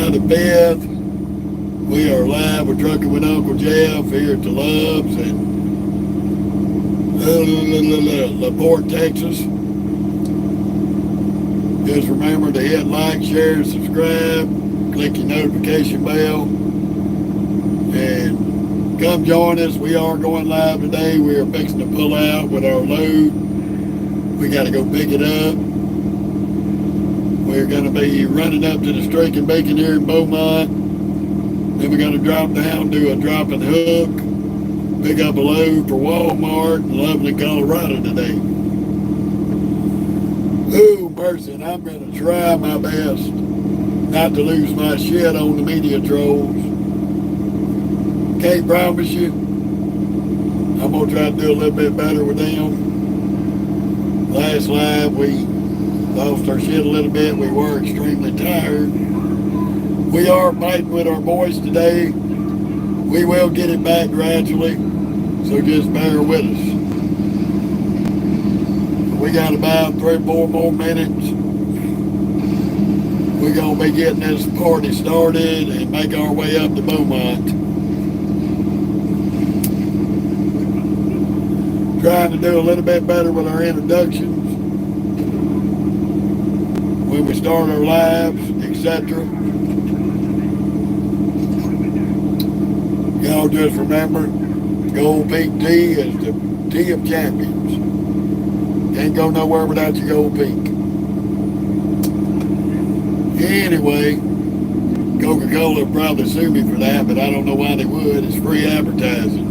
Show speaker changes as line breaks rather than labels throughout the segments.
July the 5th. We are live with Trucking with Uncle Jeff here at the Loves in LaPorte, Texas. Just remember to hit like, share, subscribe, click your notification bell, and come join us. We are going live today. We are fixing to pull out with our load. We got to go pick it up. We're going to be running up to the Steak and Bacon here in Beaumont. Then we're going to drop down, do a drop and hook, pick up a load for Walmart in Loveland, Colorado today. Oh, mercy, and I'm going to try my best not to lose my shit on the media trolls. Can't promise you. I'm going to try to do a little bit better with them. Last live, we lost our shit a little bit. We were extremely tired. We are fighting with our boys today. We will get it back gradually, so just bear with us. We got about 3 or 4 more minutes. We're going to be getting this party started and make our way up to Beaumont. Trying to do a little bit better with our introductions when we start our lives, etc. Y'all just remember, Gold Peak tea is the tea of champions. Can't go nowhere without your Gold Peak. Anyway, Coca-Cola would probably sue me for that, but I don't know why they would. It's free advertising.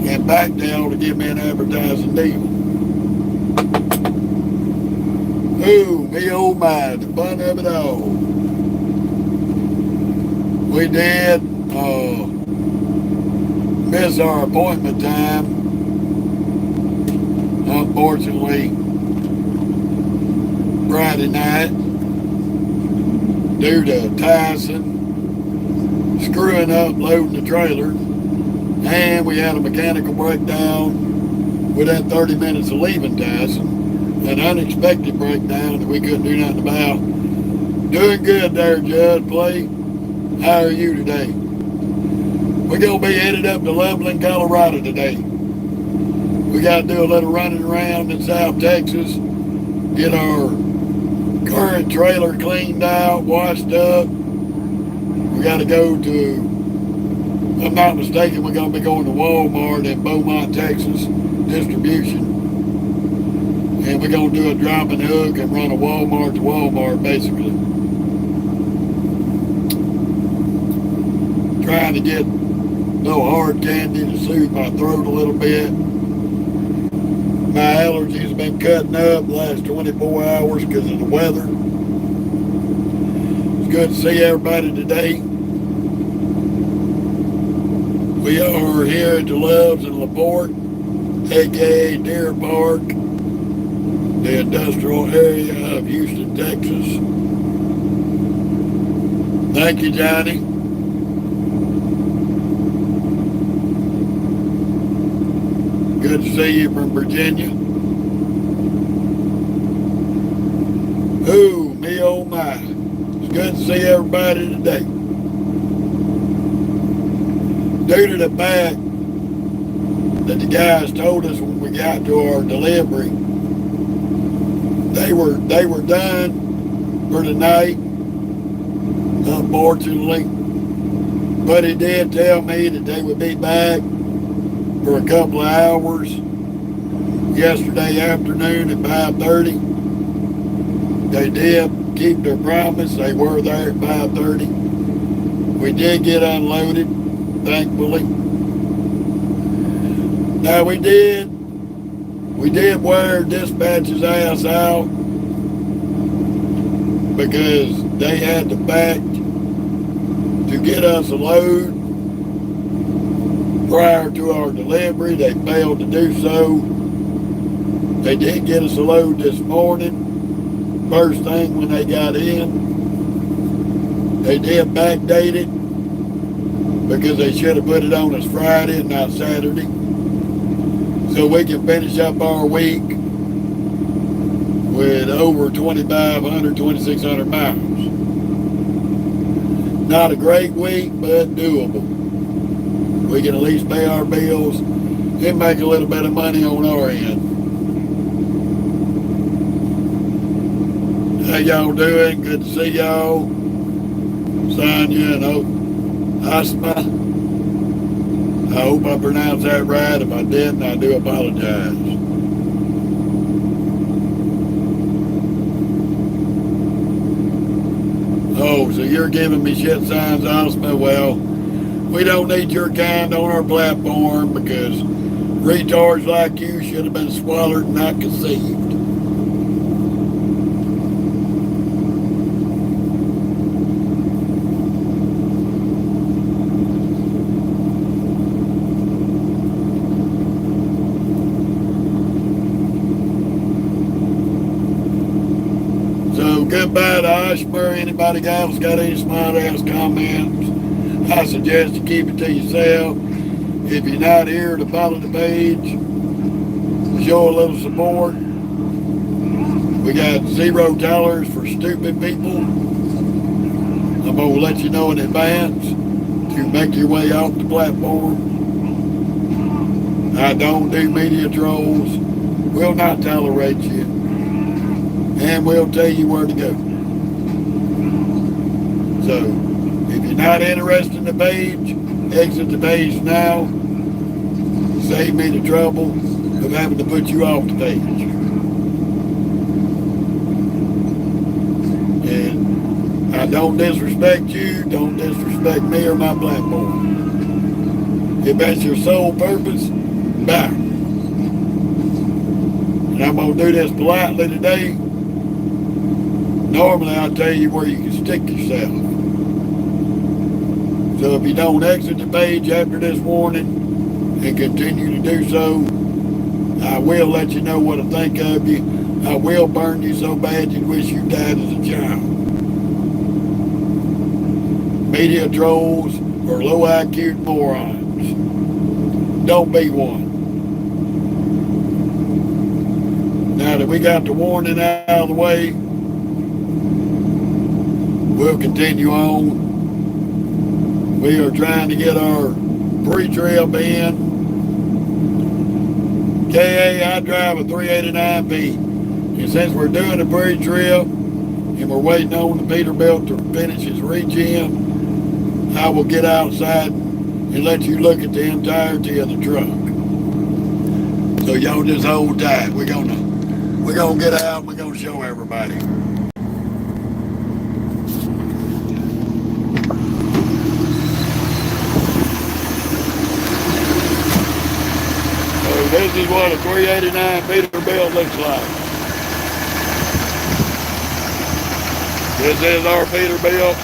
And back down to give me an advertising deal. Ooh, me oh my, the fun of it all. We did miss our appointment time, unfortunately, Friday night, due to Tyson screwing up loading the trailer, and we had a mechanical breakdown within 30 minutes of leaving Tyson, an unexpected breakdown that we couldn't do nothing about. Doing good there, Judd. Play. How are you today? We're going to be headed up to Loveland, Colorado today. We got to do a little running around in South Texas, get our current trailer cleaned out, washed up. We got to go to, if I'm not mistaken, we're going to be going to Walmart in Beaumont, Texas, distribution. And we're going to do a drop and hook and run a Walmart to Walmart, basically. Trying to get no hard candy to soothe my throat a little bit. My allergies have been cutting up the last 24 hours because of the weather. It's good to see everybody today. We are here at the Loves in LaPorte, aka Deer Park, the industrial area of Houston, Texas. Thank you, Johnny. Good to see you from Virginia. Ooh, me oh my. It's good to see everybody today. Due to the fact that the guys told us when we got to our delivery, they were done for the night, unfortunately. But he did tell me that they would be back for a couple of hours yesterday afternoon at 5:30. They did keep their promise. They were there at 5:30. We did get unloaded, thankfully. Now we did wear dispatch's ass out because they had the fact to get us a load prior to our delivery. They failed to do so. They did get us a load this morning, first thing when they got in. They did backdate it because they should have put it on us Friday and not Saturday, so we can finish up our week with over 2,500, 2,600 miles. Not a great week, but doable. We can at least pay our bills and make a little bit of money on our end. How y'all doing? Good to see y'all. Sonia and Asma. I hope I pronounced that right. If I didn't, I do apologize. Oh, so you're giving me shit signs, Asma? Well, we don't need your kind on our platform because retards like you should have been swallowed and not conceived. Goodbye to Mashburn. Anybody else got any smart ass comments? I suggest you keep it to yourself. If you're not here to follow the page, show a little support. We got 0 tolerance for stupid people. I'm going to let you know in advance to make your way off the platform. I don't do media trolls. Will not tolerate you. And we'll tell you where to go. So, if you're not interested in the page, exit the page now. Save me the trouble of having to put you off the page. And I don't disrespect you, don't disrespect me or my platform. If that's your sole purpose, bye. And I'm going to do this politely today. Normally, I'll tell you where you can stick yourself. So if you don't exit the page after this warning and continue to do so, I will let you know what I think of you. I will burn you so bad you'd wish you died as a child. Media trolls are low IQ morons. Don't be one. Now that we got the warning out of the way, we'll continue on. We are trying to get our pre-trip in. KA, I drive a 389P. And since we're doing a pre-trip and we're waiting on the Peterbilt to finish his reach-in, I will get outside and let you look at the entirety of the truck. So y'all just hold tight. We're gonna get out and we're gonna show everybody. This is what a 389 Peterbilt looks like. This is our Peterbilt.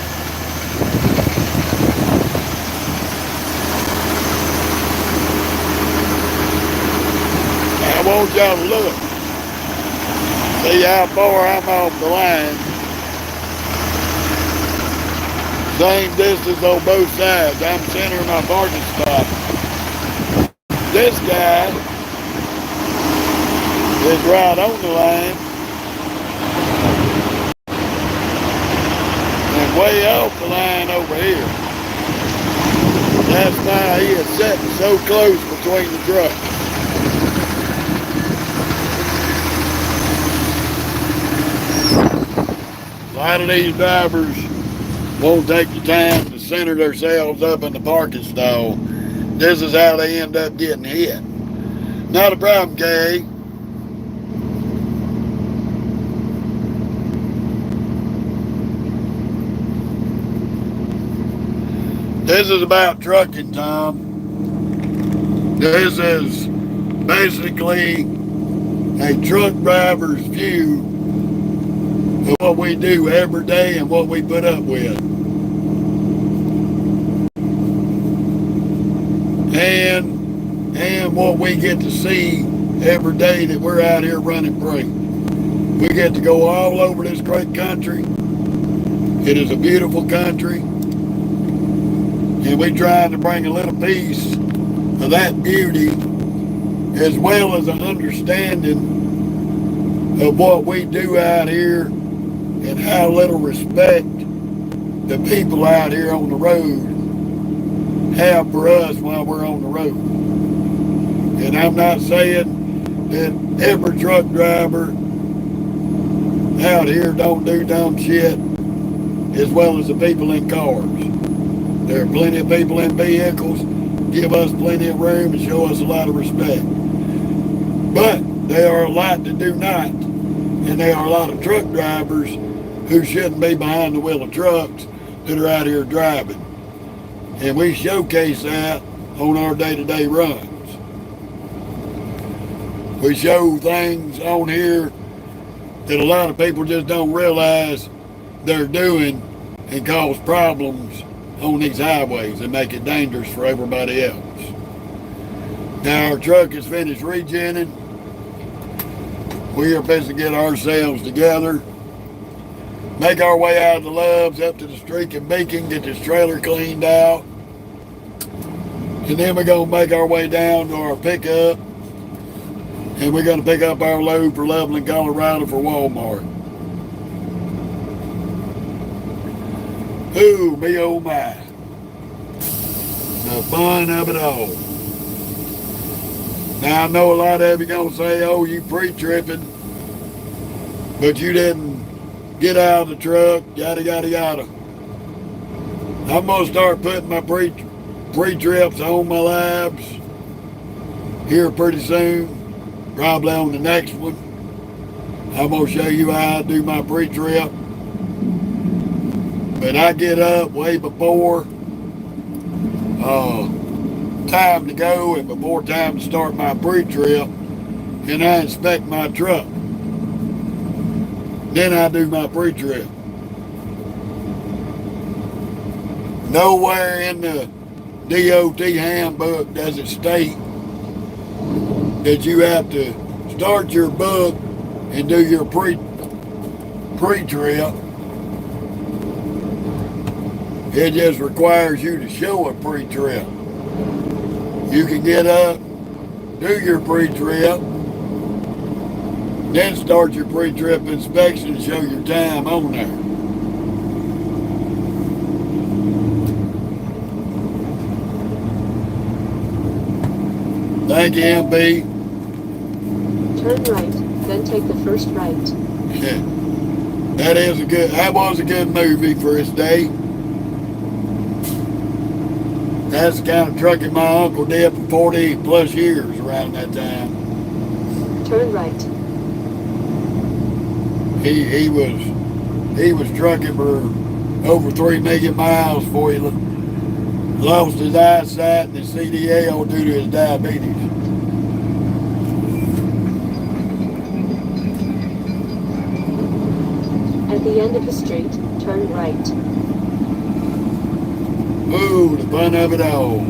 I want y'all to look. See how far I'm off the line. Same distance on both sides. I'm centering my parking spot. This guy is right on the line and way off the line over here. That's why he is sitting so close between the trucks. A lot of these drivers won't take the time to center themselves up in the parking stall. This is how they end up getting hit. Not a problem, Kay. This is about trucking, Tom. This is basically a truck driver's view of what we do every day and what we put up with. And what we get to see every day that we're out here running freight. We get to go all over this great country. It is a beautiful country. And we're trying to bring a little piece of that beauty as well as an understanding of what we do out here and how little respect the people out here on the road have for us while we're on the road. And I'm not saying that every truck driver out here don't do dumb shit as well as the people in cars. There are plenty of people in vehicles, give us plenty of room and show us a lot of respect. But there are a lot that do not. And there are a lot of truck drivers who shouldn't be behind the wheel of trucks that are out here driving. And we showcase that on our day-to-day runs. We show things on here that a lot of people just don't realize they're doing and cause problems on these highways and make it dangerous for everybody else. Now our truck is finished regenning. We are supposed to get ourselves together, make our way out of the Loves up to the Streak and Beacon, get this trailer cleaned out, and then we're going to make our way down to our pickup, and we're going to pick up our load for Loveland, Colorado for Walmart. Ooh, me oh my. The fun of it all. Now I know a lot of you going to say, oh, you pre-tripping, but you didn't get out of the truck, yada, yada, yada. I'm going to start putting my pre-trips on my labs here pretty soon, probably on the next one. I'm going to show you how I do my pre-trip. But I get up way before time to go and before time to start my pre-trip, and I inspect my truck. Then I do my pre-trip. Nowhere in the DOT handbook does it state that you have to start your book and do your pre-trip. It just requires you to show a pre-trip. You can get up, do your pre-trip, then start your pre-trip inspection and show your time on there. Thank you, MB.
Turn right, then take the first right.
Yeah. That was a good movie for its day. That's the kind of trucking my uncle did for 40 plus years around that time.
Turn right.
He was trucking for over 3 million miles before he lost his eyesight and his CDL due to his diabetes.
At the end of the street, turn right.
Ooh, the fun of it all.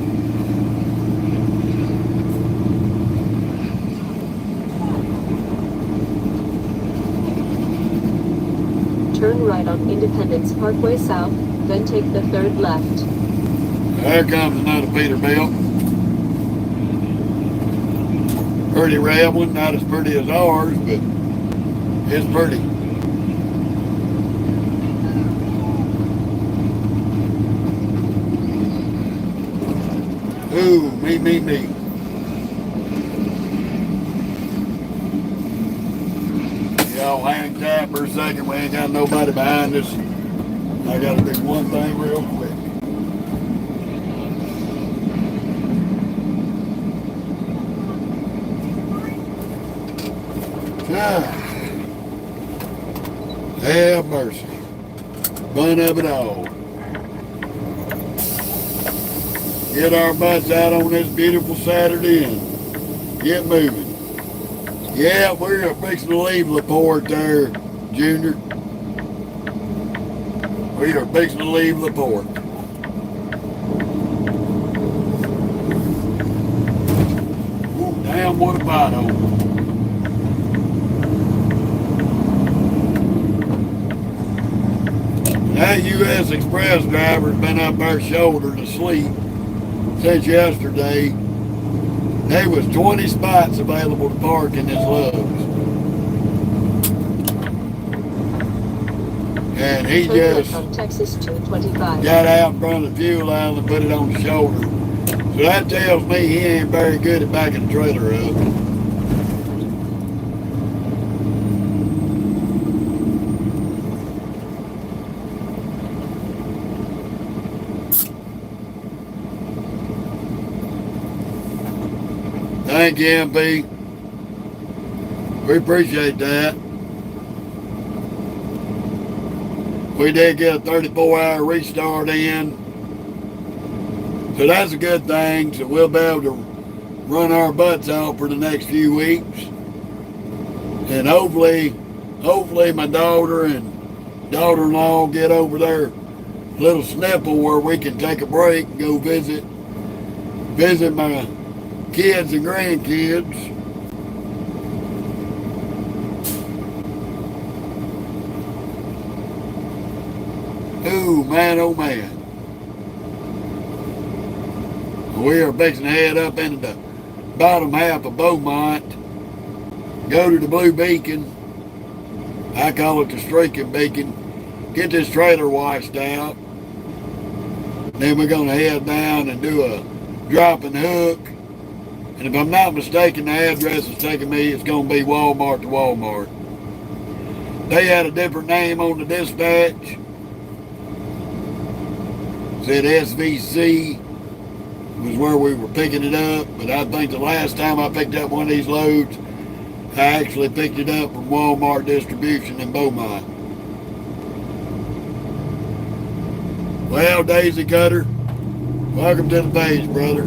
Turn right on Independence Parkway South, then take the third left.
There comes another Peterbilt. Pretty red one, not as pretty as ours, but it's pretty. Ooh, me. Y'all hang tight for a second. We ain't got nobody behind us. I gotta do one thing real quick. Have mercy. Fun of it all. Get our butts out on this beautiful Saturday and get moving. Yeah, we're fixing to leave LaPorte there, Junior. We are fixing to leave LaPorte. Ooh, damn, what a pothole. That U.S. Express driver's been up our shoulder to sleep since yesterday. There was 20 spots available to park in this Love's. And he
Turn left
just
on Texas 225.
got out in front of the fuel line and put it on the shoulder. So that tells me he ain't very good at backing the trailer up. Thank you, MP. We appreciate that. We did get a 34-hour restart in. So that's a good thing. So we'll be able to run our butts out for the next few weeks. And hopefully my daughter and daughter-in-law get over their little snipple where we can take a break and go visit my kids and grandkids. Ooh, man, oh man. We are fixing to head up into the bottom half of Beaumont, go to the Blue Beacon, I call it the Streaking Beacon, get this trailer washed out. Then we're going to head down and do a drop and hook. And if I'm not mistaken, the address is taking me, it's going to be Walmart to Walmart. They had a different name on the dispatch. Said SVC was where we were picking it up, but I think the last time I picked up one of these loads, I actually picked it up from Walmart Distribution in Beaumont. Well, Daisy Cutter, welcome to the page, brother.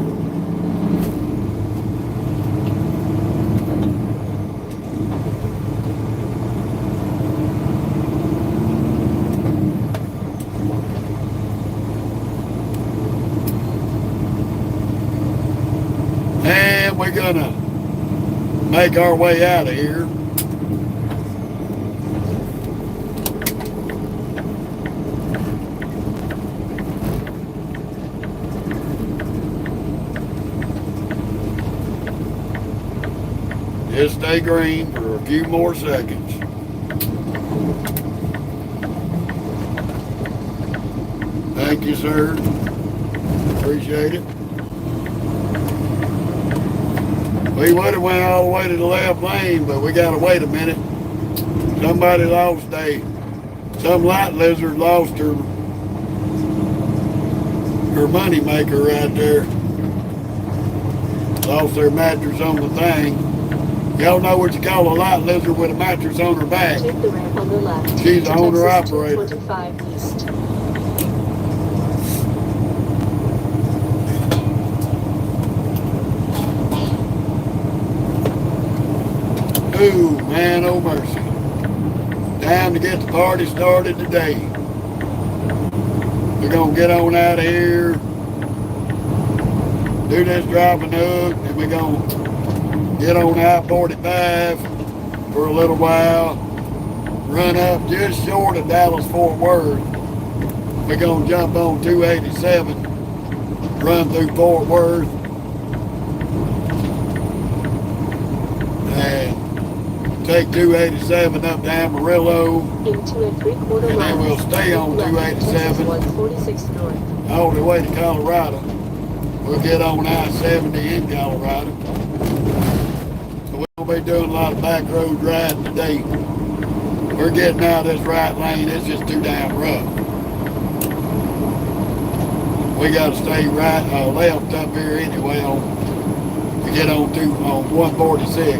And we're gonna make our way out of here. Just stay green for a few more seconds. Thank you, sir. Appreciate it. We would have went all the way to the left lane, but we gotta wait a minute. Somebody lost some light lizard lost her money maker right there. Lost their mattress on the thing. Y'all know what you call a light lizard with a mattress on her back.
Take the ramp on the left.
She's the owner operator.
25 east.
Ooh, man, oh mercy. Time to get the party started today. We're gonna get on out of here, do this drop and hook, and we're gonna get on I-45 for a little while, run up just short of Dallas-Fort Worth. We're gonna jump on 287, run through Fort Worth, and take 287 up to Amarillo,
in 2 3/4
and then we'll stay on 287
146 north.
all the way to Colorado. We'll get on I-70 in Colorado. So we'll be doing a lot of back road riding today. We're getting out of this right lane. It's just too damn rough. We got to stay right left up here anyway to get on 146.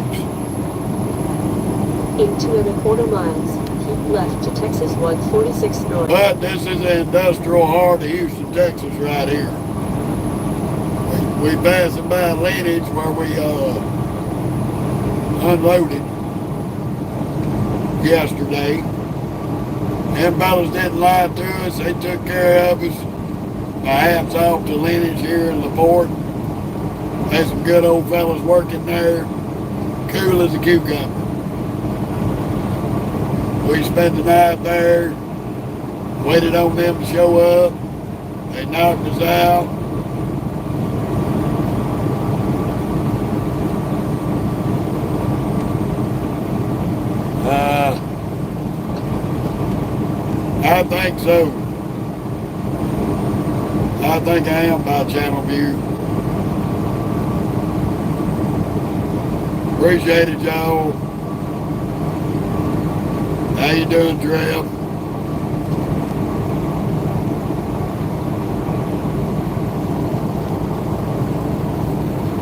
In 2 1/4 miles, keep left to Texas 146 north.
But this is the industrial heart of Houston, Texas right here. We passing by Lineage where we unloaded yesterday. Them fellas didn't lie to us. They took care of us. My hat's off to Lineage here in LaPorte. There's some good old fellas working there. Cool as a cucumber. We spent the night there, waited on them to show up. They knocked us out. I think so. I think I am by Channel View. Appreciate it, y'all. How you doing, Trev?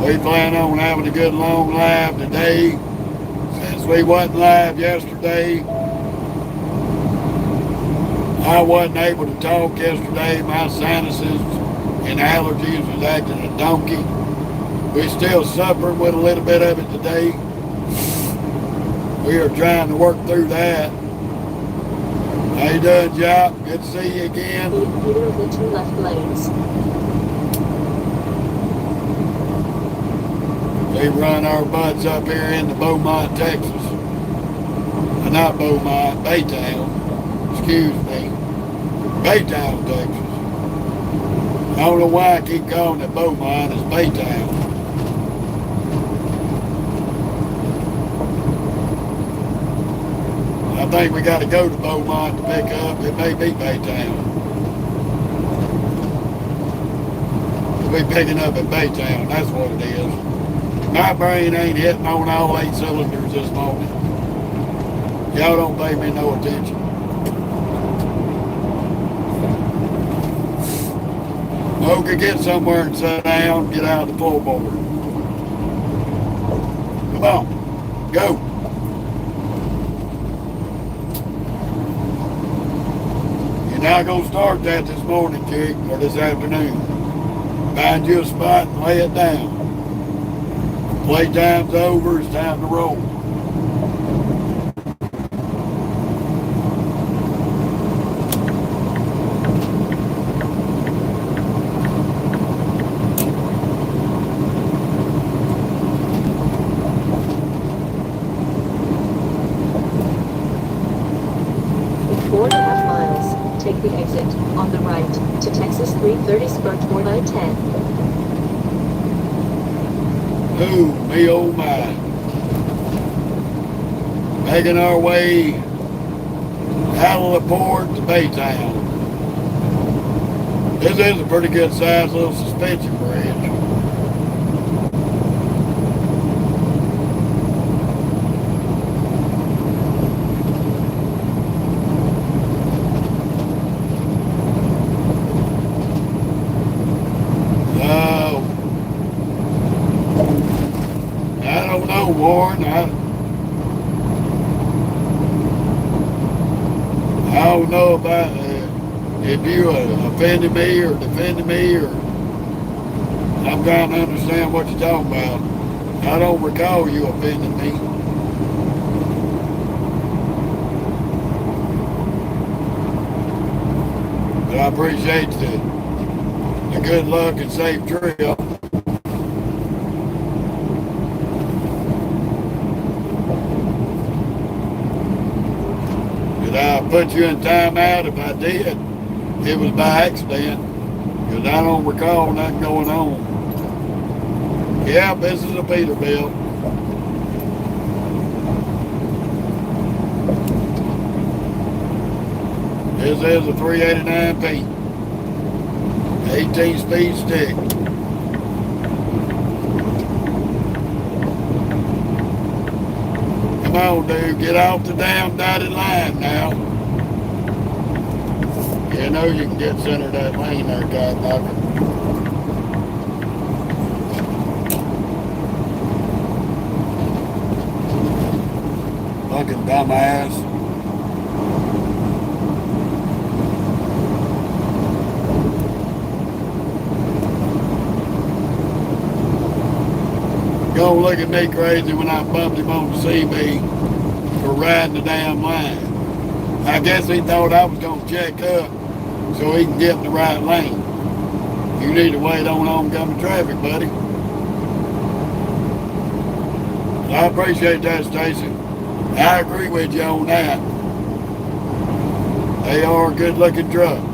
We plan on having a good long live today. Since we wasn't live yesterday, I wasn't able to talk yesterday. My sinuses and allergies was acting a donkey. We're still suffering with a little bit of it today. We are trying to work through that. How you doing, Jock? Good to see you again.
Either of the two left lanes.
We run our butts up here into Beaumont, Texas. Not Beaumont, Baytown. Excuse me. Baytown, Texas. I don't know why I keep calling it Beaumont. It's Baytown. I think we got to go to Beaumont to pick up. It may be Baytown. We'll be picking up at Baytown. That's what it is. My brain ain't hitting on all 8 cylinders this morning. Y'all don't pay me no attention. Mo could get somewhere and sit down, get out of the floorboard. Come on, go. You're not going to start that this morning, chick, or this afternoon. Find you a spot and lay it down. Playtime's over, it's time to roll.
In 4.5 miles, take the exit on the right to Texas 330 spur toward I-10.
Ooh, me oh my. Making our way out of the port to Baytown. This is a pretty good sized little suspension bridge. I don't know, Warren. I don't know about if you offended me or defended me, or I'm trying to understand what you're talking about. I don't recall you offending me. But I appreciate the good luck and safe trail. Did I put you in timeout? If I did, it was by accident, because I don't recall nothing going on. Yeah, this is a Peterbilt. This is a 389P. 18-speed stick. Come on, dude, get off the damn dotted line now. You know you can get center of that lane there, godknocker. Fucking dumbass. Gonna look at me crazy when I bumped him on the CB for riding the damn line. I guess he thought I was gonna check up so he can get in the right lane. You need to wait on oncoming traffic, buddy. I appreciate that, Stacy. I agree with you on that. They are good-looking trucks.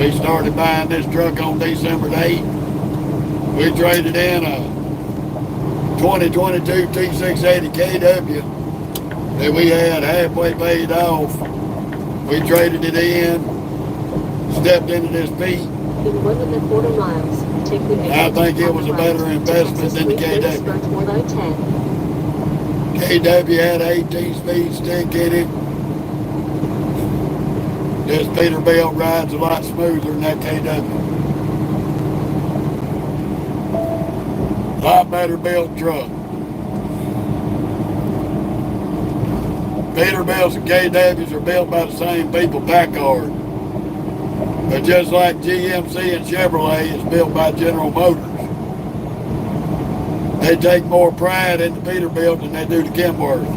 We started buying this truck on December the 8th. We traded in a 2022 T680 KW that we had halfway paid off. We traded it in, stepped into this Pete.
In 1.25 miles, take the exit.
I think it was a better investment than the KW. KW had an 18-speed stick in it. This Peterbilt rides a lot smoother than that KW. A lot better built truck. Peterbilts and KWs are built by the same people, Packard. But just like GMC and Chevrolet is built by General Motors. They take more pride in the Peterbilt than they do the Kenworth.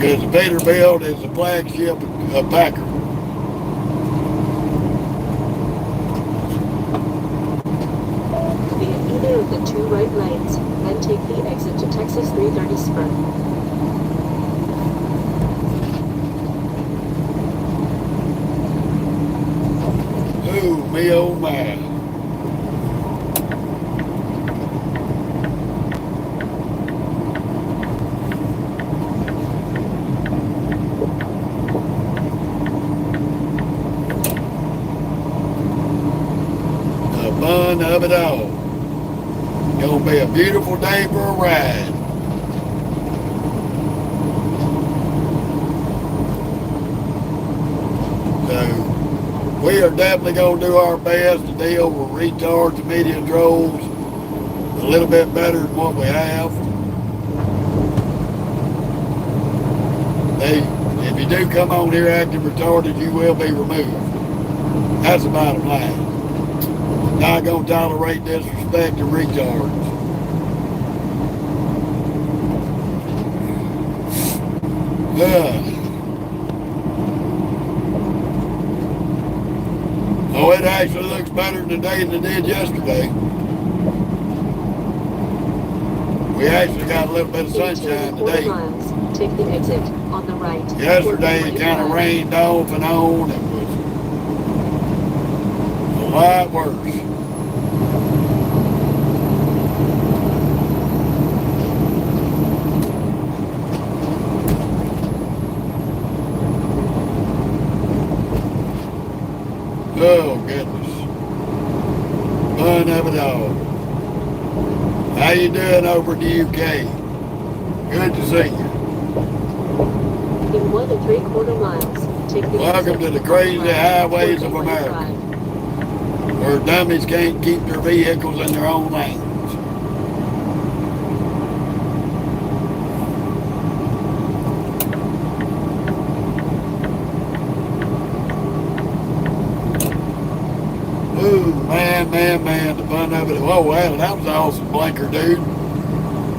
Because the Peterbilt is the flagship of Packard.
Be in either of the two right lanes, then take the exit to Texas 330 Spur.
Ooh, me oh my. The fun of it all. Gonna be a beautiful day for a ride. So, we are definitely going to do our best to deal with retards and median trolls a little bit better than what we have. If you do come on here acting retarded, you will be removed. That's the bottom line. Not going to tolerate disrespect and retards. Oh, it actually looks better today than it did yesterday. We actually got a little bit of sunshine today.
Take the exit on the right.
Yesterday it kind of rained off and on. It was a lot worse. Oh, goodness. Fun of it all. How you doing over in the UK? Good to see you.
In 1 3/4 miles, take the
Welcome to the crazy highways of America, where dummies can't keep their vehicles in their own lanes. Ooh, man, the fun of it. Oh, wow, that was an awesome blinker, dude.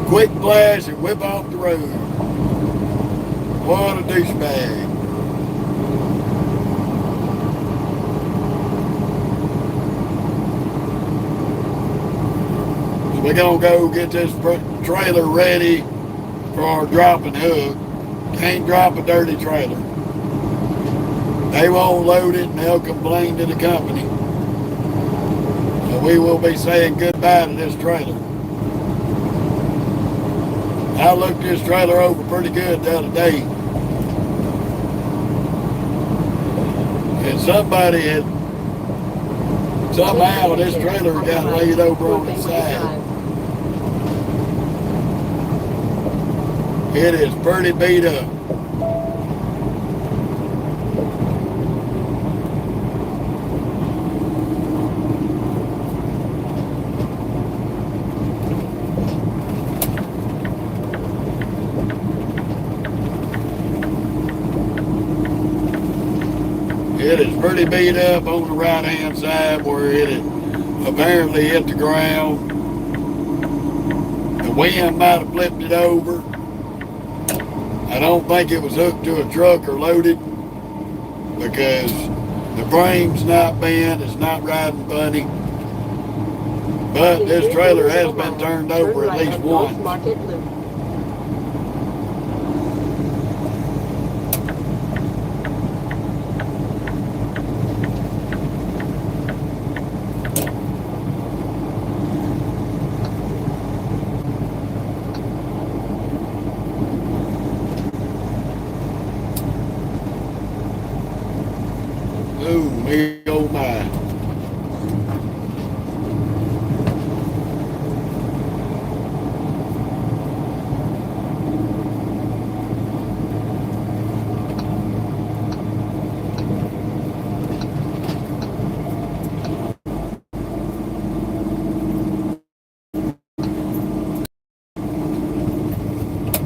Quick flash and whip off the road. What a douchebag. So we're going to go get this trailer ready for our dropping hook. Can't drop a dirty trailer. They won't load it and they'll complain to the company. So we will be saying goodbye to this trailer. I looked this trailer over pretty good the other day. And somebody had, somehow this trailer got laid over on the side. It is pretty beat up. It is pretty beat up on the right hand side where it had apparently hit the ground. The wind might have flipped it over. I don't think it was hooked to a truck or loaded because the frame's not bent, it's not riding funny. But this trailer has been turned over at least once. Oh, me, oh my.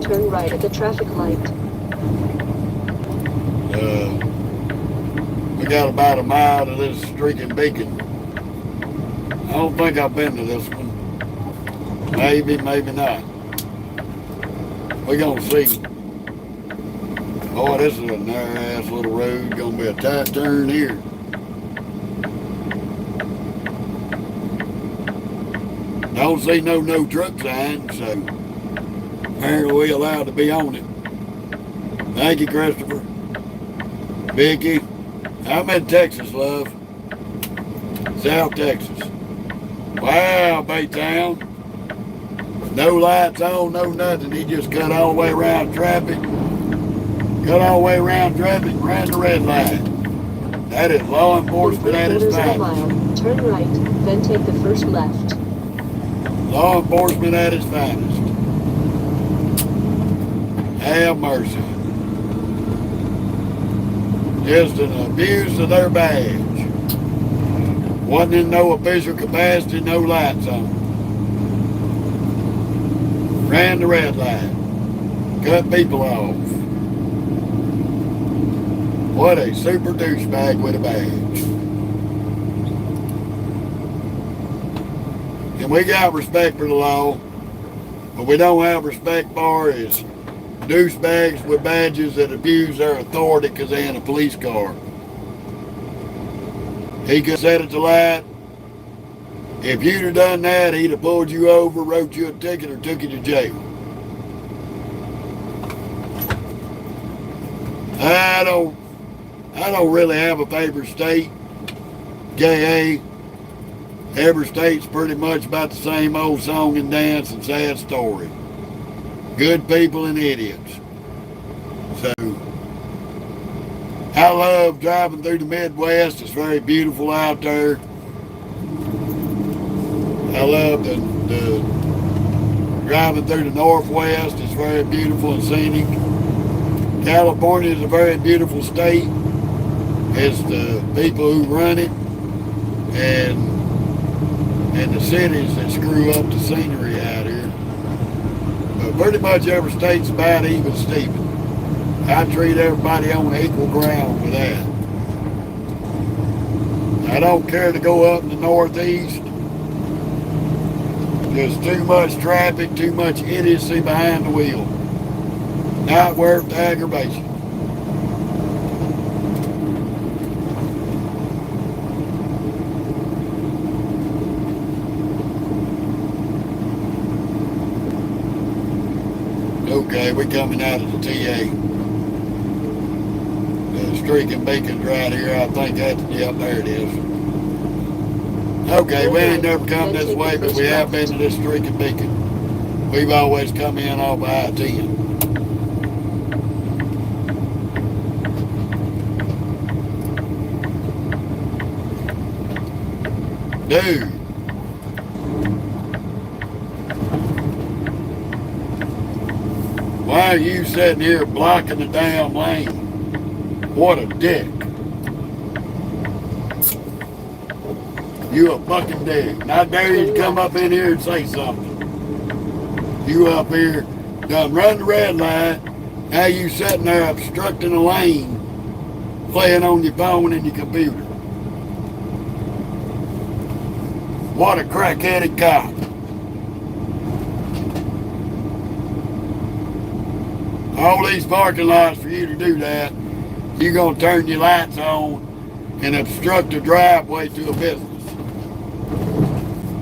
Turn right at the traffic light.
We got about a mile to this streaking beacon. I don't think I've been to this one. Maybe, maybe not. We're gonna see. Boy, this is a narrow-ass little road. Gonna be a tight turn here. Don't see no truck sign, so apparently we allowed to be on it. Thank you, Christopher. Vicky. I'm in Texas, love. South Texas. Wow, Baytown. No lights on, no nothing. He just cut all the way around traffic. Cut all the way around traffic and ran the red light. That is law enforcement at its finest.
Turn right, then take the first left.
Law enforcement at its finest. Have mercy. Just an abuse of their badge. Wasn't in no official capacity, no lights on. Ran the red light. Cut people off. What a super douchebag with a badge. And we got respect for the law, but we don't have respect for is douchebags with badges that abuse their authority because they're in a police car. He could set it to light. If you'd have done that, he'd have pulled you over, wrote you a ticket, or took you to jail. I don't really have a favorite state. GA. Every state's pretty much about the same old song and dance and sad story. Good people and idiots. So, I love driving through the Midwest. It's very beautiful out there. I love the driving through the Northwest. It's very beautiful and scenic. California is a very beautiful state. It's the people who run it and the cities that screw up the scenery out here. But pretty much every state's about even Steven. I treat everybody on equal ground with that. I don't care to go up in the Northeast. There's too much traffic, too much idiocy behind the wheel. Not worth the aggravation. Okay, we're coming out of the TA. The streaking beacon's right here. I think that's, yep, there it is. Okay, we ain't never come this way, but we have been to this streaking beacon. We've always come in off of I-10. Dude. Why are you sitting here blocking the damn lane? What a dick. You a fucking dick. And I dare you to come up in here and say something. You up here done run the red light. Now you sitting there obstructing a lane, playing on your phone and your computer. What a crack-headed cop. All these parking lots for you to do that, you're going to turn your lights on and obstruct a driveway to a business.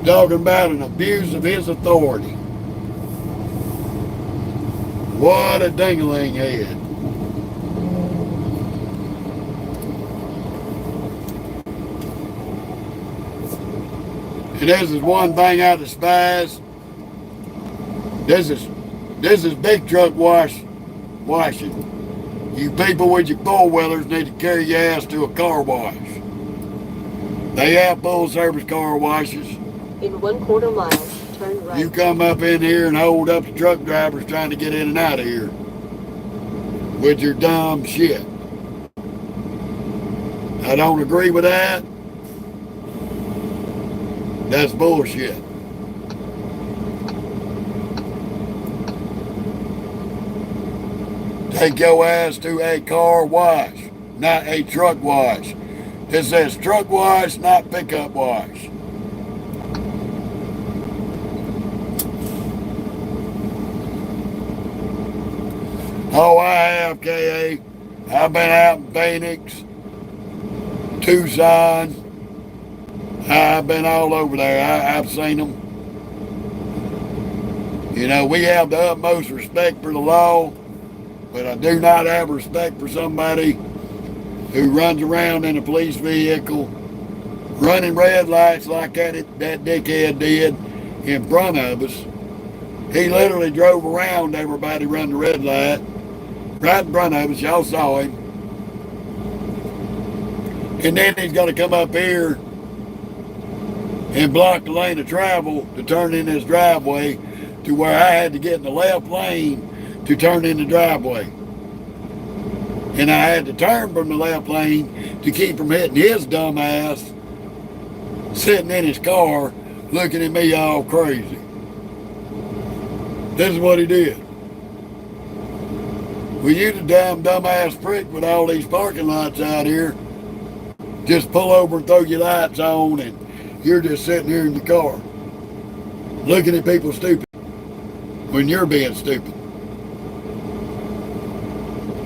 Talking about an abuse of his authority. What a ding-a-ling head. And this is one thing I despise. This is big truck washing. You people with your four-wheelers need to carry your ass to a car wash. They have full-service car washes.
In 1/4 mile, turn right.
You come up in here and hold up the truck drivers trying to get in and out of here with your dumb shit. I don't agree with that. That's bullshit. Take your ass to a car wash, not a truck wash. This says truck wash, not pickup wash. Oh, I have, K.A. I've been out in Phoenix, Tucson. I've been all over there. I've seen them. You know, we have the utmost respect for the law, but I do not have respect for somebody who runs around in a police vehicle, running red lights like that dickhead did in front of us. He literally drove around everybody running the red light right in front of us. Y'all saw him. And then he's going to come up here and block the lane of travel to turn in his driveway to where I had to get in the left lane to turn in the driveway. And I had to turn from the left lane to keep from hitting his dumb ass sitting in his car looking at me all crazy. This is what he did. Well, you the damn dumbass prick with all these parking lots out here. Just pull over and throw your lights on and you're just sitting here in your car looking at people stupid when you're being stupid.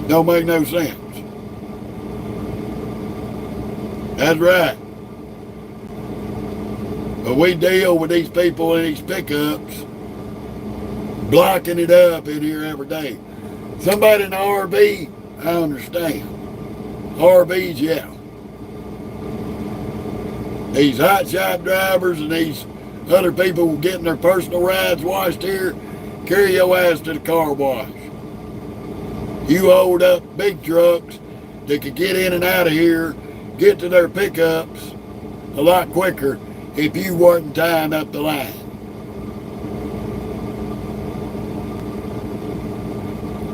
Don't make no sense. That's right. But we deal with these people in these pickups blocking it up in here every day. Somebody in the RV, I understand. RVs, yeah. These hot shop drivers and these other people getting their personal rides washed here, carry your ass to the car wash. You hold up big trucks that could get in and out of here, get to their pickups a lot quicker if you weren't tying up the line.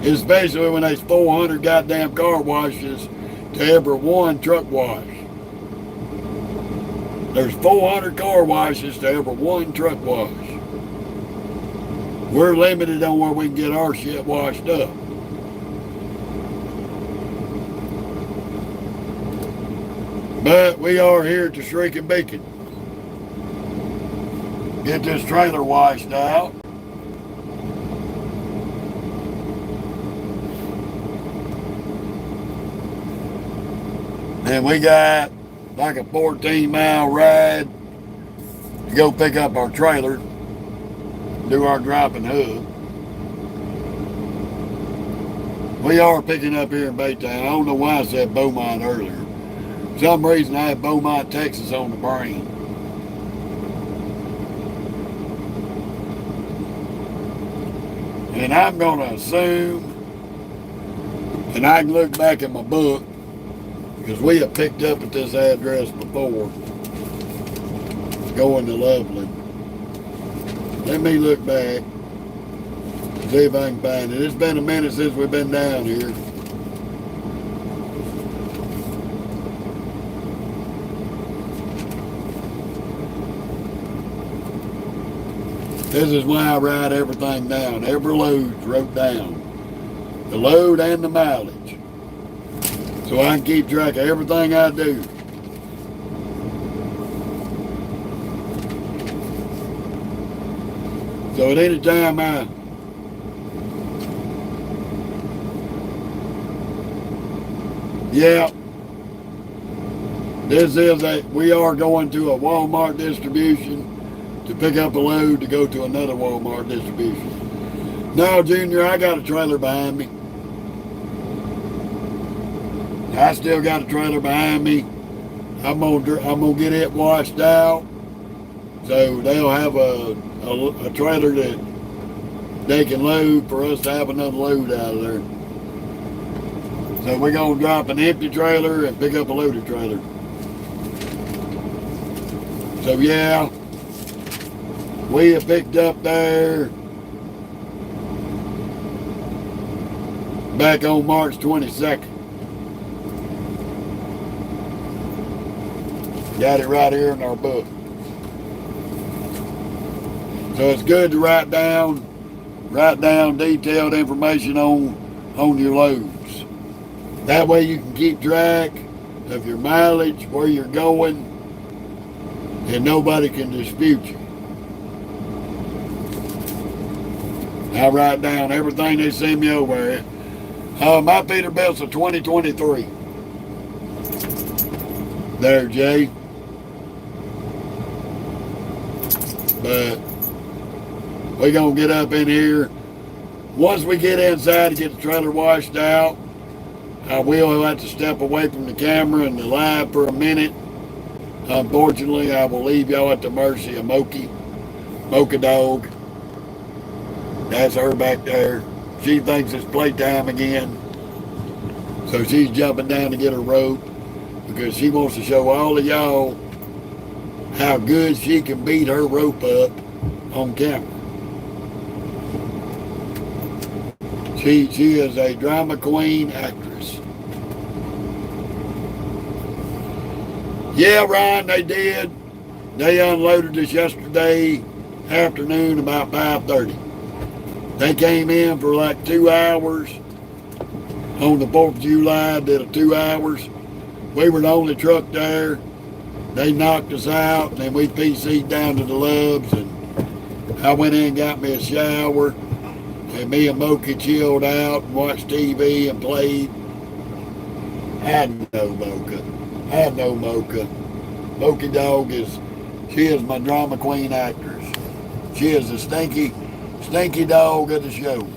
Especially when there's 400 goddamn car washes to every one truck wash. There's 400 car washes to every one truck wash. We're limited on where we can get our shit washed up. But we are here to Shrieking Beacon. Get this trailer washed out. And we got like a 14-mile ride to go pick up our trailer, do our drop and hook. We are picking up here in Baytown. I don't know why I said Beaumont earlier. For some reason I had Beaumont, Texas on the brain. And I'm going to assume, and I can look back at my book, because we have picked up at this address before, going to Loveland. Let me look back, see if I can find it. It's been a minute since we've been down here. This is why I write everything down. Every load's wrote down. The load and the mileage. So I can keep track of everything I do. So at any time we are going to a Walmart distribution to pick up a load to go to another Walmart distribution. No, Junior, I got a trailer behind me. I still got a trailer behind me. I'm gonna get it washed out, so they'll have a trailer that they can load for us to have another load out of there. So we're going to drop an empty trailer and pick up a loaded trailer. So yeah, we have picked up there back on March 22nd. Got it right here in our book. So it's good to write down detailed information on your loads. That way you can keep track of your mileage, where you're going, and nobody can dispute you. I write down everything they send me over. My Peterbilt's a 2023. There, Jay. But we're going to get up in here. Once we get inside to get the trailer washed out, I will have to step away from the camera and the live for a minute. Unfortunately, I will leave y'all at the mercy of Mocha Dog. That's her back there. She thinks it's playtime again. So she's jumping down to get her rope because she wants to show all of y'all how good she can beat her rope up on camera. She is a drama queen actress. Yeah, Ryan, they did. They unloaded us yesterday afternoon about 5:30. They came in for like 2 hours on the 4th of July, did a 2 hours. We were the only truck there. They knocked us out, and then we PC'd down to the Lubs, and I went in and got me a shower, and me and Mocha chilled out and watched TV and played. I know Mocha. Mocha Dog she is my drama queen actress. She is the stinky dog of the show.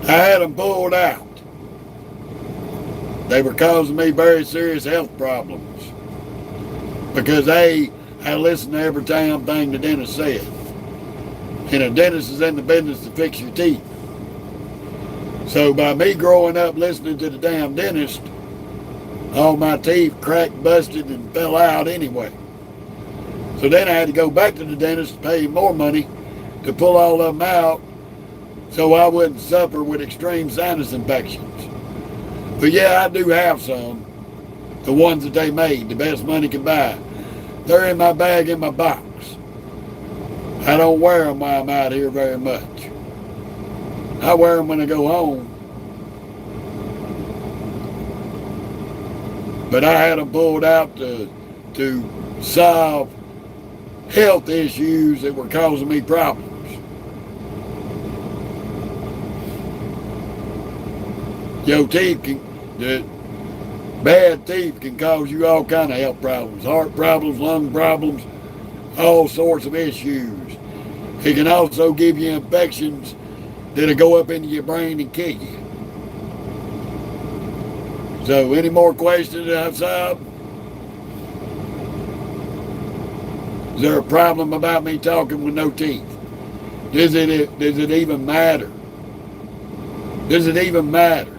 I had them pulled out. They were causing me very serious health problems because I listened to every damn thing the dentist said. And a dentist is in the business to fix your teeth. So by me growing up listening to the damn dentist, all my teeth cracked, busted, and fell out anyway. So then I had to go back to the dentist to pay more money to pull all of them out so I wouldn't suffer with extreme sinus infections. But yeah, I do have some. The ones that they made, the best money can buy. They're in my bag in my box. I don't wear them while I'm out here very much. I wear them when I go home. But I had them pulled out to solve health issues that were causing me problems. Your teeth the bad teeth can cause you all kind of health problems, heart problems, lung problems, all sorts of issues. It can also give you infections that'll go up into your brain and kill you. So, any more questions outside? Is there a problem about me talking with no teeth? Does it even matter? Does it even matter?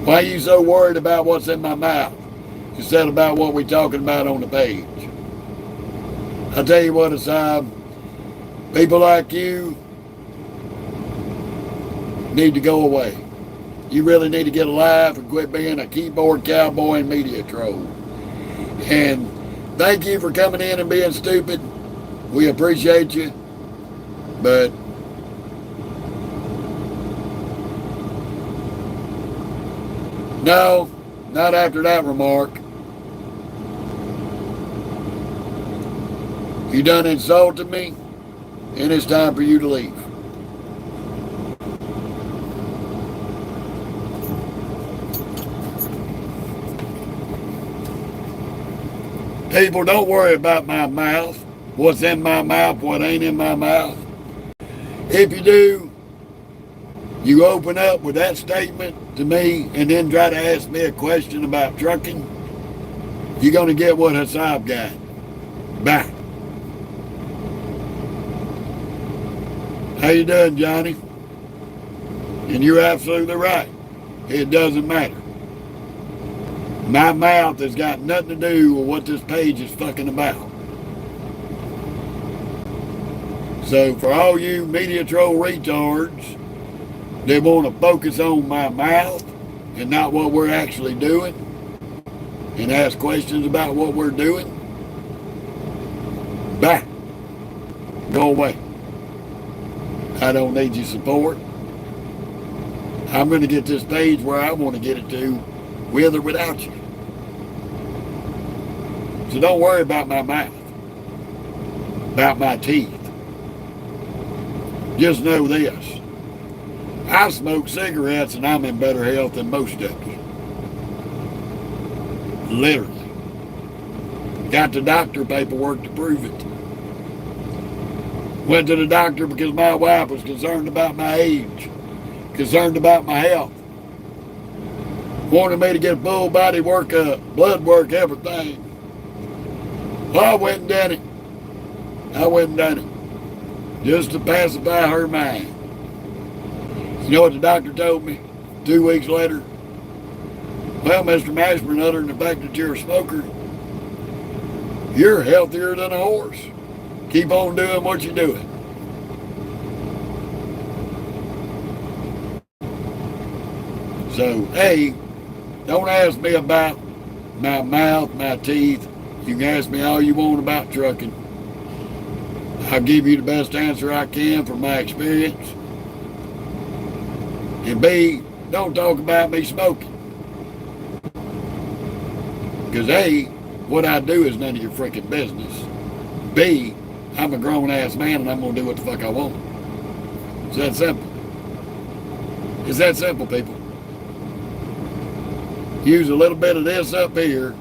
Why are you so worried about what's in my mouth instead about what we're talking about on the page? I'll tell you what, Asab, people like you need to go away. You really need to get a life and quit being a keyboard cowboy and media troll. And thank you for coming in and being stupid. We appreciate you. But no, not after that remark. You done insulted me, and it's time for you to leave. People, don't worry about my mouth, what's in my mouth, what ain't in my mouth. If you do, you open up with that statement to me and then try to ask me a question about trucking, you're going to get what Hasab got. Bye. How you doing, Johnny? And you're absolutely right. It doesn't matter. My mouth has got nothing to do with what this page is fucking about. So for all you media troll retards that want to focus on my mouth and not what we're actually doing and ask questions about what we're doing, bye. Go away. I don't need your support. I'm going to get this page where I want to get it to, with or without you. So don't worry about my mouth, about my teeth. Just know this. I smoke cigarettes and I'm in better health than most of you. Literally. Got the doctor paperwork to prove it. Went to the doctor because my wife was concerned about my age, concerned about my health. Wanted me to get full body workup, blood work, everything. Well, I went and done it. Just to pacify her mind. You know what the doctor told me 2 weeks later? Well, Mr. Mashburn, other than the fact that you're a smoker, you're healthier than a horse. Keep on doing what you're doing. So, hey, don't ask me about my mouth, my teeth. You can ask me all you want about trucking. I'll give you the best answer I can from my experience. And B, don't talk about me smoking. Because A, what I do is none of your freaking business. B, I'm a grown-ass man and I'm going to do what the fuck I want. It's that simple. It's that simple, people. Use a little bit of this up here.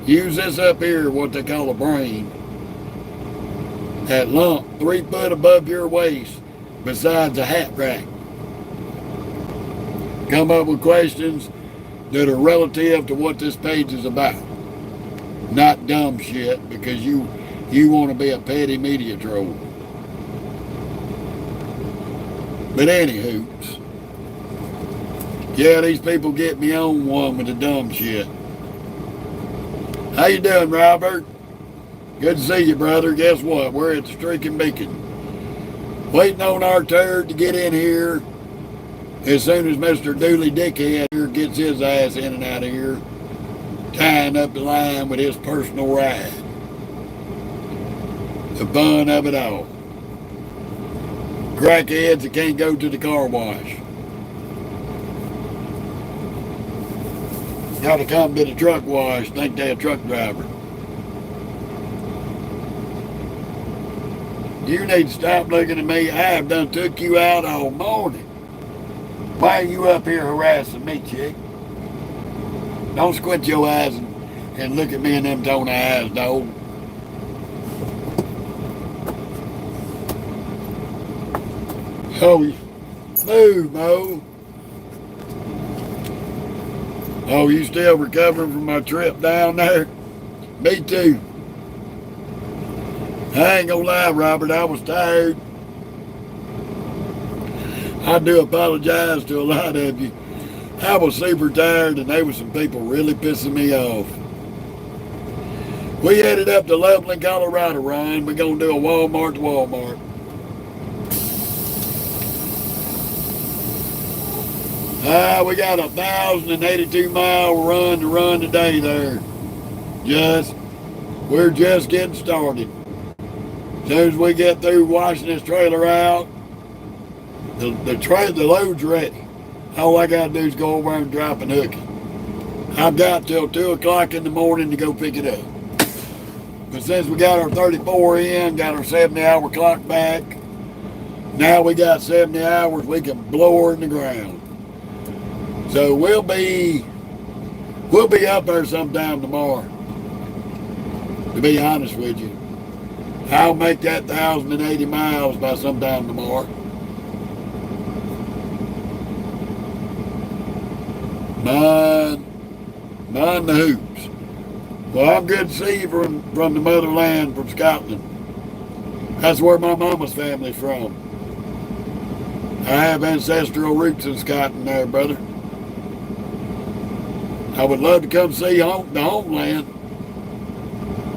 Use this up here, what they call a brain. That lump 3 foot above your waist besides a hat rack. Come up with questions that are relative to what this page is about. Not dumb shit because you want to be a petty media troll. But anywho, yeah, these people get me on one with the dumb shit. How you doing, Robert? Good to see you, brother. Guess what? We're at the Streaking Beacon. Waiting on our turd to get in here as soon as Mr. Dooley Dickhead here gets his ass in and out of here, tying up the line with his personal ride. The fun of it all. Crackheads that can't go to the car wash. Got to come to the truck wash, think they're a truck driver. You need to stop looking at me. I have done took you out all morning. Why are you up here harassing me, chick? Don't squint your eyes and look at me in them tone eyes, dog. Oh, move, Mo. Oh, you still recovering from my trip down there? Me too. I ain't gonna lie, Robert, I was tired. I do apologize to a lot of you. I was super tired and there were some people really pissing me off. We headed up to Loveland, Colorado, Ryan. We're gonna do a Walmart to Walmart. We got 1,082-mile run to run today there. We're just getting started. As soon as we get through washing this trailer out, the load's ready. All I got to do is go over and drop and hook it. I've got till 2 o'clock in the morning to go pick it up. But since we got our 34 in, got our 70-hour clock back, now we got 70 hours, we can blow her in the ground. So we'll be up there sometime tomorrow. To be honest with you, I'll make that 1,080 miles by sometime tomorrow. Mind the hoops. Well, I'm good to see you from the motherland, from Scotland. That's where my mama's family's from. I have ancestral roots in Scotland there, brother. I would love to come see the homeland.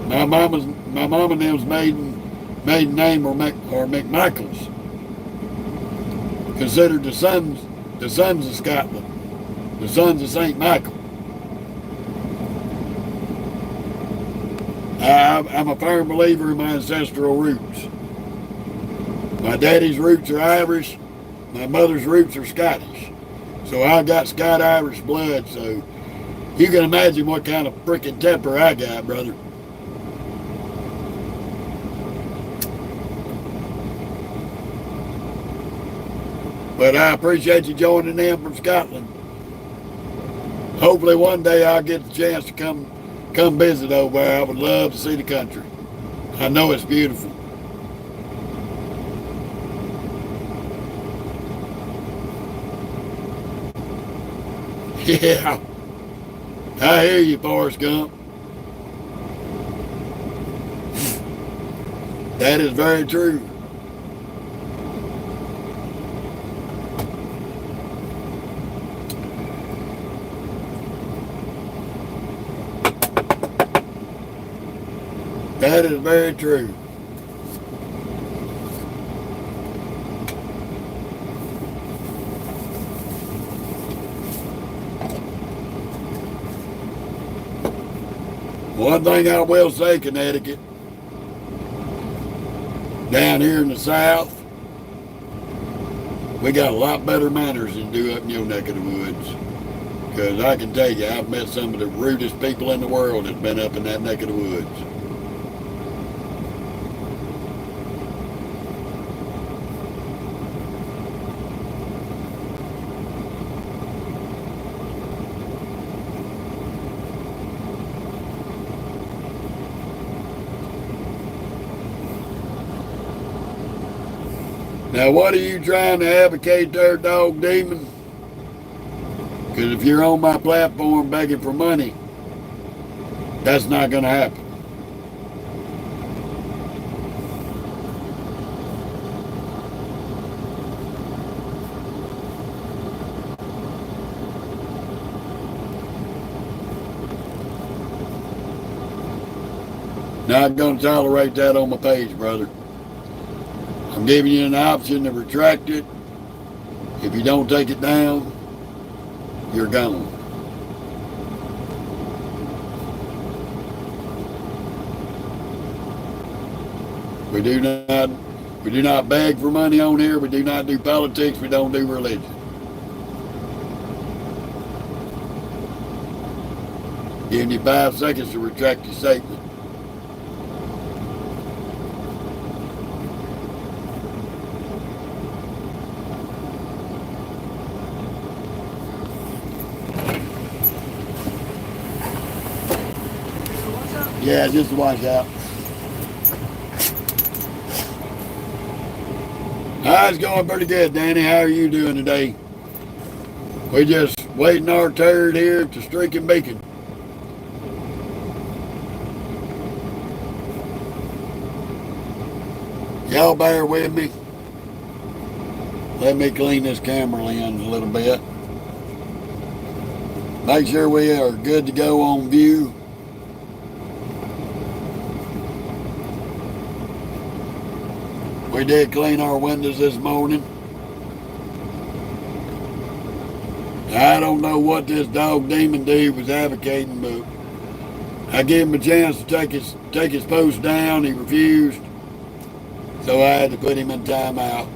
My mama and them's maiden name or McMichaels. Considered the sons of Scotland, the sons of St. Michael. I'm a firm believer in my ancestral roots. My daddy's roots are Irish. My mother's roots are Scottish. So I got Scot-Irish blood, so you can imagine what kind of freaking temper I got, brother. But I appreciate you joining them from Scotland. Hopefully one day I'll get the chance to come visit over there. I would love to see the country. I know it's beautiful. Yeah, I hear you, Forrest Gump. That is very true. That is very true. One thing I will say, Connecticut, down here in the South, we got a lot better manners than do up in your neck of the woods. Because I can tell you, I've met some of the rudest people in the world that's been up in that neck of the woods. Now, what are you trying to advocate there, Dog Demon? Because if you're on my platform begging for money, that's not going to happen. Not going to tolerate that on my page, brother. I'm giving you an option to retract it. If you don't take it down, you're gone. We do not beg for money on here. We do not do politics. We don't do religion. Giving you 5 seconds to retract your statement. Yeah, just to watch out. It's going pretty good, Danny. How are you doing today? We just waiting our turn here to Streaking Beacon. Y'all bear with me. Let me clean this camera lens a little bit. Make sure we are good to go on view. We did clean our windows this morning. I don't know what this Dog Demon dude was advocating, but I gave him a chance to take his post down. He refused, so I had to put him in timeout.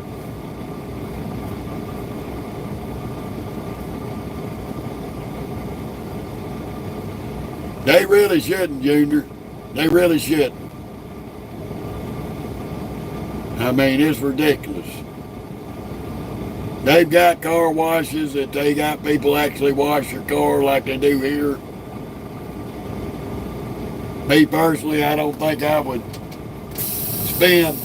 They really shouldn't, Junior. They really shouldn't. I mean, it's ridiculous. They've got car washes that they got people actually wash your car like they do here. Me personally, I don't think I would spend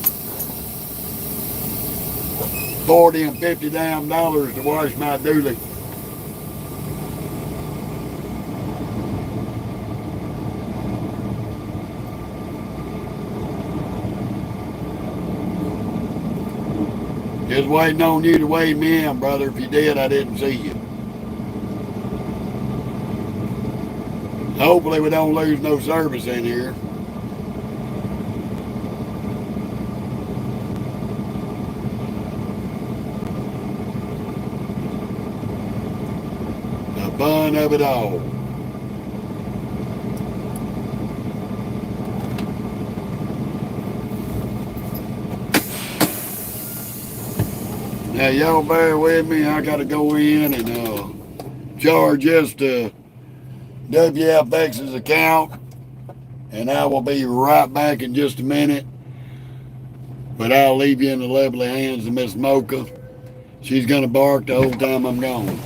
$40 and $50 damn dollars to wash my dually. Just waiting on you to weigh me in, brother. If you did, I didn't see you. Hopefully we don't lose no service in here. The fun of it all. Now y'all bear with me. I gotta go in and charge this to WFX's account, and I will be right back in just a minute. But I'll leave you in the lovely hands of Miss Mocha. She's gonna bark the whole time I'm gone.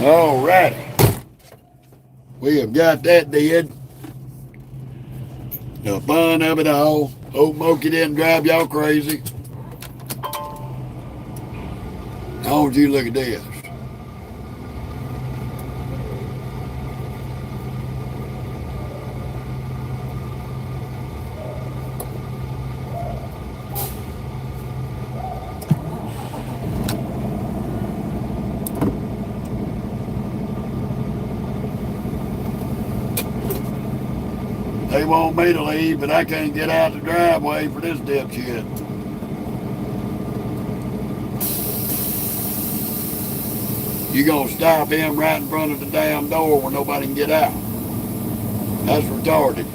All righty. We have got that did. The fun of it all. Hope Mokey didn't drive y'all crazy. How would you look at this? They want me to leave, but I can't get out the driveway for this dipshit. You gonna stop him right in front of the damn door where nobody can get out. That's retarded.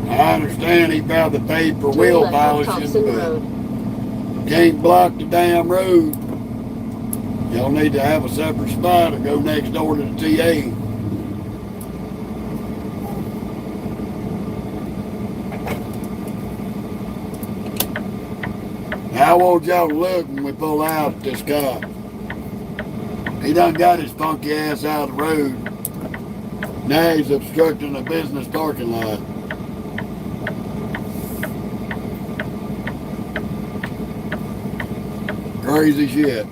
I understand he probably paid for wheel polishing, but can't block the damn road. Y'all need to have a separate spot or go next door to the TA. Now I want y'all to look when we pull out at this cop. He done got his funky ass out of the road. Now he's obstructing a business parking lot. Crazy shit.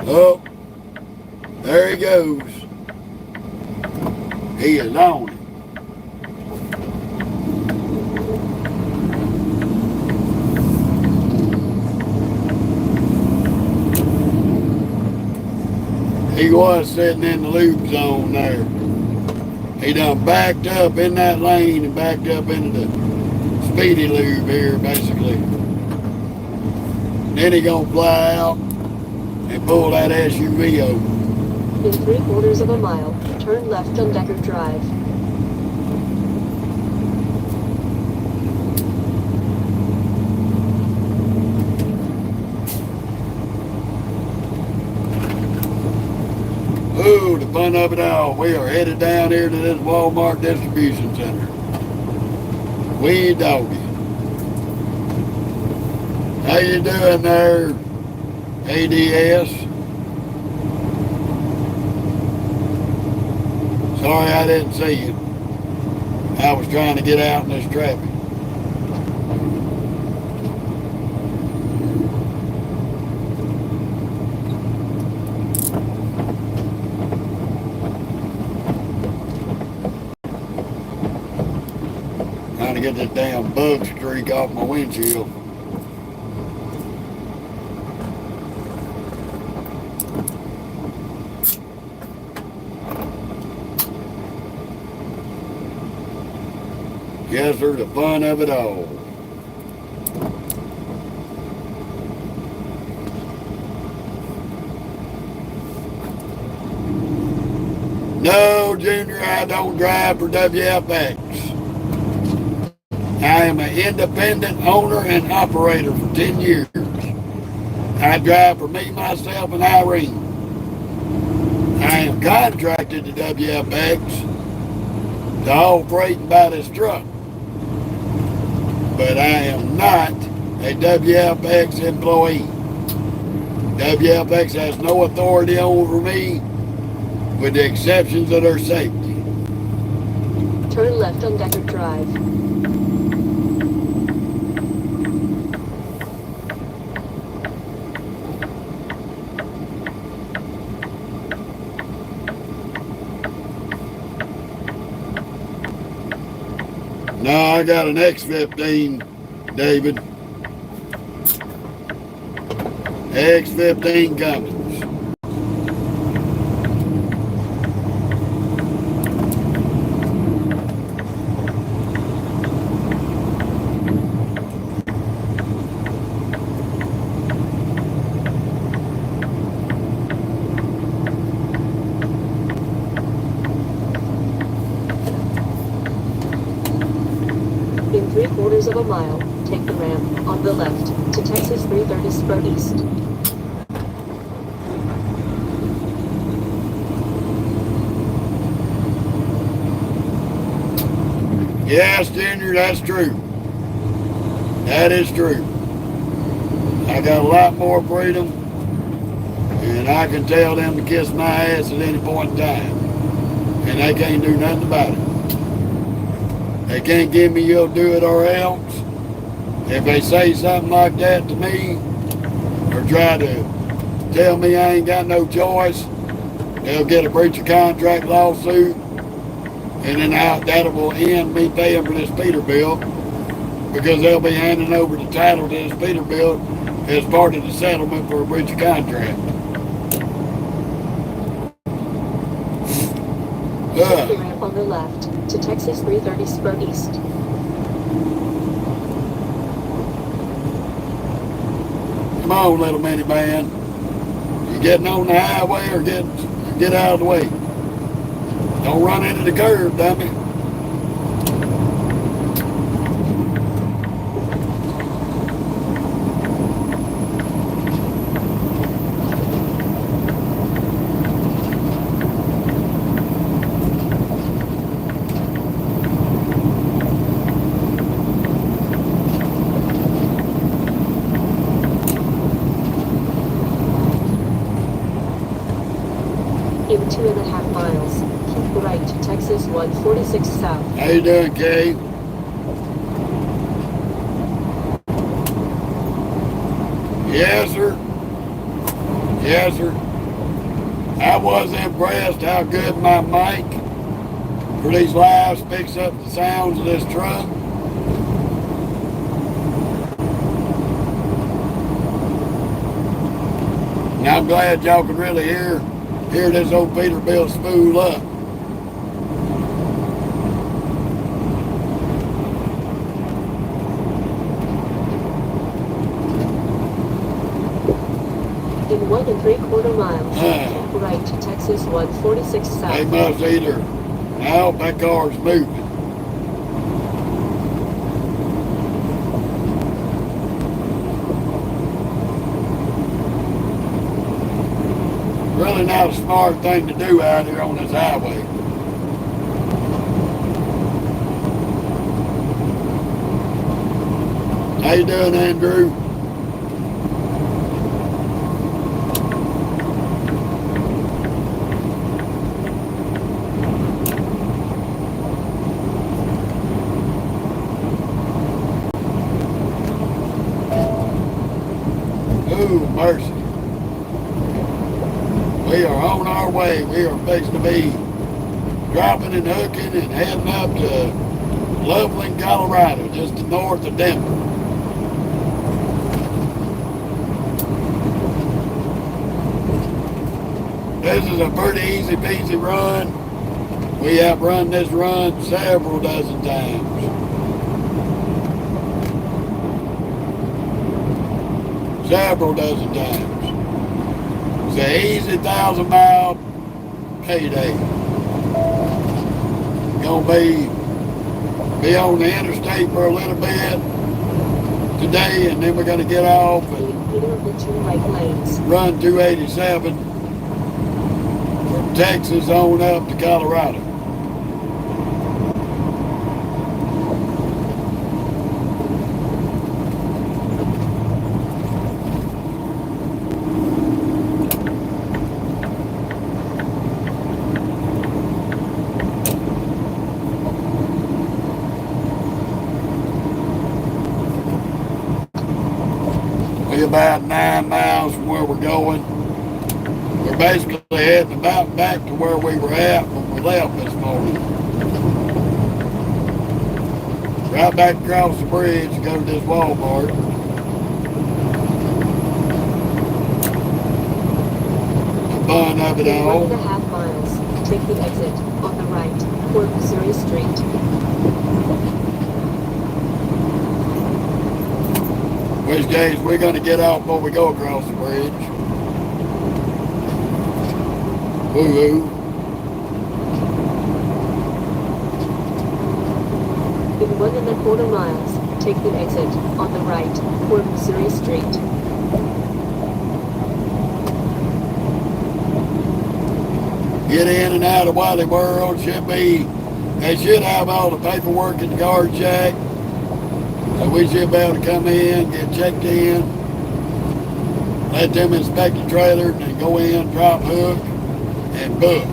Oh, there he goes. He is on it. He was sitting in the loop zone there. He done backed up in that lane and backed up into the speedy loop here, basically. Then he gonna fly out and pull that SUV over.
In 3/4 of a mile, turn left on Decker Drive.
Ooh, the fun of it all. We are headed down here to this Walmart distribution center. Wee doggy. How you doing there, ADS? Sorry I didn't see you. I was trying to get out in this traffic. Trying to get this damn bug streak off my windshield. Guess there's the fun of it all. No, Junior, I don't drive for WFX. I am an independent owner and operator for 10 years. I drive for me, myself, and Irene. I am contracted to WFX to haul freight and buy this truck. But I am not a WFX employee. WFX has no authority over me with the exceptions of their safety.
Turn left on Decker Drive.
No, I got an X15, David. X15 Cummins.
3/4 of a mile, take the ramp on the left to Texas 330 Spur East.
Yes, Junior, that's true. That is true. I got a lot more freedom, and I can tell them to kiss my ass at any point in time. And they can't do nothing about it. They can't give me you'll do it or else. If they say something like that to me, or try to tell me I ain't got no choice, they'll get a breach of contract lawsuit, and then that will end me paying for this Peterbilt, because they'll be handing over the title to this Peterbilt as part of the settlement for a breach of contract.
Take the ramp on the left to Texas 330 Spur East.
Come on, little minivan. You getting on the highway or get out of the way? Don't run into the curb, dummy.
In 2.5 miles, keep right to Texas 146 South.
How you doing, Kay? Yes, sir. Yes, sir. I was impressed how good my mic for these lives picks up the sounds of this truck. And I'm glad y'all can really hear this old Peterbilt spool up.
In 1 3/4 miles, keep right to Texas 146 South.
They must either. Now that car's moving. Really not a smart thing to do out here on this highway. How you doing, Andrew? Ooh, mercy. We are on our way. We are fixing to be dropping and hooking and heading up to Loveland, Colorado, just to north of Denver. This is a pretty easy peasy run. We have run this run several dozen times. Several dozen times. It's an easy 1,000-mile payday. Gonna be on the interstate for a little bit today, and then we're gonna get off and
Either of the two right lanes.
run 287 from Texas on up to Colorado. We're about 9 miles from where we're going. We're basically heading about back to where we were at when we left this morning. Right back across the bridge to go to this Walmart. The fun of it
In
all.
1.5 miles, take the exit on the right toward Missouri Street.
Which days we're going to get off before we go across the bridge. Woo-hoo.
In In 1.25 miles, take the exit on the right toward Missouri Street.
Get in and out of Wally World. They should have all the paperwork in the guard shack. So we should be able to come in, get checked in, let them inspect the trailer, and then go in, drop hook, and book.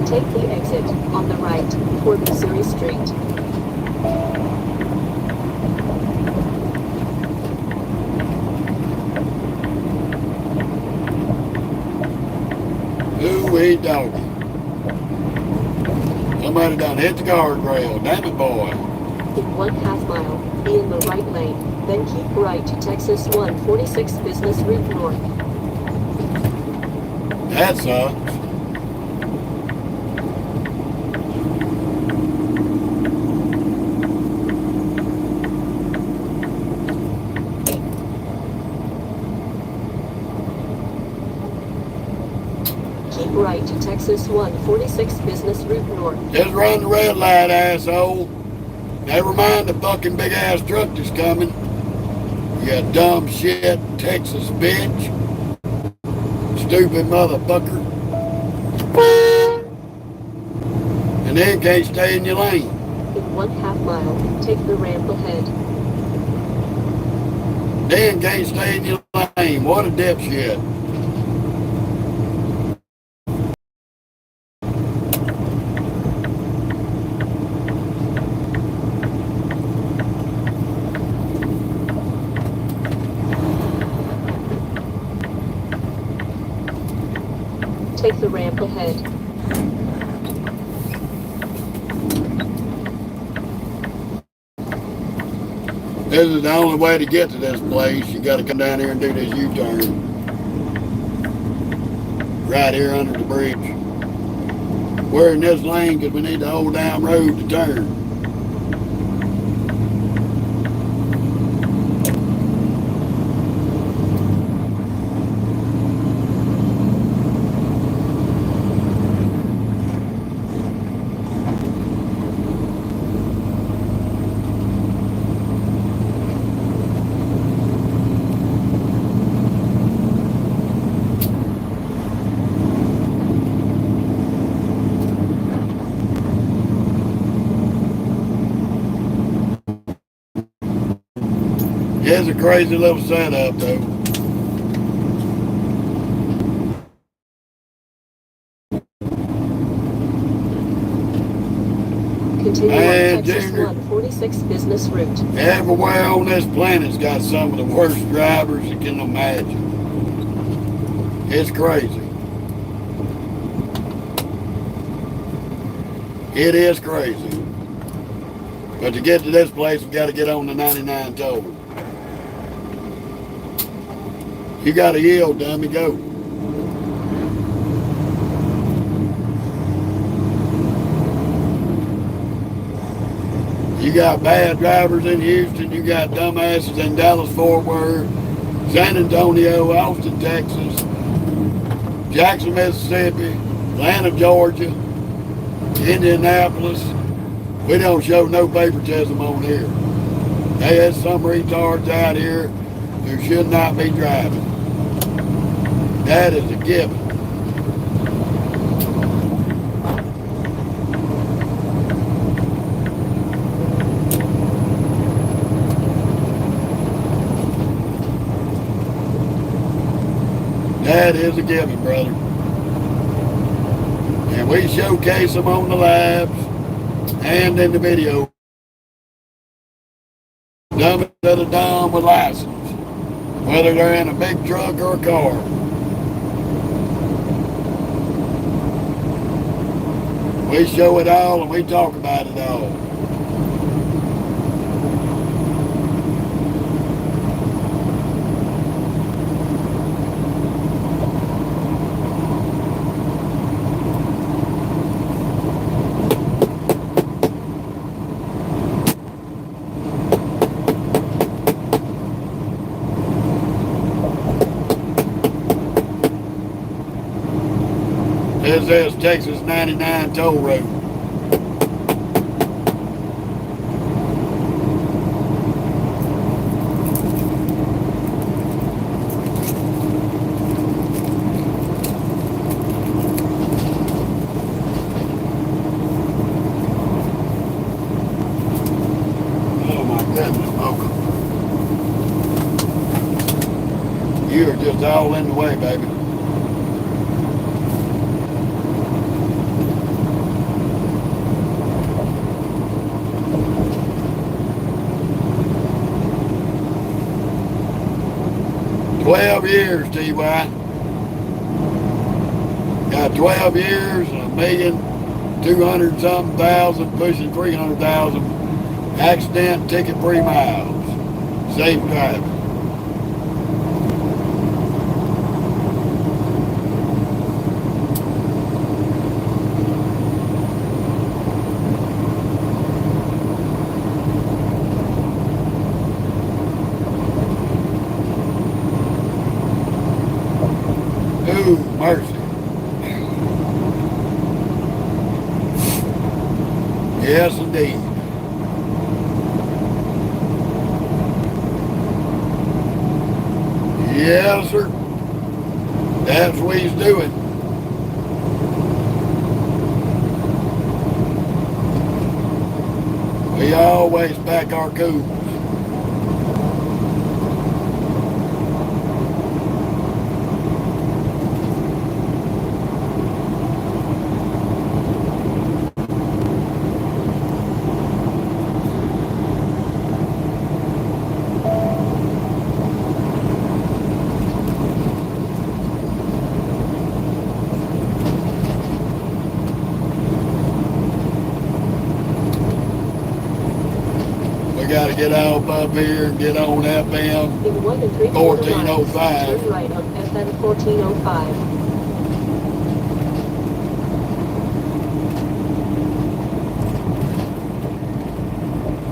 Take the exit on the right toward Missouri Street.
Ooh-wee doggy. Somebody done hit the guardrail. Damn it, boy.
In 1/2 mile, be in the right lane, then keep right to Texas 146 Business Route North.
That sucks.
Keep right to Texas 146 Business Route North.
Just run the red light, asshole. Never mind the fucking big ass truck that's coming. You dumb shit Texas bitch. Stupid motherfucker. And then can't stay in your lane.
In 1/2 mile, take the ramp ahead.
Then can't stay in your lane. What a dipshit.
Take the ramp ahead.
This is the only way to get to this place. You got to come down here and do this U-turn. Right here under the bridge. We're in this lane because we need the whole damn road to turn. It's a crazy little setup, though.
Continue on Texas
Junior,
146 Business Route.
everywhere on this planet's got some of the worst drivers you can imagine. It's crazy. It is crazy. But to get to this place, we got to get on the 99 toll. You got to yield, dummy, go. You got bad drivers in Houston. You got dumbasses in Dallas, Fort Worth, San Antonio, Austin, Texas, Jackson, Mississippi, Atlanta, Georgia, Indianapolis. We don't show no favoritism on here. There's some retards out here who should not be driving. That is a given. That is a given, brother. And we showcase them on the labs and in the video. Dumb to the dumb with license, whether they're in a big truck or a car. We show it all and we talk about it all. This is Texas 99 toll road. Oh my goodness, Mocha. You are just all in the way, baby. "12 years, T.Y. Got 12 years and 1,200,000-something, pushing 300,000 accident ticket-free miles. Safe driving." Ooh, mercy. Yes, indeed. Yes, sir. That's what he's doing. We always back our cool. We got to get off up here and get on FM
In 1 3/4 miles,
1405.
turn right on FM 1405.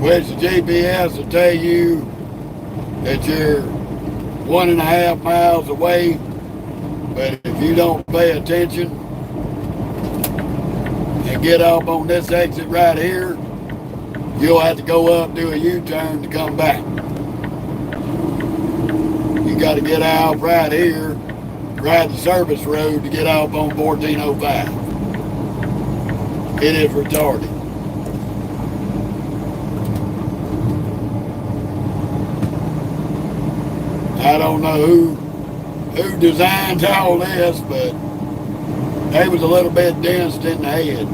Which the GPS will tell you that you're 1.5 miles away, but if you don't pay attention and get off on this exit right here, you'll have to go up, do a U-turn to come back. You got to get out right here, ride the service road to get off on 1405. It is retarded. I don't know who designed all this, but they was a little bit dense in the head.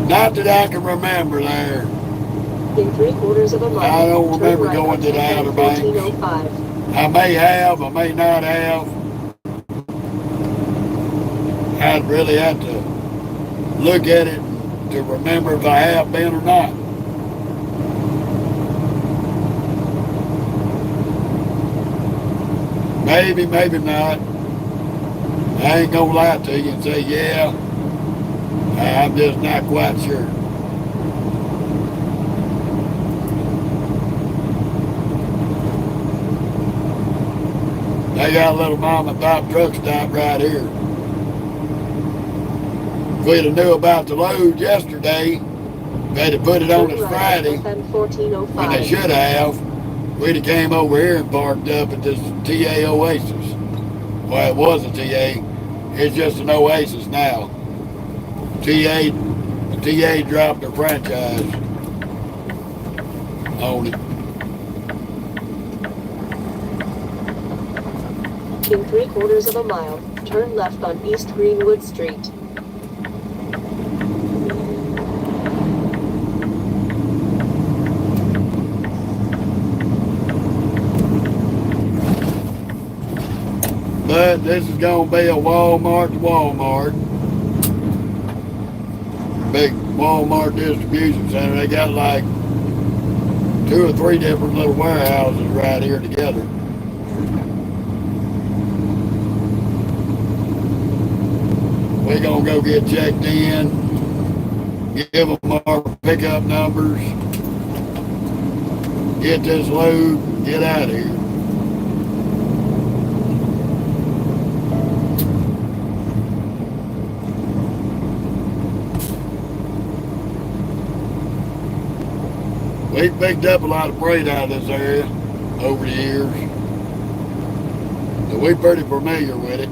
Not that I can remember there.
In 3/4 of a mile,
I don't
turn
remember
right
going
on
to the
FM
Outer Banks.
1405.
I may have, I may not have. I'd really have to look at it to remember if I have been or not. Maybe, maybe not. I ain't gonna lie to you and say, yeah. I'm just not quite sure. They got a little mom and pop truck stop right here. If we'd have knew about the load yesterday, they'd have put it on
Turn
us
right
Friday,
on FM
when they
1405.
should have. We'd have came over here and parked up at this TA Oasis. Well, it was a TA. It's just an Oasis now. TA dropped their franchise on it.
In 3/4 of a mile, turn left on East Greenwood Street.
But this is going to be a Walmart to Walmart. Big Walmart distribution center. They got like 2 or 3 different little warehouses right here together. We're going to go get checked in, give them our pickup numbers, get this load, get out of here. We've picked up a lot of freight out of this area over the years, so we're pretty familiar with it.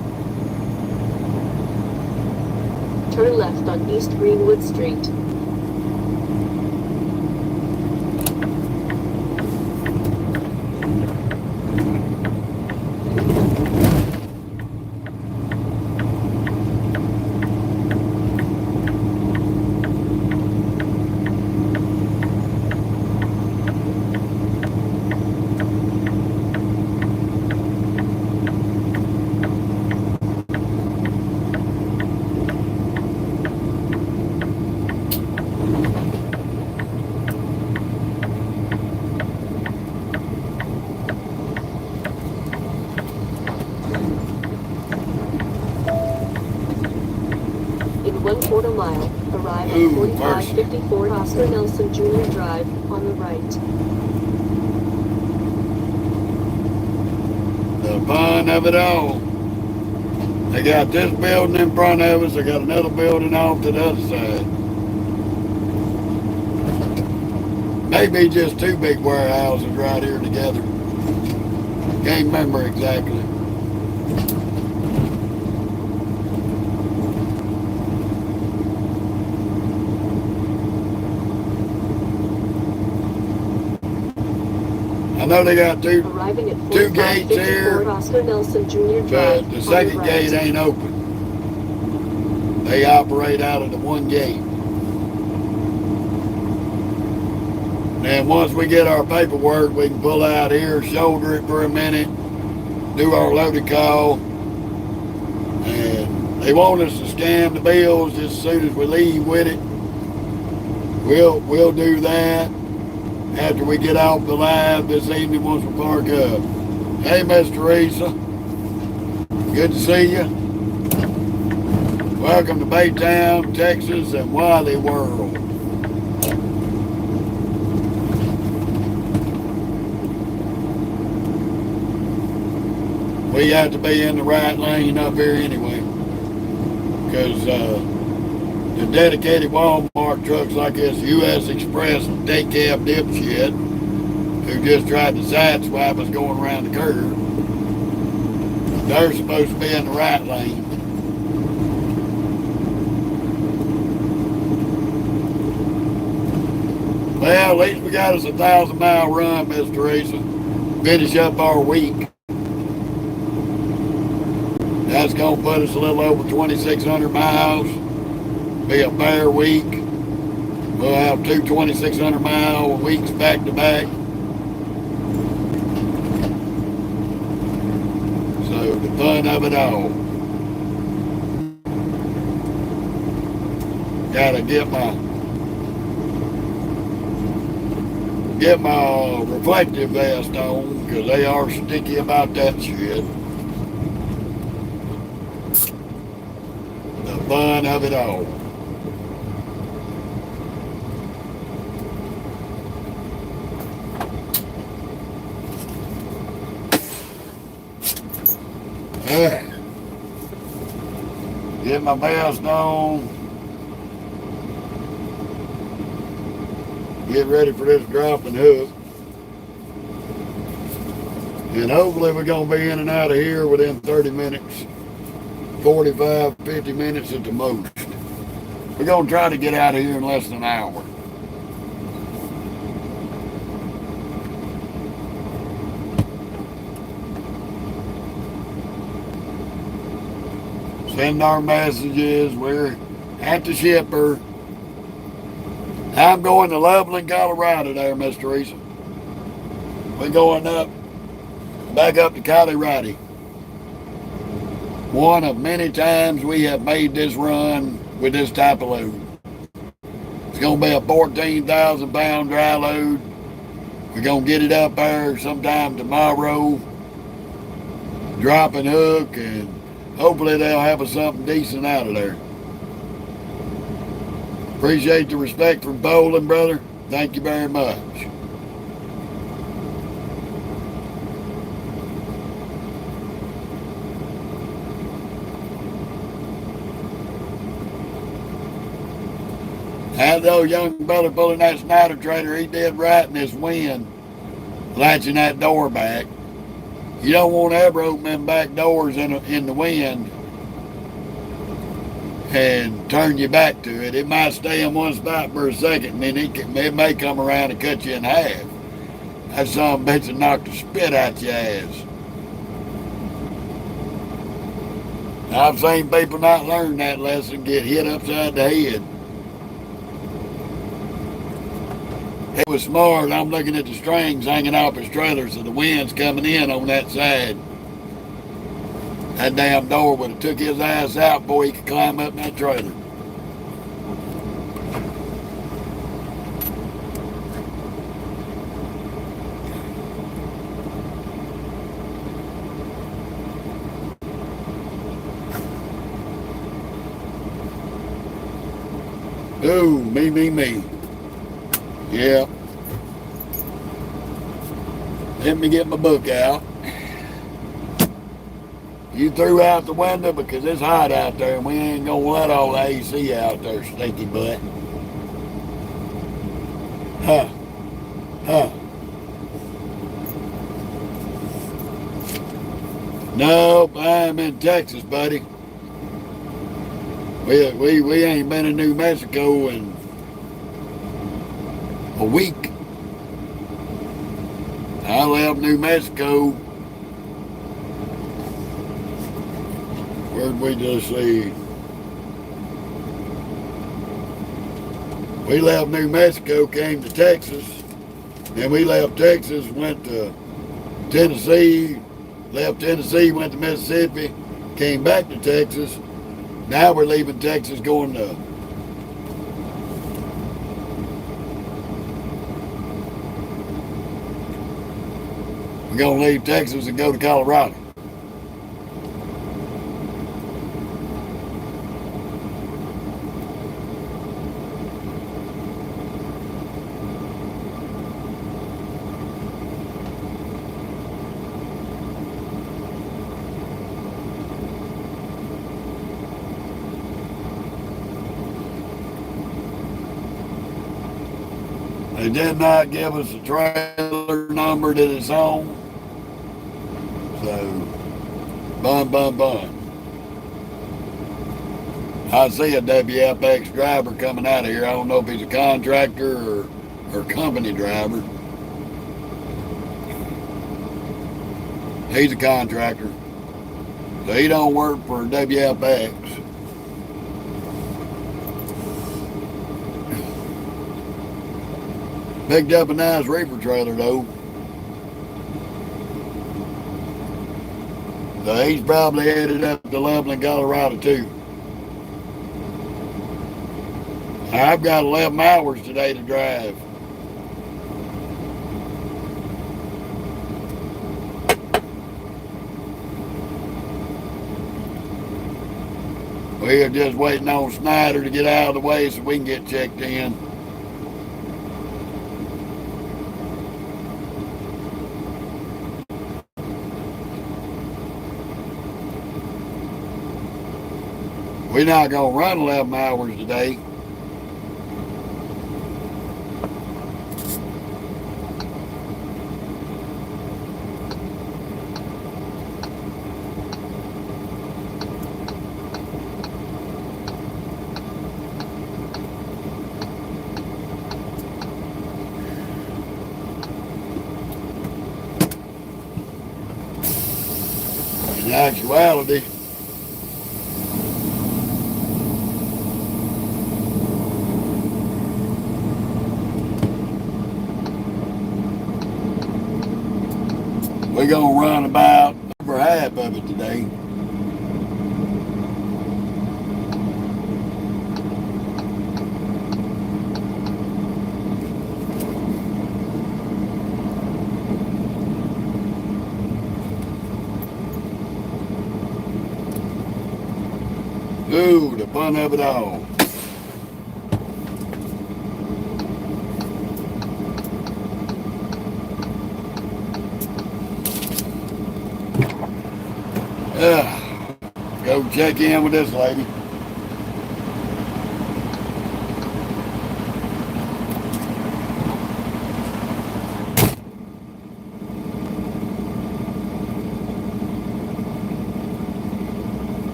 Turn left on East Greenwood Street. In 1/4 mile, arrive at 4554 Oscar Nelson Jr. Drive, on the right.
The fun of it all. They got this building in front of us. They got another building off to the other side. Maybe just two big warehouses right here together. Can't remember exactly. I know they got two gates here,
Oscar Nelson Jr. Drive,
but the second gate ain't open. They operate out of the one gate. And then once we get our paperwork, we can pull out here, shoulder it for a minute, do our loading call, and they want us to scan the bills just as soon as we leave with it. We'll do that after we get off the live this evening once we park up. Hey, Miss Teresa. Good to see you. Welcome to Baytown, Texas, and Wally World. We have to be in the right lane up here anyway, because the dedicated Walmart trucks like this U.S. Express day cab dipshit who just tried to sideswipe us going around the curve, they're supposed to be in the right lane. Well, at least we got us a 1,000-mile run, Miss Teresa. Finish up our week. That's going to put us a little over 2,600 miles. Be a fair week. We'll have two 2,600-mile weeks back to back. So the fun of it all. Gotta get my reflective vest on, because they are sticky about that shit. The fun of it all. Get my vest on. Get ready for this drop and hook. And hopefully we're going to be in and out of here within 30 minutes. 45, 50 minutes at the most. We're going to try to get out of here in less than an hour. Send our messages. We're at the shipper. I'm going to Loveland, Colorado there, Miss Teresa. We're going back up to Colorado. One of many times we have made this run with this type of load. It's going to be a 14,000 pound dry load. We're going to get it up there sometime tomorrow. Drop and hook, and hopefully they'll have us something decent out of there. Appreciate the respect for bowling, brother. Thank you very much. Had the old young brother pulling that Snyder trailer, he did right in this wind, latching that door back. You don't want to ever open them back doors in the wind and turn your back to it. It might stay in one spot for a second, and then it may come around and cut you in half. That son of a bitch will knock the spit out your ass. I've seen people not learn that lesson, get hit upside the head. It was smart. I'm looking at the strings hanging off his trailer, so the wind's coming in on that side. That damn door would have took his ass out before he could climb up in that trailer. Ooh, me. Yeah. Let me get my book out. You threw out the window because it's hot out there and we ain't gonna let all the AC out there, stinky butt. Huh. Nope, I'm in Texas, buddy. We ain't been in New Mexico in a week. I left New Mexico. Where'd we just see? We left New Mexico, came to Texas. Then we left Texas, went to Tennessee. Left Tennessee, went to Mississippi. Came back to Texas. Now we're leaving Texas, going to we're going to leave Texas and go to Colorado. They did not give us a trailer number that it's on. So, bun. I see a WFX driver coming out of here. I don't know if he's a contractor or company driver. He's a contractor. So he don't work for WFX. Picked up a nice reefer trailer though. So he's probably headed up to Loveland, Colorado too. I've got 11 hours today to drive. We are just waiting on Snyder to get out of the way so we can get checked in. We're not going to run 11 hours today. In actuality, we're going to run about over half of it today. Ooh, the fun of it all. Go check in with this lady.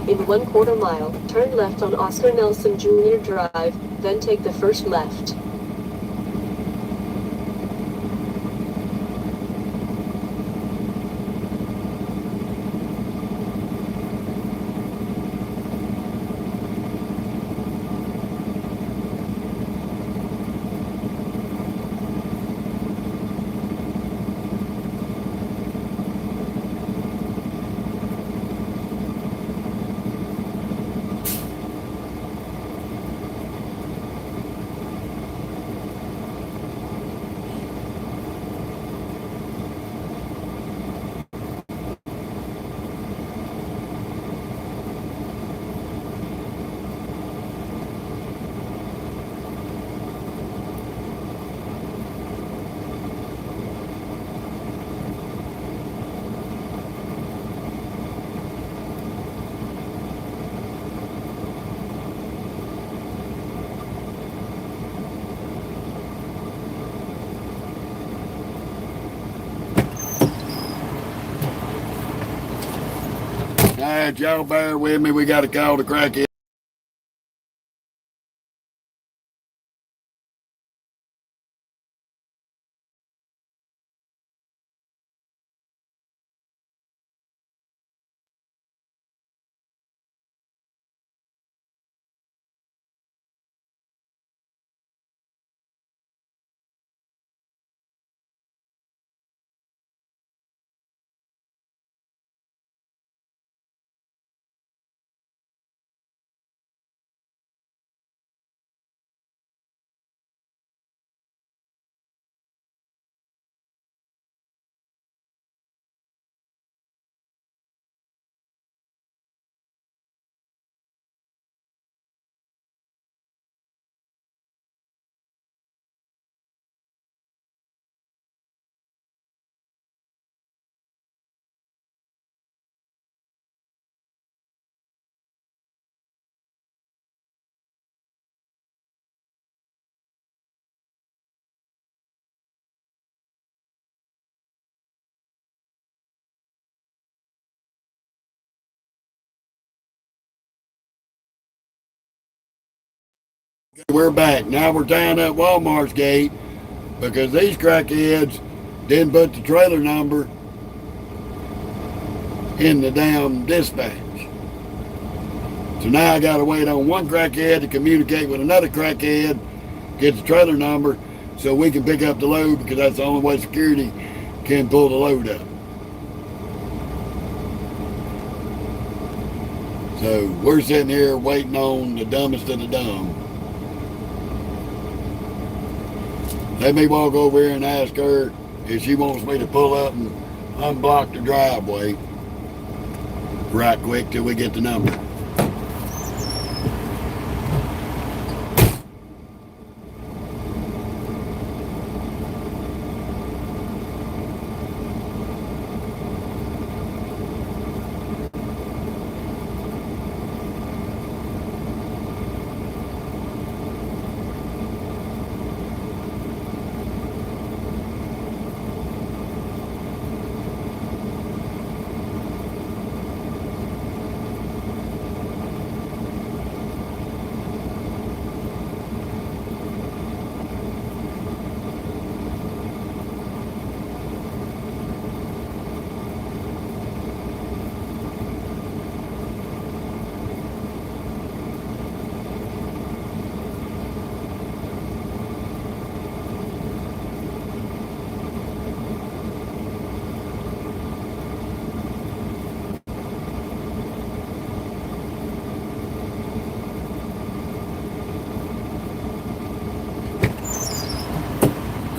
In 1/4 mile, turn left on Oscar Nelson Jr. Drive, then take the first left. All right, y'all bear with me. We got to call the crackhead. We're back. Now we're tying up Walmart's gate because these crackheads didn't put the trailer number in the damn dispatch. So now I got to wait on one crackhead to communicate with another crackhead, get the trailer number, so we can pick up the load because that's the only way security can pull the load up. So we're sitting here waiting on the dumbest of the dumb. Let me walk over here and ask her if she wants me to pull up and unblock the driveway right quick till we get the number.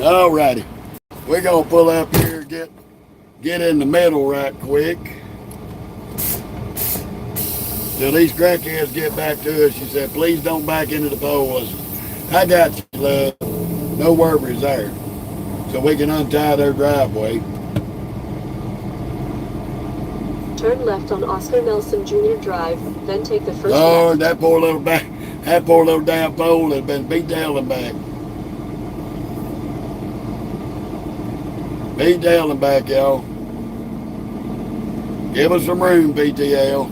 Alrighty, we're gonna pull up here and get get in the middle right quick till these crackheads get back to us. She said, please don't back into the pole. I said, I got you, love. No worries there. So we can untie their driveway.
Turn left on Oscar Nelson Jr. Drive, then take the first
Lord,
left.
that poor little damn pole has been beat down and back. Beat down and back, y'all. Give us some room, PTL.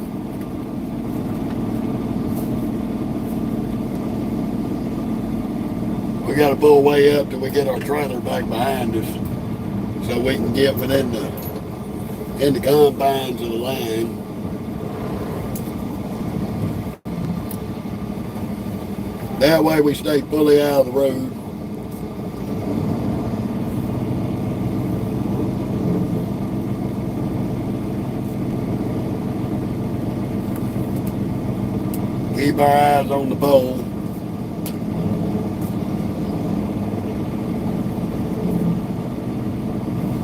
We got to pull way up till we get our trailer back behind us so we can get within the confines of the line. That way we stay fully out of the road. Keep our eyes on the pole.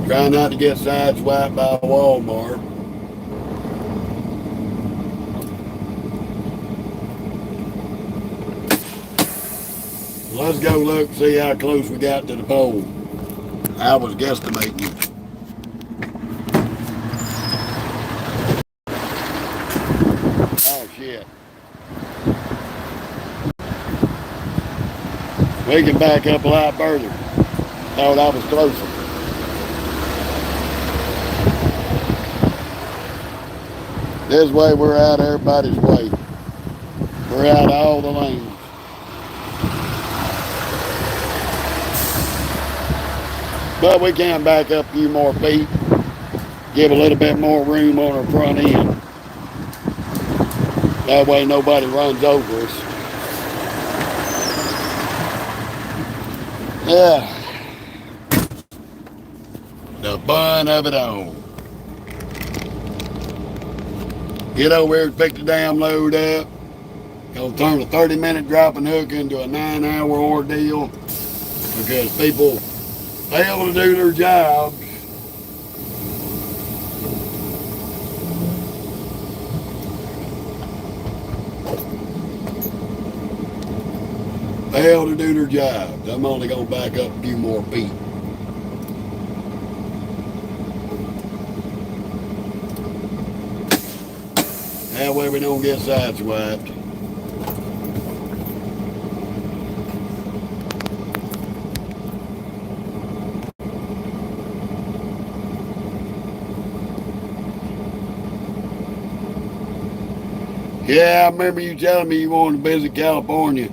Try not to get sideswiped by Walmart. Let's go look and see how close we got to the pole. I was guesstimating. Oh shit. We can back up a lot further. Thought I was closer. This way we're out of everybody's way. We're out of all the lanes. But we can back up a few more feet. Give a little bit more room on our front end. That way nobody runs over us. Yeah. The fun of it all. Get over here and pick the damn load up. Gonna turn a 30-minute dropping hook into a 9-hour ordeal because people fail to do their jobs. Fail to do their jobs. I'm only gonna back up a few more feet. That way we don't get sideswiped. Yeah, I remember you telling me you wanted to visit California.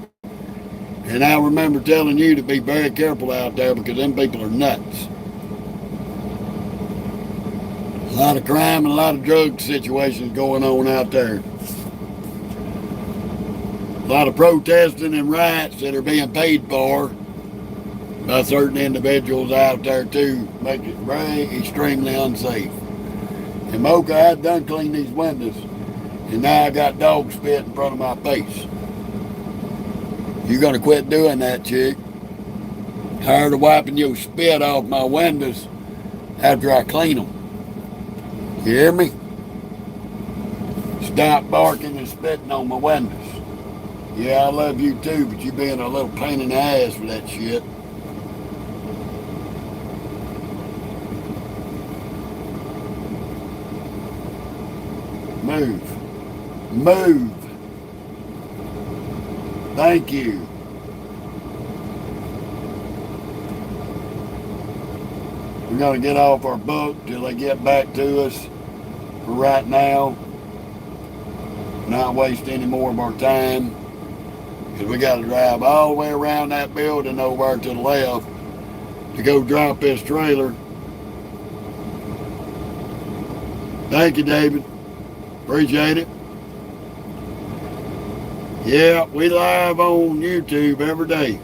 And I remember telling you to be very careful out there because them people are nuts. A lot of crime and a lot of drug situations going on out there. A lot of protesting and riots that are being paid for by certain individuals out there too. Make it very extremely unsafe. And Mocha, I done cleaned these windows and now I got dog spit in front of my face. You're gonna quit doing that, chick. Tired of wiping your spit off my windows after I clean them. You hear me? Stop barking and spitting on my windows. Yeah, I love you too, but you being a little pain in the ass for that shit. Move. Move. Thank you. We're going to get off our book till they get back to us. For right now, not waste any more of our time, because we got to drive all the way around that building over to the left to go drop this trailer. Thank you, David. Appreciate it. Yeah, we live on YouTube every day.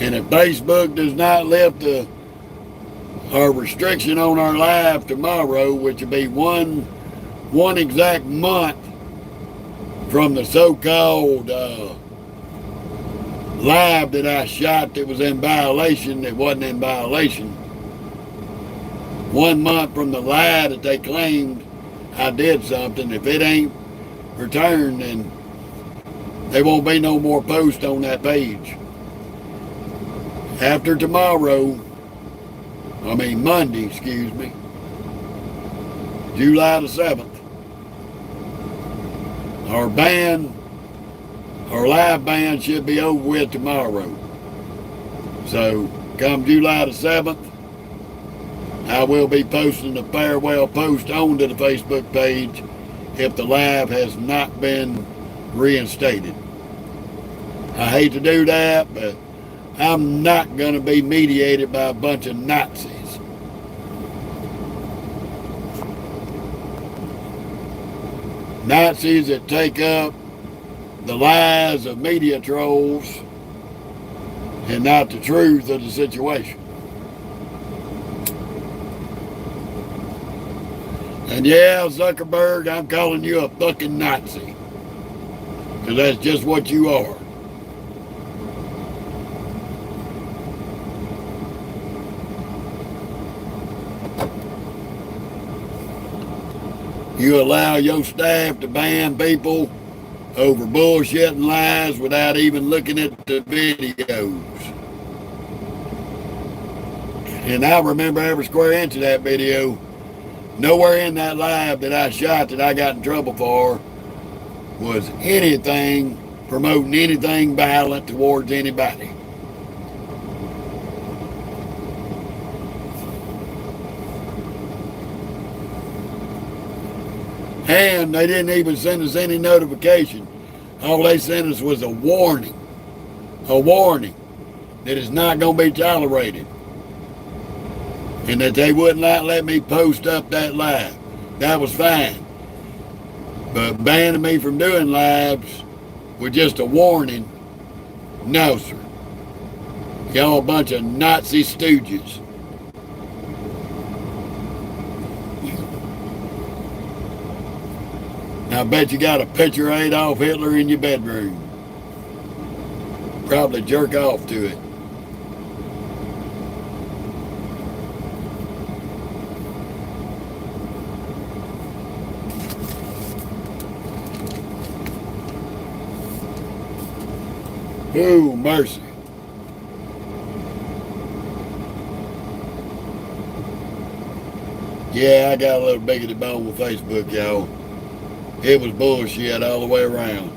And if Facebook does not lift our restriction on our live tomorrow, which will be one exact month from the so-called live that I shot that was in violation, that wasn't in violation. 1 month from the lie that they claimed I did something. If it ain't returned, then there won't be no more posts on that page. After tomorrow, Monday, excuse me, July the 7th, our live ban should be over with tomorrow. So come July the 7th, I will be posting a farewell post onto the Facebook page if the live has not been reinstated. I hate to do that, but I'm not going to be mediated by a bunch of Nazis. Nazis that take up the lies of media trolls and not the truth of the situation. And yeah, Zuckerberg, I'm calling you a fucking Nazi. Because that's just what you are. You allow your staff to ban people over bullshit and lies without even looking at the videos. And I remember every square inch of that video. Nowhere in that live that I shot that I got in trouble for was anything promoting anything violent towards anybody. And they didn't even send us any notification. All they sent us was a warning that it's not going to be tolerated. And that they would not let me post up that live. That was fine. But banning me from doing lives with just a warning, no, sir. Y'all a bunch of Nazi stooges. I bet you got a picture of Adolf Hitler in your bedroom. Probably jerk off to it. Ooh, mercy. Yeah, I got a little biggity bone with Facebook, y'all. It was bullshit all the way around.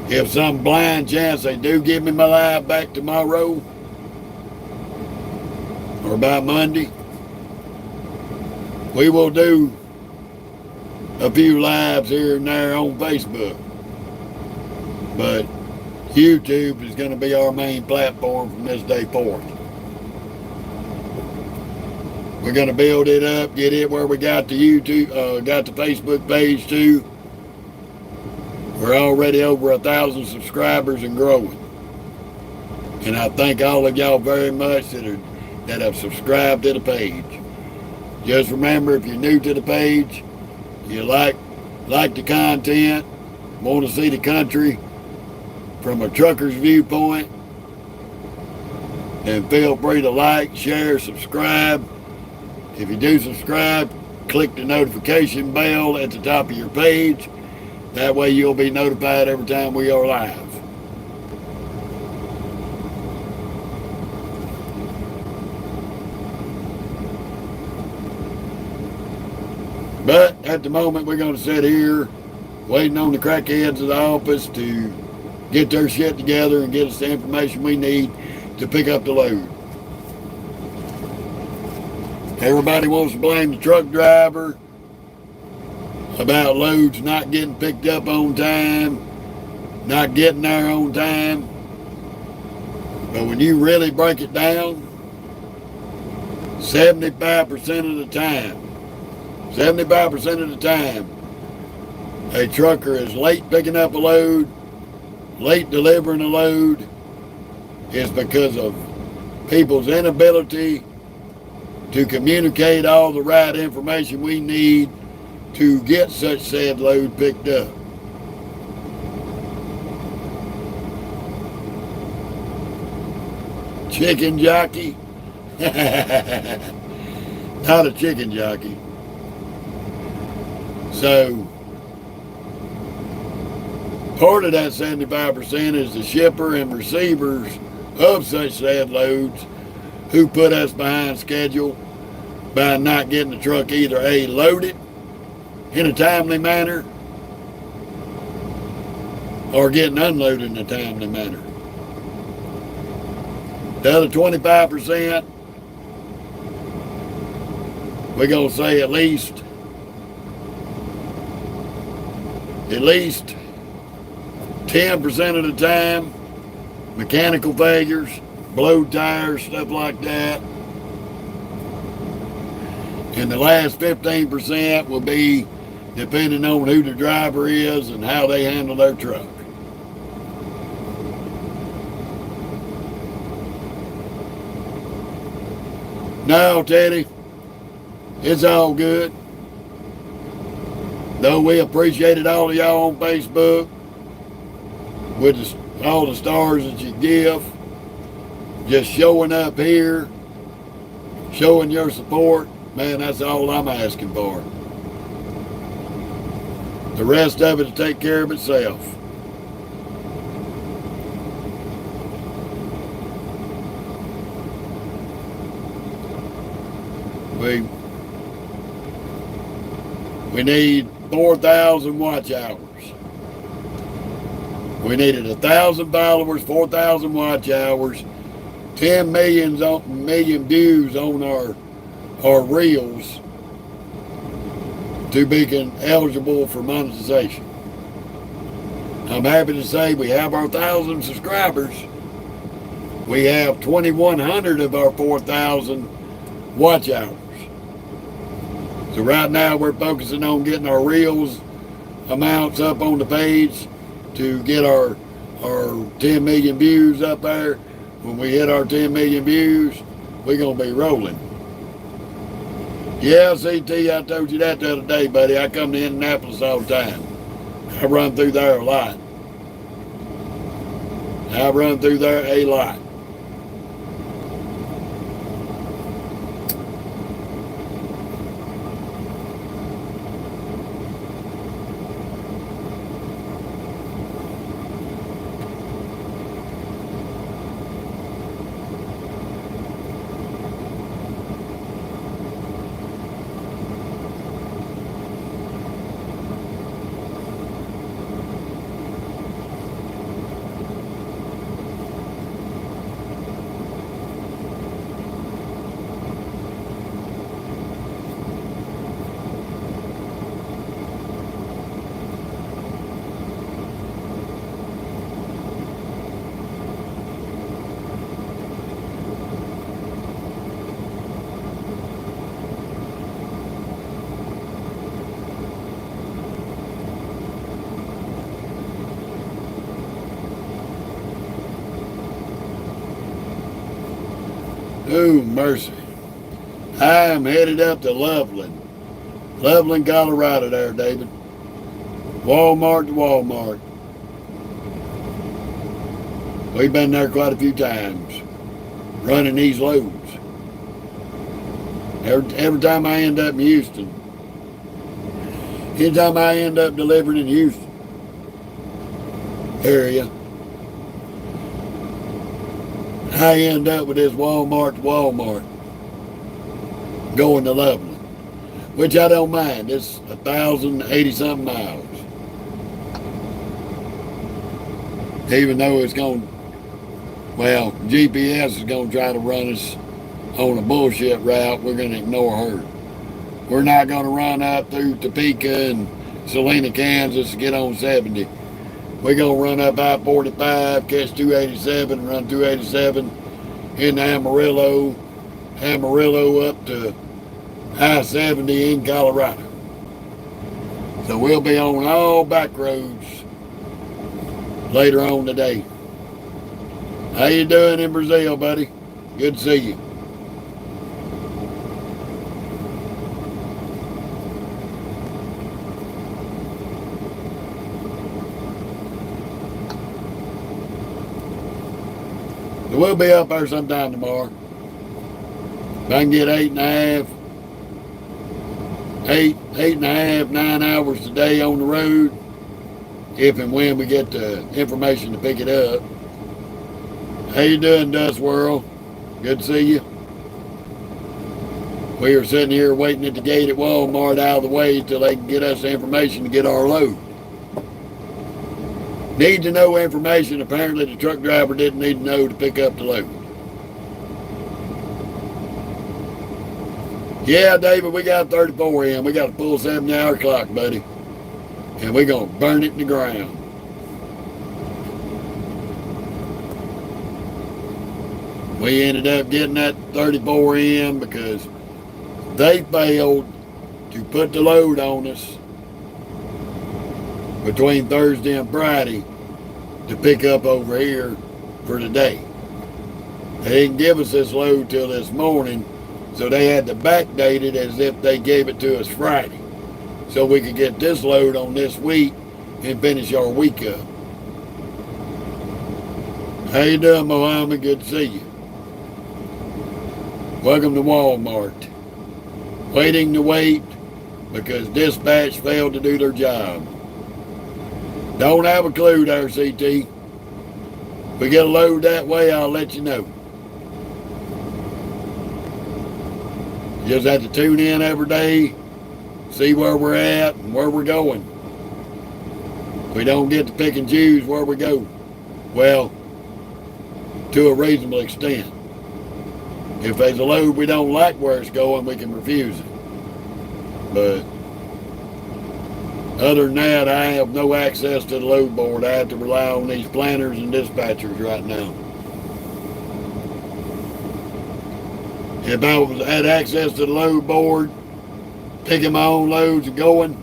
If some blind chance they do give me my live back tomorrow, or by Monday, we will do a few lives here and there on Facebook. But YouTube is going to be our main platform from this day forth. We're going to build it up, get it where we got the YouTube, got the Facebook page too. We're already over 1,000 subscribers and growing. And I thank all of y'all very much that have subscribed to the page. Just remember, if you're new to the page, you like the content, want to see the country from a trucker's viewpoint, then feel free to like, share, subscribe. If you do subscribe, click the notification bell at the top of your page. That way you'll be notified every time we are live. But at the moment we're going to sit here waiting on the crackheads of the office to get their shit together and get us the information we need to pick up the load. Everybody wants to blame the truck driver about loads not getting picked up on time, not getting there on time. But when you really break it down, 75% of the time, a trucker is late picking up a load, late delivering a load, is because of people's inability to communicate all the right information we need to get such said load picked up. Chicken jockey. not a chicken jockey. So part of that 75% is the shipper and receivers of such sad loads who put us behind schedule by not getting the truck either A, loaded in a timely manner or getting unloaded in a timely manner. The other 25%, we're going to say at least 10% of the time, mechanical failures, blowed tires, stuff like that. And the last 15% will be depending on who the driver is and how they handle their truck. No, Teddy, it's all good. Though we appreciated all of y'all on Facebook with all the stars that you give, just showing up here, showing your support, man, that's all I'm asking for. The rest of it will take care of itself. We need 4,000 watch hours. We needed 1,000 followers, 4,000 watch hours, 10 million views on our reels to be eligible for monetization. I'm happy to say we have our 1,000 subscribers. We have 2,100 of our 4,000 watch hours. So right now we're focusing on getting our reels amounts up on the page to get our 10 million views up there. When we hit our 10 million views, we're going to be rolling. Yeah, CT, I told you that the other day, buddy. I come to Indianapolis all the time. I run through there a lot. Oh, mercy. I am headed up to Loveland, Colorado there, David. Walmart to Walmart. We've been there quite a few times, running these loads. Every time I end up in Houston, anytime I end up delivering in Houston area, I end up with this Walmart to Walmart going to Loveland, which I don't mind. It's 1,080 something miles. Even though it's GPS is going to try to run us on a bullshit route, we're going to ignore her. We're not going to run out through Topeka and Salina, Kansas to get on 70. We're going to run up I-45, catch 287, and run 287 into Amarillo up to I-70 in Colorado. So we'll be on all back roads later on today. How you doing in Brazil, buddy? Good to see you. We'll be up there sometime tomorrow. If I can get 8.5, eight and a half, 9 hours a day on the road, if and when we get the information to pick it up. How you doing, Dust World? Good to see you. We are sitting here waiting at the gate at Walmart out of the way till they can get us the information to get our load. Need to know information. Apparently the truck driver didn't need to know to pick up the load. Yeah, David, we got 34 in. We got a full 70-hour clock, buddy. And we're going to burn it in the ground. We ended up getting that 34 in because they failed to put the load on us between Thursday and Friday to pick up over here for today. They didn't give us this load till this morning, so they had to backdate it as if they gave it to us Friday, so we could get this load on this week and finish our week up. How you doing, Mohammed? Good to see you. Welcome to Walmart. Waiting to wait because dispatch failed to do their job. Don't have a clue there, CT. If we get a load that way, I'll let you know. You just have to tune in every day, see where we're at and where we're going. We don't get to pick and choose where we go. Well, to a reasonable extent. If there's a load we don't like where it's going, we can refuse it. But other than that, I have no access to the load board. I have to rely on these planners and dispatchers right now. If I had access to the load board, picking my own loads and going,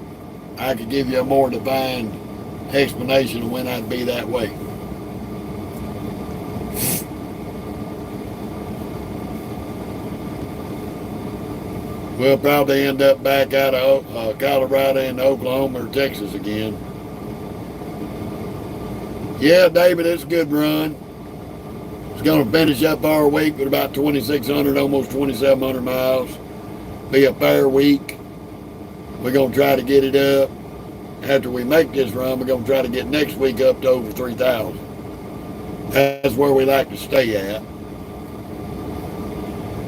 I could give you a more defined explanation of when I'd be that way. We'll probably end up back out of Colorado and Oklahoma or Texas again. Yeah, David, it's a good run. It's going to finish up our week with about 2,600, almost 2,700 miles. Be a fair week. We're going to try to get it up. After we make this run, we're going to try to get next week up to over 3,000. That's where we like to stay at.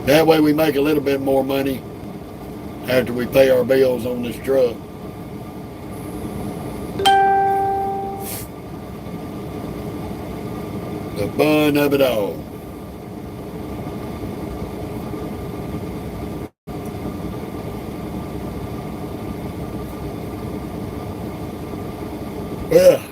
That way we make a little bit more money after we pay our bills on this truck. The fun of it all. Yeah.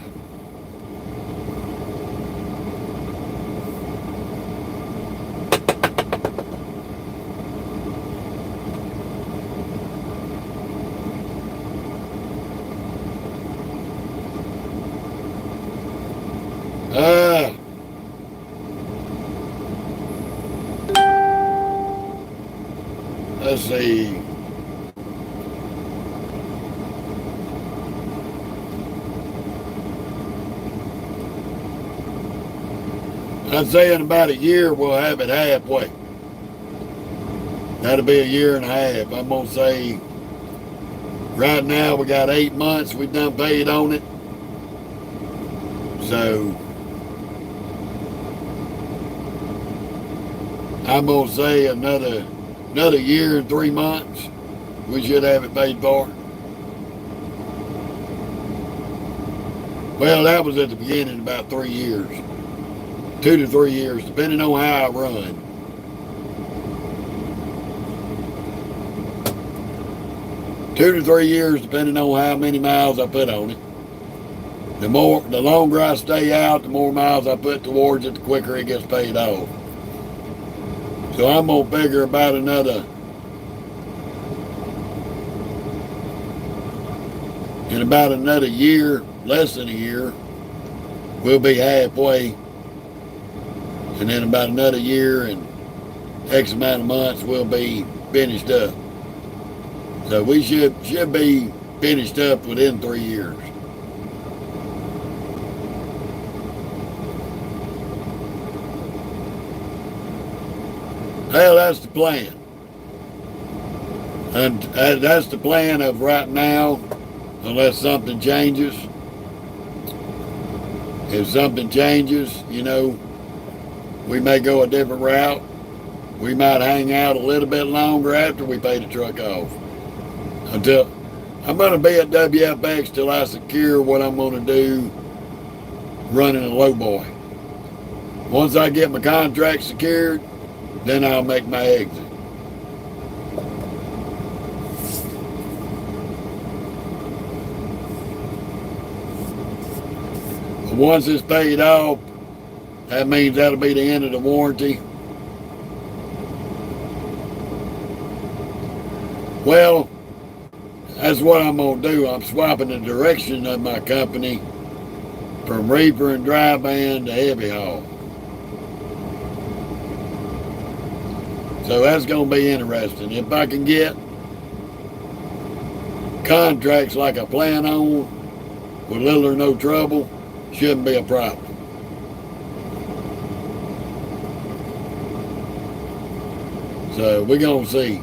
Let's see. I'd say in about a year we'll have it halfway. That'll be a year and a half. I'm going to say right now we got 8 months we've done paid on it. So I'm going to say another year and 3 months we should have it paid for. Well, that was at the beginning, about 3 years. 2 to 3 years, depending on how I run. Two to 3 years, depending on how many miles I put on it. The longer I stay out, the more miles I put towards it, the quicker it gets paid off. So I'm going to figure about another, in about another year, less than a year, we'll be halfway. And then about another year and X amount of months, we'll be finished up. So we should be finished up within 3 years. Well, that's the plan. And that's the plan of right now, unless something changes. If something changes, you know, we may go a different route. We might hang out a little bit longer after we pay the truck off. Until I'm going to be at WFX till I secure what I'm going to do running a lowboy. Once I get my contract secured, then I'll make my exit. But once it's paid off, that means that'll be the end of the warranty. Well, that's what I'm going to do. I'm swapping the direction of my company from reefer and dry van to heavy haul. So that's going to be interesting. If I can get contracts like I plan on with little or no trouble, shouldn't be a problem. So we're going to see.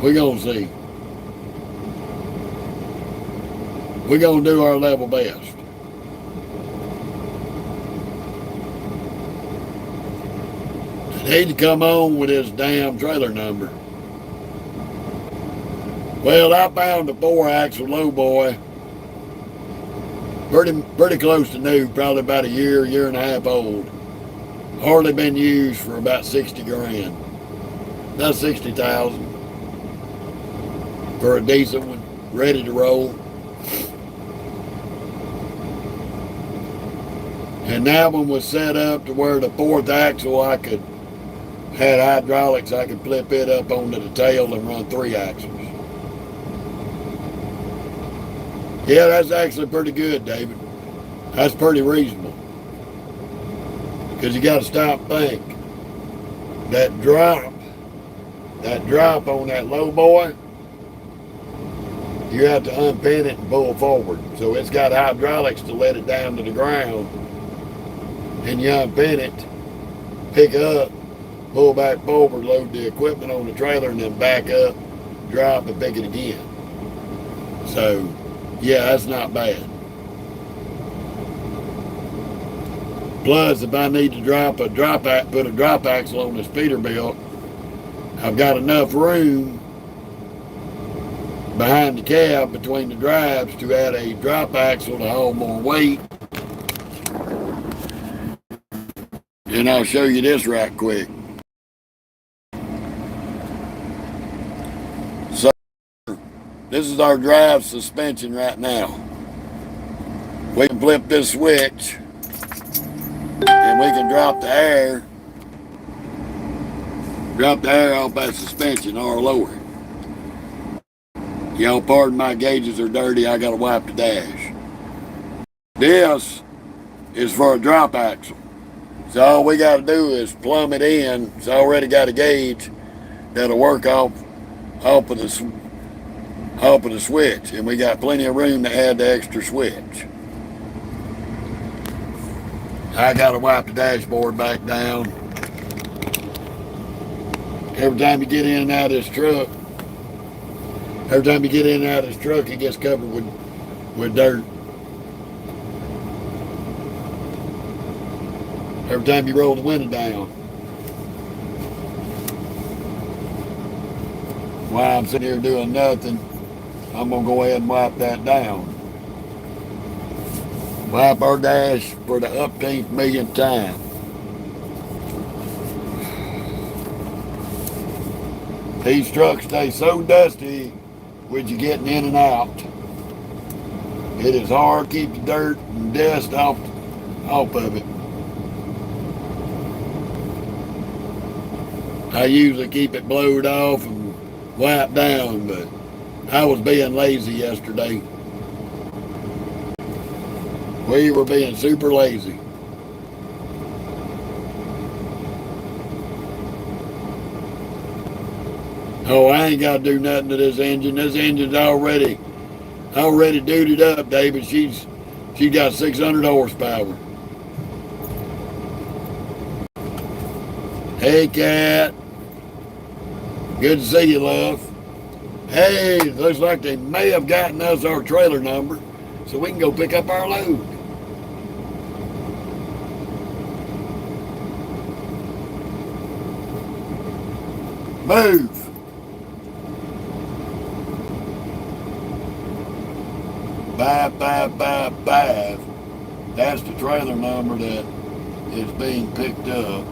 We're going to see. We're going to do our level best. They need to come on with this damn trailer number. Well, I found a 4-axle lowboy. Pretty close to new, probably about a year and a half old. Hardly been used for about 60 grand. About 60,000 for a decent one, ready to roll. And that one was set up to where the 4th axle had hydraulics. I could flip it up onto the tail and run 3 axles. Yeah, that's actually pretty good, David. That's pretty reasonable. Because you got to stop and think. That drop on that low boy, you have to unpin it and pull forward. So it's got hydraulics to let it down to the ground. And you unpin it, pick up, pull back forward, load the equipment on the trailer, and then back up, drop, and pick it again. So, yeah, that's not bad. Plus, if I need to put a drop axle on this Peterbilt, I've got enough room behind the cab between the drives to add a drop axle to hold more weight. And I'll show you this right quick. So, this is our drive suspension right now. We can flip this switch and we can drop the air off that suspension or lower it. Y'all pardon my gauges are dirty, I gotta wipe the dash. This is for a drop axle. So all we gotta do is plumb it in. It's already got a gauge that'll work off of the switch, and we got plenty of room to add the extra switch. I gotta wipe the dashboard back down. Every time you get in and out of this truck, it gets covered with dirt. Every time you roll the window down. While I'm sitting here doing nothing, I'm going to go ahead and wipe that down. Wipe our dash for the umpteenth millionth time. These trucks stay so dusty with you getting in and out. It is hard to keep the dirt and dust off of it. I usually keep it blowed off and wiped down, but I was being lazy yesterday. We were being super lazy. Oh, I ain't got to do nothing to this engine. This engine's already duded up, David. She's got 600 horsepower. Hey, Cat. Good to see you, love. Hey, looks like they may have gotten us our trailer number, so we can go pick up our load. Move. Five, 555. That's the trailer number that is being picked up.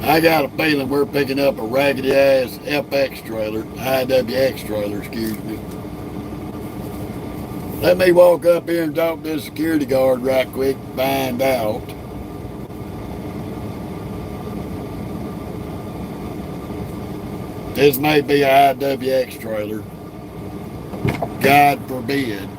I got a feeling we're picking up a raggedy ass FX trailer, IWX trailer, excuse me. Let me walk up here and talk to the security guard right quick, find out. This may be an IWX trailer. God forbid.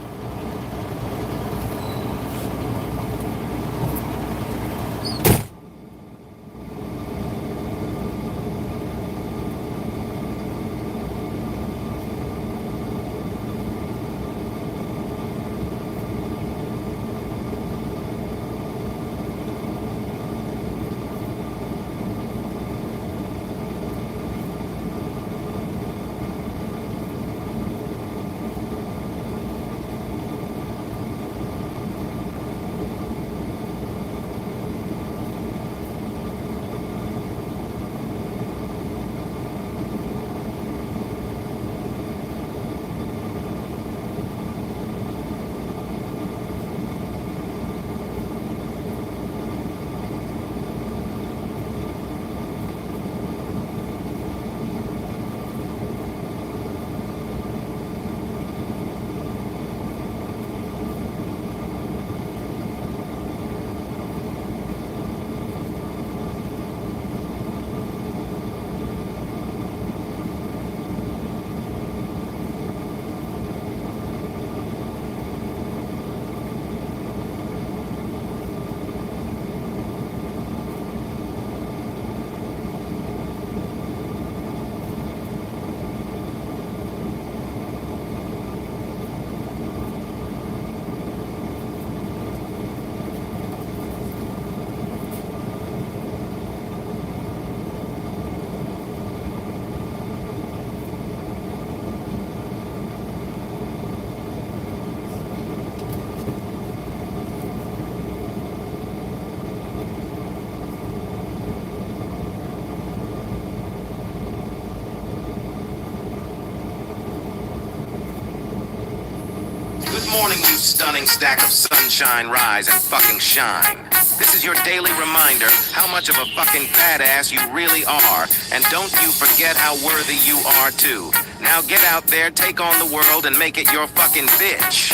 Morning, you stunning stack of sunshine, rise and fucking shine. This is your daily reminder how much of a fucking badass you really are. And don't you forget how worthy you are too. Now get out there, take on the world, and make it your fucking bitch.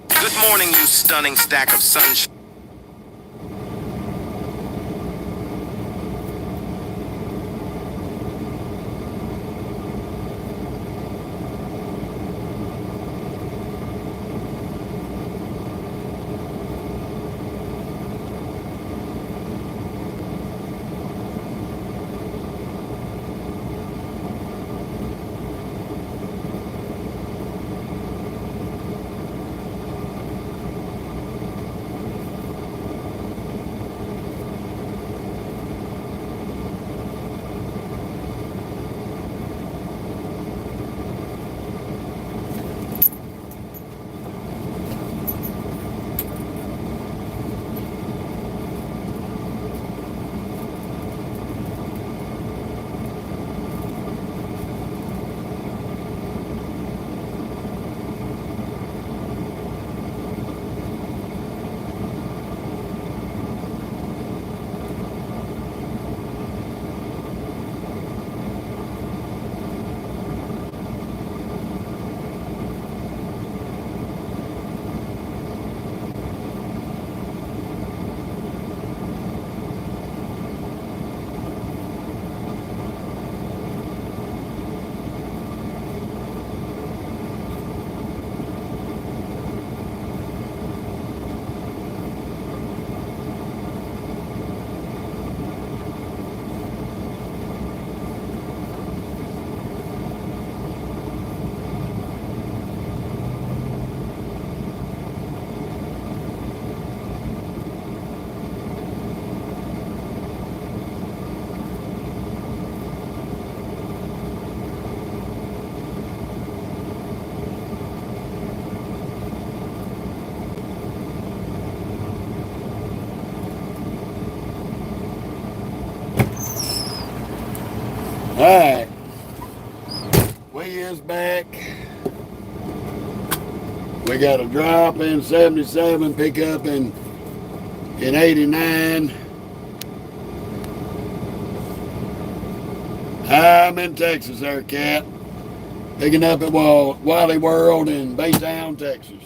Good morning, you stunning stack of sunshine.
Alright. We is back. We got a drop in 77, pick up in 89. I'm in Texas there, Cat. Picking up at Wally World in Baytown, Texas.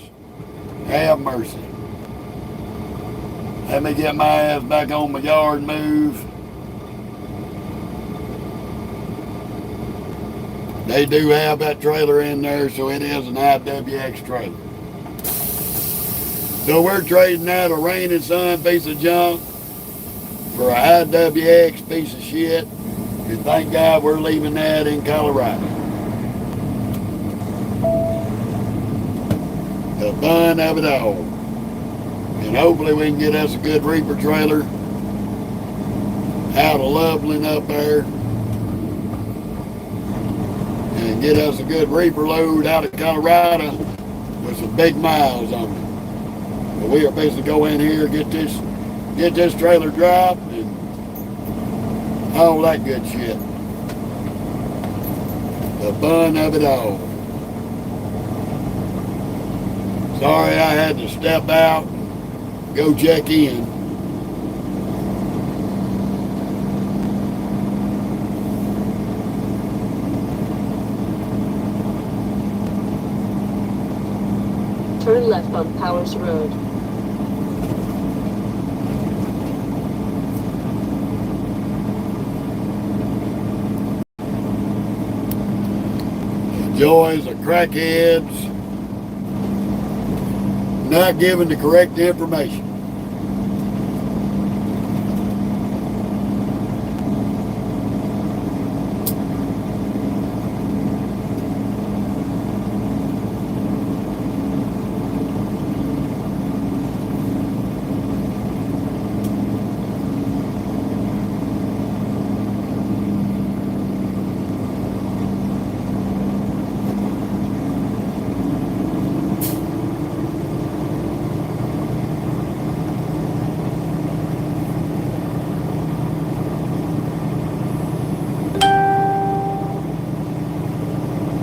Have mercy. Let me get my ass back on my yard move. They do have that trailer in there, so it is an IWX trailer. So we're trading out a rain and sun piece of junk for a IWX piece of shit. And thank God we're leaving that in Colorado. The fun of it all. And hopefully we can get us a good Reaper trailer out of Loveland up there. And get us a good Reaper load out of Colorado with some big miles on it. But we are basically go in here, get this trailer dropped and all that good shit. The fun of it all. Sorry I had to step out and go check in.
Turn left on Powers Road.
The joys of crackheads not giving the correct information.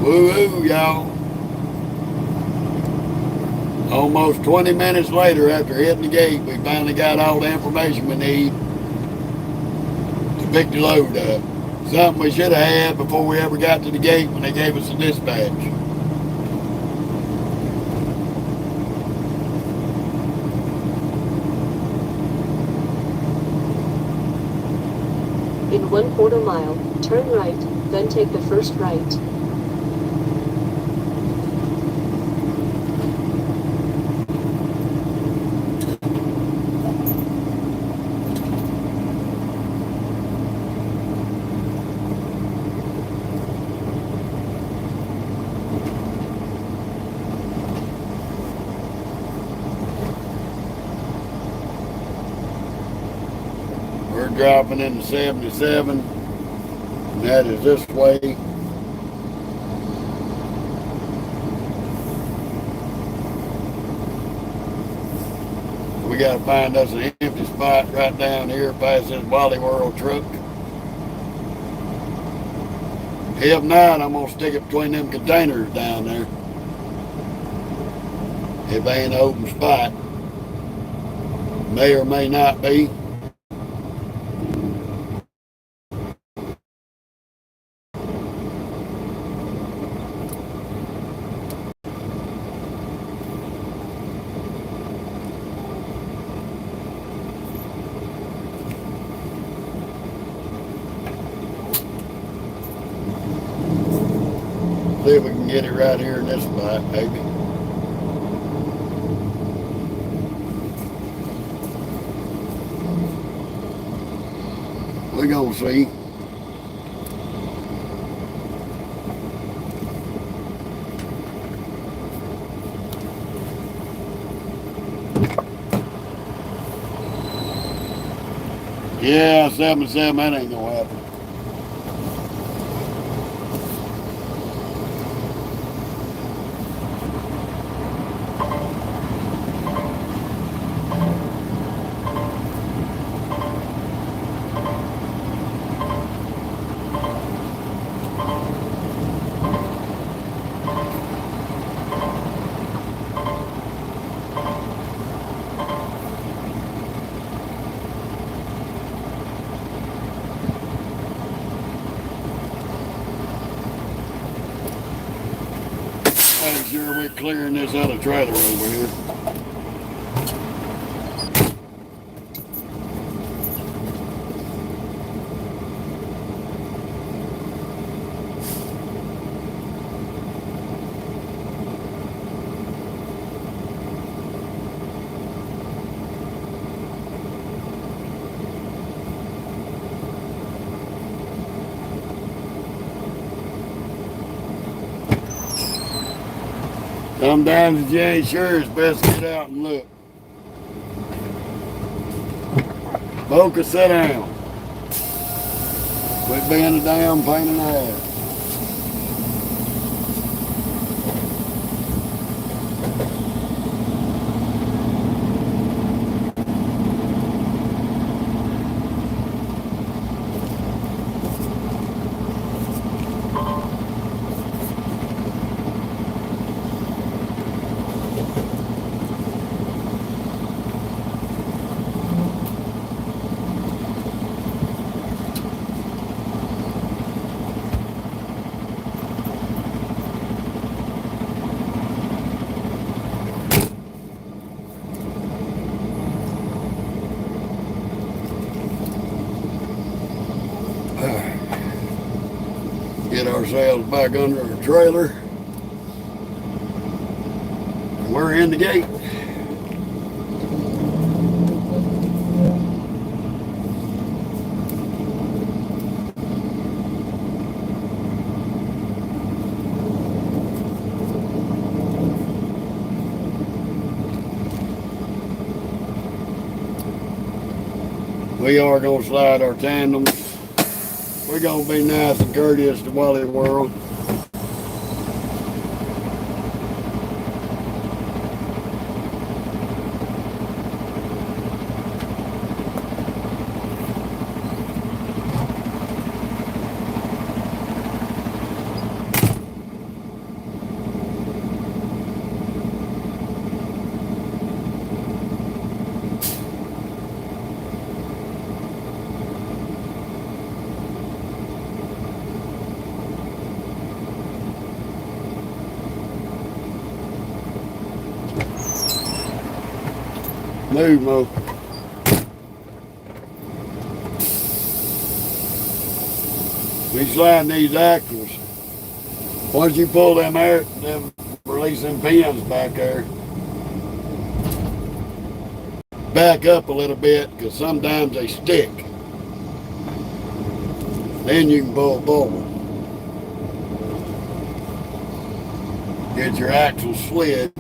Woo-hoo, y'all. Almost 20 minutes later after hitting the gate, we finally got all the information we need to pick the load up. Something we should have had before we ever got to the gate when they gave us the dispatch.
In 1/4 mile, turn right, then take the first right.
We're dropping into 77, and that is this way. We got to find us an empty spot right down here past this Wally World truck. If not, I'm going to stick it between them containers down there. If they ain't an open spot. May or may not be. See if we can get it right here in this spot, maybe. We're gonna see. Yeah, 77, that ain't gonna happen.
Making sure we're clearing this other trailer over here. Sometimes if you ain't sure, it's best to get out and look. Boca, sit down. Quit being a damn pain in the ass. Get ourselves back under our trailer. We're in the gate. We are going to slide our tandems. We're going to be nice and courteous to Wally World. Move, Mo. We sliding these axles. Once you pull them air, release them pins back there. Back up a little bit, because sometimes they stick. Then you can pull forward. Get your axles slid.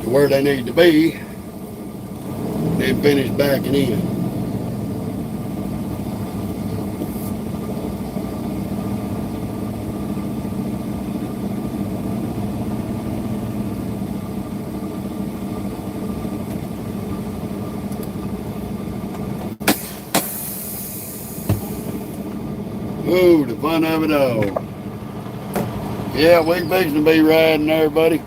Where they need to be, then finish backing in. Ooh, the fun of it all. Yeah, we fixing to be riding there, buddy.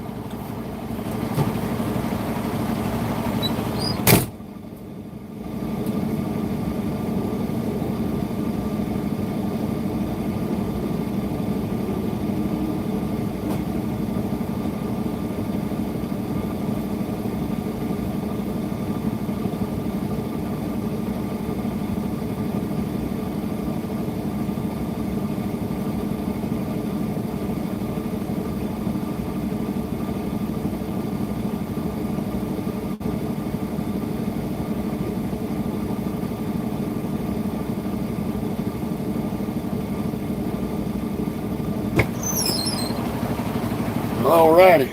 Alrighty.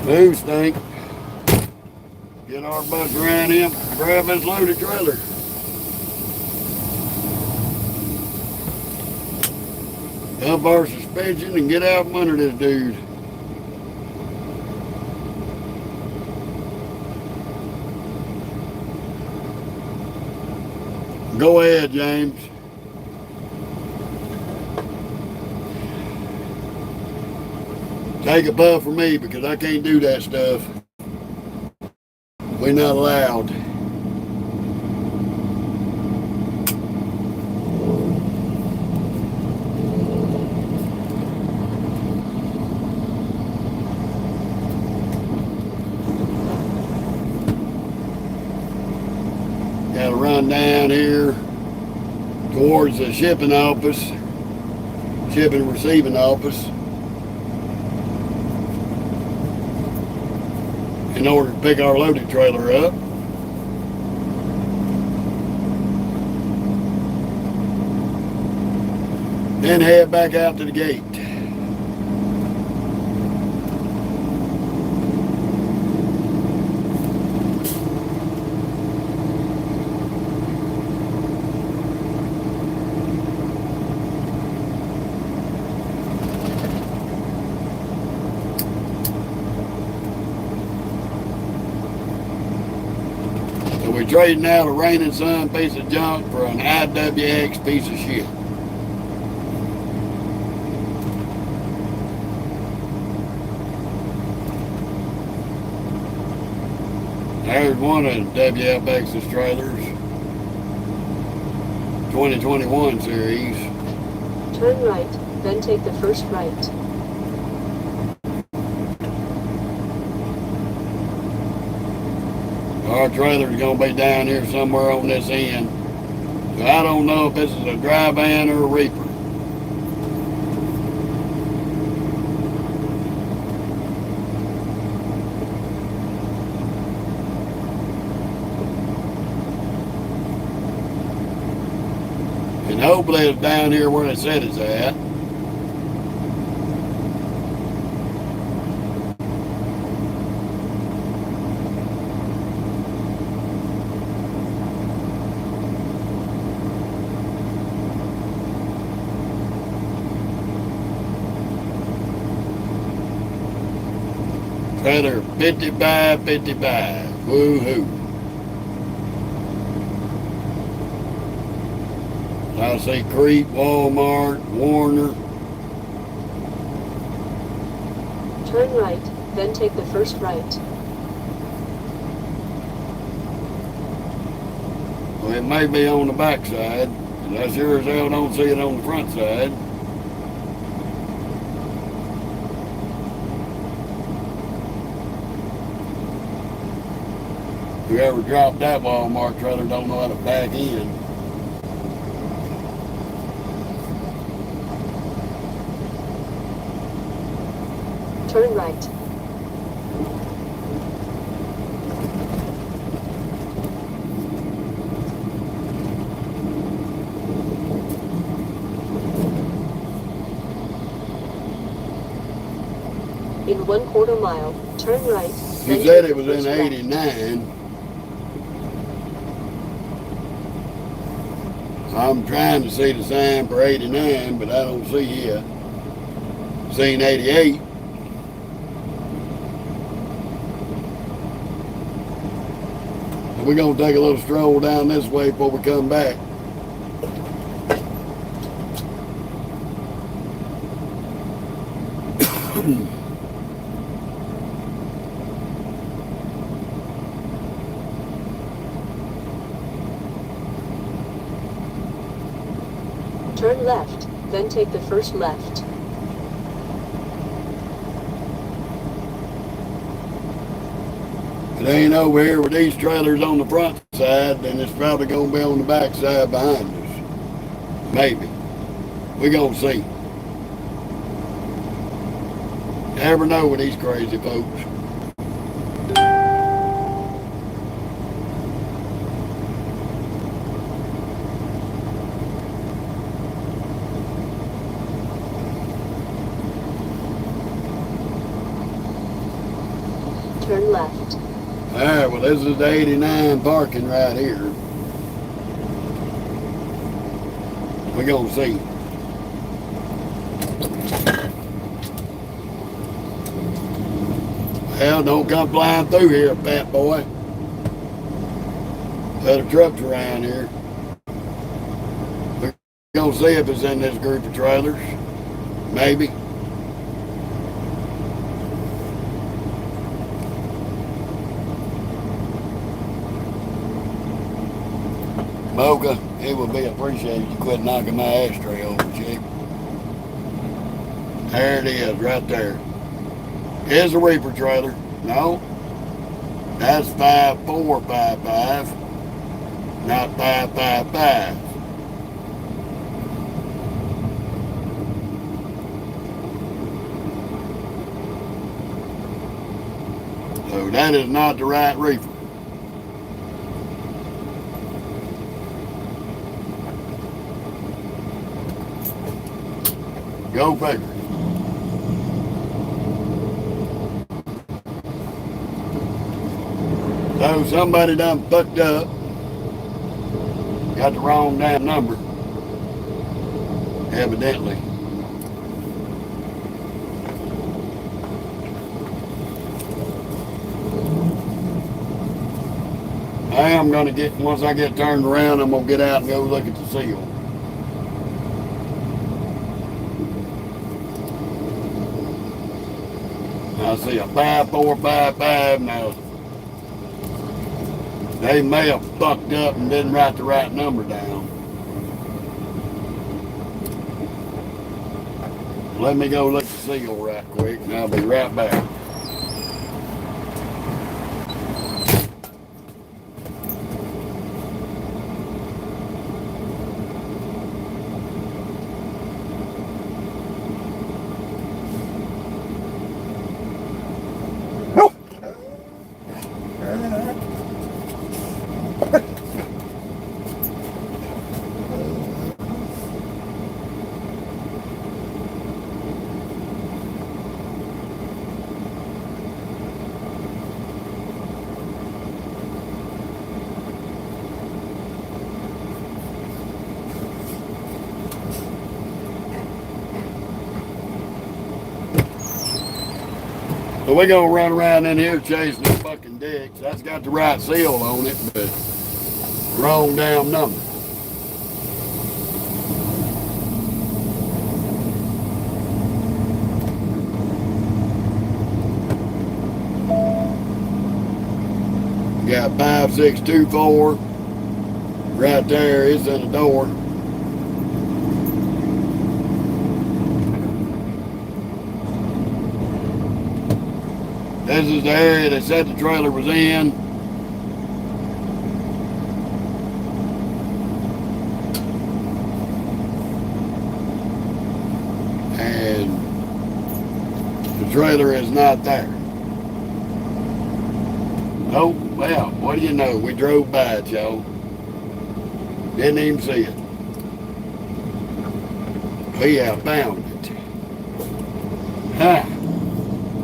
Move, Stink. Get our butts around him, grab his loaded trailer. Dump our suspension and get out from under this dude. Go ahead, James.
Take a puff for me because I can't do that stuff. We're not allowed. Got to run down here towards the shipping and receiving office, in order to pick our loaded trailer up. Then head back out to the gate. We're trading out a rain and sun piece of junk for an IWX piece of shit. There's one of WFX's trailers. 2021 series.
Turn right, then take the first right.
Our trailer's gonna be down here somewhere on this end. So I don't know if this is a dry van or a reaper. And hopefully it's down here where it said it's at. Trailer 5555. Woohoo. I see Crete, Walmart, Warner.
Turn right, then take the first right.
Well, it may be on the back side, but I sure as hell don't see it on the front side. Whoever dropped that Walmart trailer don't know how to back in.
Turn right. In 1/4 mile, turn right.
You said it was in 89. I'm trying to see the sign for 89, but I don't see it. Seen 88. And we're going to take a little stroll down this way before we come back.
Turn left, then take the first left.
If it ain't over here with these trailers on the front side, then it's probably going to be on the back side behind us. Maybe. We're going to see. Never know with these crazy folks.
Turn left.
Alright, well this is the 89 parking right here. We're going to see. Well, don't come flying through here, fat boy. Other trucks around here. We're going to see if it's in this group of trailers. Maybe. Mocha, it would be appreciated if you quit knocking my ashtray over, chick. There it is, right there. Here's a Reaper trailer. No, that's 5455, not 555. So that is not the right reefer. Go figure. So somebody done fucked up. Got the wrong damn number. Evidently. I am going to get, once I get turned around, I'm going to get out and go look at the seal. I see a 5455 now. They may have fucked up and didn't write the right number down. Let me go look at the seal right quick and I'll be right back. So we're gonna run around in here chasing the fucking dicks. That's got the right seal on it, but wrong damn number. Got 5624 right there. It's in the door. This is the area they said the trailer was in. And the trailer is not there. Oh, well, what do you know? We drove by it, y'all. Didn't even see it. We have found it. Huh.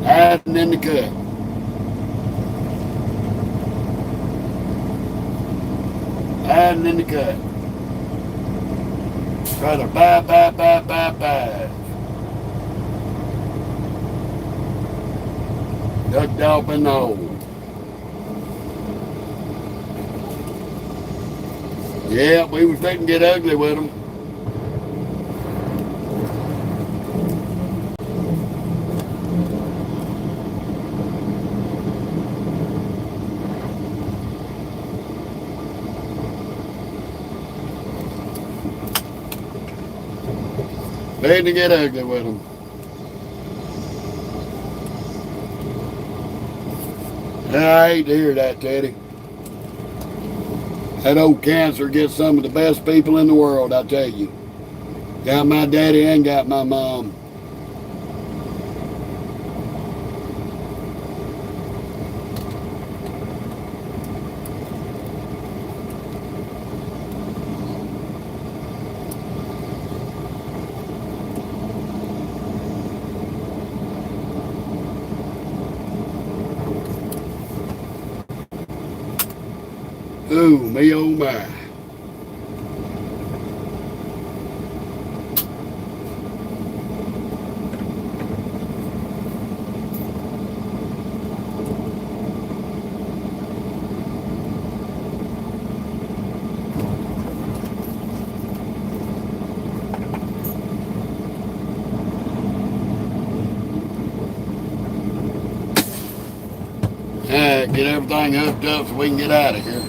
Hiding in the cut. Hiding in the cut. Trailer 5555. Ducked off in the hole. Yeah, we was fixing to get ugly with them. Fixing to get ugly with them. I hate to hear that, Teddy. That old cancer gets some of the best people in the world, I tell you. Got my daddy and got my mom. Ooh, me oh my. Get everything hooked up so we can get out of here.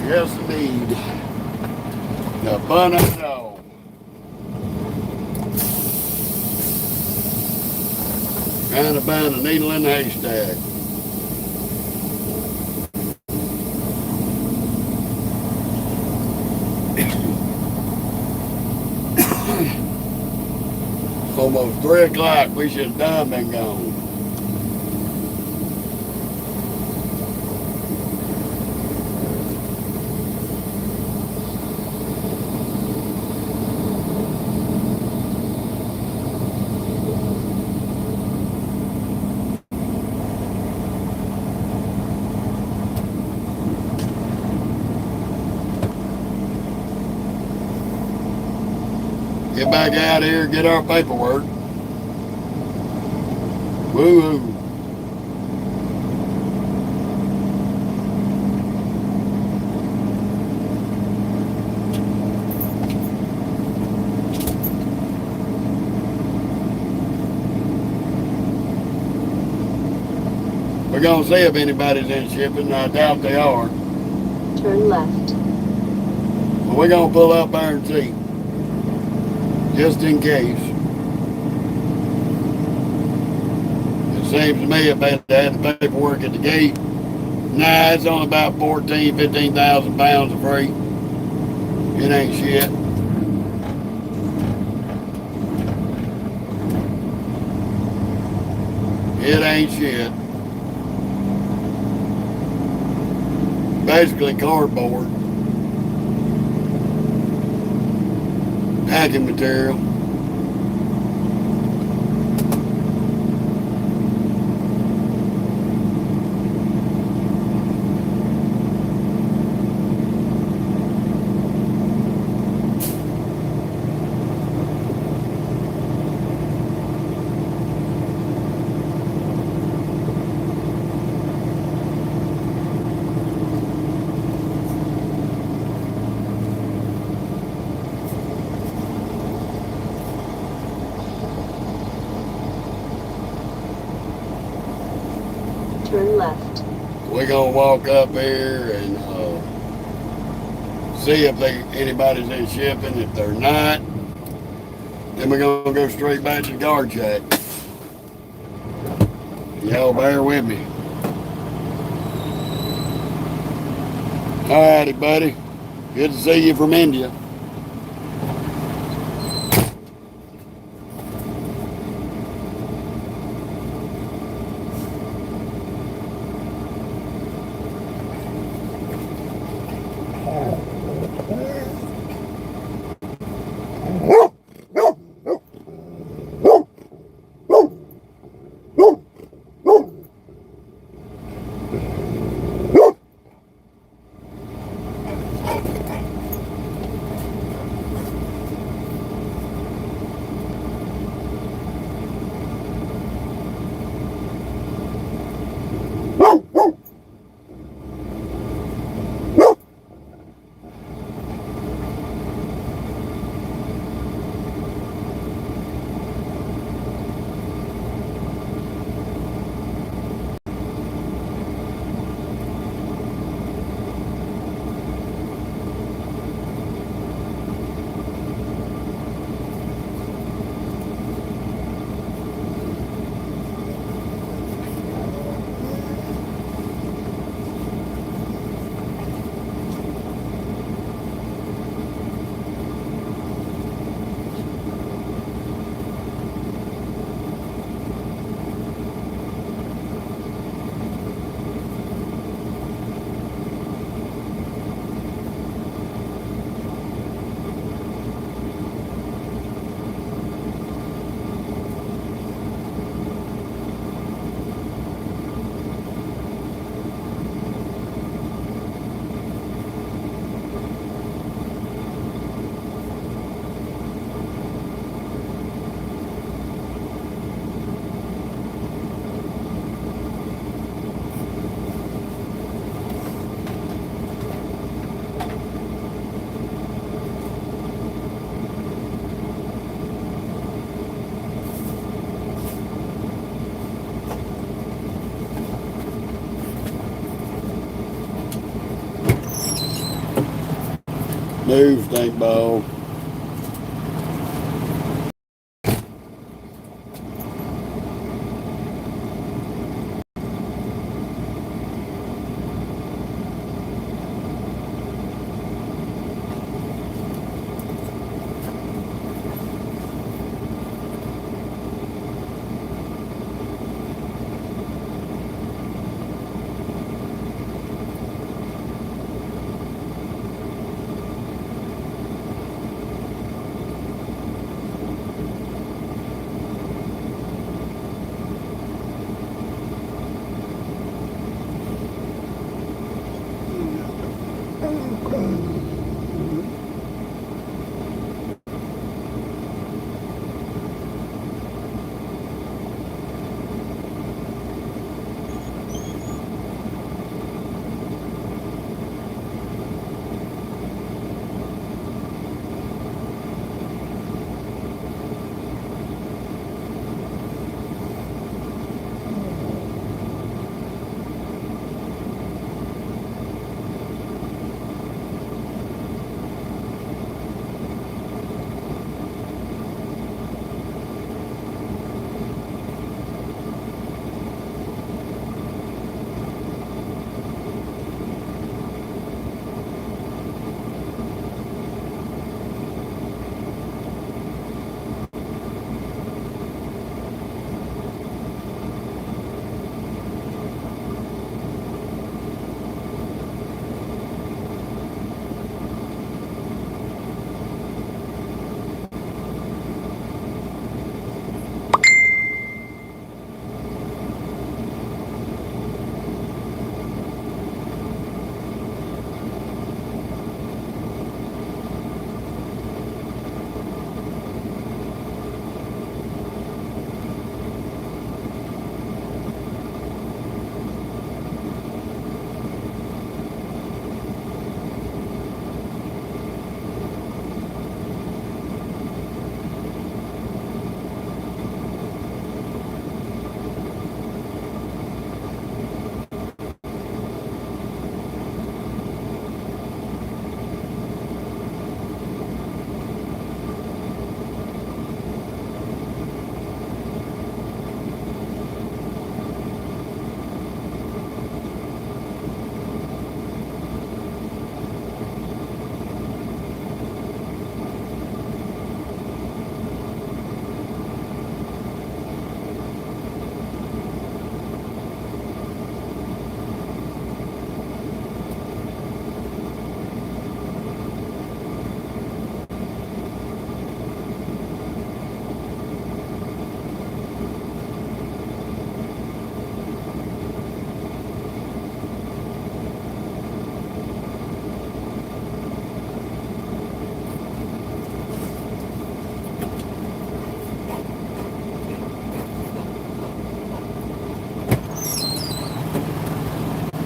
Yes, indeed. The fun of it all. Trying to find a needle in the haystack. Almost 3 o'clock. We should have done been gone. Get back out here and get our paperwork. Woo-hoo. We're going to see if anybody's in shipping. I doubt they are.
Turn left.
But we're going to pull up there and see. Just in case. It seems to me if they had the paperwork at the gate, nah, it's only about 15,000 pounds of freight. It ain't shit. It ain't shit. Basically cardboard. Packing material.
Turn left.
We're gonna walk up here and see if anybody's in shipping. If they're not, then we're gonna go straight back to the guard shack. Y'all bear with me. Alrighty, buddy. Good to see you from India.
Move, stink ball.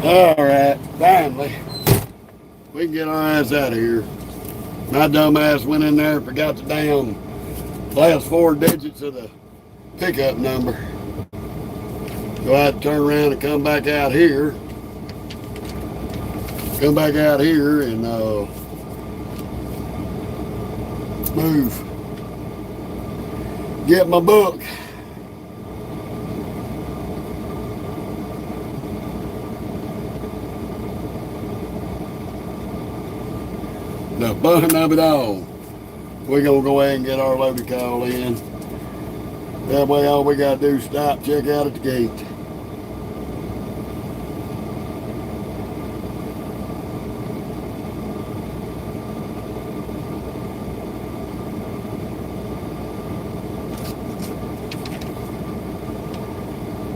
All right, finally, we can get our ass out of here. My dumb ass went in there and forgot the damn last 4 digits of the pickup number. So I had to turn around and come back out here. And move. Get my book. The fun of it all. We're going to go ahead and get our loaded call in. That way all we got to do is stop, check out at the gate.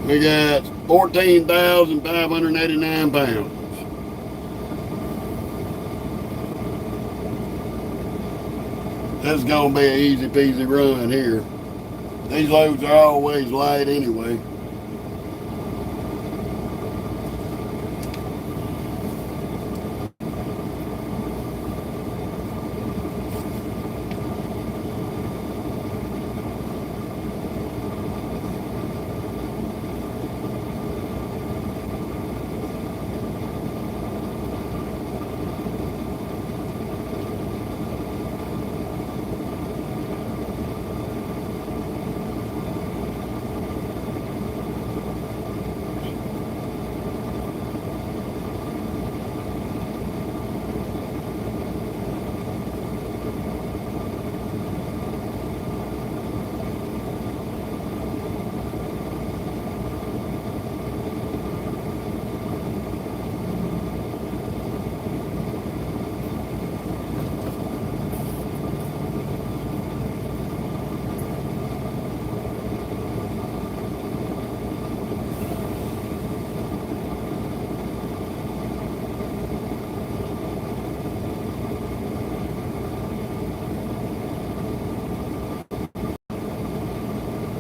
We got 14,589 pounds. This is going to be an easy peasy run here. These loads are always light anyway.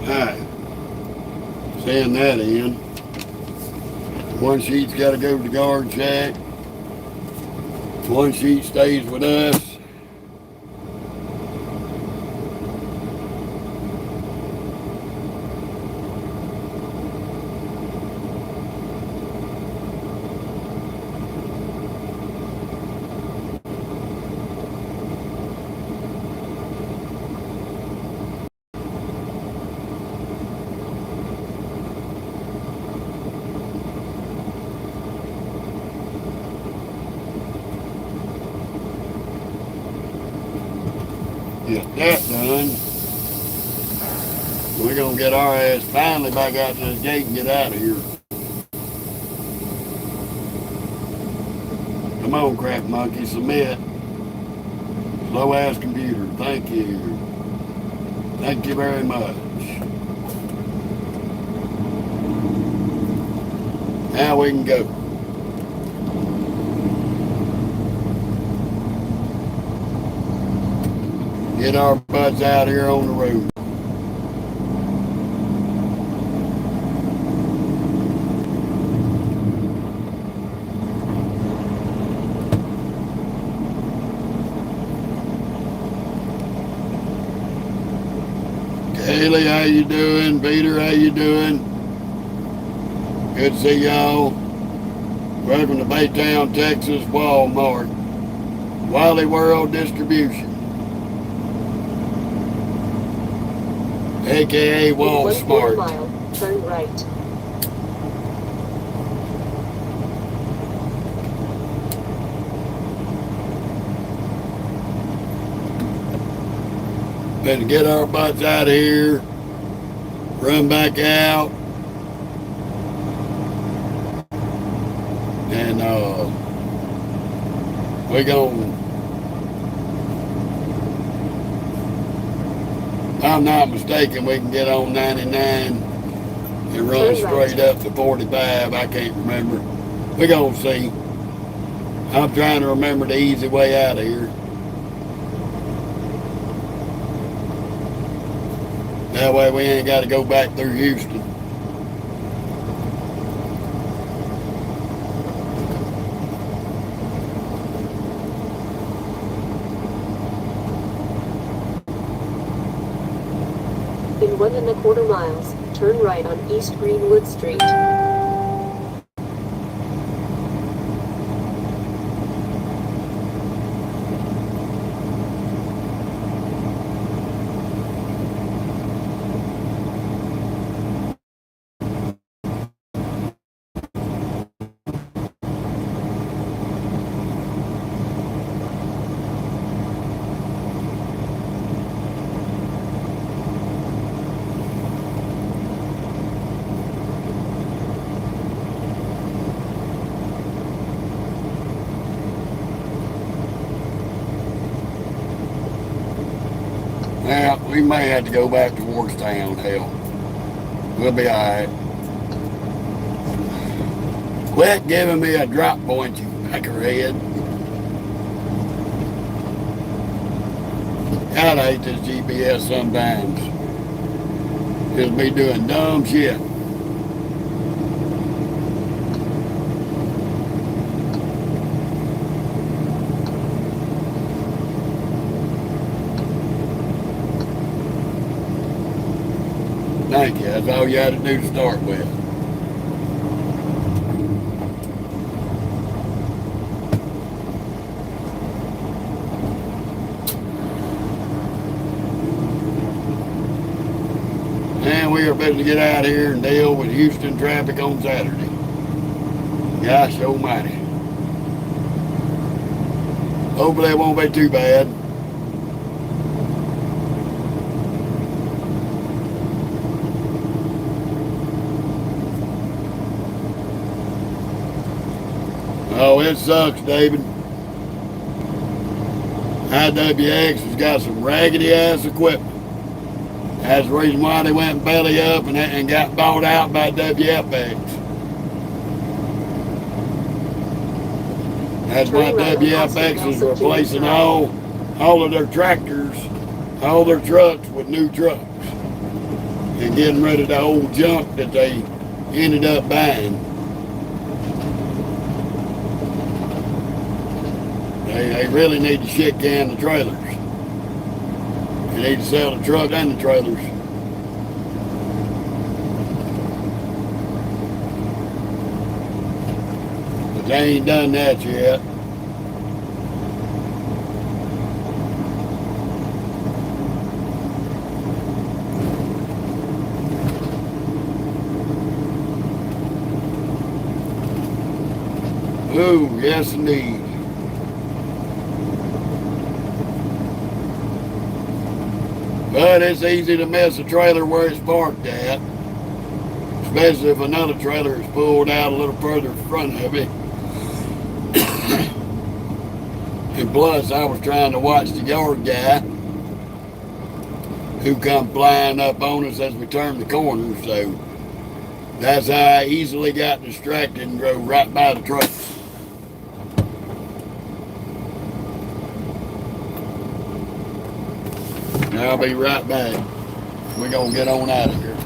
Alright. Send that in. One sheet's got to go to the guard shack. One sheet stays with us. Get that done. We're going to get our ass finally back out to this gate and get out of here. Come on, crap monkey, submit. Slow ass computer, thank you. Thank you very much. Now we can go. Get our butts out here on the road. Kaylee, how you doing? Peter, how you doing? Good to see y'all. Welcome to Baytown, Texas, Walmart. Wally World Distribution. AKA
In 1/4
Walmart.
mile, turn right.
Better get our butts out of here. Run back out. And we're going, if I'm not mistaken, we can get on 99 and run straight up to 45. I can't remember. We're going to see. I'm trying to remember the easy way out of here. That way we ain't got to go back through Houston.
In 1 1/4 miles, turn right on East Greenwood Street.
Now, we may have to go back towards town, hell. We'll be alright. Quit giving me a drop point, you peckerhead. God, I hate this GPS sometimes. Just be doing dumb shit. Thank you. That's all you had to do to start with. And we are better to get out here and deal with Houston traffic on Saturday. Gosh almighty. Hopefully it won't be too bad. Oh, it sucks, David. IWX has got some raggedy ass equipment. That's the reason why they went belly up and got bought out by WFX. That's why WFX is replacing all of their tractors, all their trucks with new trucks. and getting rid of the old junk that they ended up buying. They really need to shit can the trailers. They need to sell the truck and the trailers. But they ain't done that yet. Ooh, yes indeed. But it's easy to miss a trailer where it's parked at, especially if another trailer is pulled out a little further in front of it. And plus, I was trying to watch the yard guy who come flying up on us as we turned the corner, so that's how I easily got distracted and drove right by the truck. I'll be right back. We're going to get on out of here.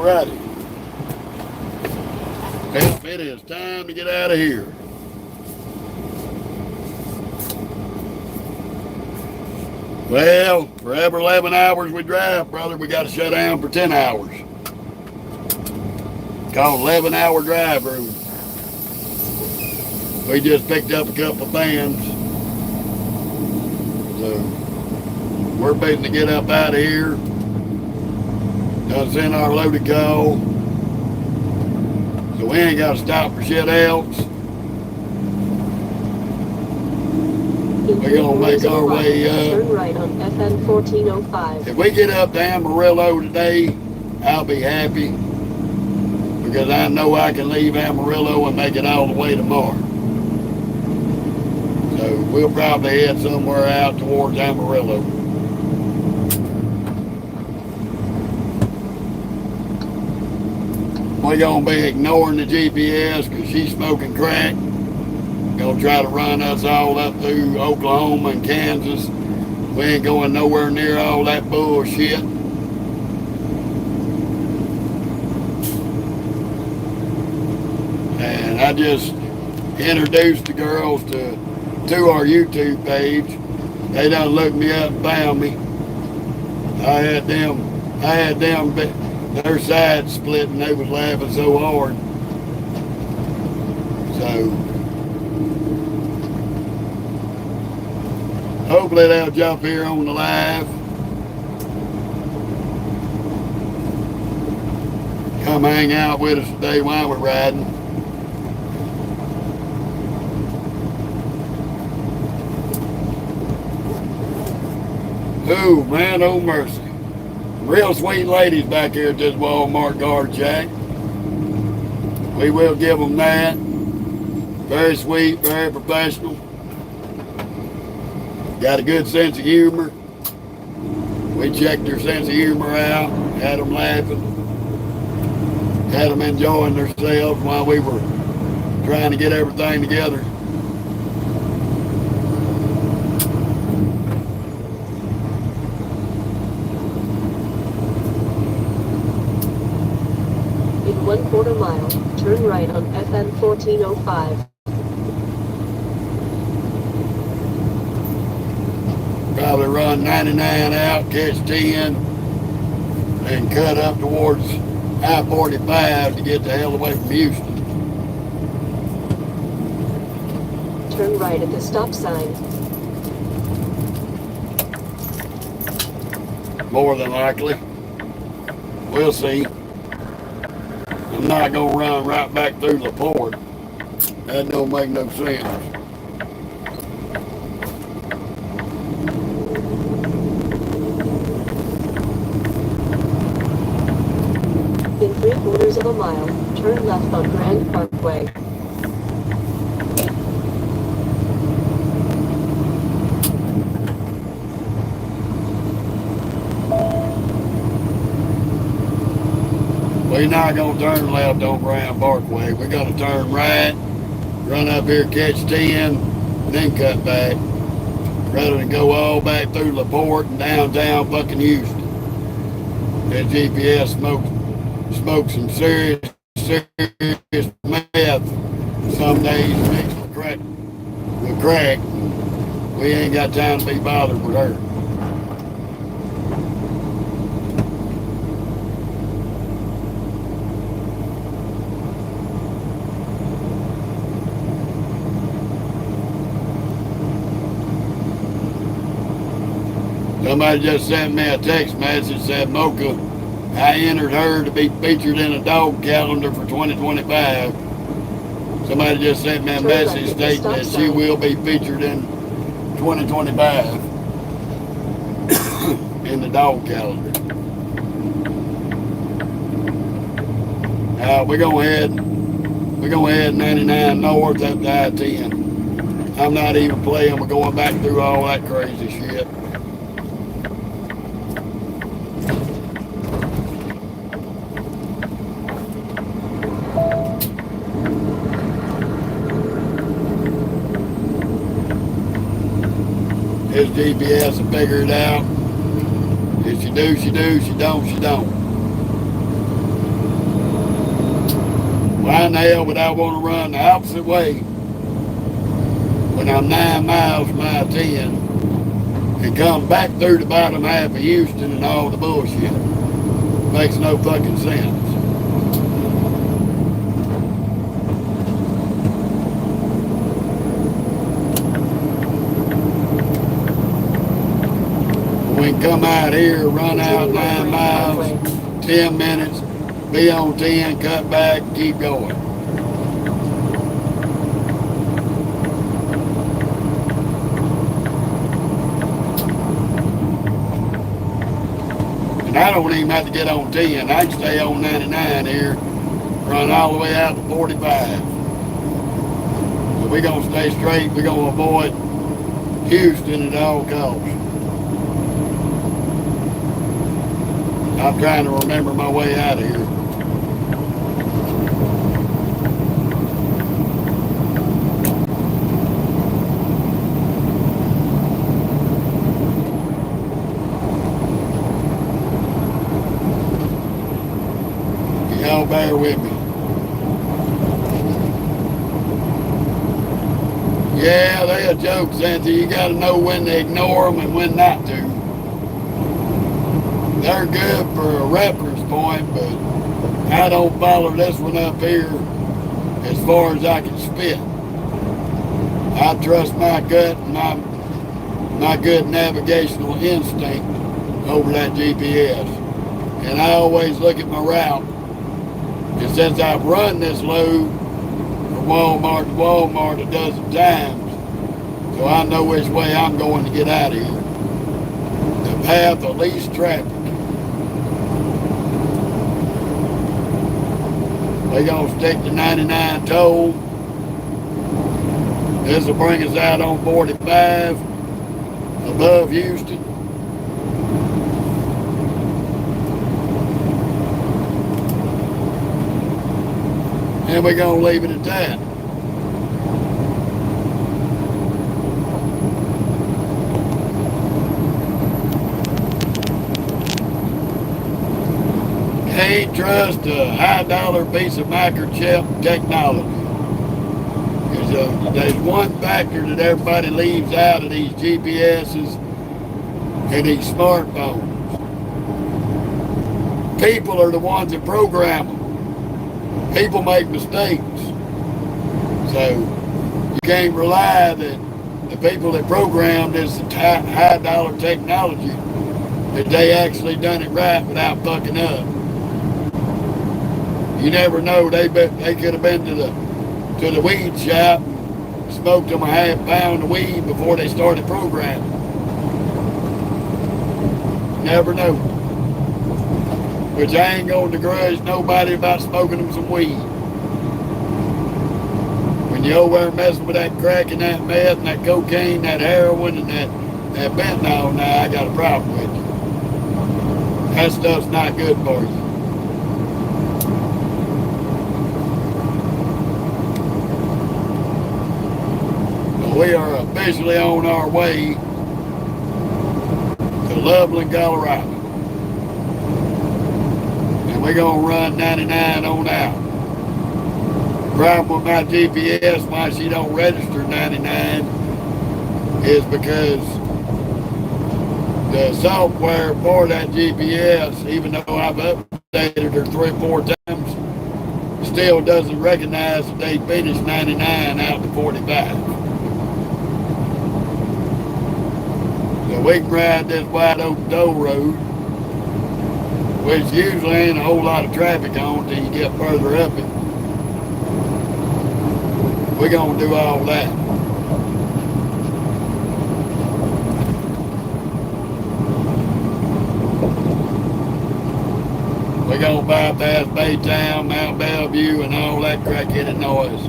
righty. Well, it is time to get out of here. Well, for every 11 hours we drive, brother, we got to shut down for 10 hours. It's called 11-hour drive room. We just picked up a couple of fans. So, we're fixing to get up out of here. Done send our loaded call. So we ain't got to stop for shit else. We're going to make our way up.
Turn right on FN 1405.
If we get up to Amarillo today, I'll be happy. Because I know I can leave Amarillo and make it all the way tomorrow. So we'll probably head somewhere out towards Amarillo. We're going to be ignoring the GPS because she's smoking crack. Gonna try to run us all up through Oklahoma and Kansas. We ain't going nowhere near all that bullshit. And I just introduced the girls to our YouTube page. They done looked me up and found me. I had them, their sides split and they was laughing so hard. So, hopefully they'll jump here on the live. Come hang out with us today while we're riding. Oh, man, oh mercy. Real sweet ladies back here at this Walmart guard shack. We will give them that. Very sweet, very professional. Got a good sense of humor. We checked their sense of humor out, had them laughing, had them enjoying themselves while we were trying to get everything together.
In 1/4 mile, turn right on FN 1405.
Probably run 99 out, catch 10, and cut up towards I-45 to get the hell away from Houston.
Turn right at the stop sign.
More than likely. We'll see. I'm not going to run right back through the port. That don't make no sense.
In 3/4 mile, turn left on Grand Parkway.
We're not going to turn left on Grand Parkway. We're going to turn right, run up here, catch 10, and then cut back. Rather than go all back through LaPorte and downtown fucking Houston. That GPS smokes some serious meth. Some days mixed with crack. We ain't got time to be bothered with her. Somebody just sent me a text message, said, Mocha, I entered her to be featured in a dog calendar for 2025. Somebody just sent me a message stating that she will be featured in 2025 in the dog calendar. We're going to head 99 north up to I-10. I'm not even playing. We're going back through all that crazy shit. His GPS will figure it out. If she do, she do. She don't, she don't.
Why in the hell would I want to run the opposite way when I'm 9 miles from I-10 and come back through the bottom half of Houston and all the bullshit? Makes no fucking sense. We can come out here, run out 9 miles, 10 minutes, be on 10, cut back, keep going. And I don't even have to get on 10. I can stay on 99 here, run all the way out to 45. So we're going to stay straight. We're going to avoid Houston at all costs. I'm trying to remember my way out of here. Y'all bear with me. Yeah, they a joke, Cynthia. You got to know when to ignore them and when not to. They're good for a reference point, but I don't follow this one up here as far as I can spit. I trust my gut and my good navigational instinct over that GPS. And I always look at my route. And since I've run this load from Walmart to Walmart a dozen times, so I know which way I'm going to get out of here. The path of least traffic. We're going to stick to 99 toll. This will bring us out on 45 above Houston. And we're going to leave it at that. Can't trust a high-dollar piece of microchip technology. There's one factor that everybody leaves out of these GPSs and these smartphones. People are the ones that program them. People make mistakes. So you can't rely that the people that programmed this high-dollar technology, that they actually done it right without fucking up. You never know. They could have been to the weed shop and smoked them a half pound of weed before they started programming. Never know. Which I ain't going to begrudge nobody about smoking them some weed. When you're over there messing with that crack and that meth and that cocaine, that heroin and that fentanyl, now I got a problem with you. That stuff's not good for you. We are officially on our way to Loveland, Colorado. And we're going to run 99 on out. The problem with my GPS, why she don't register 99, is because the software for that GPS, even though I've updated her 3 or 4 times, still doesn't recognize that they finished 99 out to 45. We can ride this wide open toll road, which usually ain't a whole lot of traffic on until you get further up it. We're going to do all that. We're going to bypass Baytown, Mount Bellevue, and all that crackheaded noise.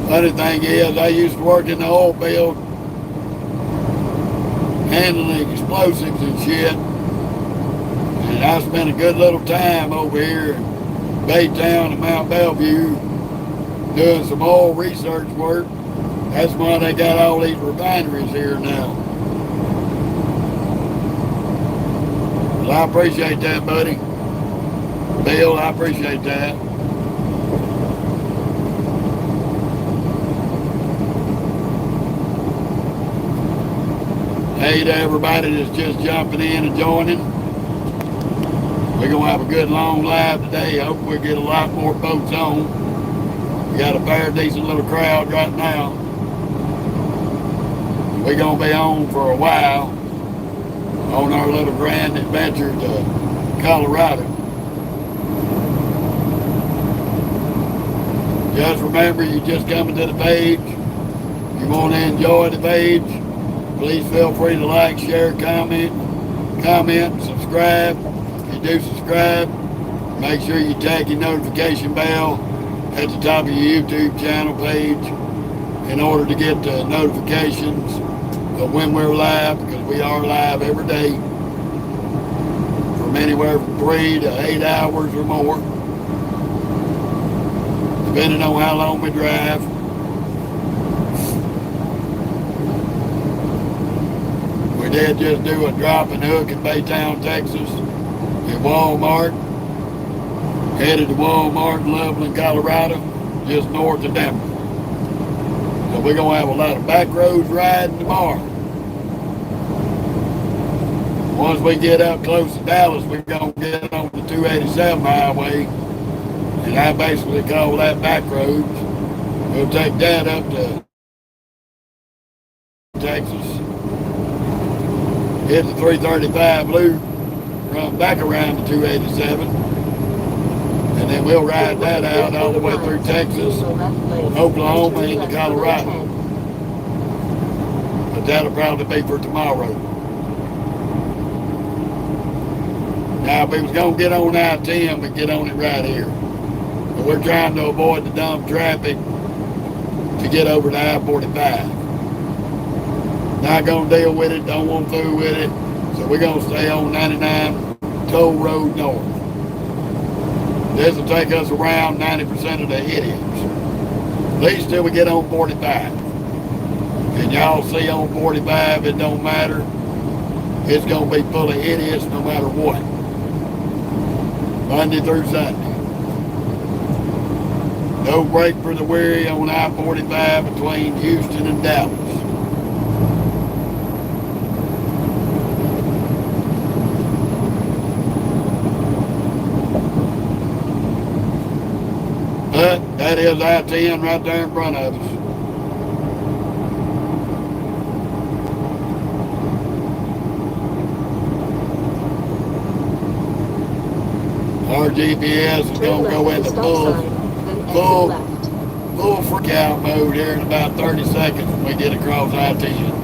Funny thing is, I used to work in the oil field, handling explosives and shit. And I spent a good little time over here in Baytown and Mount Bellevue doing some oil research work. That's why they got all these refineries here now. Well, I appreciate that, buddy. Bill, I appreciate that. Hey to everybody that's just jumping in and joining. We're going to have a good long live today. I hope we get a lot more boats on. We got a fair decent little crowd right now. We're going to be on for a while on our little grand adventure to Colorado. Just remember, you're just coming to the page. You want to enjoy the page, please feel free to like, share, comment, subscribe. If you do subscribe, make sure you tag your notification bell at the top of your YouTube channel page in order to get the notifications of when we're live, because we are live every day from anywhere from 3 to 8 hours or more, depending on how long we drive. We did just do a drop and hook in Baytown, Texas at Walmart. Headed to Walmart in Loveland, Colorado, just north of Denver. So we're going to have a lot of back roads riding tomorrow. Once we get up close to Dallas, we're going to get on the 287 highway, and I basically call that back roads. We'll take that up to Texas, hit the 335 loop, run back around the 287, and then we'll ride that out all the way through Texas, Oklahoma, into Colorado. But that'll probably be for tomorrow. Now, if we was going to get on I-10, we'd get on it right here. But we're trying to avoid the dumb traffic to get over to I-45. Not going to deal with it, don't want to fool with it, so we're going to stay on 99 Toll Road North. This will take us around 90% of the idiots. At least till we get on 45. And y'all see on 45, it don't matter. It's going to be full of idiots no matter what. Monday through Sunday. No break for the weary on I-45 between Houston and Dallas. But that is I-10 right there in front of us. Our GPS is going to go into full freak out mode here in about 30 seconds when we get across I-10.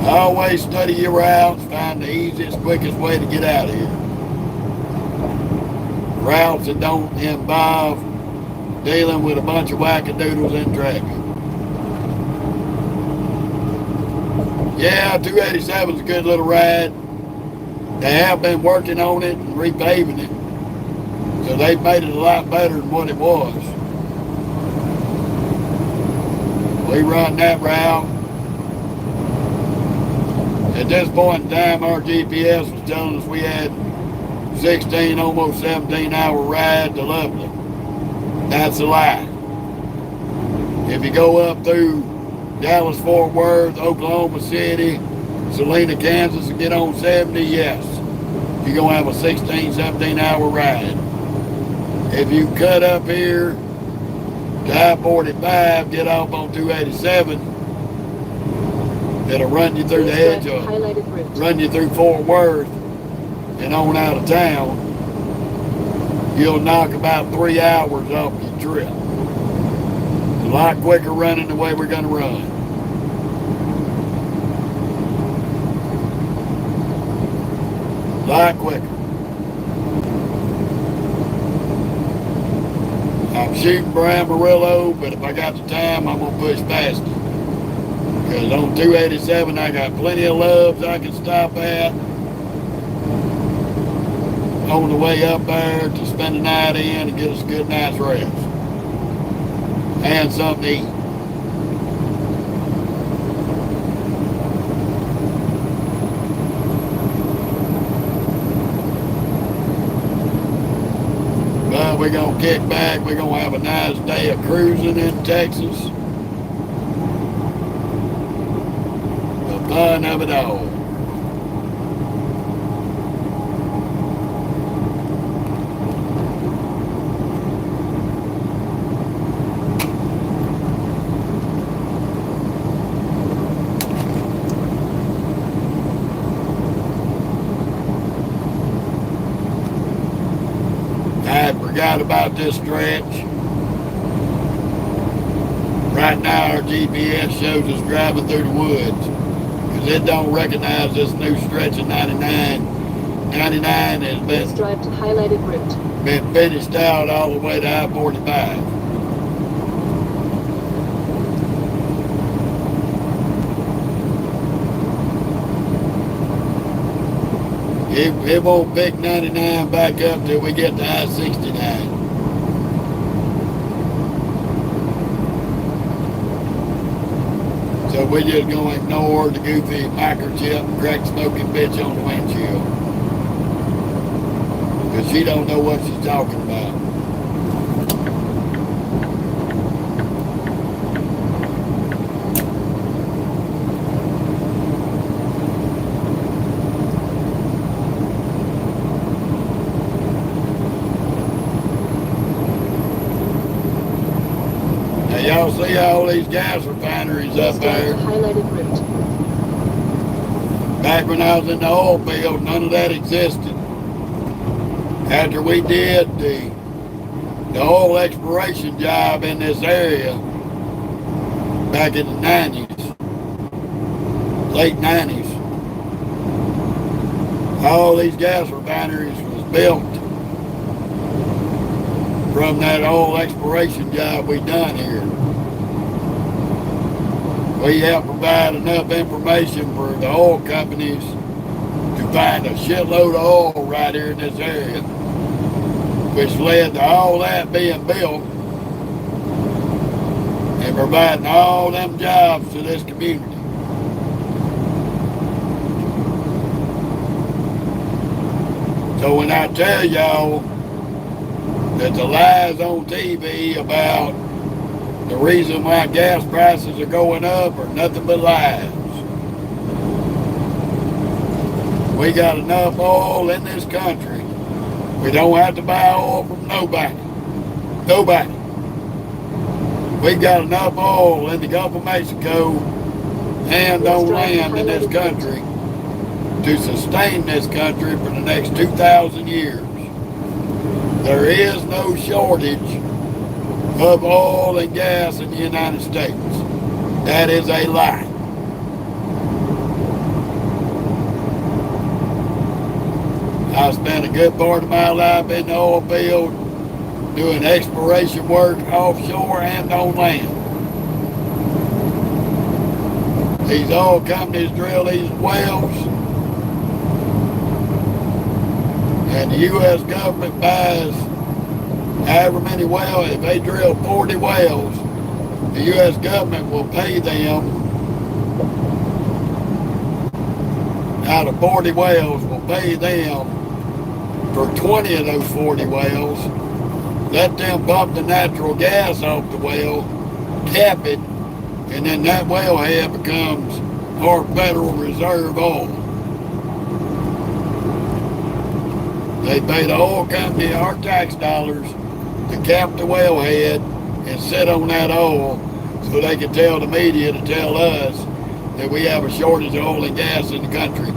Always study your routes, find the easiest, quickest way to get out of here. Routes that don't involve dealing with a bunch of wackadoodles in traffic. Yeah, 287 is a good little ride. They have been working on it and repaving it. So they've made it a lot better than what it was. We run that route. At this point in time, our GPS was telling us we had 16, almost 17-hour ride to Loveland. That's a lie. If you go up through Dallas, Fort Worth, Oklahoma City, Salina, Kansas, and get on 70, yes, you're going to have a 16, 17-hour ride. If you cut up here to I-45, get off on 287, it'll run you through the edge of, run you through Fort Worth and on out of town. You'll knock about 3 hours off your trip. A lot quicker running the way we're going to run. A lot quicker. I I'm shooting for Amarillo, but if I got the time, I'm going to push past it. Because on 287, I got plenty of loves I can stop at on the way up there to spend the night in and get us a good night's rest. And something to eat. But we're going to kick back. We're going to have a nice day of cruising in Texas. The fun of it all. I forgot about this stretch. Right now our GPS shows us driving through the woods because it don't recognize this new stretch of 99. 99 has
Please drive to highlighted route.
been finished out all the way to I-45. It won't pick 99 back up till we get to I-69. So we're just going to ignore the goofy microchip and crack smoking bitch on the windshield. Because she don't know what she's talking about. Y'all see all these gas refineries up there?
Highlighted route.
Back when I was in the oil field, none of that existed. After we did the oil exploration job in this area back in the 90s, late 90s, all these gas refineries was built from that oil exploration job we done here. We helped provide enough information for the oil companies to find a shitload of oil right here in this area, which led to all that being built and providing all them jobs to this community. So when I tell y'all that the lies on TV about the reason why gas prices are going up are nothing but lies. We got enough oil in this country. We don't have to buy oil from nobody. Nobody. We got enough oil in the Gulf of Mexico and on land in this country to sustain this country for the next 2,000 years. There is no shortage of oil and gas in the United States. That is a lie. I spent a good part of my life in the oil field doing exploration work offshore and on land. These oil companies drill these wells, and the U.S. government buys however many wells. If they drill 40 wells, the U.S. government will pay them, out of 40 wells, will pay them for 20 of those 40 wells, let them pump the natural gas off the well, cap it, and then that wellhead becomes our Federal Reserve oil. They pay the oil company our tax dollars to cap the wellhead and sit on that oil so they can tell the media to tell us that we have a shortage of oil and gas in the country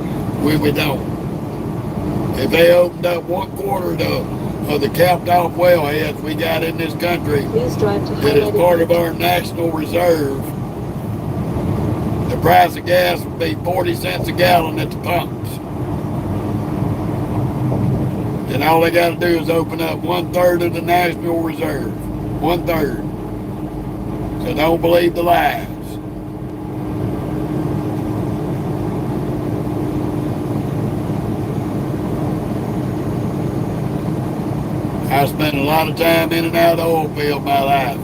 when we don't. If they opened up 1/4 of the capped off wellheads we got in this country that is part of our national reserve, the price of gas would be 40 cents a gallon at the pumps. And all they got to do is open up 1/3 of the national reserve. 1/3. So don't believe the lies. I spent a lot of time in and out of the oil field in my life.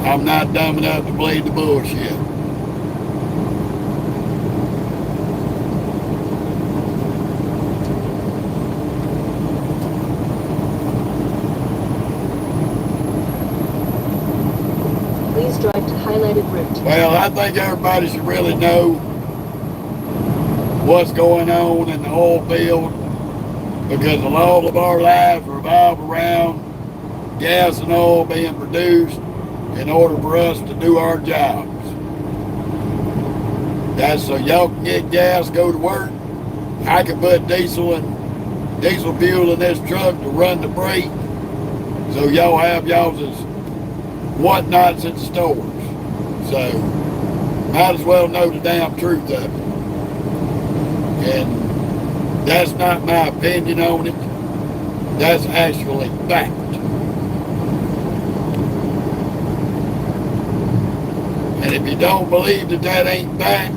I'm not dumb enough to believe the bullshit.
Please drive to highlighted route.
Well, I think everybody should really know what's going on in the oil field, because all of our lives revolve around gas and oil being produced in order for us to do our jobs. That's so y'all can get gas, go to work. I can put diesel fuel in this truck to run the freight, so y'all have y'all's whatnots at the stores. So might as well know the damn truth of it. And that's not my opinion on it. That's actually fact. And if you don't believe that ain't fact,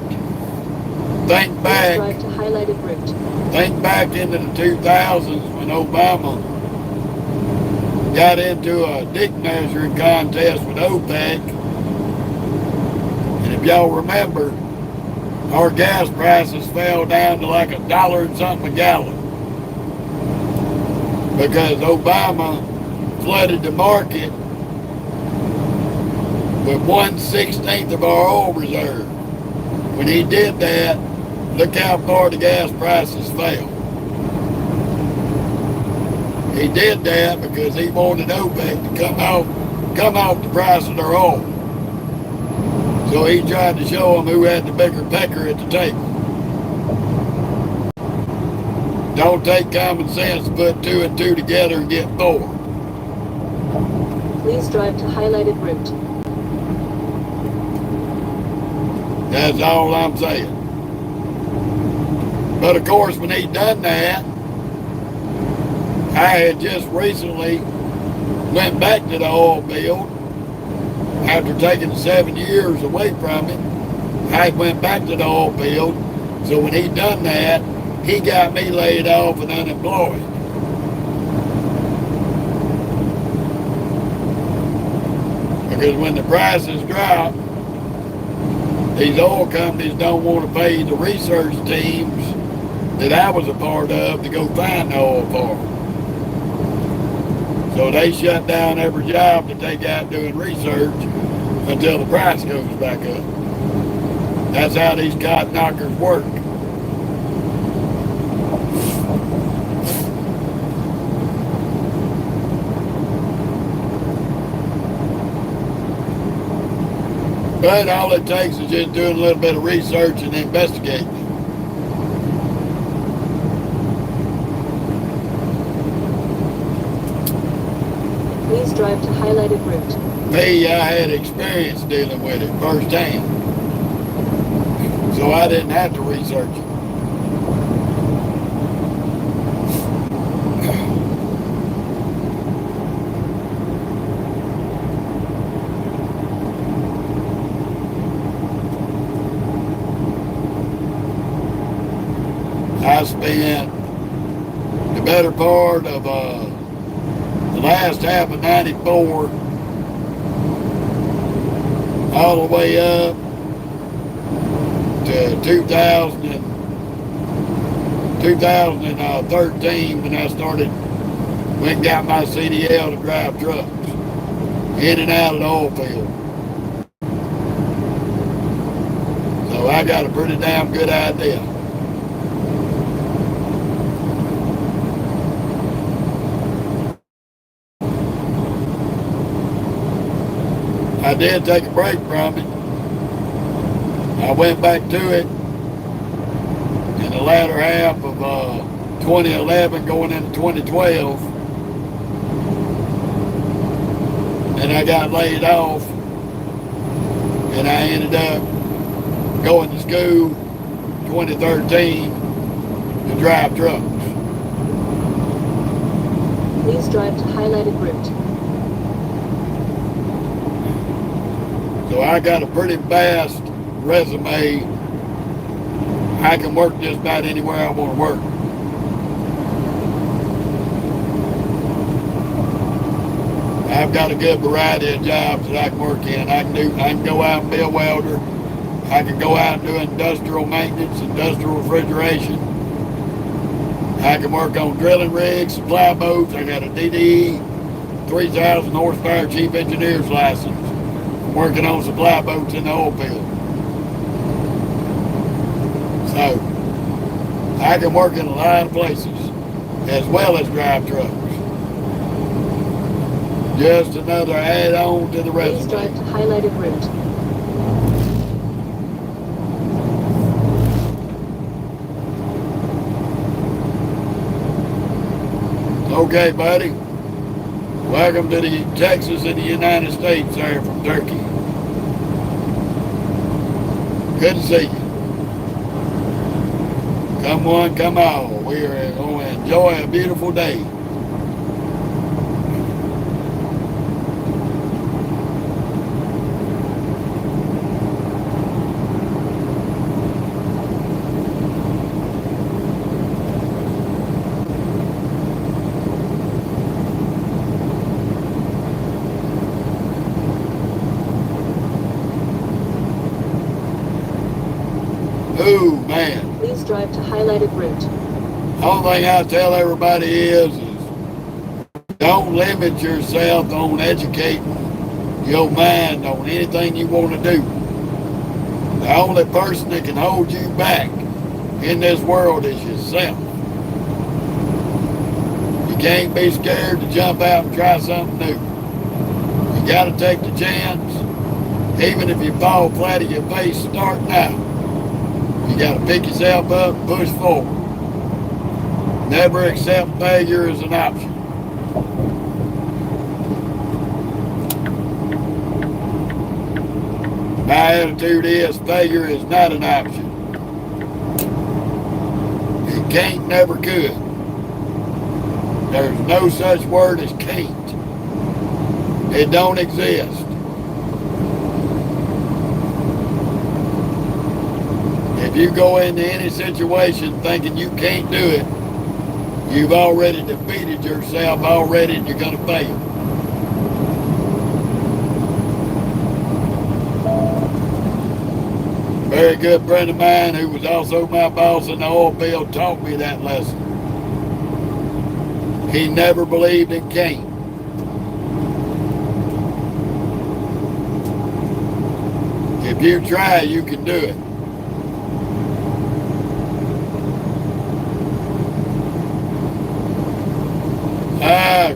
think
Please
back.
drive to highlighted route.
Think back into the 2000s when Obama got into a dick measuring contest with OPEC. And if y'all remember, our gas prices fell down to like $1 and something a gallon, because Obama flooded the market with 1/16 of our oil reserve. When he did that, look how far the gas prices fell. He did that because he wanted OPEC to come off the price of their oil. So he tried to show them who had the bigger pecker at the table. Don't take common sense, put 2 and 2 together and get 4.
Please drive to highlighted route.
That's all I'm saying. But of course, when he done that, I had just recently went back to the oil field after taking 7 years away from it. I went back to the oil field. So when he done that, he got me laid off and unemployed. Because when the prices drop, these oil companies don't want to pay the research teams that I was a part of to go find the oil for them. So they shut down every job that they got doing research until the price goes back up. That's how these cotton knockers work. But all it takes is just doing a little bit of research and investigating.
Please drive to highlighted route.
Me, I had experience dealing with it firsthand. So I didn't have to research it. I spent the better part of the last half of 94 all the way up to 2013 when I went and got my CDL to drive trucks in and out of the oil field. So I got a pretty damn good idea. I did take a break from it. I went back to it in the latter half of 2011 going into 2012. And I got laid off and I ended up going to school 2013 to drive trucks.
Please drive to highlighted route.
So I got a pretty vast resume. I can work just about anywhere I want to work. I've got a good variety of jobs that I can work in. I can go out and be a welder. I can go out and do industrial maintenance, industrial refrigeration. I can work on drilling rigs, supply boats. I got a DDE 3,000 horsepower chief engineer's license. I'm working on supply boats in the oil field. So I can work in a lot of places as well as drive trucks. Just another add-on to the
Please drive
resume.
to highlighted route.
Okay, buddy. Welcome to the Texas in the United States there from Turkey. Good to see you. Come one, come all. We are going to enjoy a beautiful day. Ooh, man.
Please drive to highlighted route.
Only thing I tell everybody is don't limit yourself on educating your mind on anything you want to do. The only person that can hold you back in this world is yourself. You can't be scared to jump out and try something new. You got to take the chance. Even if you fall flat on your face starting out, you got to pick yourself up and push forward. Never accept failure as an option. My attitude is failure is not an option. It can't, never could. There's no such word as can't. It don't exist. If you go into any situation thinking you can't do it, you've already defeated yourself already and you're going to fail. A very good friend of mine who was also my boss in the oil field taught me that lesson. He never believed in can't. If you try, you can do it.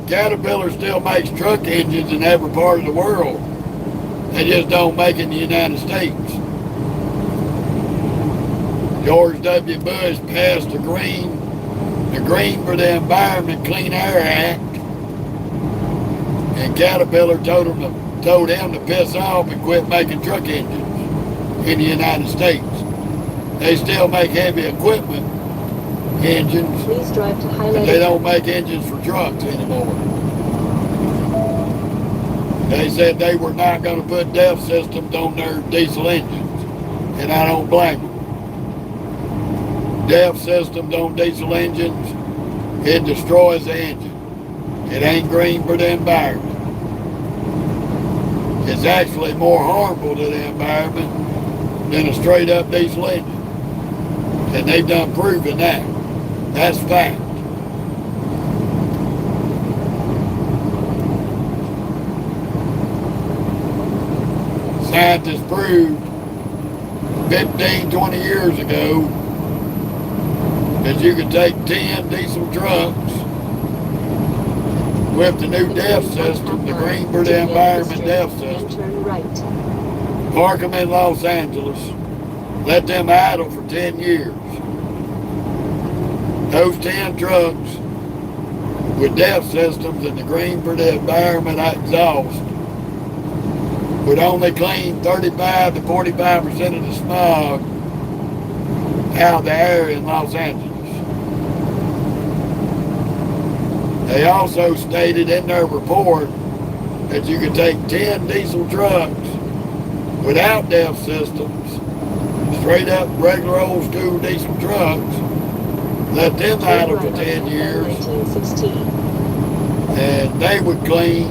Caterpillar still makes truck engines in every part of the world. They just don't make it in the United States. George W. Bush passed the Green for the Environment Clean Air Act, and Caterpillar told him to piss off and quit making truck engines in the United States. They still make heavy equipment engines,
Please drive to
but
highlighted
they don't make engines for trucks anymore. They said they were not going to put DEF systems on their diesel engines, and I don't blame them. DEF systems on diesel engines, it destroys the engine. It ain't green for the environment. It's actually more harmful to the environment than a straight up diesel engine. And they've done proven that. That's fact. Scientists proved 15, 20 years ago that you could take 10 diesel trucks with the new DEF system, the Green for the Environment DEF
and
system,
turn right.
park them in Los Angeles, let them idle for 10 years. Those 10 trucks with DEF systems and the Green for the Environment exhaust would only clean 35 to 45% of the smog out of the air in Los Angeles. They also stated in their report that you could take 10 diesel trucks without DEF systems, straight up regular old school diesel trucks, let them
Turn
idle
right
for
on
10
southbound
years,
1916.
and they would clean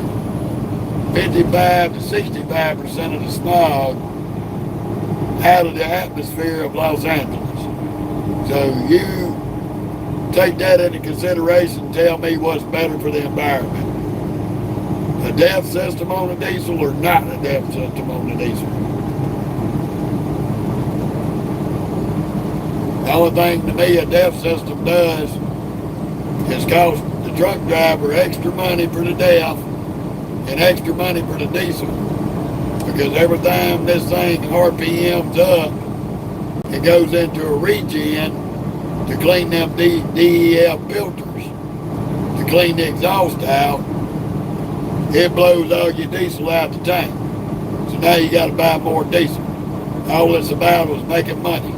55 to 65% of the smog out of the atmosphere of Los Angeles. So you take that into consideration and tell me what's better for the environment. A DEF system on a diesel or not a DEF system on a diesel. The only thing to me a DEF system does is cost the truck driver extra money for the DEF and extra money for the diesel. Because every time this thing RPMs up, it goes into a regen to clean them DEF filters, to clean the exhaust out. It blows all your diesel out the tank. So now you got to buy more diesel. All it's about was making money.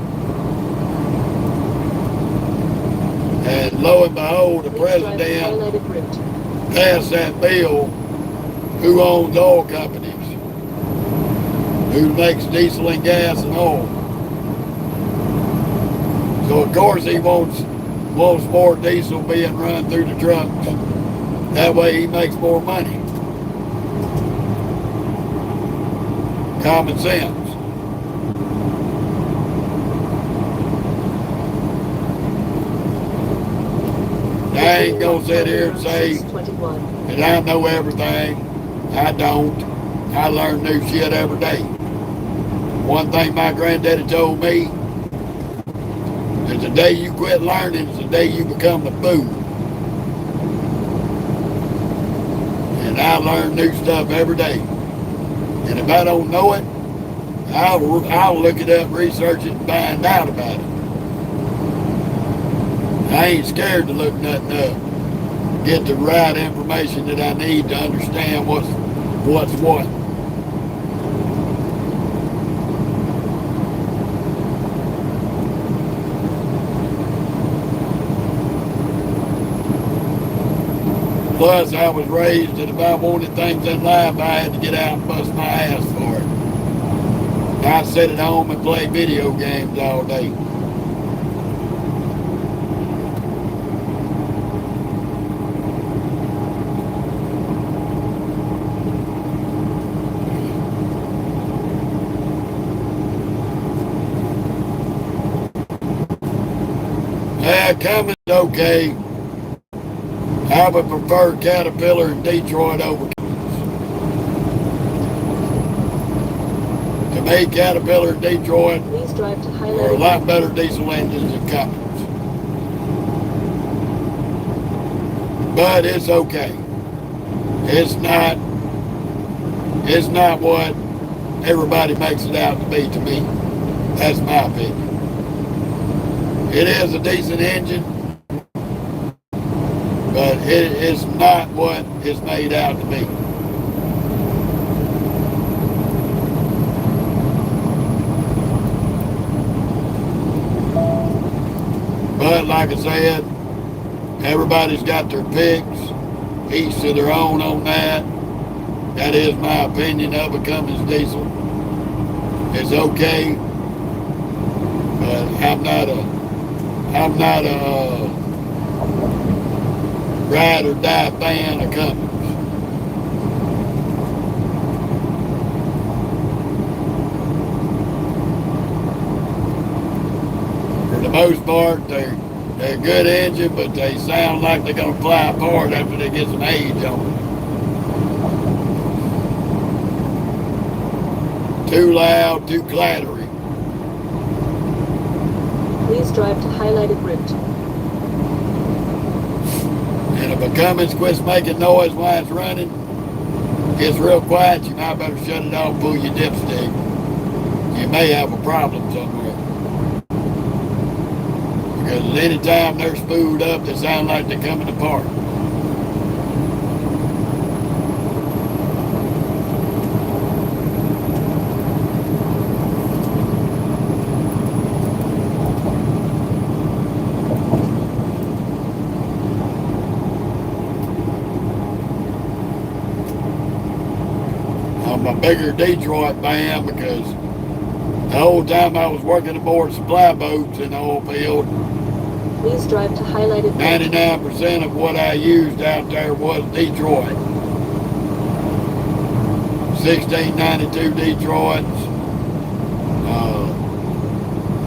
And lo and behold, the president passed that bill. Who owns oil companies? Who makes diesel and gas and oil? So of course he wants more diesel being run through the trucks. That way he makes more money. Common sense. I ain't gonna sit here and say that I know everything. I don't. I learn new shit every day. One thing my granddaddy told me is the day you quit learning is the day you become the fool. And I learn new stuff every day. And if I don't know it, I'll look it up, research it, and find out about it. I ain't scared to look nothing up. Get the right information that I need to understand what's what. Plus, I was raised that if I wanted things in life, I had to get out and bust my ass for it. I sit at home and play video games all day. Cummins okay. I would prefer Caterpillar in Detroit over Cummins. To me, Caterpillar in Detroit are a lot better diesel engines than Cummins. But it's okay. It's not what everybody makes it out to be to me. That's my opinion. It is a decent engine, but it's not what it's made out to be. But like I said, everybody's got their picks, each to their own on that. That is my opinion of a Cummins diesel. It's okay, but I'm not a ride or die fan of Cummins. For the most part, they're a good engine, but they sound like they're going to fly apart after they get some age on them. Too loud, too clattery.
Please drive to highlighted route.
And if a Cummins quits making noise while it's running, gets real quiet, you might better shut it off, pull your dipstick. You may have a problem somewhere. Because any time they're spooled up, they sound like they're coming apart. I'm a bigger Detroit fan because the whole time I was working aboard supply boats in the oil field,
Please drive to highlighted route.
99% of what I used out there was Detroit. 1692 Detroits,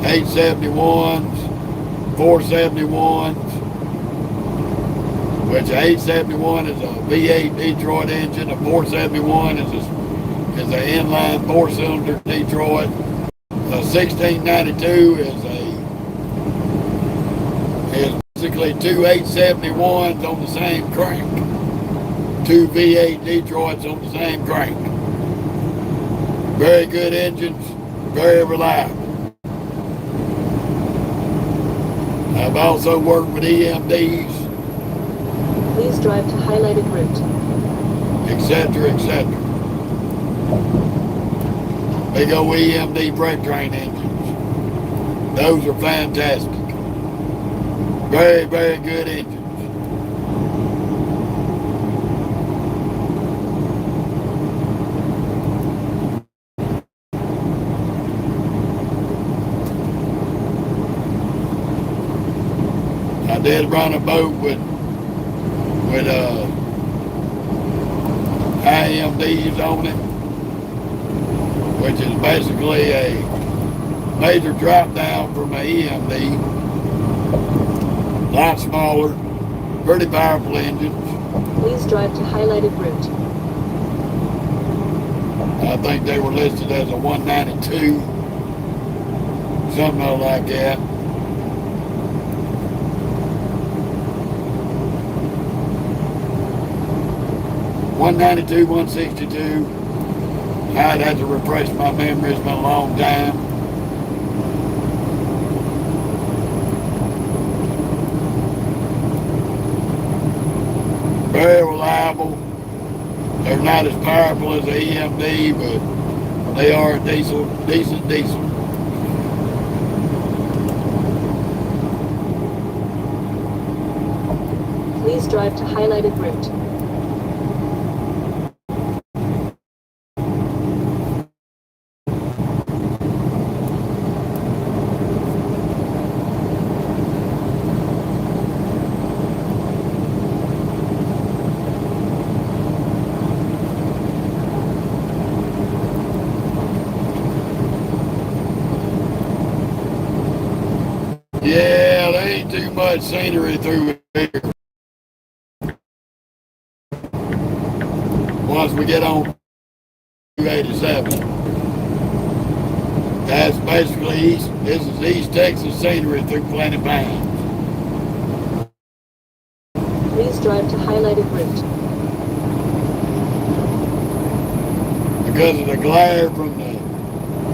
871s, 471s, which a 871 is a V8 Detroit engine, a 471 is an inline four-cylinder Detroit. A 1692 is basically two 871s on the same crank, two V8 Detroits on the same crank. Very good engines, very reliable. I've also worked with EMDs,
Please drive to highlighted route.
etc., etc. Big old EMD freight train engines. Those are fantastic. Very, very good engines. I did run a boat with IMDs on it, which is basically a major drop down from an EMD. A lot smaller, pretty powerful engines.
Please drive to highlighted route.
I think they were listed as a 192, something like that. $192, $162. I'd have to refresh my memory. It's been a long time. Very reliable. They're not as powerful as the EMD, but they are a decent diesel.
Please drive to highlighted route.
Yeah, there ain't too much scenery through here. Once we get on 287, that's basically east. This is East Texas scenery through Plenty Pines.
Please drive to highlighted route.
Because of the glare from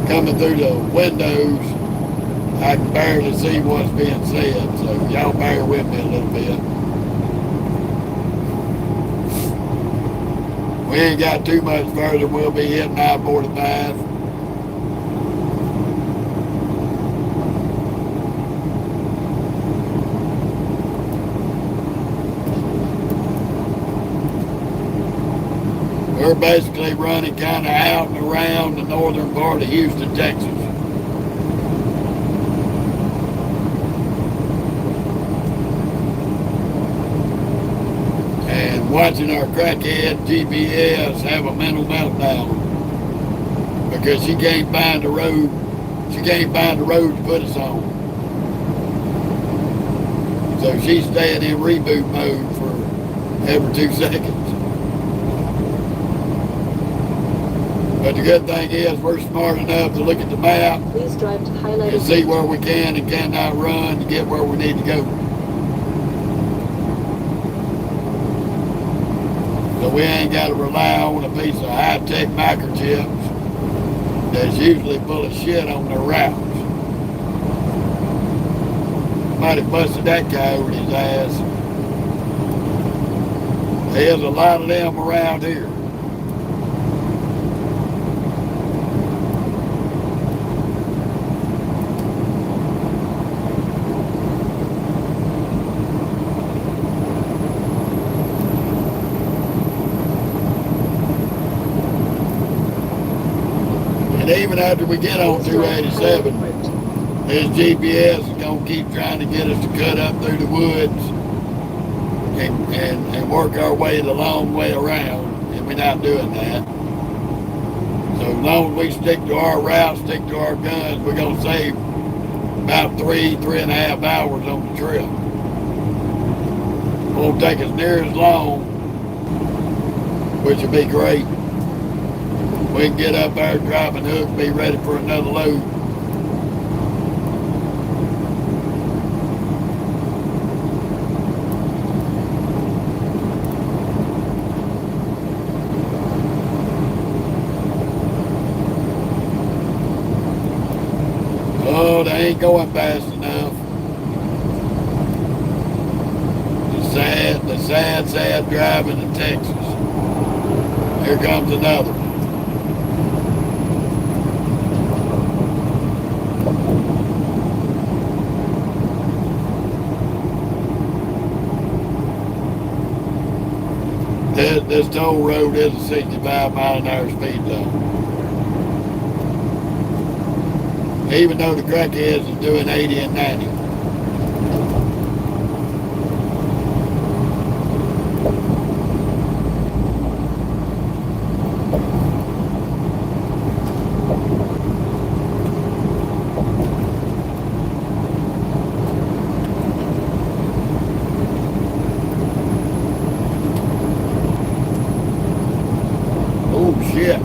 coming through the windows, I can barely see what's being said, so y'all bear with me a little bit. We ain't got too much further. We'll be hitting I-45. We're basically running kind of out and around the northern part of Houston, Texas. Watching our crackhead GPS have a mental meltdown because she can't find the road. She can't find the road to put us on. So she's staying in reboot mode for every 2 seconds. But the good thing is we're smart enough to look at the map
Please drive to highlighted
and see
route.
where we can and cannot run to get where we need to go. So we ain't got to rely on a piece of high-tech microchips that's usually full of shit on their routes. Might have busted that guy over his ass. There's a lot of them around here.
And even after we get on 287, his GPS is going to keep trying to get us to cut up through the woods and work our way the long way around, and we're not doing that. So as long as we stick to our route, stick to our guns, we're going to save about 3.5 hours on the trip. It won't take us near as long, which would be great. We can get up there, drop and hook, be ready for another load. Oh, they ain't going fast enough. The sad driving in Texas. Here comes another one. This toll road is a 65 mile an hour speed zone. Even though the crackheads is doing 80 and 90. Oh shit.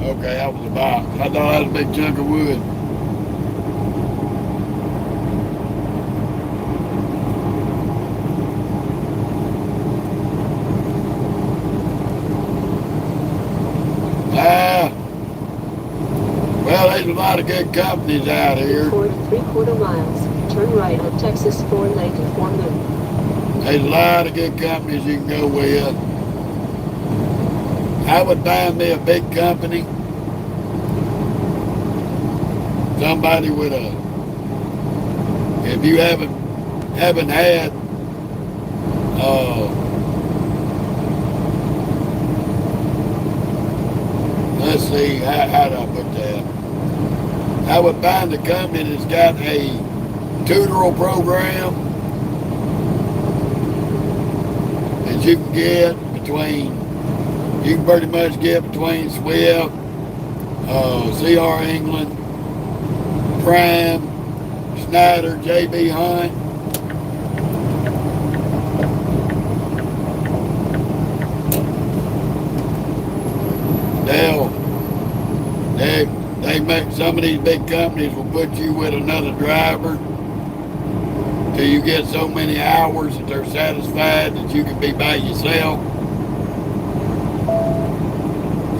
Okay, that was a box. I thought that was a big chunk of wood. Well, there's a lot of good companies out here.
Forward 3/4 miles. Turn right on Texas 494 Moon.
There's a lot of good companies you can go with. I would find me a big company. Somebody with a, if you haven't had, let's see, how do I put that? I would find a company that's got a tutorial program that you can get between, you can pretty much get between Swift, CR England, Prime, Snyder, JB Hunt. They make, some of these big companies will put you with another driver till you get so many hours that they're satisfied that you can be by yourself.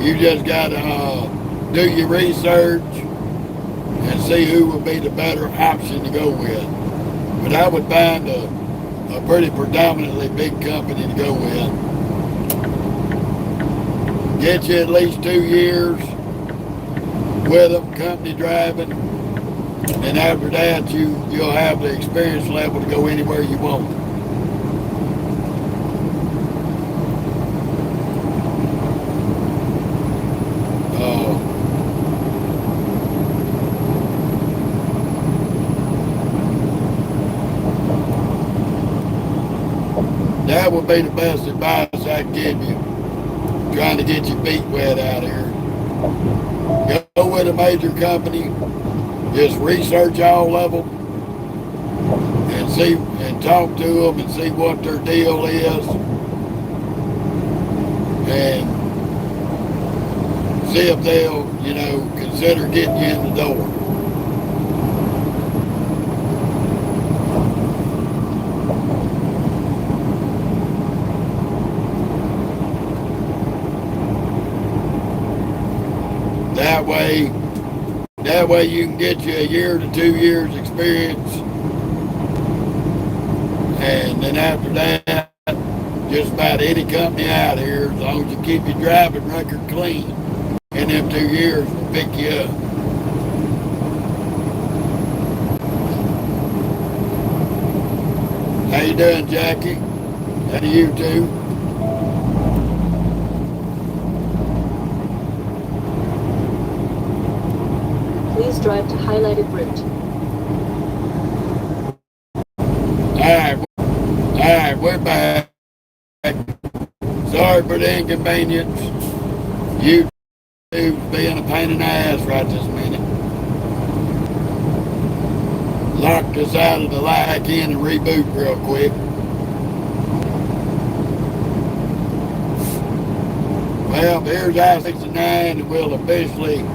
You just gotta do your research and see who would be the better option to go with. But I would find a pretty predominantly big company to go with. Get you at least 2 years with them, company driving, and after that you'll have the experience level to go anywhere you want. That would be the best advice I can give you, trying to get your feet wet out here. Go with a major company, just research all of them, and see, and talk to them and see what their deal is, and see if they'll, consider getting you in the door. That way you can get you a year to 2 years experience, and then after that, just about any company out here, as long as you keep your driving record clean, in them 2 years will pick you up. How you doing, Jackie? How do you do?
Please drive to highlighted route.
Alright, we're back. Sorry for the inconvenience. YouTube's being a pain in the ass right this minute. Locked us out of the lag in and reboot real quick. Well, here's I-69 and we'll officially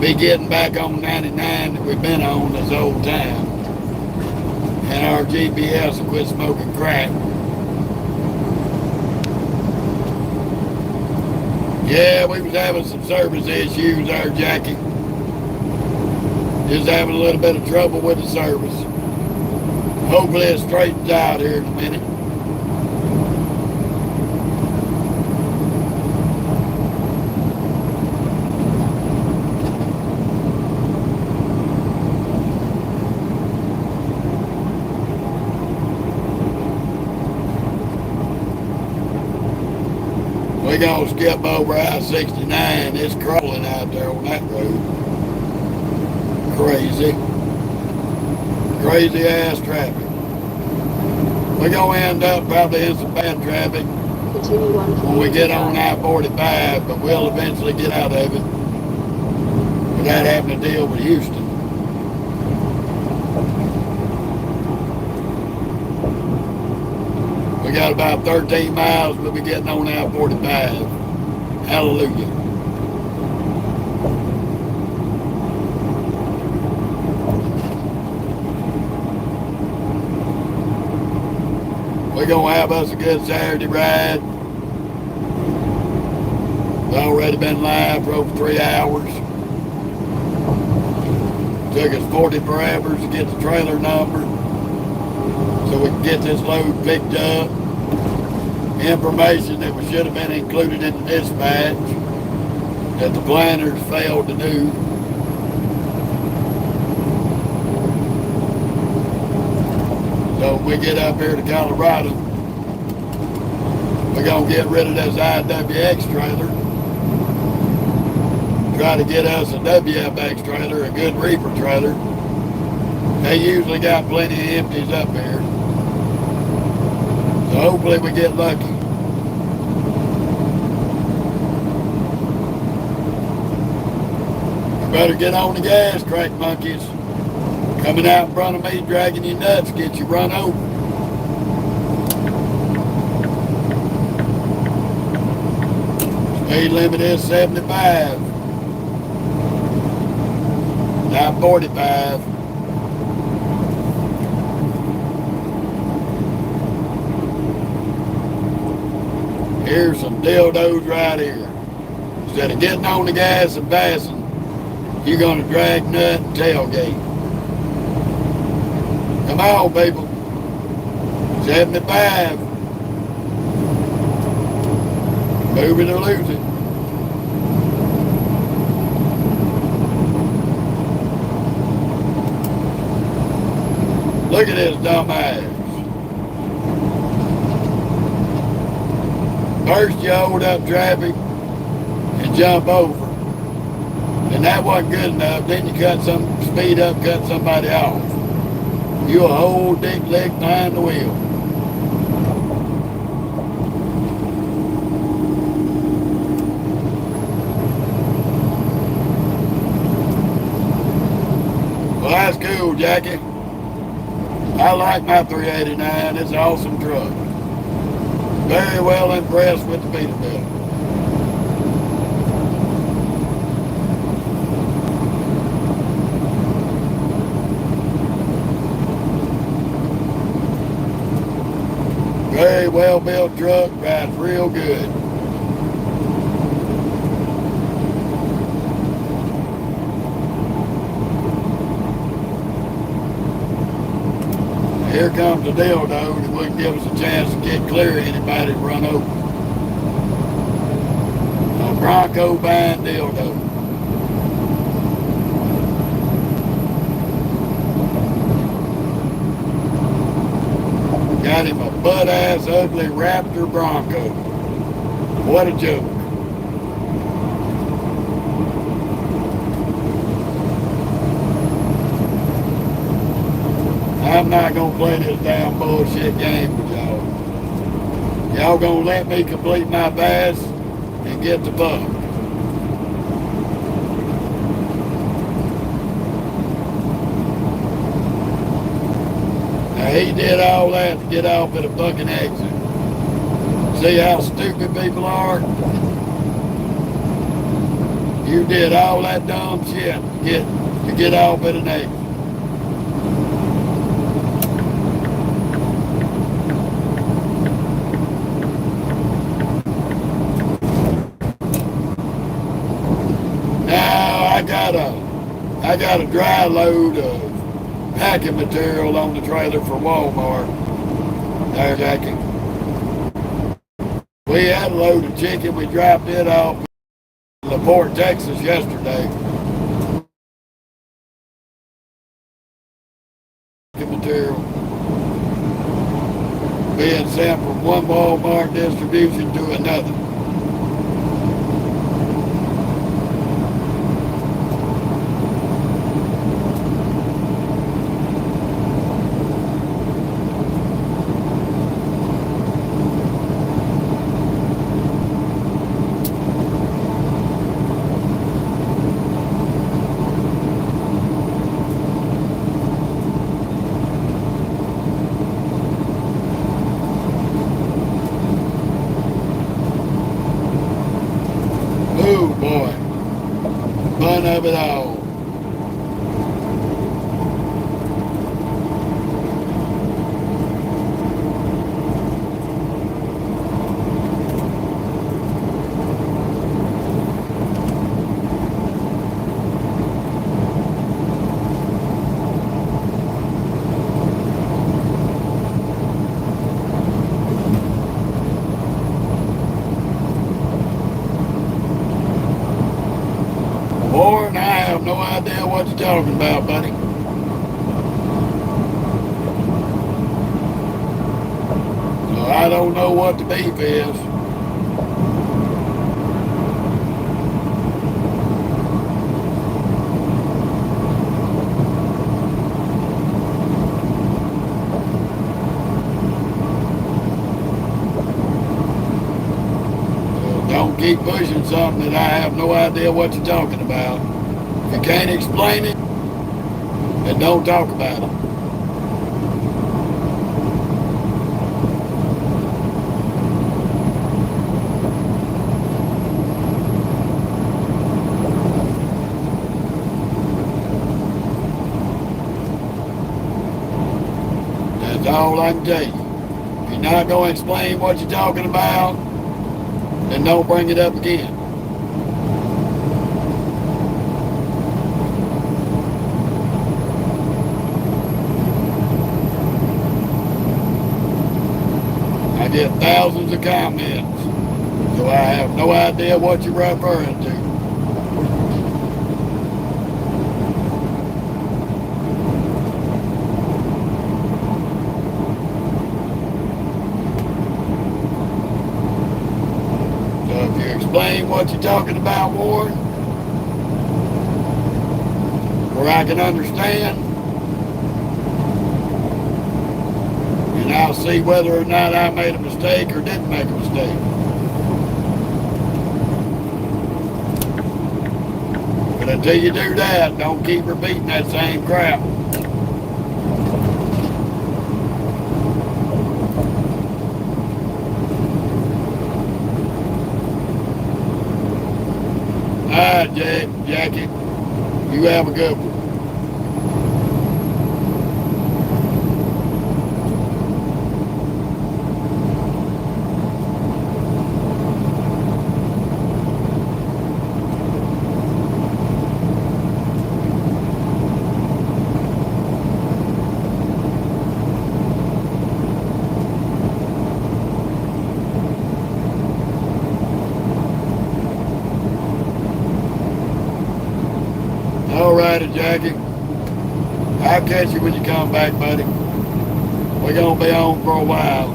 be getting back on 99 that we've been on this whole time. And our GPS will quit smoking crack. Yeah, we was having some service issues there, Jackie. Just having a little bit of trouble with the service. Hopefully it straightens out here in a minute. We're gonna skip over I-69. It's crawling out there on that road. Crazy ass traffic. We're gonna end up probably in some bad traffic when we get on I-45, but we'll eventually get out of it without having to deal with Houston. We got about 13 miles, we'll be getting on I-45. Hallelujah. We're going to have us a good Saturday ride. We've already been live for over 3 hours. Took us 40 forever to get the trailer number so we can get this load picked up. Information that should have been included in the dispatch that the planners failed to do. So when we get up here to Colorado, we're going to get rid of this IWX trailer. Try to get us a WFX trailer, a good reefer trailer. They usually got plenty of empties up here. So hopefully we get lucky. You better get on the gas, crack monkeys. Coming out in front of me, dragging your nuts, get you run over. Speed limit is 75, not 45. Here's some dildos right here. Instead of getting on the gas and passing, you're going to drag nut and tailgate. Come on, people. 75. Move it or lose it. Look at this dumb ass. First you hold up traffic and jump over. And that wasn't good enough. Then you speed up, cut somebody off. You a whole dick leg behind the wheel. Well, that's cool, Jackie. I like my 389. It's an awesome truck. Very well impressed with the Peterbilt. Very well built truck, rides real good. Here comes the dildo that wouldn't give us a chance to get clear of anybody to run over. A Bronco buying dildo. Got him a butt-ass, ugly Raptor Bronco. What a joke.
I'm not gonna play this damn bullshit game with y'all. Y'all gonna let me complete my bass and get the fuck. Now he did all that to get off at a fucking exit. See how stupid people are? You did all that dumb shit to get off at an exit. Now I got a dry load of packing material on the trailer for Walmart. There's Jackie. We had a load of chicken. We dropped it off in LaPorte, Texas yesterday. Material being sent from one Walmart distribution to another. Oh boy, fun of it all. Warren, I have no idea what you're talking about, buddy. So I don't know what the beef is. Don't keep pushing something that I have no idea what you're talking about. If you can't explain it, then don't talk about it. That's all I can tell you. If you're not going to explain what you're talking about, then don't bring it up again. I get thousands of comments, so I have no idea what you're referring to. Explain what you're talking about, Warren, where I can understand, and I'll see whether or not I made a mistake or didn't make a mistake. But until you do that, don't keep repeating that same crap. All right, Jackie, you have a good one. All righty, Jackie. I'll catch you when you come back, buddy. We're going to be on for a while.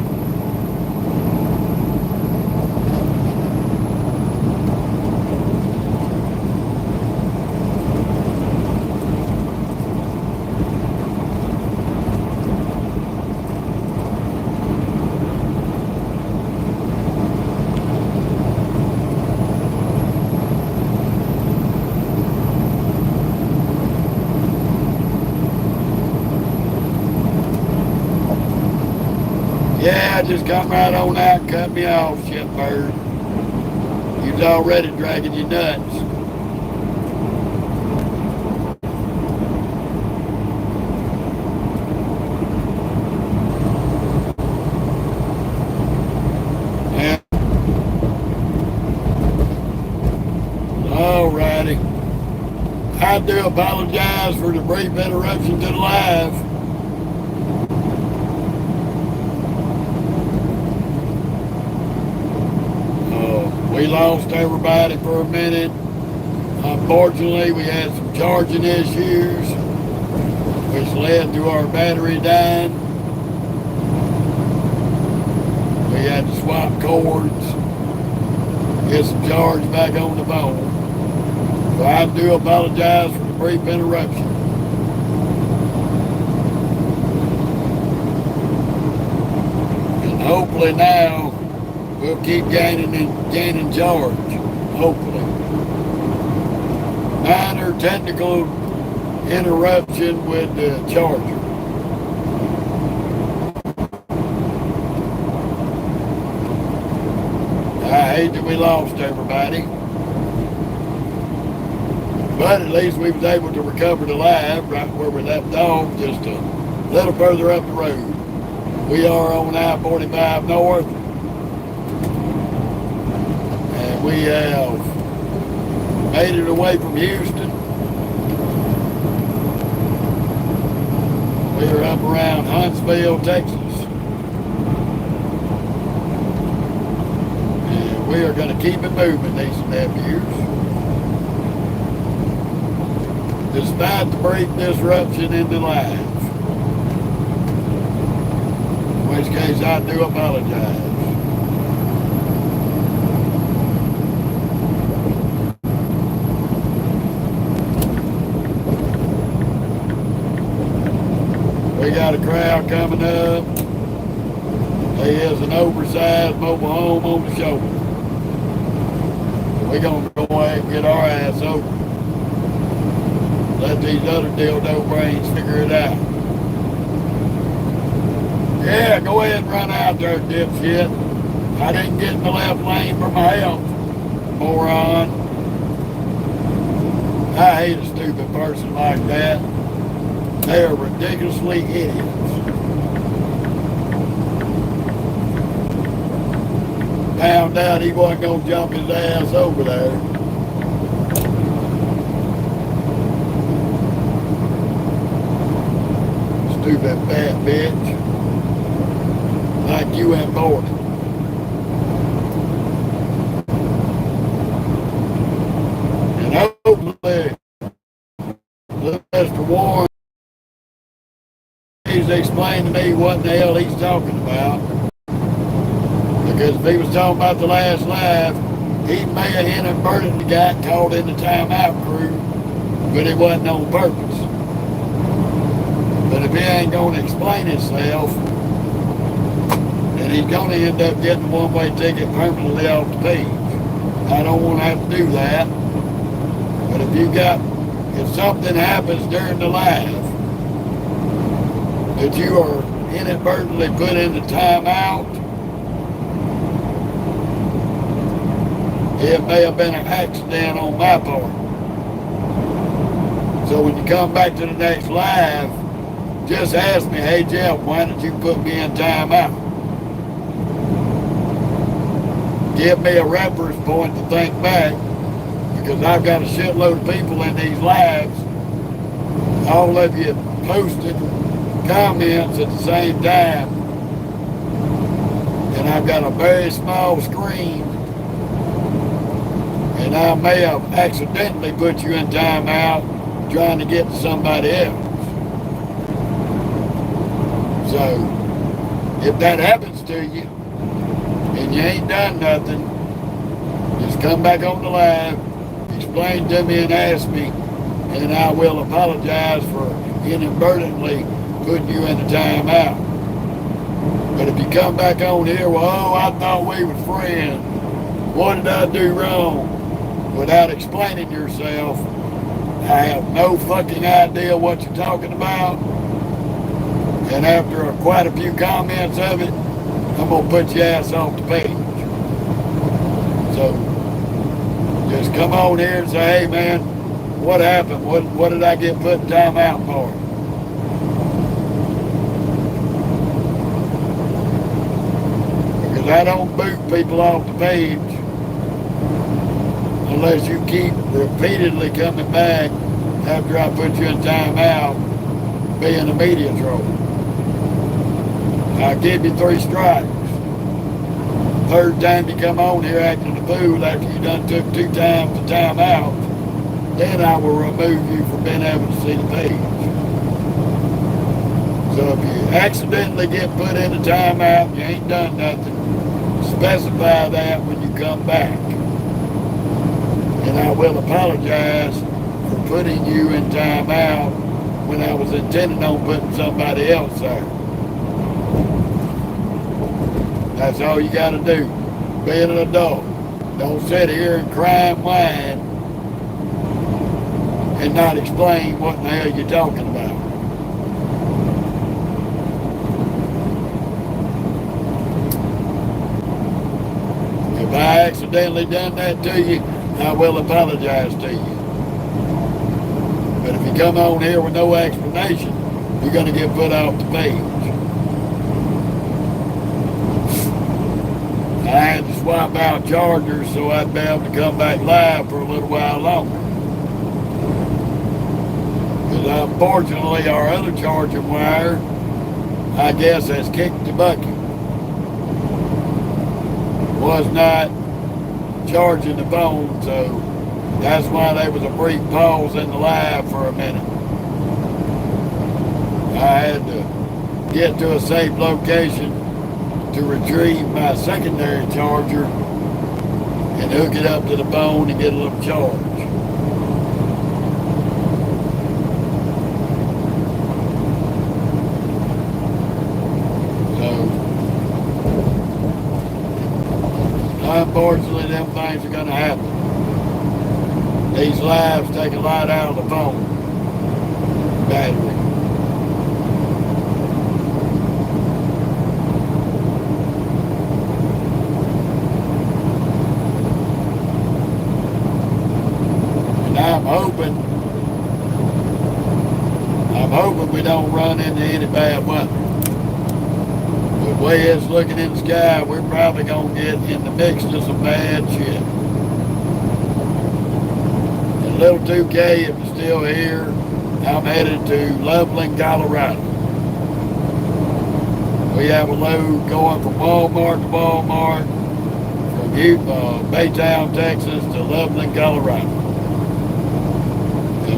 I just come right on out and cut me off, shitbird. You was already dragging your nuts. Alrighty. I do apologize for the brief interruption to the live. We lost everybody for a minute. Unfortunately, we had some charging issues, which led to our battery dying. We had to swap cords, get some charge back on the phone. So I do apologize for the brief interruption. And hopefully now we'll keep gaining charge. Hopefully. Minor technical interruption with the charger. I hate that we lost everybody. But at least we was able to recover the live right where we left off, just a little further up the road. We are on I-45 North. And we have made it away from Houston. We are up around Huntsville, Texas. And we are going to keep it moving, niece and nephews. Despite the brief disruption in the live. In which case I do apologize. We got a crowd coming up. There is an oversized mobile home on the shoulder. We're going to go ahead and get our ass over. Let these other dildo brains figure it out. Yeah, go ahead and run out there, dipshit. I didn't get in the left lane for my health, moron. I hate a stupid person like that. They are ridiculously idiots. Found out he wasn't going to jump his ass over there. Stupid fat bitch. Like you and Boyd. And hopefully, Mr. Warren, he's explained to me what the hell he's talking about. Because if he was talking about the last live, he may have inadvertently got caught in the timeout crew, but it wasn't on purpose. But if he ain't going to explain himself, then he's going to end up getting a one-way ticket permanently off the page. I don't want to have to do that. But if something happens during the live, that you are inadvertently put into timeout, it may have been an accident on my part. So when you come back to the next live, just ask me, hey Jeff, why did you put me in timeout? Give me a reference point to think back, because I've got a shitload of people in these lives, all of you posting comments at the same time, and I've got a very small screen, and I may have accidentally put you in timeout trying to get to somebody else. So, if that happens to you, and you ain't done nothing, just come back on the live, explain to me and ask me, and I will apologize for inadvertently putting you in the timeout. But if you come back on here, well, oh, I thought we were friends. What did I do wrong? Without explaining yourself, I have no fucking idea what you're talking about. And after quite a few comments of it, I'm going to put your ass off the page. So just come on here and say, hey man, what happened? What did I get put in timeout for? Because I don't boot people off the page unless you keep repeatedly coming back after I put you in timeout being a media troll. I'll give you 3 strikes. Third time you come on here acting a fool after you done took 2 times to time out, then I will remove you from being able to see the page. So if you accidentally get put in a timeout, you ain't done nothing, specify that when you come back. And I will apologize for putting you in timeout when I was intending on putting somebody else there. That's all you got to do. Being an adult. Don't sit here and cry and whine and not explain what in the hell you're talking about. If I accidentally done that to you, I will apologize to you. But if you come on here with no explanation, you're going to get put off the page. I had to swap out chargers so I'd be able to come back live for a little while longer. Because unfortunately our other charging wire, I guess, has kicked the bucket. Was not charging the phone, so that's why there was a brief pause in the live for a minute. I had to get to a safe location to retrieve my secondary charger and hook it up to the phone and get a little charge. So, unfortunately, them things are going to happen. These lives take a lot out of the phone battery. I'm hoping we don't run into any bad weather. The way it's looking in the sky, we're probably going to get in the mix of some bad shit. And little 2K, if you're still here, I'm headed to Loveland, Colorado. We have a load going from Walmart to Walmart, from Baytown, Texas to Loveland, Colorado.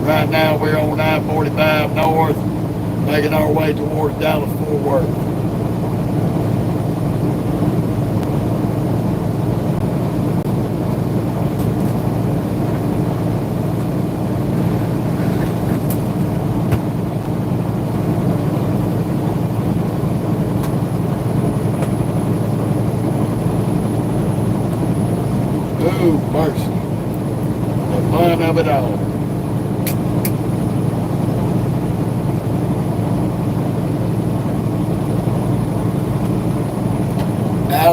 Right now we're on I-45 North, making our way towards Dallas-Fort Worth. Ooh, mercy. The fun of it all.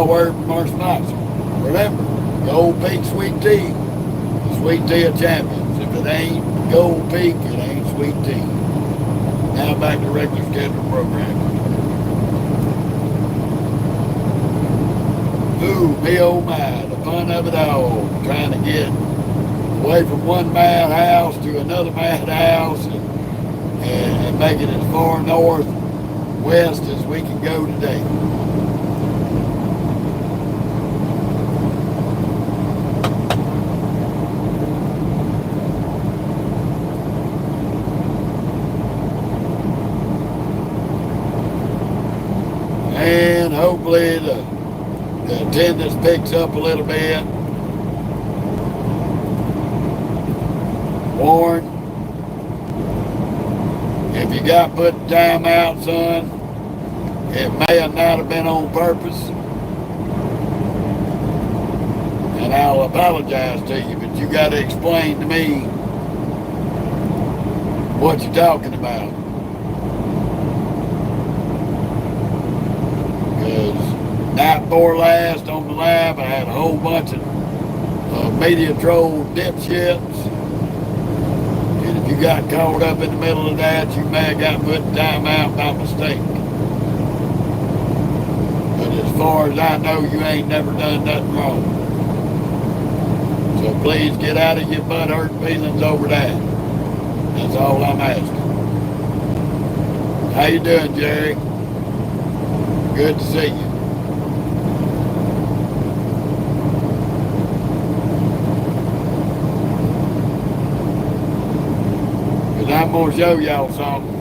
Word from our sponsor. Remember, Gold Peak Sweet Tea, the sweet tea of champions. If it ain't Gold Peak, it ain't sweet tea. Now back to regular scheduled programming. Ooh, me oh my, the fun of it all. Trying to get away from one madhouse to another madhouse and make it as far northwest as we can go today. And hopefully the attendance picks up a little bit. Warren, if you got put time out, son, it may have not have been on purpose. And I'll apologize to you, but you got to explain to me what you're talking about. Night before last on the lab, I had a whole bunch of media troll dipshits. And if you got caught up in the middle of that, you may have got put in timeout by mistake. But as far as I know, you ain't never done nothing wrong. So please get out of your butt hurt feelings over that. That's all I'm asking. How you doing, Jerry? Good to see you. Because I'm going to show y'all something.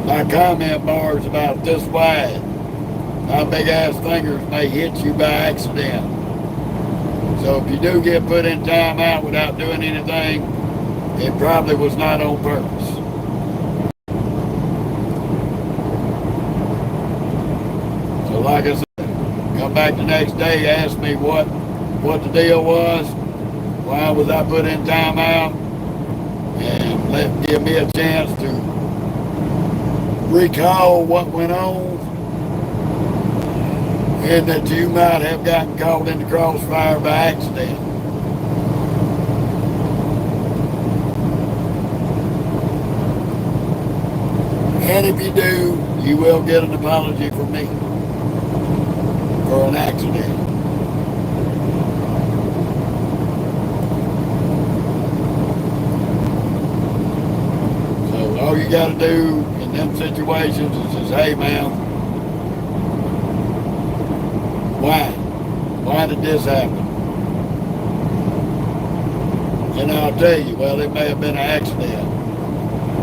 My comment bar is about this wide. My big ass fingers may hit you by accident. So if you do get put in timeout without doing anything, it probably was not on purpose. So like I said, come back the next day, ask me what the deal was, why was I put in timeout, and give me a chance to recall what went on, and that you might have gotten caught in the crossfire by accident. And if you do, you will get an apology from me for an accident. So all you got to do in them situations is just, hey man, why did this happen? And I'll tell you, well, it may have been an accident.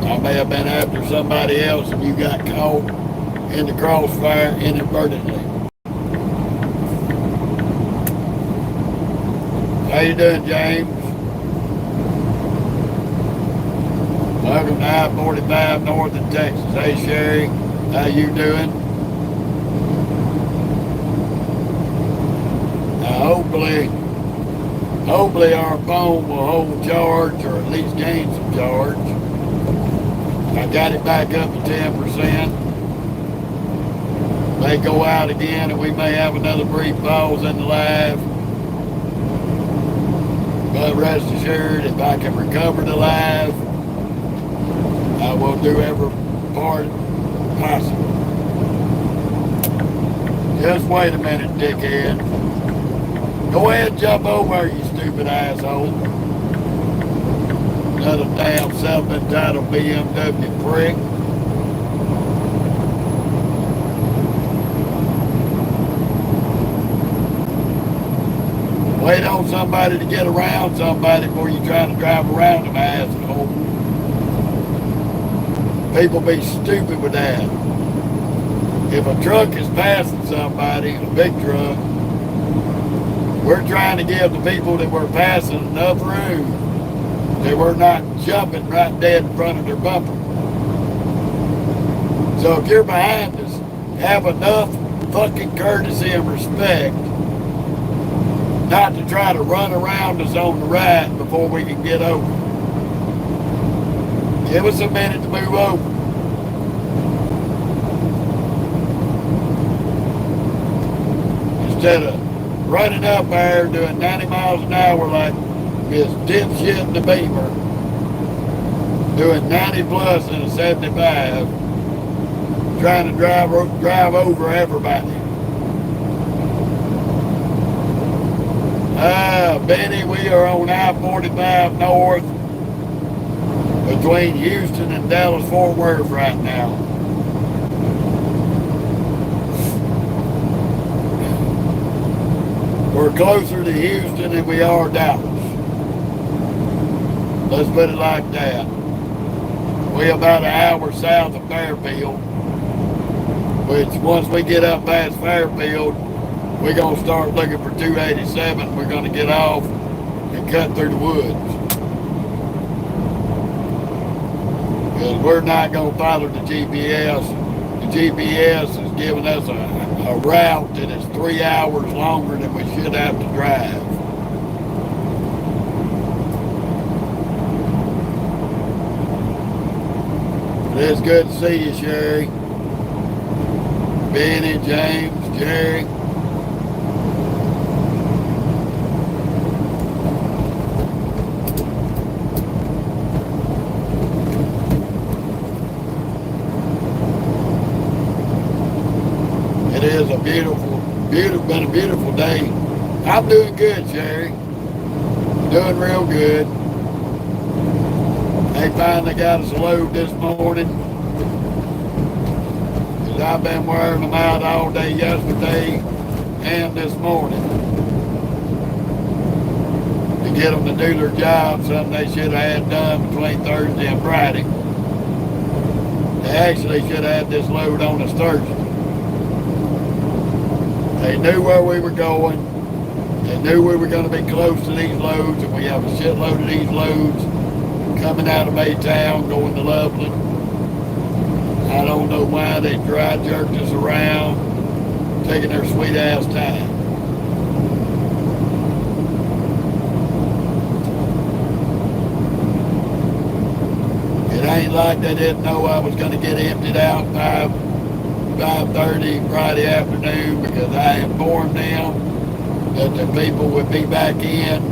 I may have been after somebody else and you got caught in the crossfire inadvertently. How you doing, James? Welcome to I-45 North in Texas. Hey, Sherry, how you doing? Now, hopefully our phone will hold charge or at least gain some charge. I got it back up to 10%. May go out again and we may have another brief pause in the live. But rest assured, if I can recover the live, I will do every part possible. Just wait a minute, dickhead. Go ahead and jump over, you stupid asshole. Another damn self-entitled BMW prick. Wait on somebody to get around somebody before you try to drive around them, asshole. People be stupid with that. If a truck is passing somebody, a big truck, we're trying to give the people that we're passing enough room that we're not jumping right dead in front of their bumper. So if you're behind us, have enough fucking courtesy and respect not to try to run around us on the right before we can get over. Give us a minute to move over. Instead of running up there doing 90 miles an hour like this dipshit in the Beamer, doing 90 plus in a 75, trying to drive over everybody. Benny, we are on I-45 North between Houston and Dallas-Fort Worth right now. We're closer to Houston than we are Dallas. Let's put it like that. We're about an hour south of Fairfield, which once we get up past Fairfield, we're going to start looking for 287. We're going to get off and cut through the woods. Because we're not going to follow the GPS. The GPS is giving us a route that is 3 hours longer than we should have to drive. It's good to see you, Sherry. Benny, James, Jerry. been a beautiful day. I'm doing good, Sherry. Doing real good. They finally got us a load this morning. Because I've been wearing them out all day yesterday and this morning. To get them to do their job, something they should have had done between Thursday and Friday. They actually should have had this load on us Thursday. They knew where we were going. They knew we were going to be close to these loads, and we have a shitload of these loads coming out of Baytown, going to Loveland. I don't know why they dry jerked us around, taking their sweet ass time. It ain't like they didn't know I was going to get emptied out 5:30 Friday afternoon, because I informed them that the people would be back in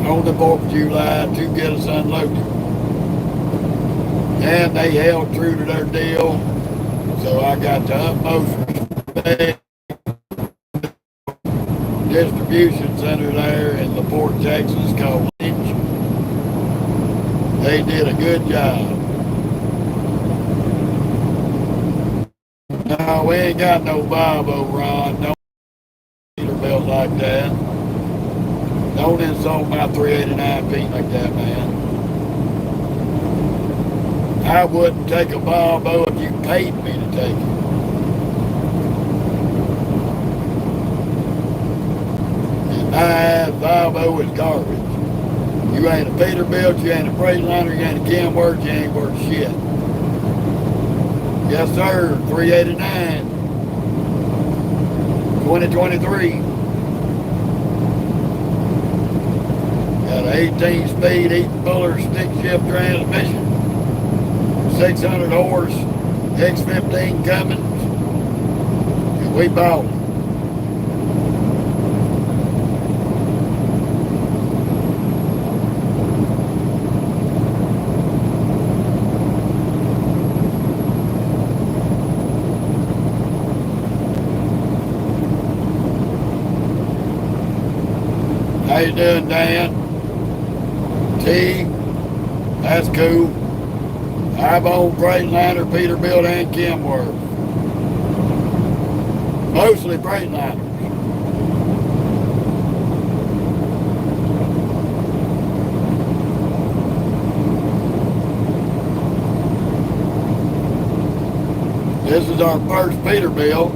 on the 4th of July to get us unloaded. And they held true to their deal, so I got the utmost respect. Distribution center there in LaPorte, Texas, called Lynch. They did a good job. No, we ain't got no Volvo, Ron. No Peterbilt like that. Don't insult my 389 feet like that, man. I wouldn't take a Volvo if you paid me to take it. And my Volvo is garbage. You ain't a Peterbilt, you ain't a Freightliner, you ain't a Kenworth, you ain't worth shit. Yes, sir, 389, 2023. Got an 18-speed eight-puller stick-shift transmission, 600 horse, X15 Cummins, and we bought it. How you doing, Dan? T, that's cool. I've owned Freightliner, Peterbilt, and Kenworth. Mostly Freightliners. This is our first Peterbilt.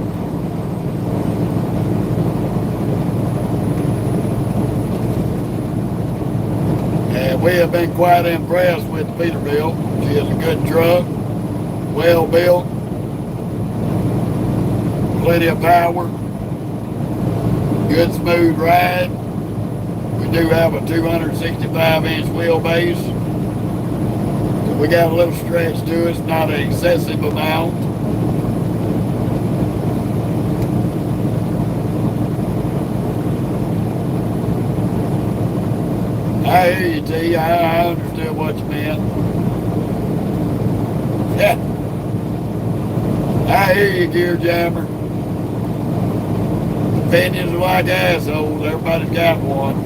We have been quite impressed with the Peterbilt. She is a good truck, well built, plenty of power, good smooth ride. We do have a 265-inch wheelbase, so we got a little stretch to us, not an excessive amount. I hear you, T. I understood what you meant. Yeah. I hear you, Gear Jammer. Opinions are like assholes. Everybody's got one.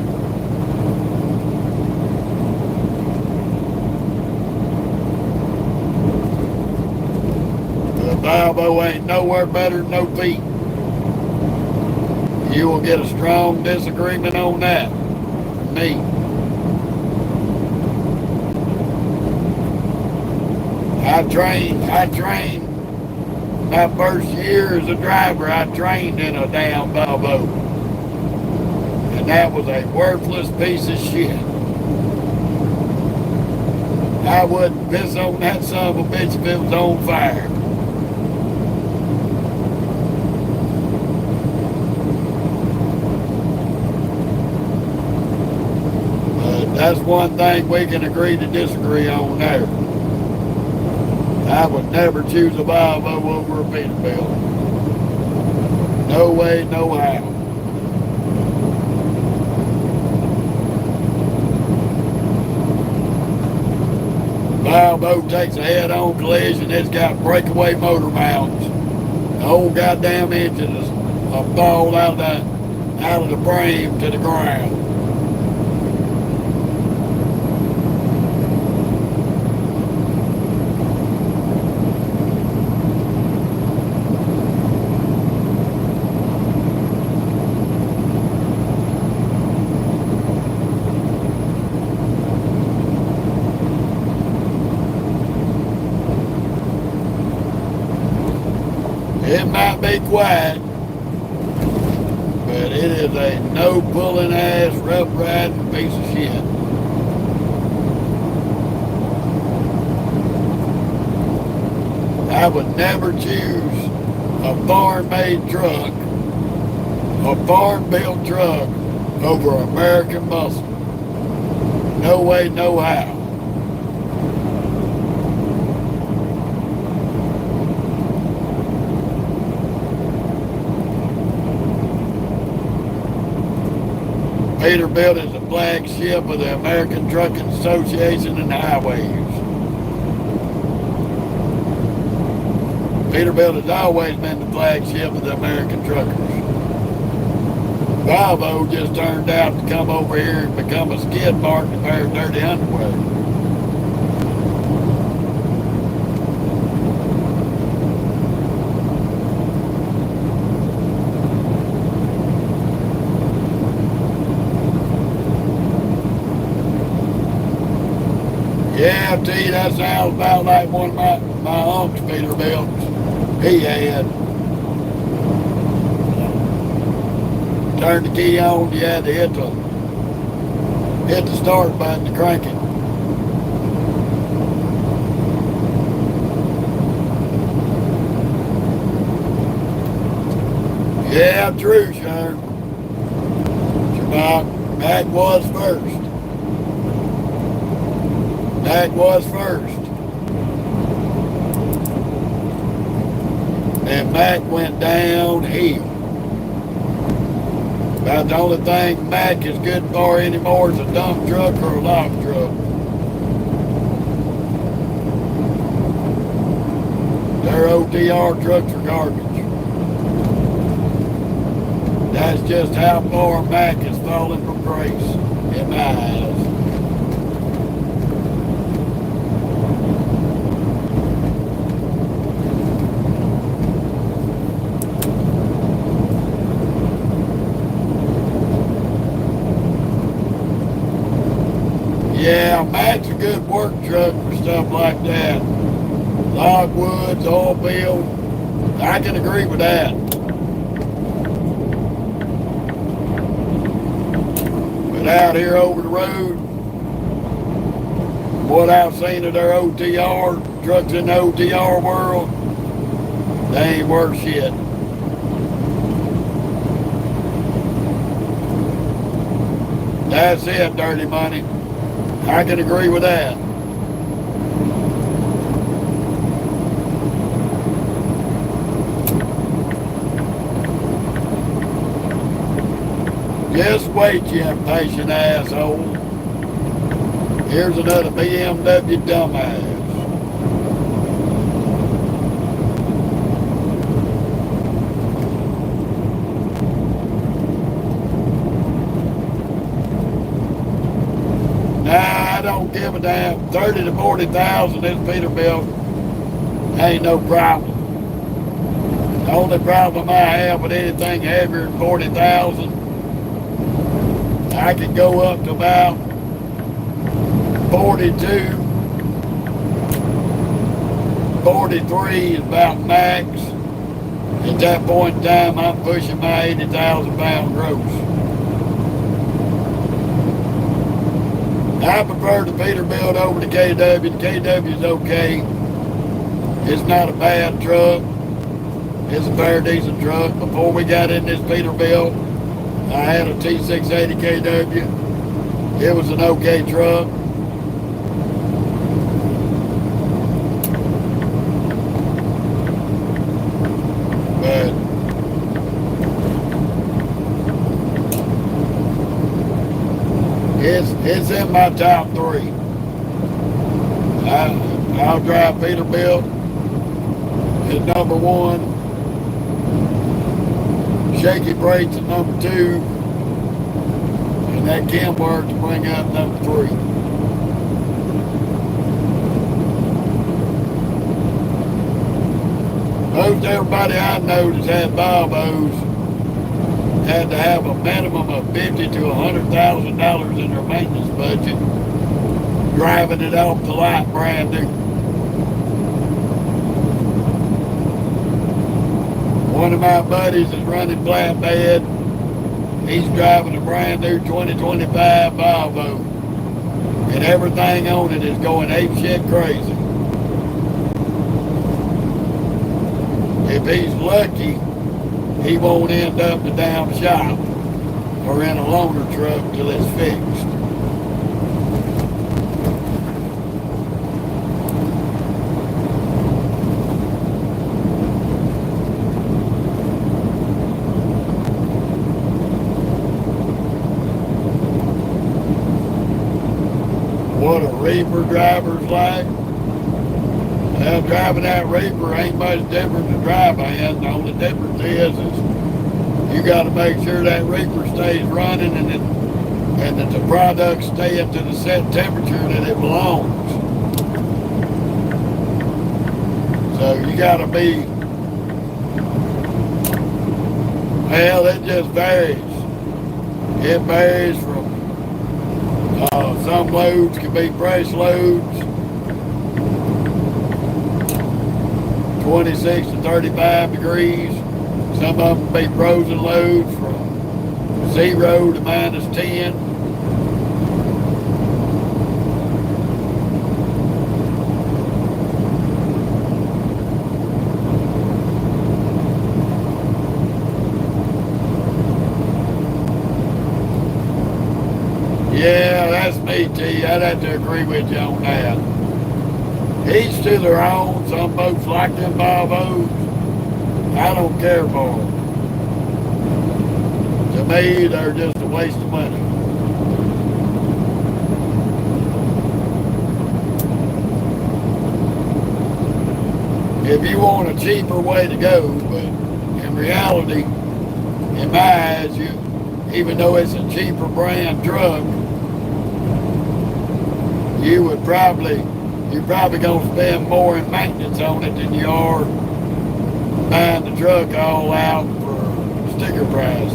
The Volvo ain't nowhere better than no feet. You will get a strong disagreement on that from me. I trained my first year as a driver. I trained in a damn Volvo, and that was a worthless piece of shit. I wouldn't piss on that son of a bitch if it was on fire. But that's one thing we can agree to disagree on there. I would never choose a Volvo over a Peterbilt. No way, no how. Volvo takes a head-on collision. It's got breakaway motor mounts. The whole goddamn engine is balled out of the frame to the ground. It might be quiet, but it is a no pulling ass, rough riding piece of shit. I would never choose a foreign made truck, a foreign built truck over American muscle. No way, no how. Peterbilt is the flagship of the American Trucking Association and Highways. Peterbilt has always been the flagship of the American truckers. Volvo just turned out to come over here and become a skid mark to wear dirty underwear. Yeah, T, that sounds about like one of my uncle's Peterbilts he had. Turn the key on, you had to hit the start button to crank it. Yeah, true, Sean. Mac was first. Mac was first. And Mac went downhill. About the only thing Mac is good for anymore is a dump truck or a log truck. Their OTR trucks are garbage. That's just how far Mac has fallen from grace in my eyes. Yeah, Mac's a good work truck for stuff like that. Logwoods, oil field. I can agree with that. But out here over the road, what I've seen of their OTR, trucks in the OTR world, they ain't worth shit. That's it, dirty money. I can agree with that. Just wait, you impatient asshole. Here's another BMW dumbass. Nah, I don't give a damn. 30 to 40,000 this Peterbilt ain't no problem. The only problem I have with anything heavier than 40,000, I can go up to about 42. 43 is about max. At that point in time, I'm pushing my 80,000 pound gross. I prefer the Peterbilt over the KW. The KW is okay. It's not a bad truck. It's a fair decent truck. Before we got in this Peterbilt, I had a T680 KW. It was an okay truck. But it's in my top three. I'll drive Peterbilt at number one. shaky brakes at number 2, and that can work to bring up number 3. Most everybody I know that's had Volvos had to have a minimum of $50,000 to $100,000 in their maintenance budget, driving it off the lot brand new. One of my buddies is running flatbed. He's driving a brand new 2025 Volvo, and everything on it is going apeshit crazy. If he's lucky, he won't end up in the damn shop or in a loaner truck till it's fixed. What a Reaper driver's like. Well, driving that Reaper ain't much different than driving. The only difference is you got to make sure that Reaper stays running and that the products stay up to the set temperature that it belongs. So you got to be, well, it just varies. It varies from, some loads can be fresh loads, 26 to 35 degrees. Some of them be frozen loads from 0 to -10. Yeah, that's me, T. I'd have to agree with you on that. Each to their own. Some folks like them Volvos. I don't care for them. To me, they're just a waste of money. If you want a cheaper way to go, but in reality, in my eyes, even though it's a cheaper brand truck, you're probably gonna spend more in maintenance on it than you are buying the truck all out for sticker price.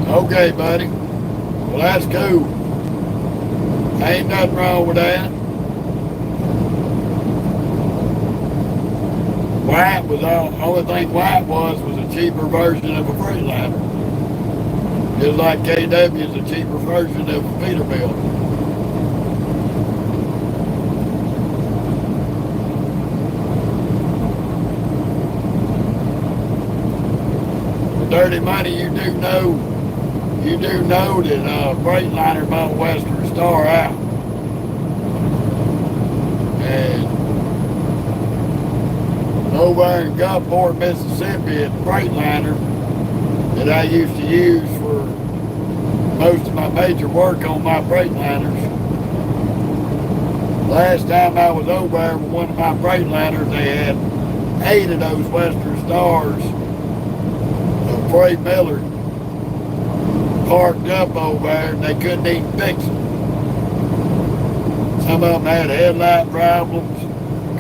Okay, buddy. Well, that's cool. Ain't nothing wrong with that. White was all, only thing white was a cheaper version of a Freightliner. Just like KW is a cheaper version of a Peterbilt. For dirty money, you do know that Freightliner bought Western Star out. And over in Gulfport, Mississippi, at Freightliner that I used to use for most of my major work on my Freightliners. Last time I was over there with one of my Freightliners, they had 8 of those Western Stars of Freight Miller parked up over there, and they couldn't even fix them. Some of them had headlight problems,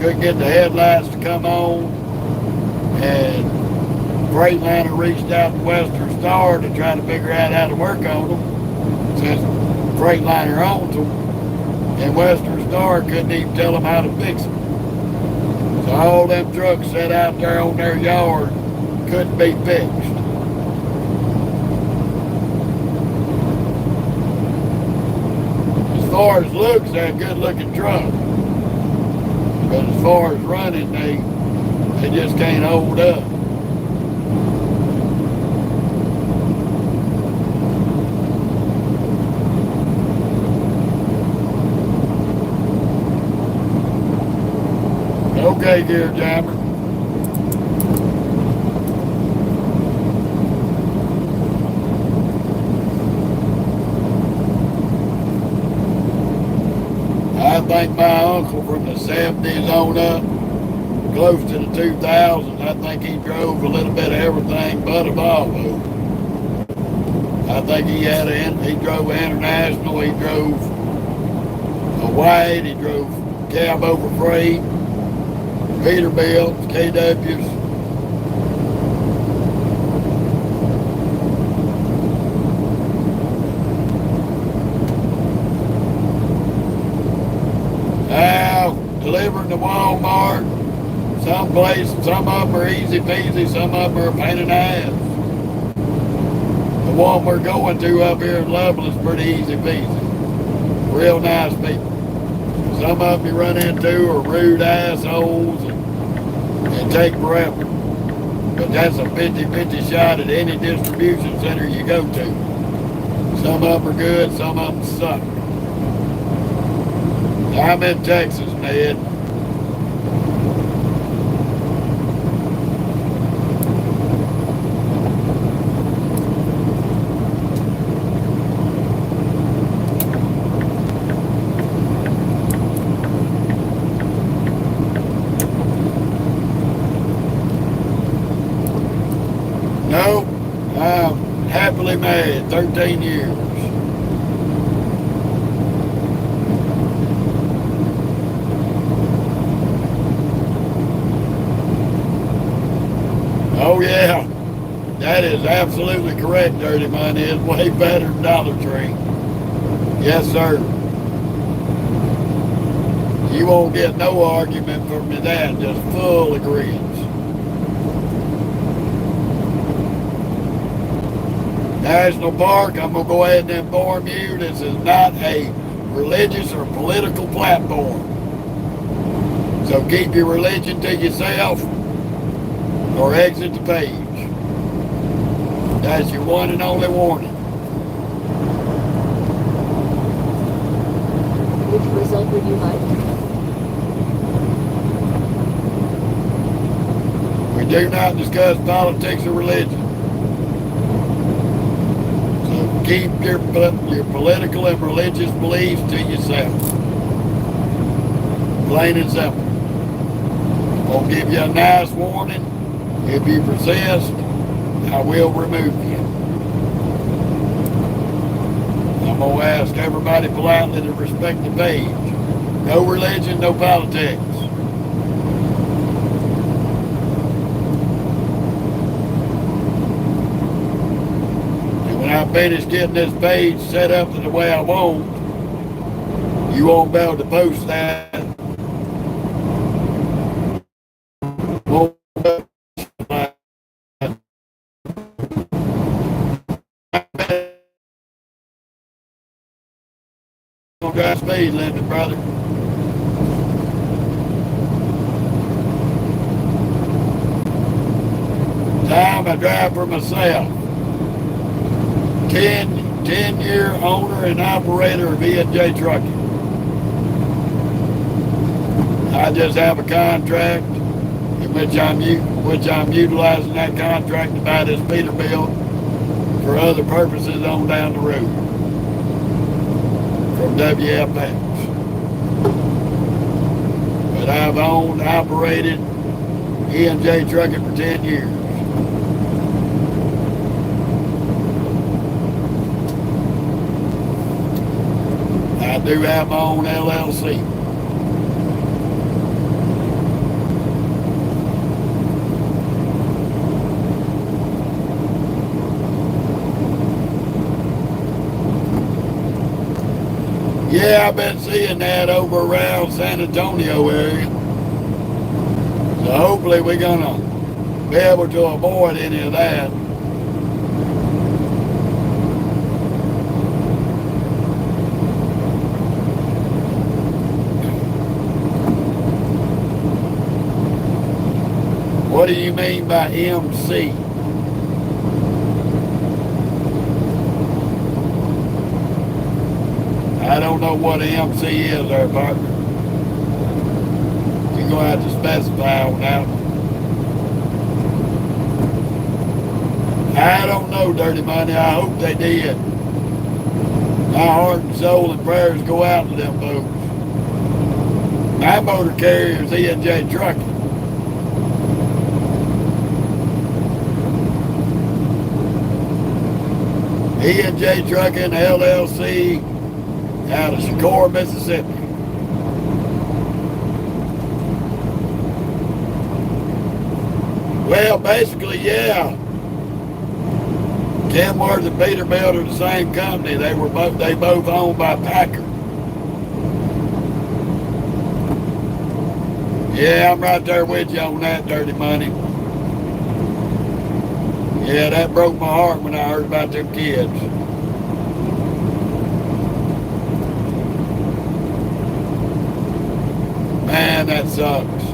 couldn't get the headlights to come on, and Freightliner reached out to Western Star to try to figure out how to work on them, since Freightliner owns them, and Western Star couldn't even tell them how to fix them. So all them trucks sat out there on their yard couldn't be fixed. As far as looks, they're a good looking truck. But as far as running, they just can't hold up. Okay, Gear Jammer. think my uncle from the 70s on up, close to the 2000s, I think he drove a little bit of everything but a Volvo. I think he drove an International, he drove a White, he drove cab over freight, Peterbilts, KWs. Now, delivering to Walmart, some of them are easy peasy, some of them are a pain in the ass. The one we're going to up here in Loveland is pretty easy peasy. Real nice people. Some of them you run into are rude assholes and take forever. But that's a 50-50 shot at any distribution center you go to. Some of them are good, some of them suck. I'm in Texas, Ned. No, I'm happily married, 13 years. Oh yeah, that is absolutely correct, Dirty Money. It's way better than Dollar Tree. Yes, sir. You won't get no argument from me that, just full agreement. National Park, I'm going to go ahead and inform you, this is not a religious or political platform. So keep your religion to yourself or exit the page. That's your one and only warning.
Which result would you like?
We do not discuss politics or religion. Keep your political and religious beliefs to yourself. Plain and simple. I'll give you a nice warning. If you persist, I will remove you. I'm going to ask everybody politely to respect the page. No religion, no politics. When I finish getting this page set up the way I want, you won't be able to post that. Won't drive speed limit, brother. Time I drive for myself. 10-year owner and operator of E&J Trucking. I just have a contract in which I'm utilizing that contract to buy this Peterbilt for other purposes on down the road from WFX. But I've owned and operated E&J Trucking for 10 years. I do have my own LLC. Yeah, I've been seeing that over around San Antonio area. So hopefully we're gonna be able to avoid any of that. What do you mean by MC? I don't know what an MC is there, partner. You're going to have to specify on that one. I don't know, Dirty Money. I hope they did. My heart and soul and prayers go out to them folks. My motor carrier is E&J Trucking. E&J Trucking LLC out of Shakur, Mississippi. Well, basically, yeah. Kenworth and Peterbilt are the same company. They both owned by Packard. Yeah, I'm right there with you on that, Dirty Money. Yeah, that broke my heart when I heard about them kids. Man, that sucks.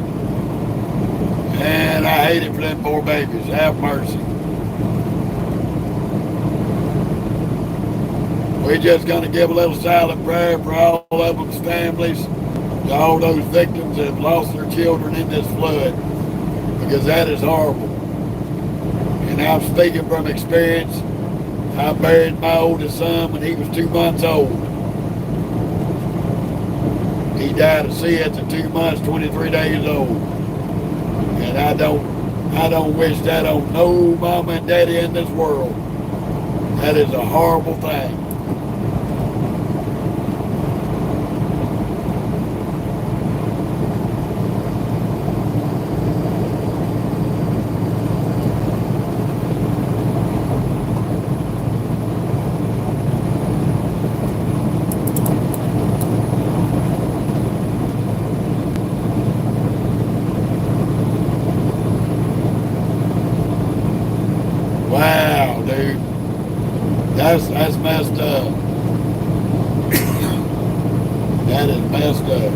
And I hate it for them poor babies. Have mercy. We're just going to give a little silent prayer for all of them's families, to all those victims that have lost their children in this flood, because that is horrible. And I'm speaking from experience. I buried my oldest son when he was 2 months old. He died of SIDS at 2 months, 23 days old. And I don't wish that on no mama and daddy in this world. That is a horrible thing. Wow, dude. That's messed up. That is messed up.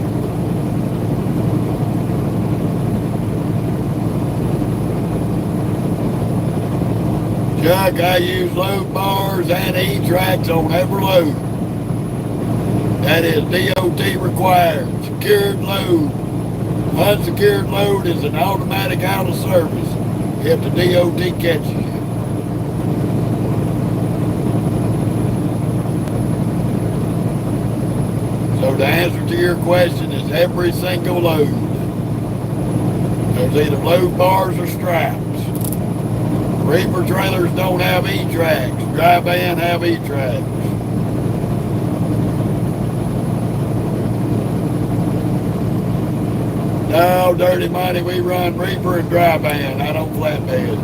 Chuck, I use load bars and E-tracks on every load. That is DOT required. Secured load. Unsecured load is an automatic out of service if the DOT catches you. So the answer to your question is every single load. There's either load bars or straps. Reaper trailers don't have E-tracks. Dry van have E-tracks. No, Dirty Money, we run Reaper and dry van. I don't flatbed.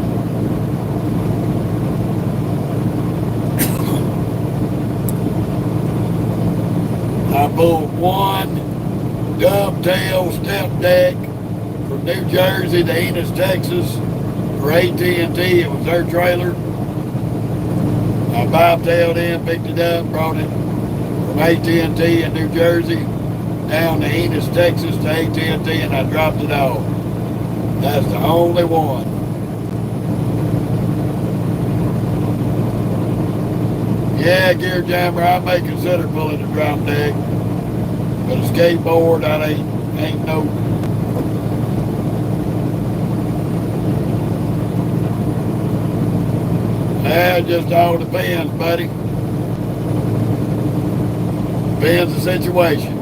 I pulled one dovetail step deck from New Jersey to Enos, Texas for AT&T. It was their trailer. I bobtailed in, picked it up, brought it from AT&T in New Jersey down to Enos, Texas to AT&T, and I dropped it off. That's the only one. Yeah, gear jammer, I may consider pulling a drop deck, but a skateboard, that ain't no. Yeah, it just all depends, buddy. Depends the situation.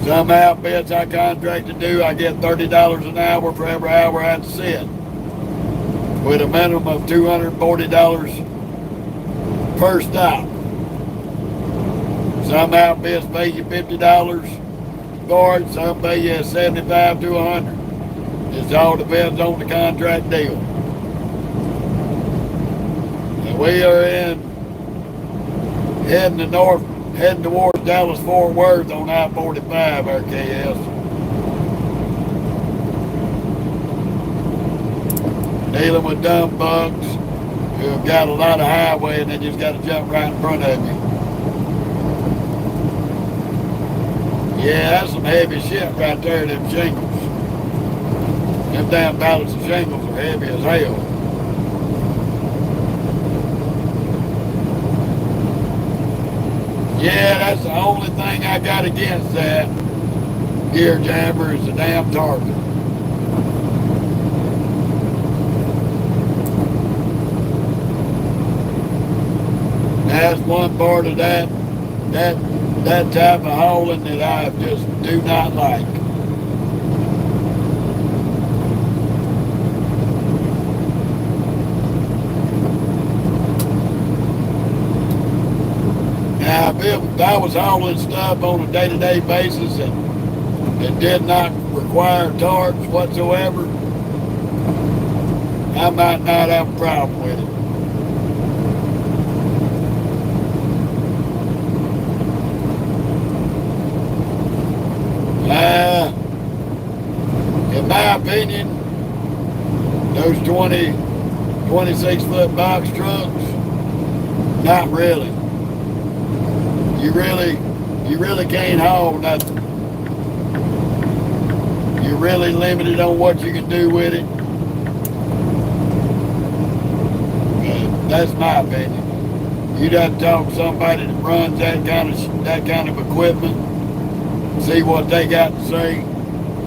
Some outfits I contract to do, I get $30 an hour for every hour I have to sit, with a minimum of $240 per stop. Some outfits pay you $50 for it, some pay you $75 to $100. It all depends on the contract deal. And we are heading towards Dallas Fort Worth on I-45, RKS. Dealing with dumb bugs who have got a lot of highway and they just got to jump right in front of you. Yeah, that's some heavy shit right there, them shingles. Them damn pallets of shingles are heavy as hell. Yeah, that's the only thing I got against that gear jammer is the damn target. That's one part of that type of hauling that I just do not like. Now, if I was hauling stuff on a day-to-day basis and it did not require tarps whatsoever, I might not have a problem with it. In my opinion, those 26-foot box trucks, not really. You really can't haul nothing. You're really limited on what you can do with it. That's my opinion. You'd have to talk to somebody that runs that kind of equipment, see what they got to say,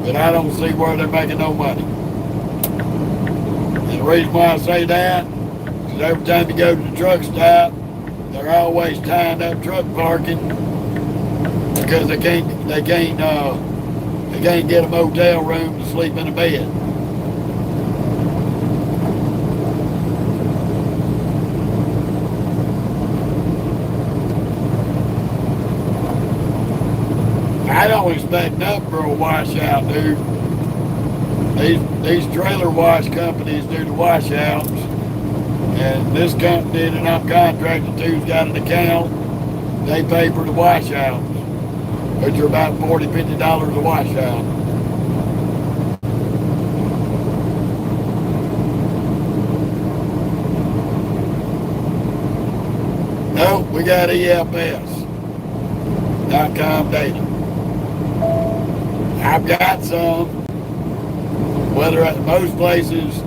but I don't see where they're making no money. And the reason why I say that is every time you go to the truck stop, they're always tying up truck parking because they can't get a motel room to sleep in a bed. I don't expect nothing for a washout, dude. These trailer wash companies do the washouts, and this company that I'm contracted to's got an account. They pay for the washouts, which are about $40, $50 a washout. No, we got EFS.com data. I've got some. Whether at most places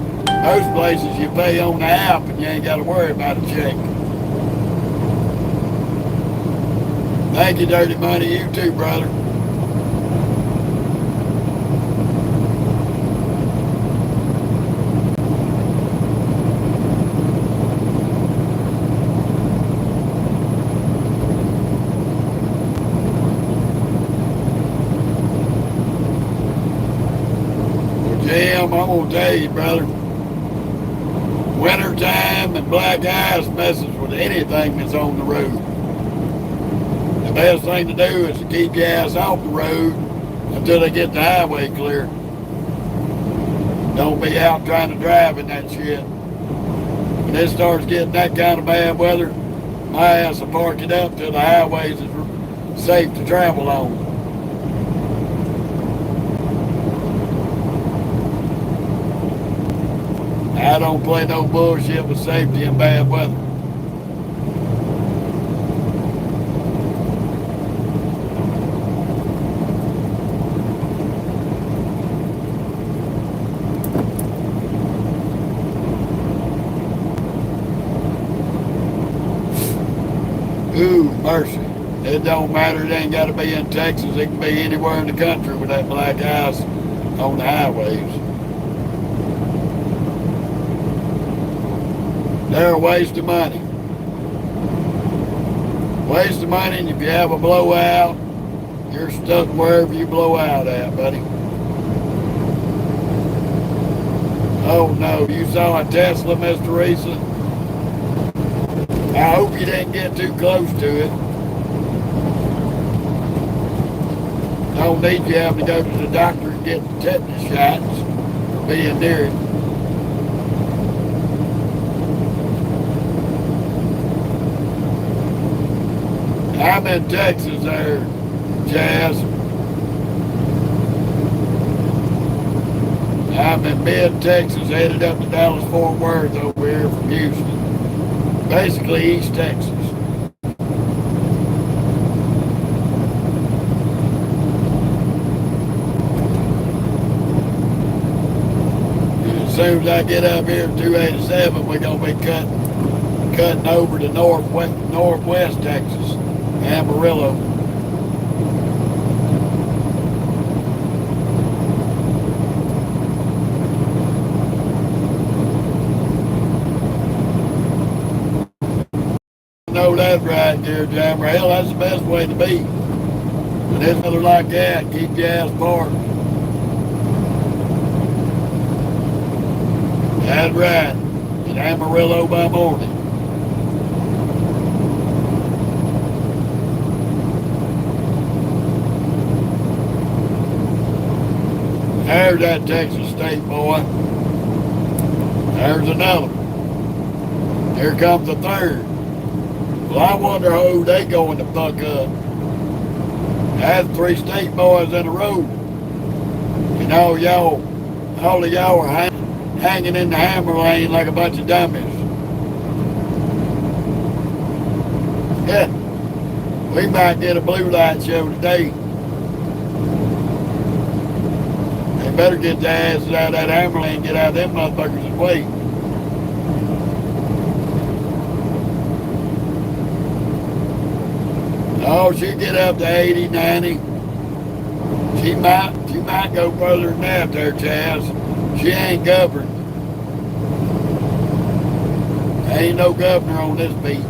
you pay on the app and you ain't got to worry about a check. Thank you, Dirty Money. You too, brother. Jim, I'm gonna tell you, brother, winter time and black ice messes with anything that's on the road. The best thing to do is to keep your ass off the road until they get the highway clear. Don't be out trying to drive in that shit. When it starts getting that kind of bad weather, my ass will park it up till the highways is safe to travel on. I don't play no bullshit with safety in bad weather. Ooh, mercy. It don't matter. It ain't got to be in Texas. It can be anywhere in the country with that black ice on the highways. They're a waste of money. Waste of money, and if you have a blowout, you're stuck wherever you blow out at, buddy. Oh no, you saw a Tesla, Mr. Teresa? I hope you didn't get too close to it. Don't need you having to go to the doctor and get the tetanus shots for being near it. I'm in Texas there, Jazz. I'm in mid-Texas, headed up to Dallas-Fort Worth over here from Houston. Basically East Texas. As soon as I get up here at 287, we're going to be cutting over to northwest Texas. Amarillo. Know that That's right, dear Jammer. Hell, that's the best way to be. When there's weather like that, keep your ass parked. That's right. In Amarillo by morning. There's that Texas State boy. There's another one. Here comes the third. Well, I wonder who they going to fuck up. That's 3 state boys in a row. You know, all of y'all are hanging in the hammer lane like a bunch of dummies. Yeah, we might get a blue light show today. They better get their asses out of that hammer lane and get out of them motherfuckers' way. Oh, she'll get up to 80, 90. She might go further than that there, Chaz. She ain't governed. There ain't no governor on this beat.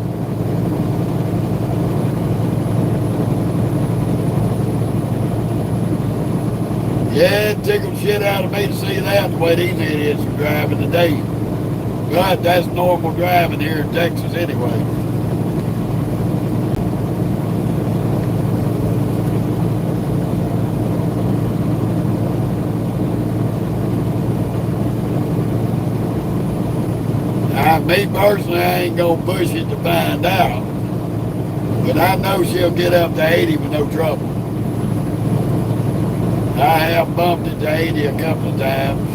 Yeah, it tickled shit out of me to see that, the way these idiots are driving today. But that's normal driving here in Texas anyway. Me personally, I ain't gonna push it to find out. But I know she'll get up to 80 with no trouble. I have bumped it to 80 a couple of times.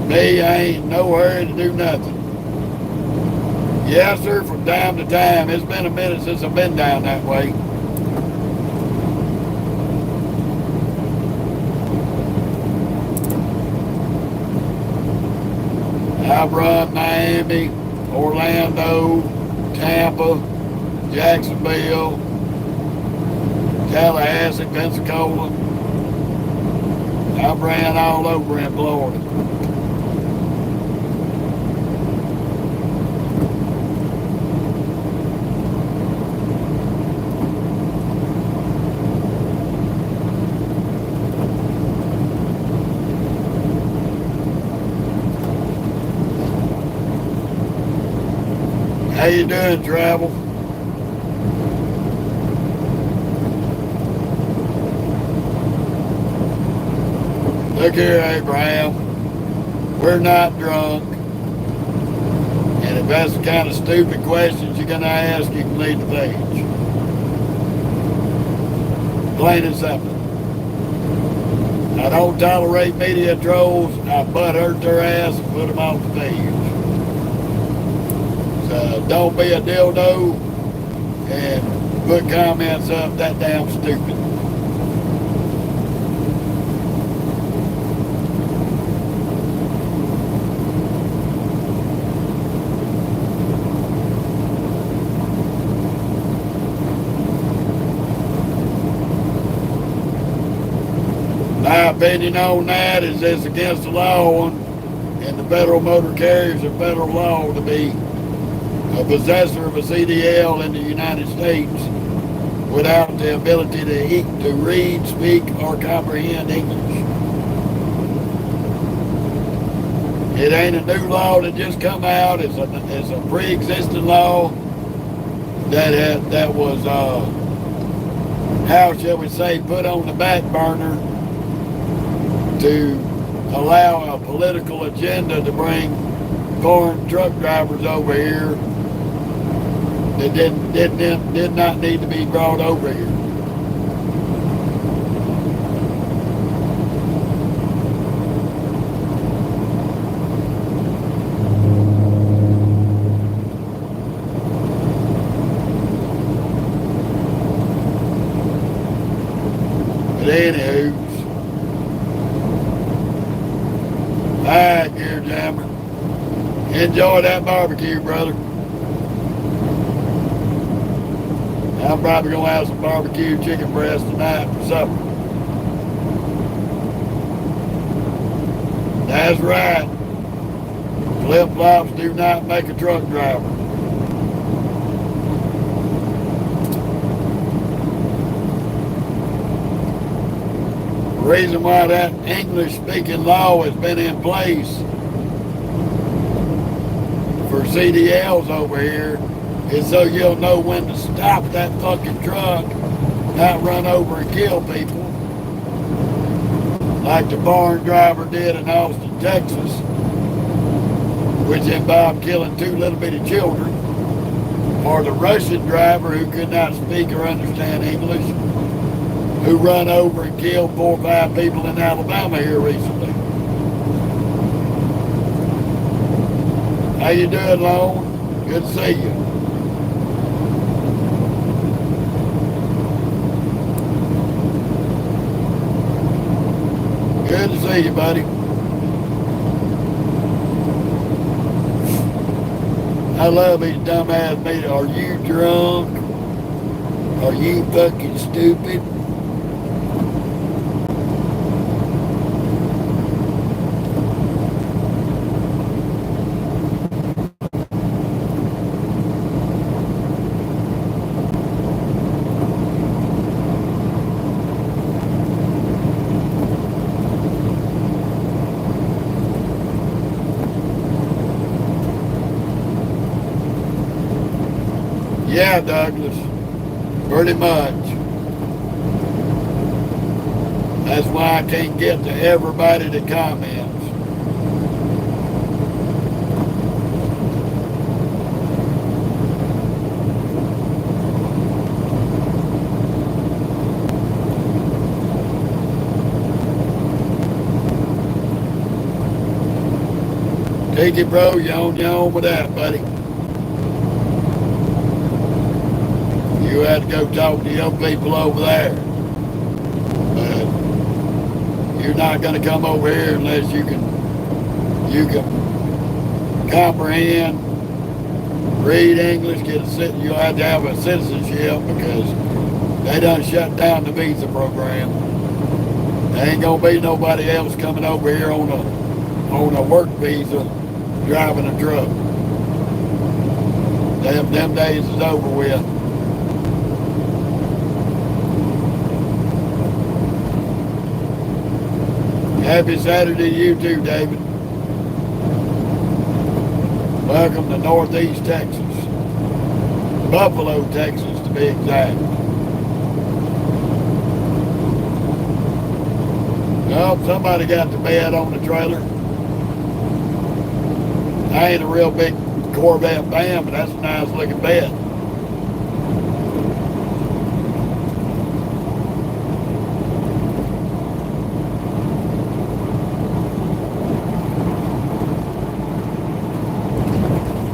Me, I ain't no hurry to do nothing. Yes, sir, from time to time. It's been a minute since I've been down that way. I've run Miami, Orlando, Tampa, Jacksonville, Tallahassee, Pensacola. I've ran all over in Florida. How you doing, Travel? Look here, Abraham. We're not drunk. And if that's the kind of stupid questions you're going to ask, you can leave the page. Plain and simple. I don't tolerate media trolls. I butt hurt their ass and put them off the page. Don't be a dildo and put comments up that damn stupid. My opinion on that is it's against the law and the federal motor carriers of federal law to be a possessor of a CDL in the United States without the ability to read, speak, or comprehend English. It ain't a new law that just come out. It's a pre-existing law that was, how shall we say, put on the back burner to allow a political agenda to bring foreign truck drivers over here that did not need to be brought over here. But anywho, alright, Gear Jammer. Enjoy that barbecue, brother. I'm probably going to have some barbecue chicken breast tonight for supper. That's right. Flip-flops do not make a truck driver. The reason why that English-speaking law has been in place for CDLs over here is so you'll know when to stop that fucking truck, not run over and kill people, like the barn driver did in Austin, Texas, which involved killing 2 little bitty children, or the Russian driver who could not speak or understand English, who run over and killed 4 or 5 people in Alabama here recently. How you doing, Lone? Good to see you. Good to see you, buddy. I love these dumbass meetings. Are you drunk? Are you fucking stupid? Yeah, Douglas, pretty much. That's why I can't get to everybody that comments. Take it, bro. You on with that, buddy. You had to go talk to your people over there. But you're not going to come over here unless you can comprehend, read English, you'll have to have a citizenship because they done shut down the visa program. There ain't going to be nobody else coming over here on a work visa driving a truck. Them days is over with. Happy Saturday to you too, David. Welcome to Northeast Texas. Buffalo, Texas to be exact. Well, somebody got the bed on the trailer. I ain't a real big Corvette fan, but that's a nice looking bed.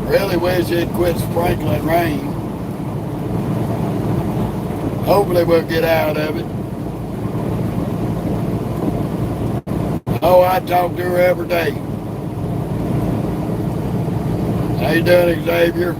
Really wish it'd quit sprinkling rain. Hopefully we'll get out of it. Oh, I talk to her every day. How you doing, Xavier?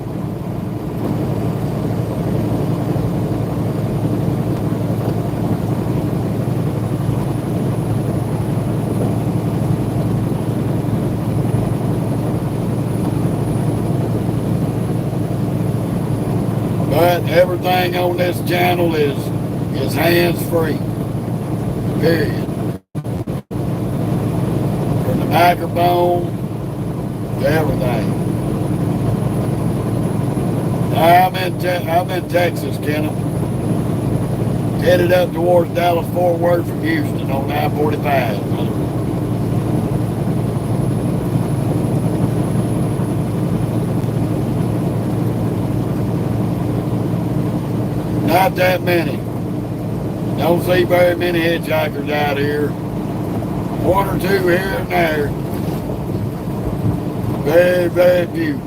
But everything on this channel is hands-free. Period. From the microphone to everything. I'm in Texas, Kenneth. Headed up towards Dallas-Fort Worth from Houston on I-45. Not that many. Don't see very many hitchhikers out here. 1 or 2 here and there. Very, very few.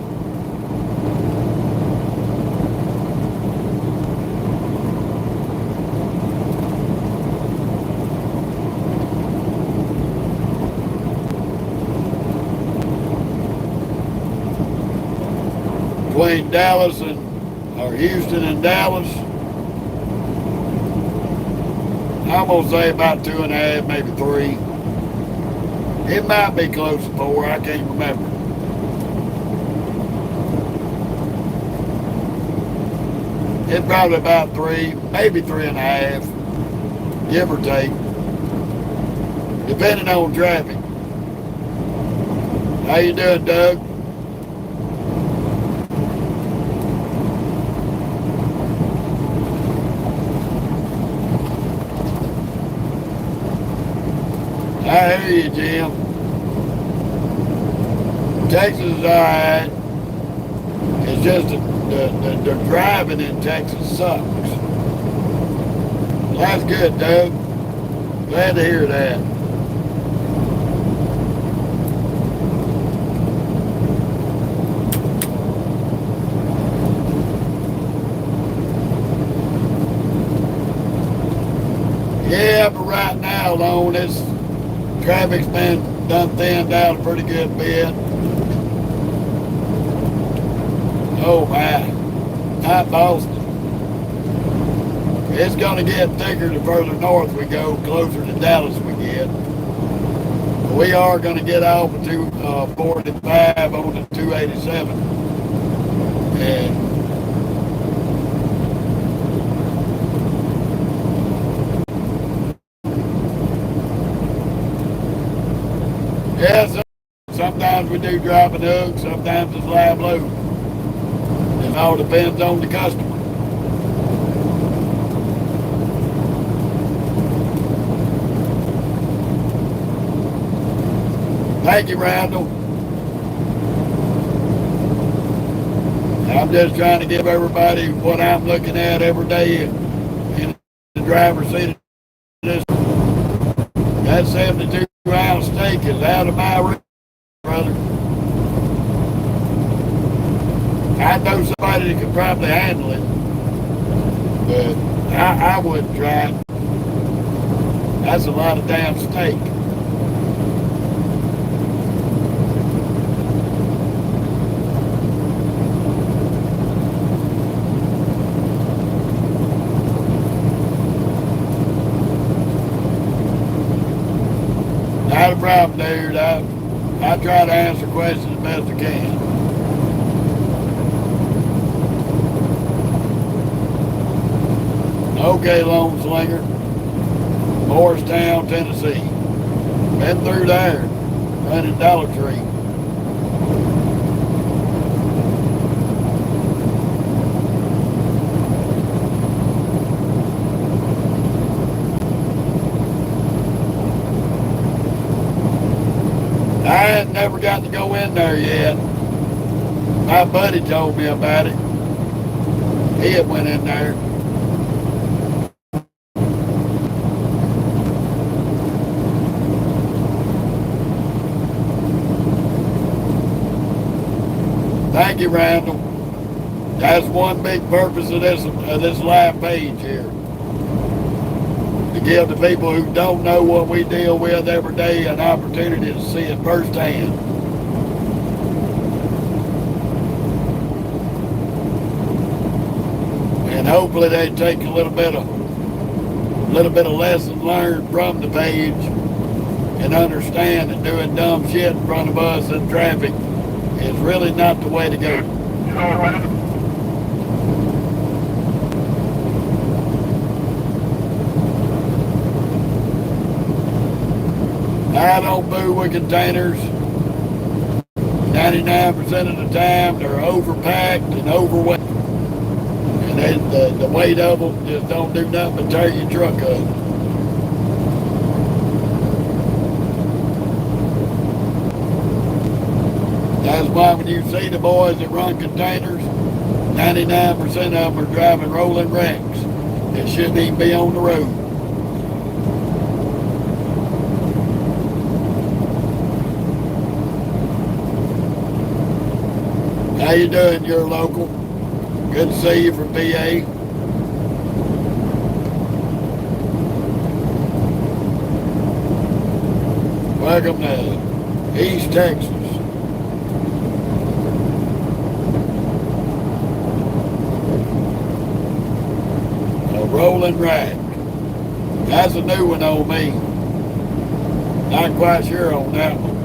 Between Houston and Dallas, I'm gonna say about 2.5, maybe 3. It might be close to 4, I can't remember.
It's probably about 3, maybe 3.5, give or take, depending on traffic. How you doing, Doug? I hear you, Jim. Texas is alright. It's just the driving in Texas sucks. Well, that's good, Doug. Glad to hear that. Yeah, but right now, alone, this traffic's been done thinned out a pretty good bit. Oh my, not Boston. It's going to get thicker the further north we go, closer to Dallas we get. We are going to get off of 245 on the 287. And yeah, sometimes we do drop a hook, sometimes it's live load. It all depends on the customer. Thank you, Randall. I'm just trying to give everybody what I'm looking at every day in the driver's seat of this. That 72-ounce steak is out of my reach, brother. I know somebody that could probably handle it, but I wouldn't try it. That's a lot of damn steak. Not a problem, dude. I try to answer questions as best I can. Okay, Lone Slinger. Morristown, Tennessee. Been through there. Running Dollar Tree. I ain't never got to go in there yet. My buddy told me about it. He had went in there. Thank you, Randall. That's one big purpose of this live page here. To give the people who don't know what we deal with every day an opportunity to see it firsthand. And hopefully they take a little bit of lesson learned from the page and understand that doing dumb shit in front of us in traffic is really not the way to go. I don't boo with containers. 99% of the time they're overpacked and overweight. And then the weight of them just don't do nothing but tear your truck up. That's why when you see the boys that run containers, 99% of them are driving rolling wrecks that shouldn't even be on the road. How you doing? You're local. Good to see you from PA. Welcome to East Texas. A rolling rack. That's a new one on me. Not quite sure on that one.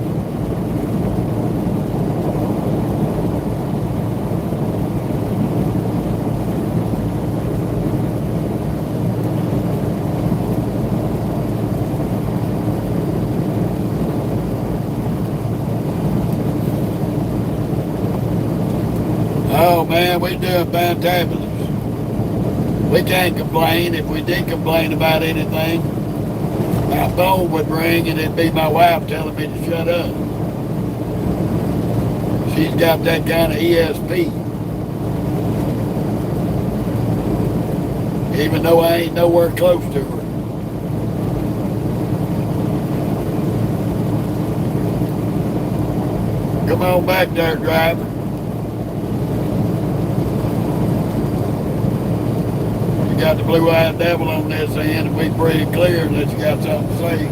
Oh man, we doing fantabulous. We can't complain. If we did complain about anything, my phone would ring and it'd be my wife telling me to shut up. She's got that kind of ESP. Even though I ain't nowhere close to her. Come on back there, driver. You got the blue-eyed devil on this end, and we breathe clear unless you got something to say.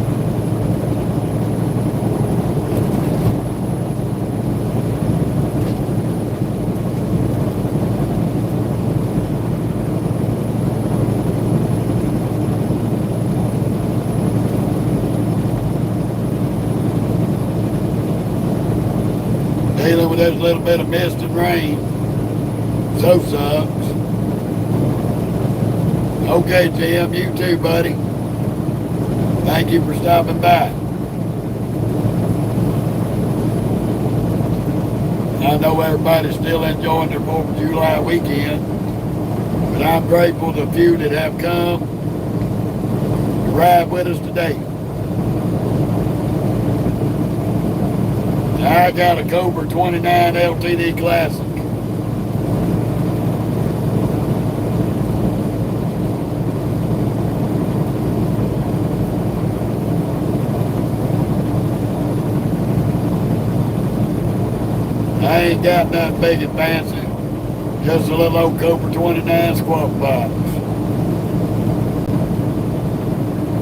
Dealing with this little bit of mist and rain. So sucks. Okay, Tim, you too, buddy. Thank you for stopping by. I know everybody's still enjoying their 4th of July weekend, but I'm grateful to the few that have come to ride with us today. I got a Cobra 29 LTD Classic. I ain't got nothing big and fancy. Just a little old Cobra 29 squawk box.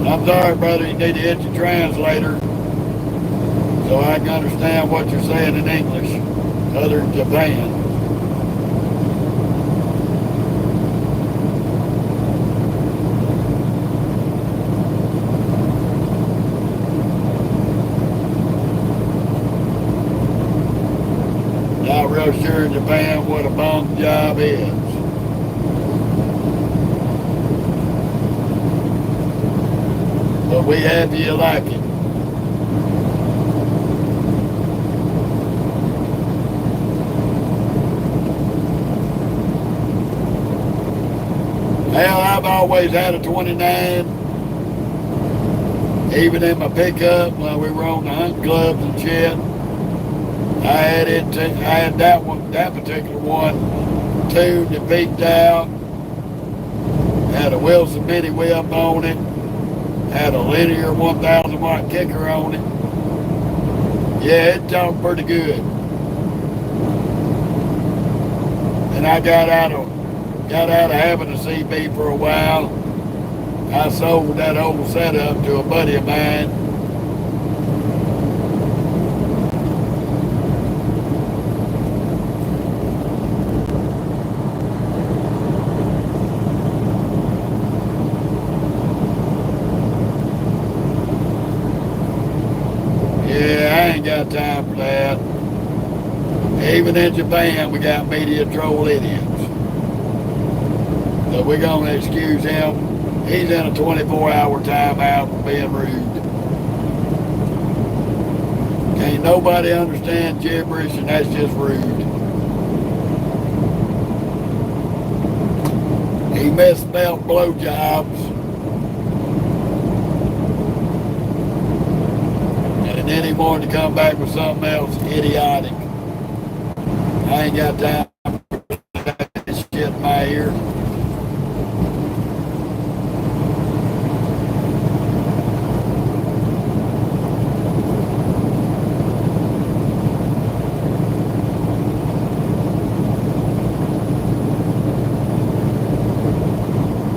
I'm sorry, brother, you need to hit your translator so I can understand what you're saying in English, other than Japan. Not real sure in Japan what a bum job is. But we happy you like it. Hell, I've always had a 29, even in my pickup while we were on the hunt clubs and shit. I had that particular one tuned and peaked out. Had a Wilson mini whip on it. Had a linear 1,000 watt kicker on it. Yeah, it talked pretty good. And I got out of having a CB for a while. I sold that whole setup to a buddy of mine. Yeah, I ain't got time for that. Even in Japan, we got media troll idiots. So we're going to excuse him. He's in a 24-hour timeout for being rude. Can't nobody understand gibberish, and that's just rude. He misspelled blowjobs. And then he wanted to come back with something else idiotic. I ain't got time for that shit in my ear.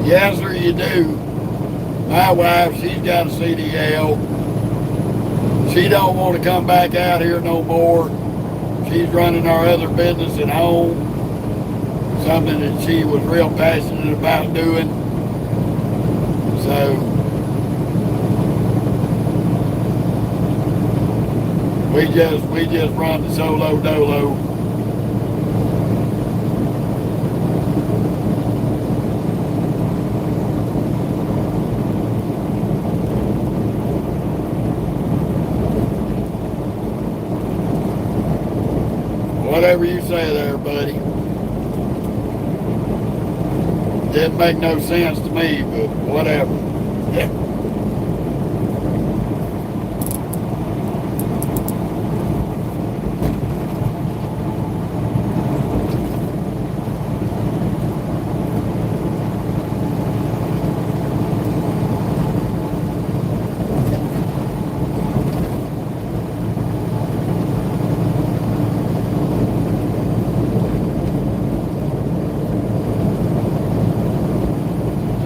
Yes, sir, you do. My wife, she's got a CDL. She don't want to come back out here no more. She's running our other business at home. Something that she was real passionate about doing. So we just run the solo dolo. Whatever you say there, buddy. Didn't make no sense to me, but whatever. Yeah.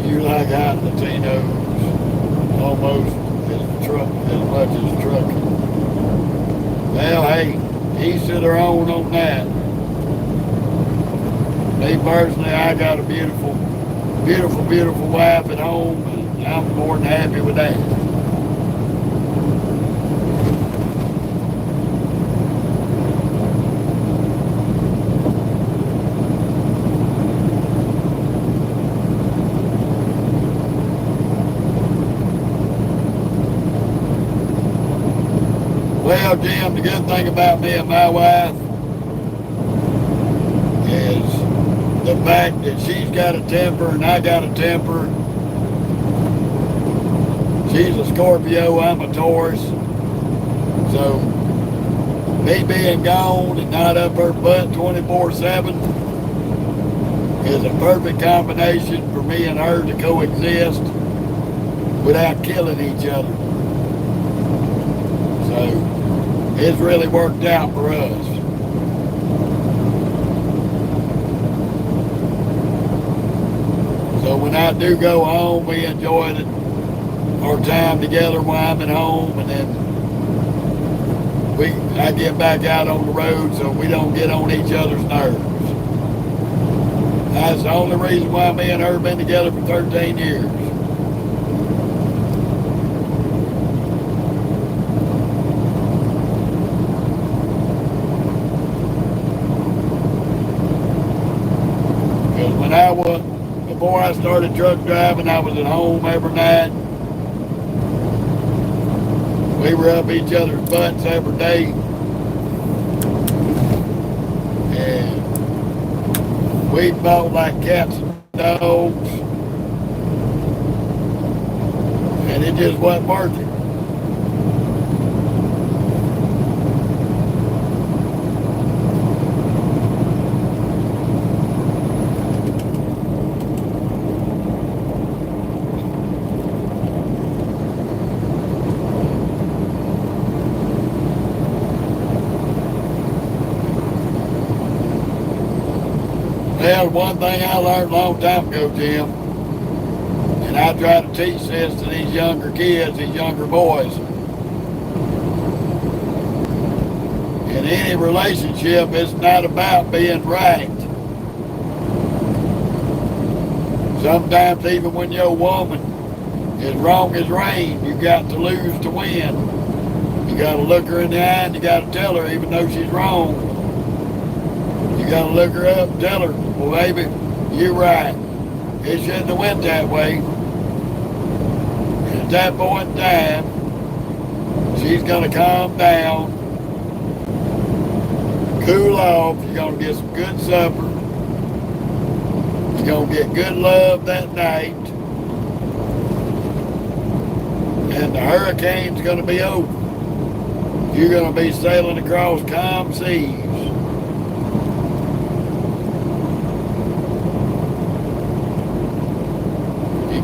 You like hot Latinos almost as much as trucking. Well, hey, each to their own on that. Me personally, I got a beautiful, beautiful, beautiful wife at home, and I'm more than happy with that. Well, Jim, the good thing about me and my wife is the fact that she's got a temper and I got a temper. She's a Scorpio, I'm a Taurus. So, me being gone and not up her butt 24/7 is a perfect combination for me and her to coexist without killing each other. So, it's really worked out for us. So when I do go home, we enjoy our time together while I'm at home, and then I get back out on the road so we don't get on each other's nerves. That's the only reason why me and her have been together for 13 years. Before I started truck driving, I was at home every night. We were up each other's butts every day. And we fought like cats and dogs. And it just wasn't worth it. Well, one thing I learned a long time ago, Jim, and I try to teach this to these younger kids, these younger boys. In any relationship, it's not about being right. Sometimes even when your woman is wrong as rain, you got to lose to win. You got to look her in the eye and you got to tell her even though she's wrong. You got to look her up and tell her, well, baby, you're right. It shouldn't have went that way. And at that point in time, she's going to calm down, cool off. You're going to get some good supper. You're going to get good love that night. And the hurricane's going to be over. You're going to be sailing across calm seas. You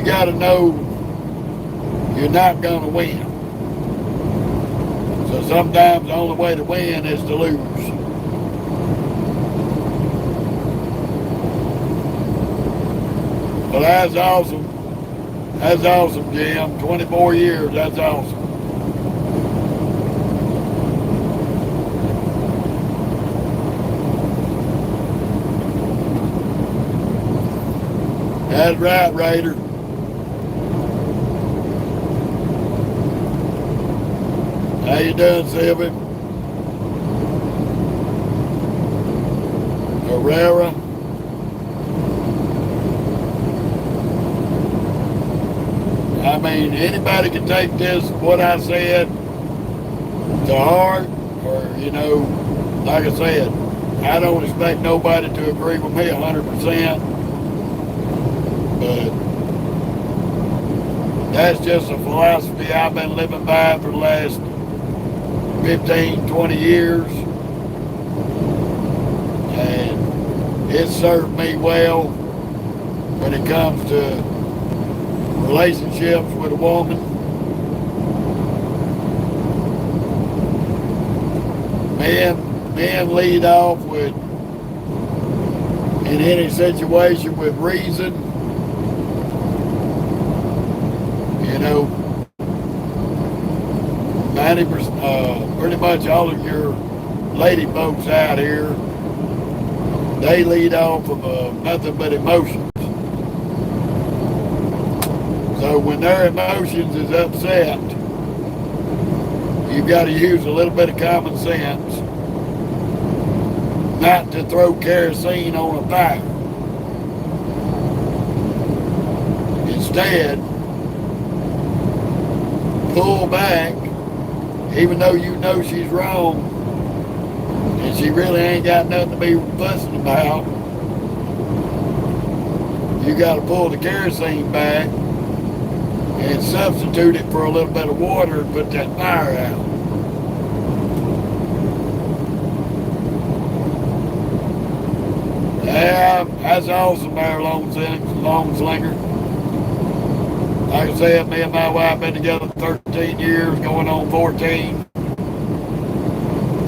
gotta know you're not gonna win. So sometimes the only way to win is to lose. Well, that's awesome. That's awesome, Jim. 24 years, that's awesome. That's right, Raider. How you doing, Sylvie? Herrera. I mean, anybody can take this, what I said, to heart, or, like I said, I don't expect nobody to agree with me 100%, but that's just a philosophy I've been living by for the last 15, 20 years, and it served me well when it comes to relationships with a woman. Men lead off with, in any situation, with reason. You know, 90%, pretty much all of your lady folks out here, they lead off of nothing but emotions. So when their emotions is upset, you've got to use a little bit of common sense not to throw kerosene on a fire. Instead, pull back, even though you know she's wrong and she really ain't got nothing to be fussing about. You got to pull the kerosene back and substitute it for a little bit of water and put that fire out. Yeah, that's awesome there, long slinger. Like I said, me and my wife been together 13 years, going on 14.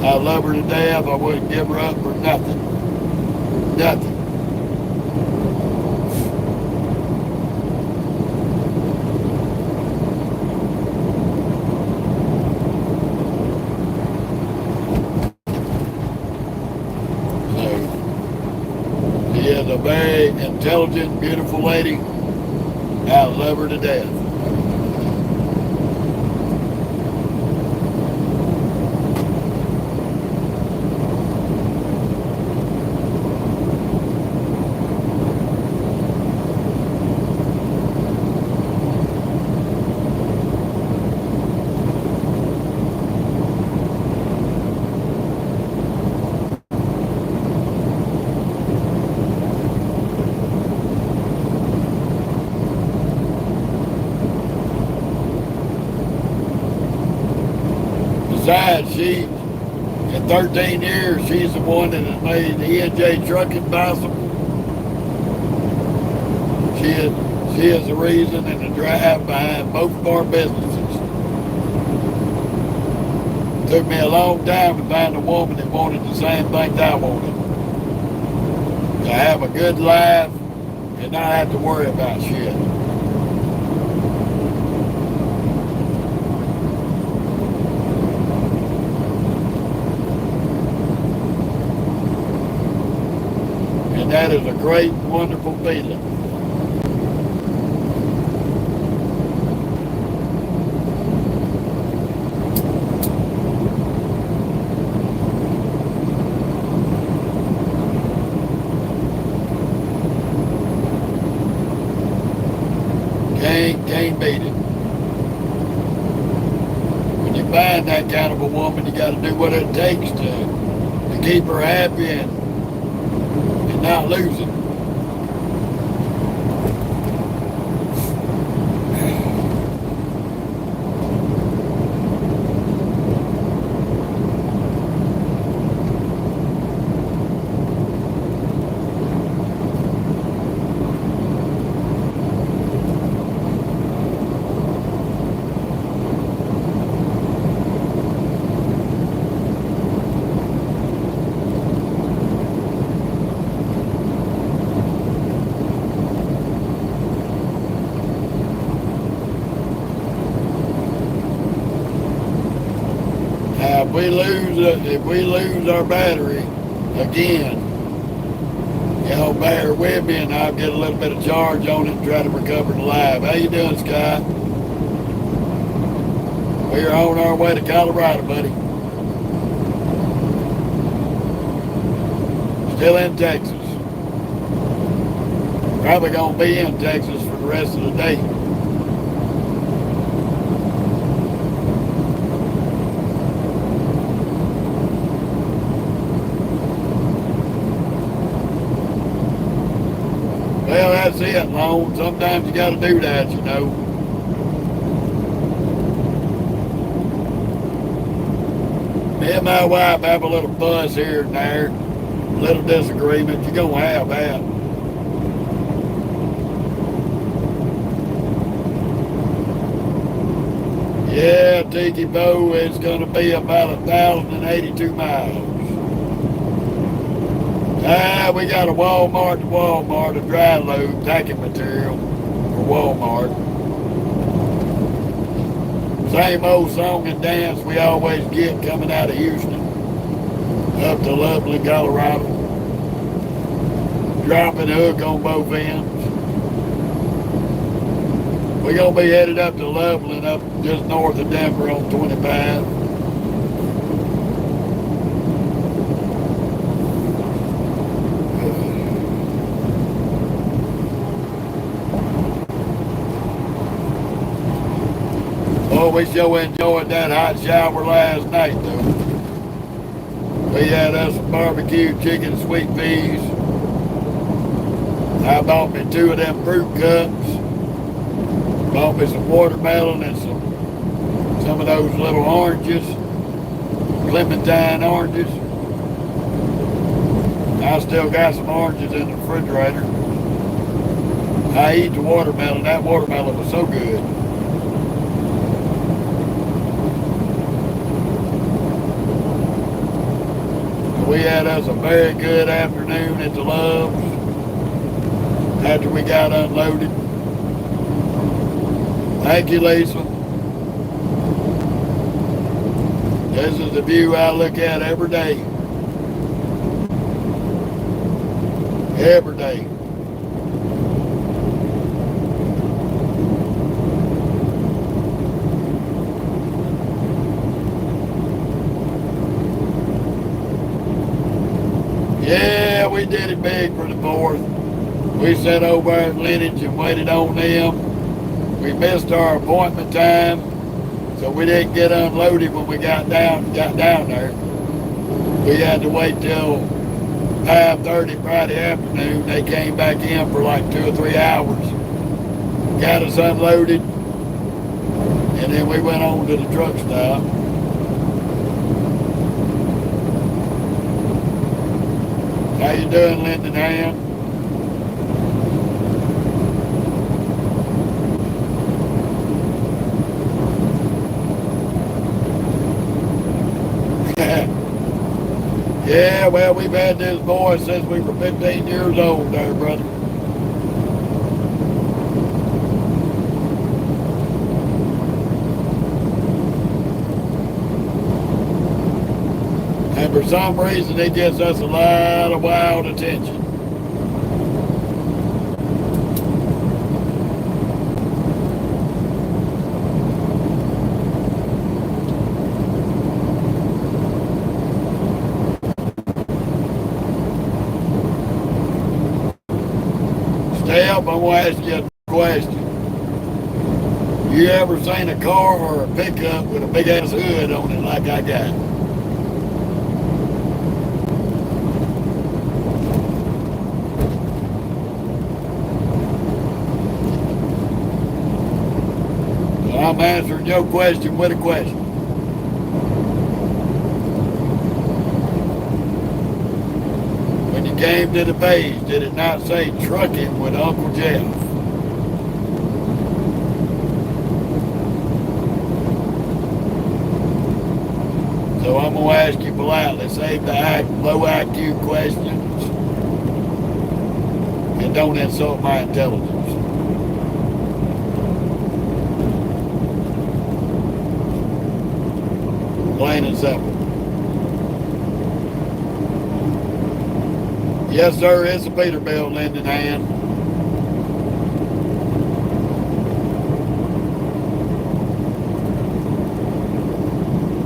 I love her to death. I wouldn't give her up for nothing. Nothing. She is a very intelligent, beautiful lady. I love her to death. Besides, in 13 years, she's the one that has made the E&J trucking possible. She is the reason and the drive behind both of our businesses. It took me a long time to find a woman that wanted the same things I wanted. To have a good life and not have to worry about shit. And that is a great, wonderful feeling. Can't beat it. When you find that kind of a woman, you got to do what it takes to keep her happy and not lose it. If we lose our battery again, y'all bear with me and I'll get a little bit of charge on it and try to recover the live. How you doing, Scott? We're on our way to Colorado, buddy. Still in Texas. Probably gonna be in Texas for the rest of the day. That's it, Lone. Sometimes you got to do that, you know. Me and my wife have a little fuss here and there, a little disagreement. You're going to have that. Yeah, Tiki Bo is going to be about 1,082 miles. We got a Walmart to Walmart, a dry load packing material for Walmart. Same old song and dance we always get coming out of Houston up to Loveland, Colorado. Dropping the hook on both ends. We're going to be headed up to Loveland, up just north of Denver on 25. Oh, we sure enjoyed that hot shower last night, though. We had us some barbecue chicken, sweet peas. I bought me 2 of them fruit cups. Bought me some watermelon and some of those little oranges, clementine oranges. I still got some oranges in the refrigerator. I eat the watermelon. That watermelon was so good. We had us a very good afternoon at the Loves after we got unloaded. Thank you, Lisa. This is the view I look at every day. Every day. Yeah, we did it big for the 4th. We sat over at Lineage and waited on them. We missed our appointment time, so we didn't get unloaded when we got down there. We had to wait till 5:30 Friday afternoon. They came back in for like 2 or 3 hours, got us unloaded, and then we went on to the truck stop. How you doing, Lyndon Ham? Yeah, well, we've had this boy since we were 15 years old there, brother. And for some reason, it gets us a lot of wild attention. Step, I'm going to ask you a question. You ever seen a car or a pickup with a big ass hood on it like I got? So I'm answering your question with a question. When you came to the page, did it not say trucking with Uncle Jeff? So I'm going to ask you politely, save the low IQ questions and don't insult my intelligence. Plain and simple. Yes, sir, it's a Peterbilt, Lyndon Hand.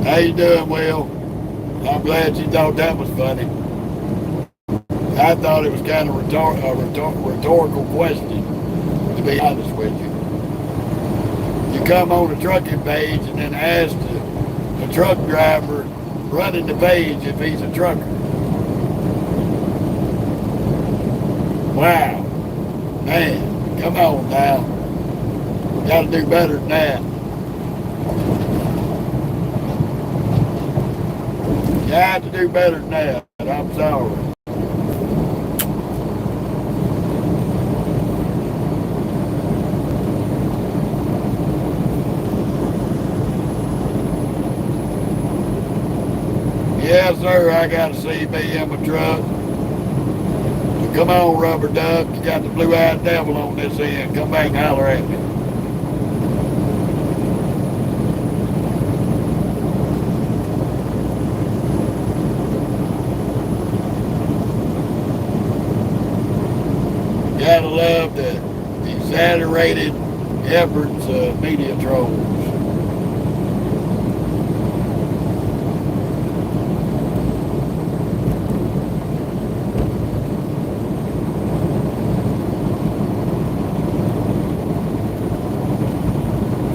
How you doing, Will? I'm glad you thought that was funny. I thought it was kind of a rhetorical question, to be honest with you. You come on the trucking page and then ask the truck driver running the page if he's a trucker. Wow.
Man, come on now. Gotta do better than that. You have to do better than that. I'm sorry. Yes, sir, I got a CB in my truck. So come on, rubber duck. You got the blue-eyed devil on this end. Come back and holler at me. Gotta love the exaggerated efforts of media trolls.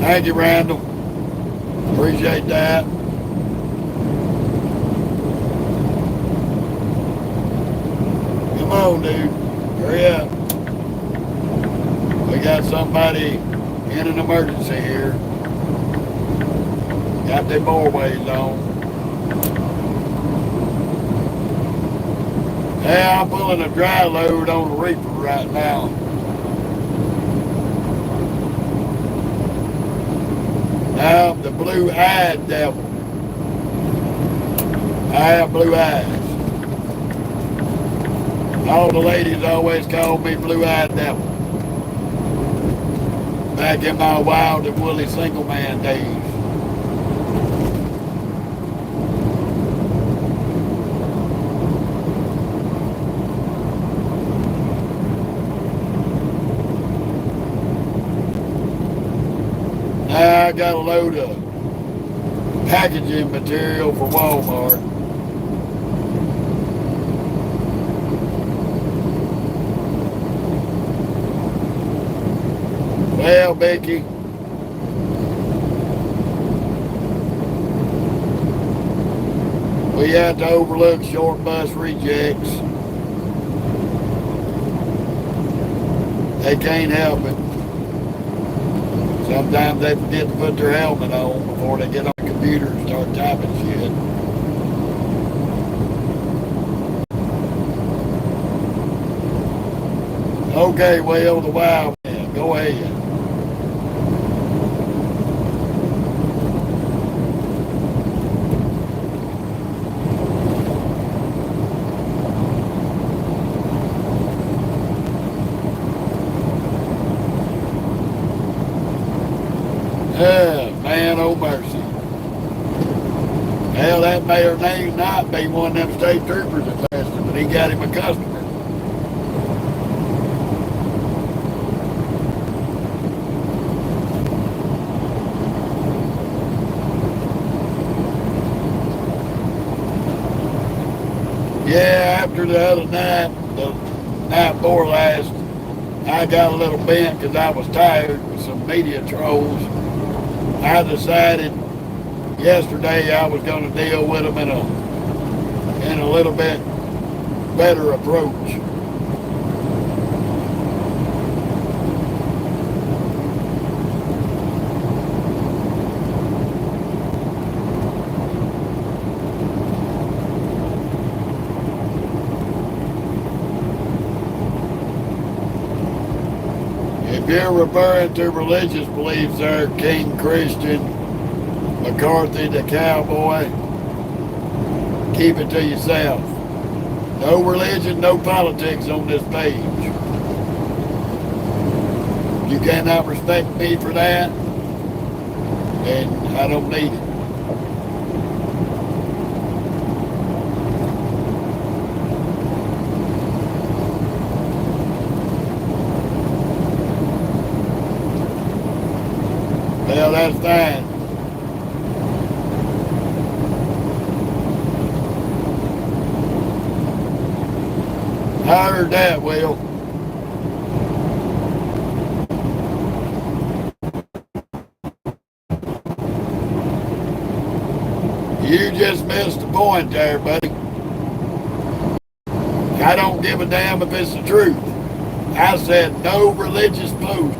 Thank you, Randall. Appreciate that. Come on, dude. Hurry up. We got somebody in an emergency here. Got their doorways on. Yeah, I'm pulling a dry load on the reaper right now. Now, the blue-eyed devil. I have blue eyes. All the ladies always call me blue-eyed devil. Back in my wild and woolly single man days. Now I got a load of packaging material for Walmart. Well, Becky, we had to overlook short bus rejects. They can't help it. Sometimes they forget to put their helmet on before they get on the computer and start typing shit. Okay, well, the wild man, go ahead. Man, oh mercy. Hell, that may or may not be one of them state troopers that tested, but he got him a customer. Yeah, after the other night, the night before last, I got a little bent because I was tired with some media trolls. I decided yesterday I was going to deal with them in a little bit better approach. If you're referring to religious beliefs there, King Christian, McCarthy the cowboy, keep it to yourself. No religion, no politics on this page. You cannot respect me for that, and I don't need it. Well, that's fine. I heard that, Will. You just missed the point there, buddy. I don't give a damn if it's the truth. I said no religious post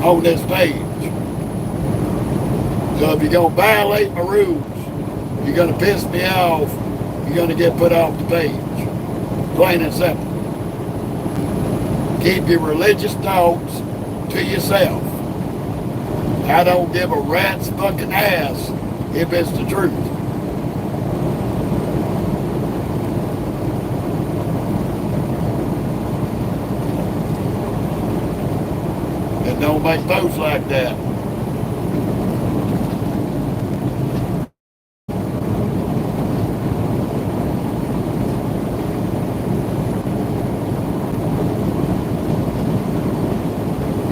on this page. So if you're going to violate my rules, you're going to piss me off, you're going to get put off the page. Plain and simple. Keep your religious thoughts to yourself. I don't give a rat's fucking ass if it's the truth. And don't make posts like that.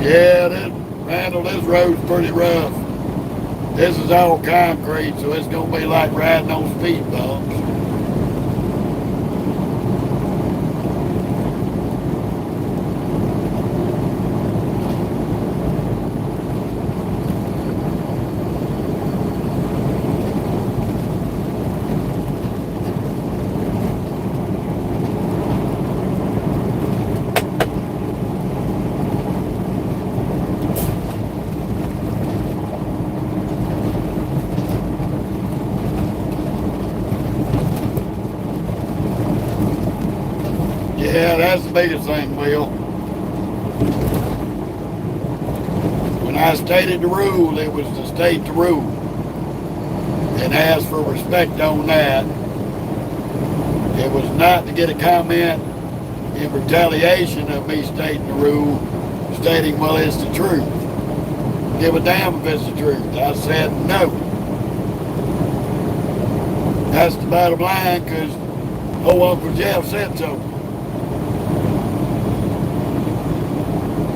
Yeah, Randall, this road's pretty rough. This is all concrete, so it's going to be like riding on speed bumps. Yeah, that's the biggest thing, Will. When I stated the rule, it was to state the rule. And ask for respect on that. It was not to get a comment in retaliation of me stating the rule, stating, well, it's the truth. Give a damn if it's the truth. I said no. That's the bottom line, because Uncle Jeff said so.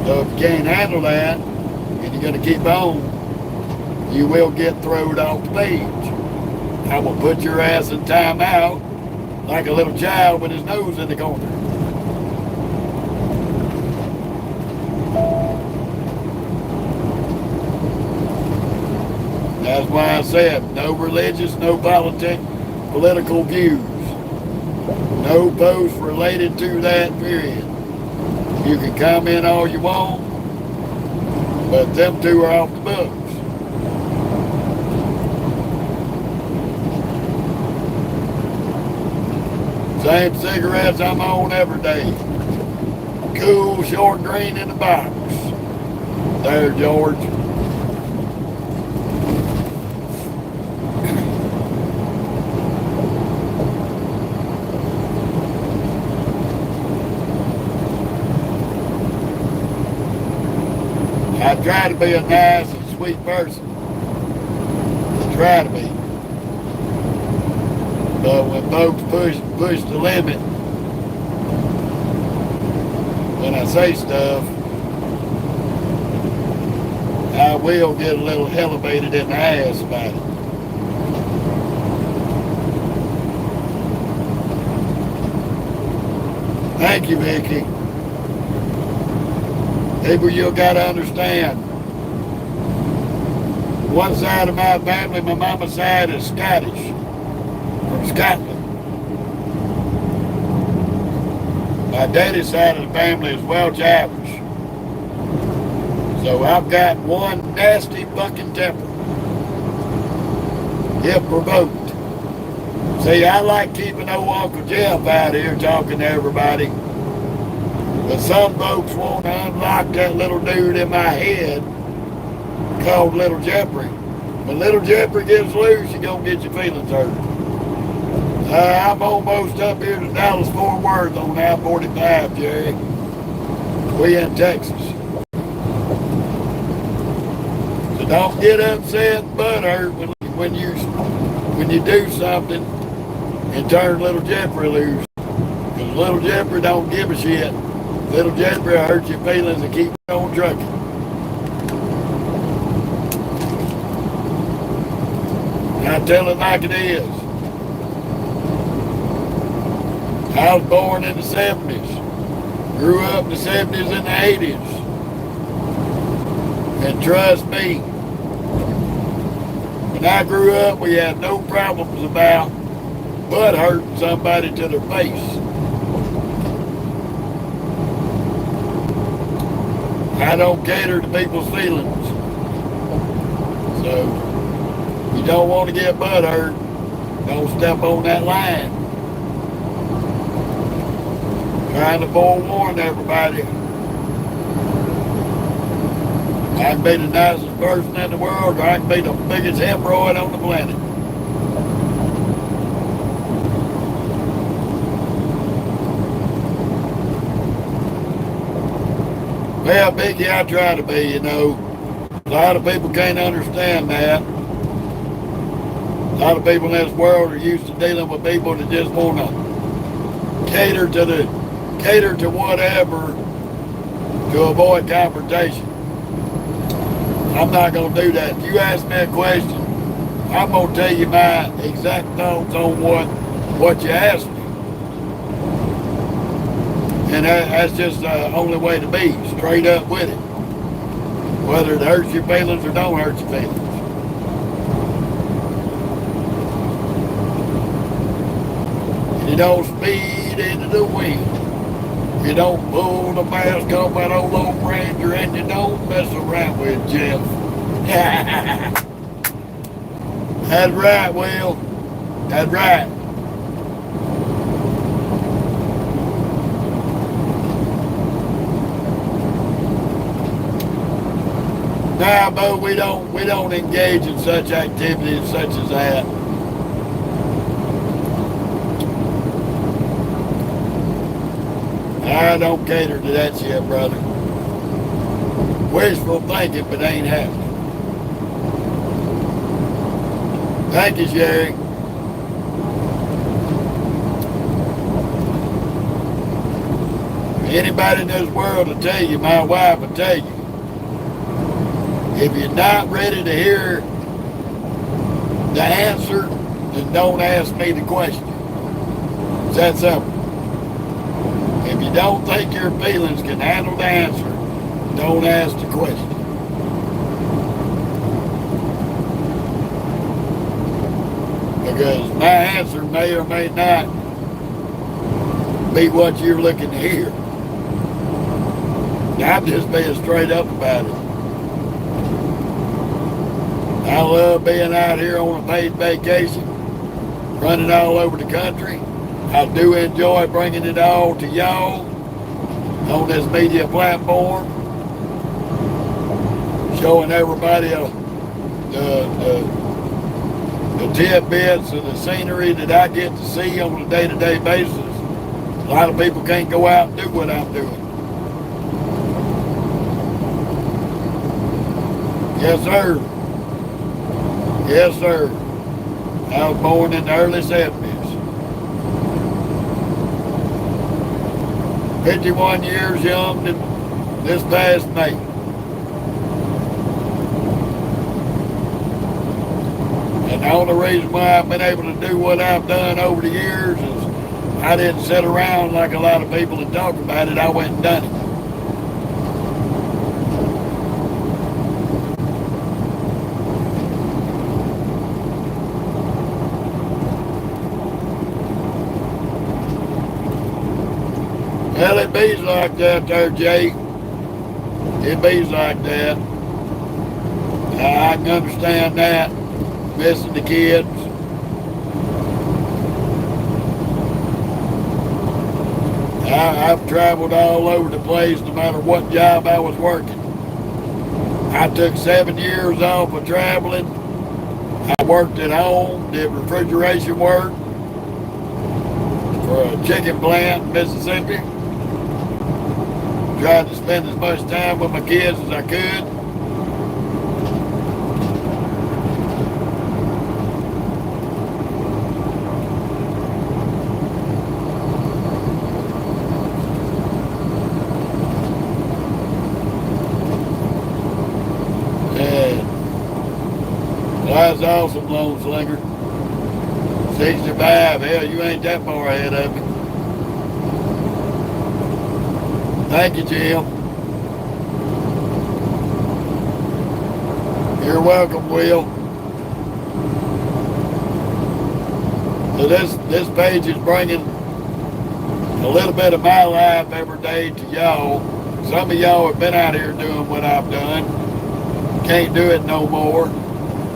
So if you can't handle that, and you're going to keep on, you will get thrown off the page. I will put your ass in timeout like a little child with his nose in the corner. That's why I said no religious, no political views. No posts related to that, period. You can comment all you want, but them two are off the books. Same cigarettes I'm on every day. Cool, short green in the box. There, George. I try to be a nice and sweet person. Try to be. But when folks push the limit, when I say stuff, I will get a little elevated in the ass about it. Thank you, Vicky. People, you gotta understand. One side of my family, my mama's side, is Scottish, from Scotland. My daddy's side of the family is Welsh-Irish. So I've got one nasty fucking temper, if provoked. See, I like keeping old Uncle Jeff out here talking to everybody. But some folks want to unlock that little dude in my head called Little Jeffrey. When Little Jeffrey gets loose, you're going to get your feelings hurt. I'm almost up here to Dallas-Fort Worth on I-45, Jerry. We in Texas. So don't get upset and butthurt when you do something and turn Little Jeffrey loose. Because Little Jeffrey don't give a shit. Little Jeffrey will hurt your feelings and keep on trucking. I tell it like it is. I was born in the 70s. Grew up in the 70s and the 80s. And trust me, when I grew up, we had no problems about butt hurting somebody to their face. I don't cater to people's feelings. So, you don't want to get butt hurt, don't step on that line. Trying to forewarn everybody. I can be the nicest person in the world, or I can be the biggest hemorrhoid on the planet. Well, Biggie, I try to be, you know. A lot of people can't understand that. A lot of people in this world are used to dealing with people that just want to cater to whatever to avoid confrontation. I'm not going to do that. If you ask me a question, I'm going to tell you my exact thoughts on what you asked me. And that's just the only way to be, straight up with it. Whether it hurts your feelings or don't hurt your feelings. You don't speed into the wind. You don't pull the mask off that old Ranger, and you don't mess around with Jeff. That's right, Will. That's right. Nah, but we don't engage in such activities such as that. I don't cater to that shit, brother. Wishful thinking, but ain't happening. Thank you, Sherry. Anybody in this world will tell you, my wife will tell you, if you're not ready to hear the answer, then don't ask me the question. It's that simple. If you don't think your feelings can handle the answer, don't ask the question. Because my answer may or may not be what you're looking to hear. I'm just being straight up about it. I love being out here on a paid vacation, running all over the country. I do enjoy bringing it all to y'all on this media platform, showing everybody the tidbits of the scenery that I get to see on a day-to-day basis. A lot of people can't go out and do what I'm doing. Yes, sir. Yes, sir. I was born in the early 70s. 51 years young this past May. And the only reason why I've been able to do what I've done over the years is I didn't sit around like a lot of people that talk about it. I went and done it. Well, it bees like that there, Jay. It bees like that. I can understand that. Missing the kids. I've traveled all over the place no matter what job I was working. I took 7 years off of traveling. I worked at home, did refrigeration work for a chicken plant in Mississippi. Tried to spend as much time with my kids as I could. And that's awesome, Lone Slinger. 65, hell, you ain't that far ahead of me. Thank you, Jim. You're welcome, Will. So this page is bringing a little bit of my life every day to y'all, Some of y'all have been out here doing what I've done. Can't do it no more.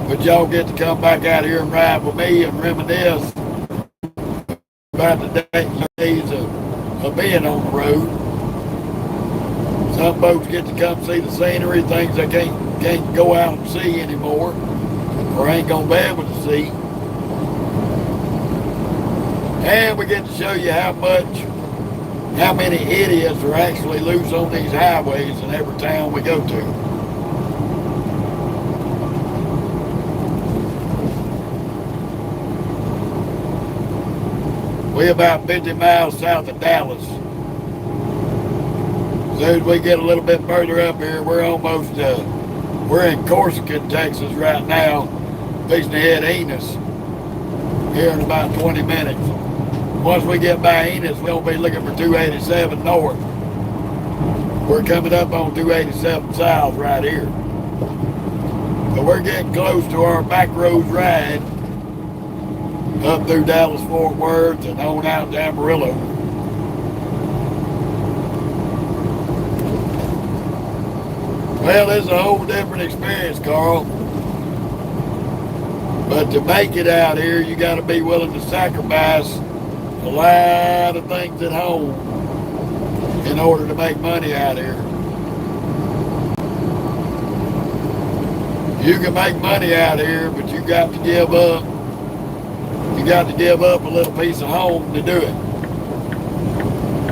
But y'all get to come back out here and ride with me and reminisce about the days of being on the road. Some folks get to come see the scenery, things they can't go out and see anymore, or ain't gonna be able to see. And we get to show you how many idiots are actually loose on these highways in every town we go to. We're about 50 miles south of Dallas. As soon as we get a little bit further up here, we're in Corsica, Texas right now, fixing to hit Enos here in about 20 minutes. Once we get by Enos, we'll be looking for 287 north. We're coming up on 287 south right here. So we're getting close to our back roads ride up through Dallas-Fort Worth and on out to Amarillo. Well, it's a whole different experience, Carl. But to make it out here, you got to be willing to sacrifice a lot of things at home in order to make money out here. You can make money out here, but you got to give up. You got to give up a little piece of home to do it.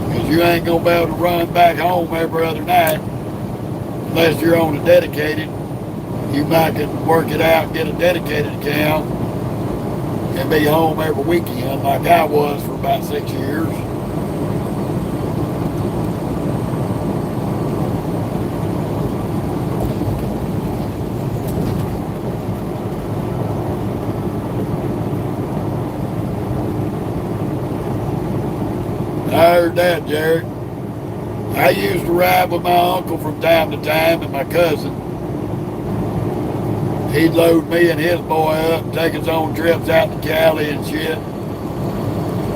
Because you ain't going to be able to run back home every other night unless you're on a dedicated. You might can work it out, get a dedicated account, and be home every weekend like I was for about 6 years. I heard that, Jared. I used to ride with my uncle from time to time and my cousin. He'd load me and his boy up, take us on trips out to Cali and shit.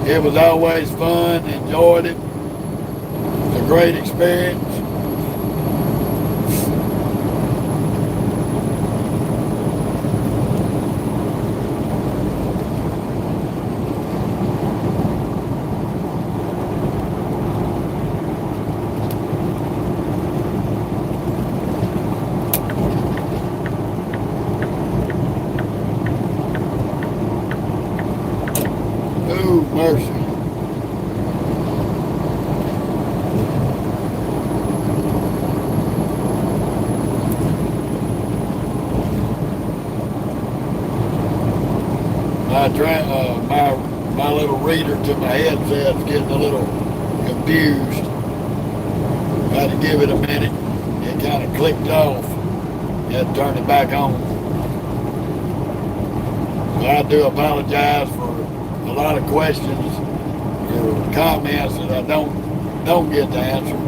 It was always fun, enjoyed it. It was a great experience. Mercy. My little reader to my headset's getting a little confused. Had to give it a minute. It kind of clicked off. Had to turn it back on. So I do apologize for a lot of questions or comments that I don't get to answer.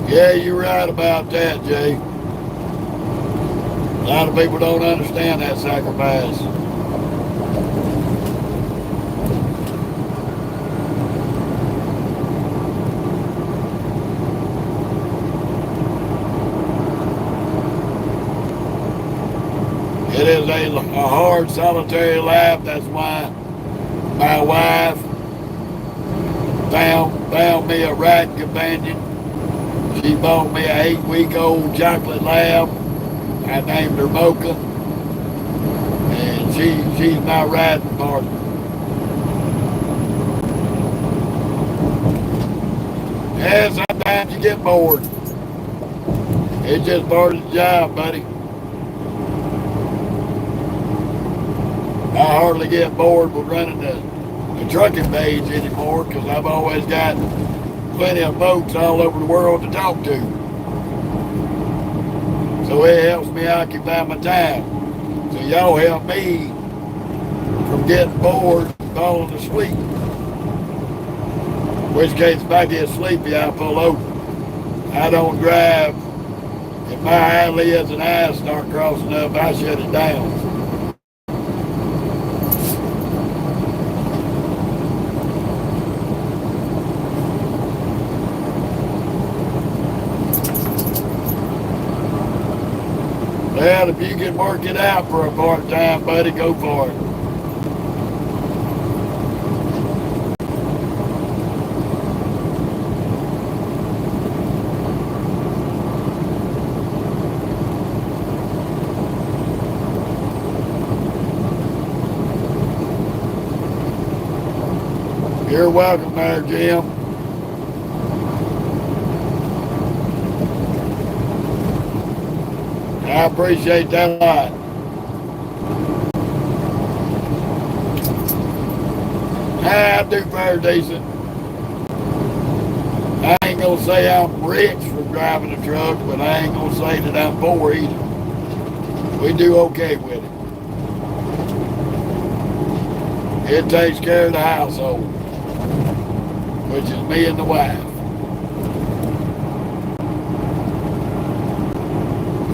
Yeah, you're right about that, Jay. A lot of people don't understand that sacrifice. It is a hard, solitary life. That's why my wife found me a riding companion. She bought me an 8-week-old chocolate lab. I named her Mocha. And she's my riding partner. Yeah, sometimes you get bored. It's just part of the job, buddy. I hardly get bored with running the trucking page anymore because I've always got plenty of folks all over the world to talk to. So it helps me occupy my time. So y'all help me from getting bored and falling asleep. In which case, if I get sleepy, I pull over. I don't drive If my eyelids and eyes start crossing up, I shut it down. Well, if you can work it out for a part-time, buddy, go for it. You're welcome there, Jim. I appreciate that a lot. I do fair decent. I ain't gonna say I'm rich from driving a truck, but I ain't gonna say that I'm poor either. We do okay with it. It takes care of the household, which is me and the wife.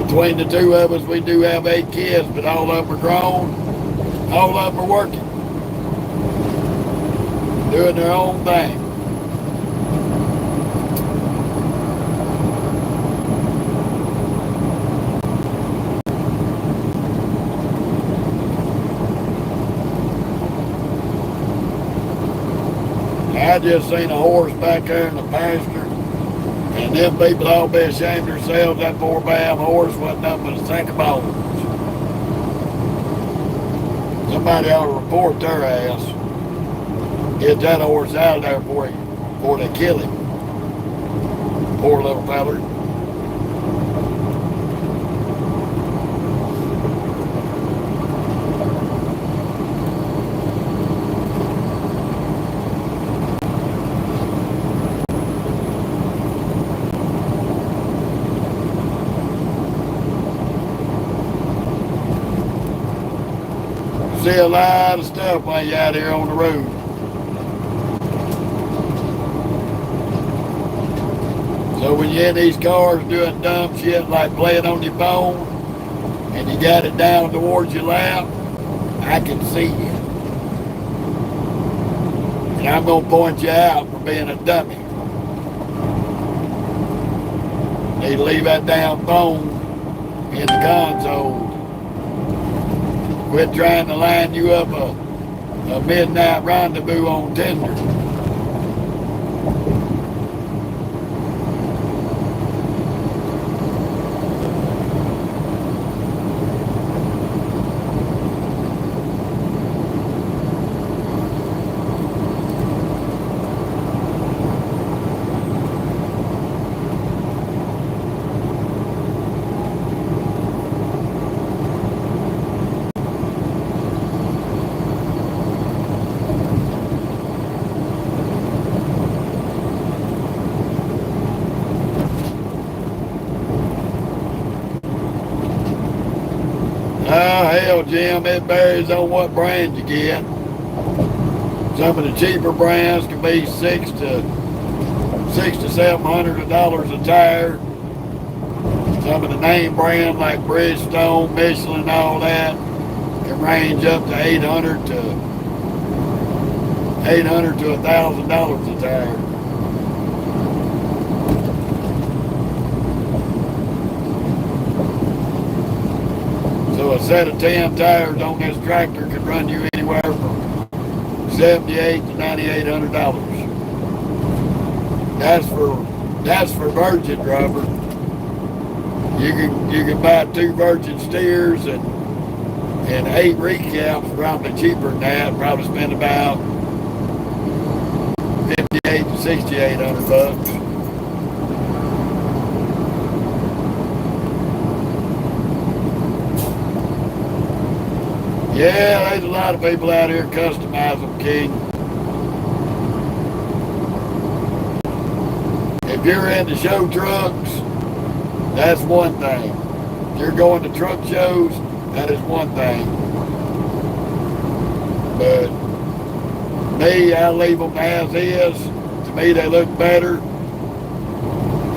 Between the two of us, we do have 8 kids, but all of them are grown. All of them are working, doing their own thing. I just seen a horse back there in the pasture. And them people all be ashamed of themselves. That poor damn horse wasn't nothing but a sack of bones. Somebody ought to report their ass. Get that horse out of there before they kill him. Poor little feller. See a lot of stuff while you're out here on the road. So when you're in these cars doing dumb shit like playing on your phone and you got it down towards your lap, I can see you. And I'm going to point you out for being a dummy. Need to leave that damn phone in the console. Quit trying to line you up a midnight rendezvous on Tinder. Oh, hell, Jim, it varies on what brand you get. Some of the cheaper brands can be $600 to $700 a tire. Some of the name brands like Bridgestone, Michelin, all that can range up to $800 to $1,000 a tire. So a set of 10 tires on this tractor could run you anywhere from $7,800 to $9,800. That's for virgin rubber. You can buy 2 virgin steers and 8 recaps, probably cheaper than that. Probably spend about $5,800 to $6,800. Yeah, there's a lot of people out here customize them, King. If you're into show trucks, that's one thing. If you're going to truck shows, that is one thing. But me, I leave them as is. To me, they look better.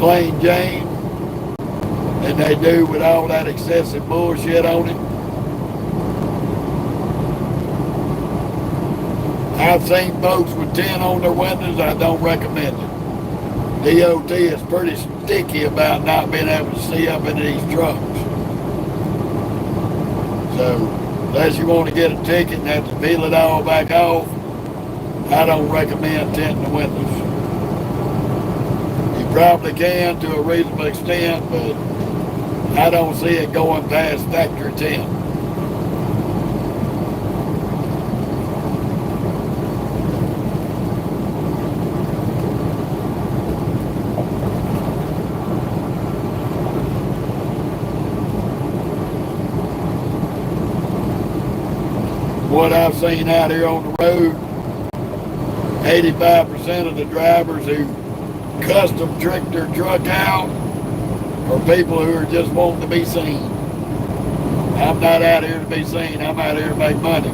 Plain Jane. than they do with all that excessive bullshit on it. I've seen folks with 10 on their windows. I don't recommend it. DOT is pretty sticky about not being able to see up into these trucks. So, unless you want to get a ticket and have to peel it all back off, I don't recommend tinting the windows. You probably can to a reasonable extent, but I don't see it going past factory tint. What I've seen out here on the road, 85% of the drivers who custom trick their truck out are people who are just wanting to be seen. I'm not out here to be seen. I'm out here to make money.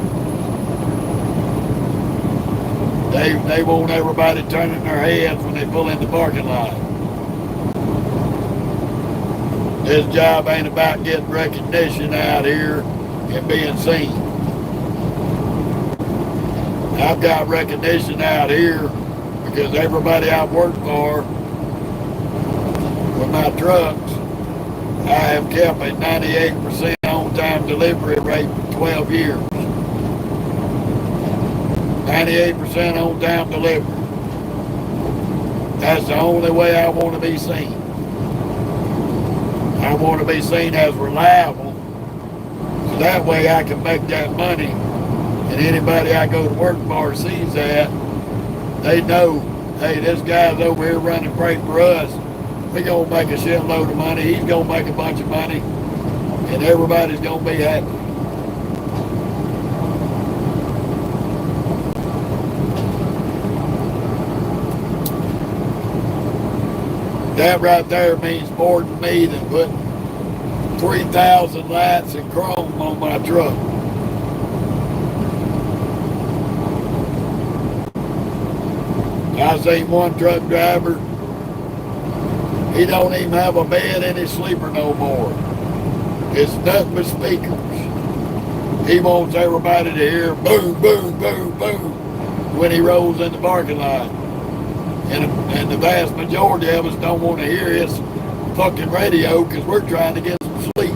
They want everybody turning their heads when they pull in the parking lot. This job ain't about getting recognition out here and being seen. I've got recognition out here because everybody I've worked for with my trucks, I have kept a 98% on-time delivery rate for 12 years. 98% on-time delivery. That's the only way I want to be seen. I want to be seen as reliable, so that way I can make that money. And anybody I go to work for sees that, they know, hey, this guy's over here running freight for us. We're going to make a shitload of money. He's going to make a bunch of money. And everybody's going to be happy. That right there means more to me than putting 3,000 lights and chrome on my truck. I seen one truck driver, he don't even have a bed in his sleeper no more. It's nothing but speakers. He wants everybody to hear boom, boom, boom, boom when he rolls in the parking lot. And the vast majority of us don't want to hear his fucking radio because we're trying to get some sleep.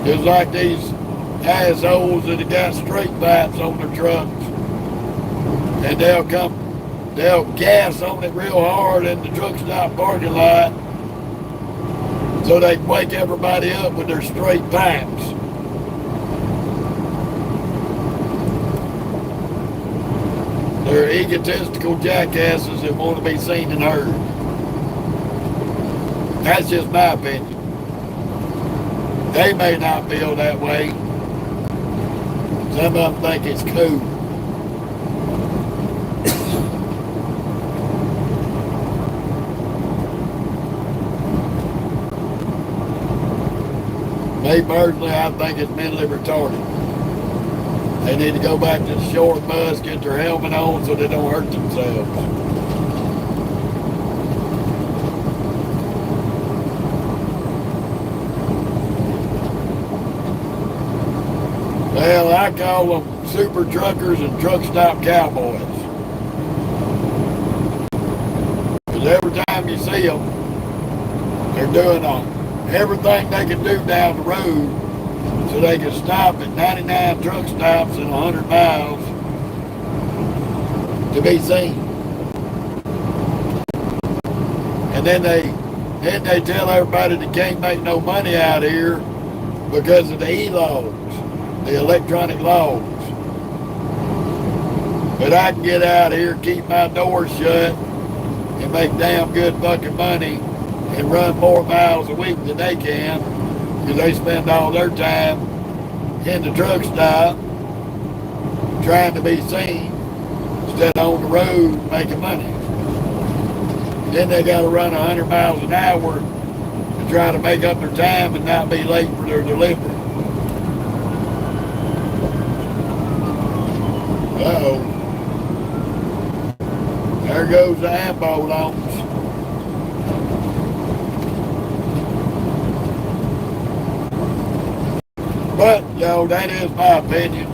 Just like these assholes that have got straight lights on their trucks, and they'll gas on it real hard in the truck stop parking lot so they can wake everybody up with their straight pipes. They're egotistical jackasses that want to be seen and heard. That's just my opinion. They may not feel that way. Some of them think it's cool. Me personally, I think it's mentally retarded. They need to go back to the short bus, get their helmet on so they don't hurt themselves. Well, I call them super truckers and truck stop cowboys. Because every time you see them, they're doing everything they can do down the road so they can stop at 99 truck stops in 100 miles to be seen. And then they tell everybody they can't make no money out here because of the e-logs, the electronic logs. But I can get out here, keep my doors shut, and make damn good fucking money and run more miles a week than they can because they spend all their time in the truck stop trying to be seen instead of on the road making money. Then they got to run 100 miles an hour to try to make up their time and not be late for their delivery. Uh-oh. There goes the ambulance. But, that is my opinion.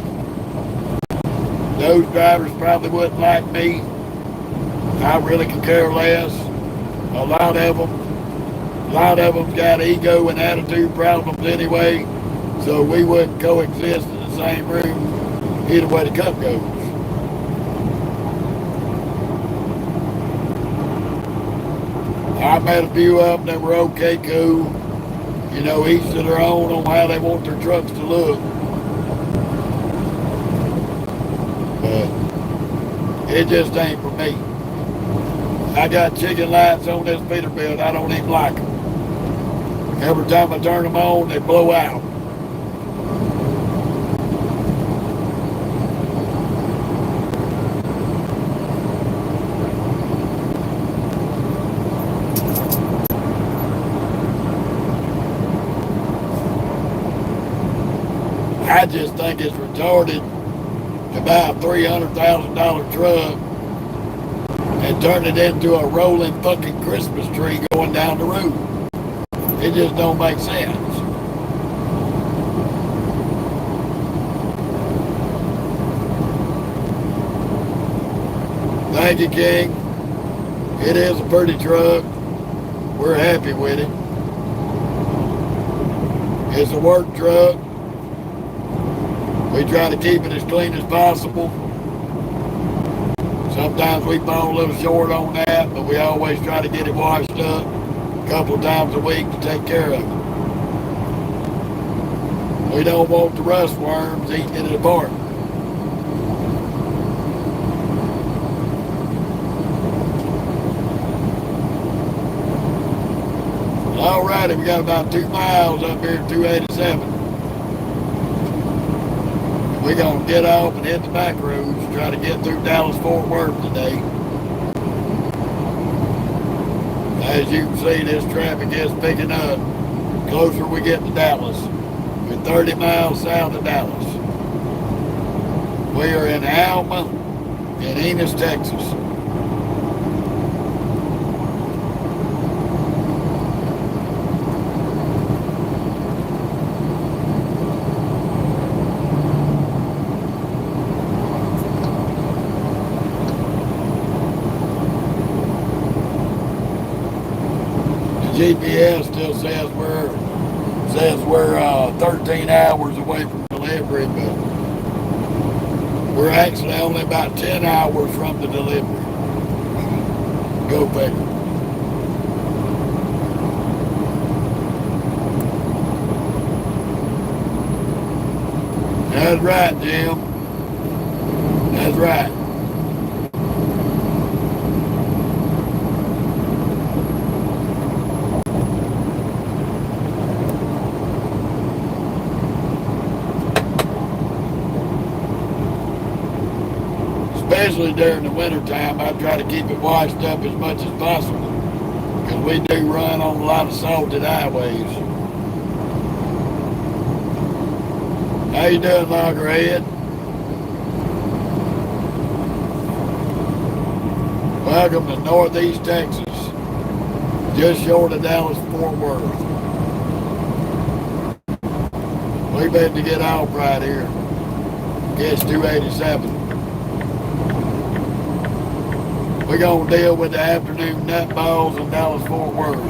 Those drivers probably wouldn't like me. I really could care less. A lot of them got ego and attitude problems anyway, so we wouldn't coexist in the same room either way the cup goes. I met a few of them that were okay, cool. Each to their own on how they want their trucks to look. But it just ain't for me. I got chicken lights on this Peterbilt. I don't even like them. Every time I turn them on, they blow out. I just think it's retarded to buy a $300,000 truck and turn it into a rolling fucking Christmas tree going down the road. It just don't make sense. Thank you, King. It is a pretty truck. We're happy with it. It's a work truck. We try to keep it as clean as possible. Sometimes we fall a little short on that, but we always try to get it washed up a couple of times a week to take care of it. We don't want the rust worms eating it apart. Alrighty, we got about 2 miles up here at 287. We're going to get off and hit the back roads, try to get through Dallas-Fort Worth today. As you can see, this traffic is picking up the closer we get to Dallas. We're 30 miles south of Dallas. We are in Alma in Enos, Texas. GPS still says we're 13 hours away from delivery, but we're actually only about 10 hours from the delivery. Go figure. That's right, Jim. That's right. Especially during the wintertime, I try to keep it washed up as much as possible because we do run on a lot of salted highways. How you doing, Loggerhead? Welcome to Northeast Texas, just short of Dallas-Fort Worth. We better get off right here. Catch 287. We're going to deal with the afternoon nutballs in Dallas-Fort Worth.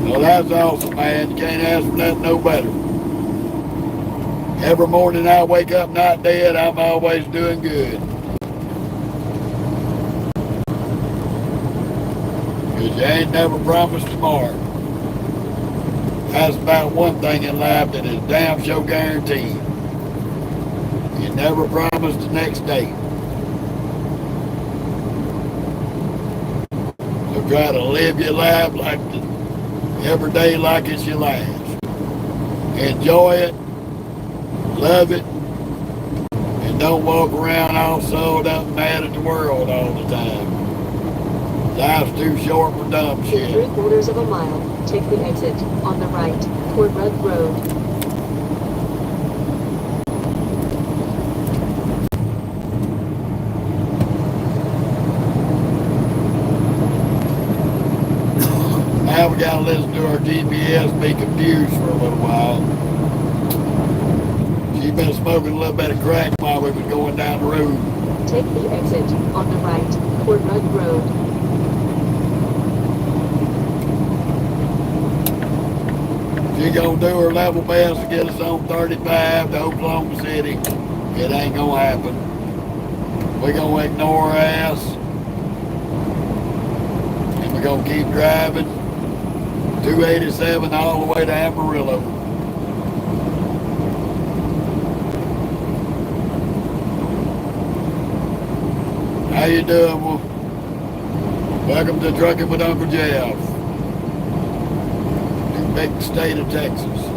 Well, that's awesome, man. You can't ask for nothing no better. Every morning I wake up not dead, I'm always doing good. Because you ain't never promised tomorrow. That's about one thing in life that is damn sure guaranteed. You never promise the next day. So try to live your life every day like it's your last. Enjoy it, love it, and don't walk around all sold up mad at the world all the time. Life's too short for dumb shit.
In 3/4 of a mile, take the exit on the right toward Red Road.
we got to listen to our GPS be confused for a little while. She's been smoking a little bit of crack while we was going down the road.
Take the exit on the right toward Mud Road.
She gonna do her level best to get us on 35 to Oklahoma City. It ain't gonna happen. We gonna ignore her ass. And we're gonna keep driving 287 all the way to Amarillo. How you doing? Well, welcome to Trucking with Uncle Jeff. New big state of Texas.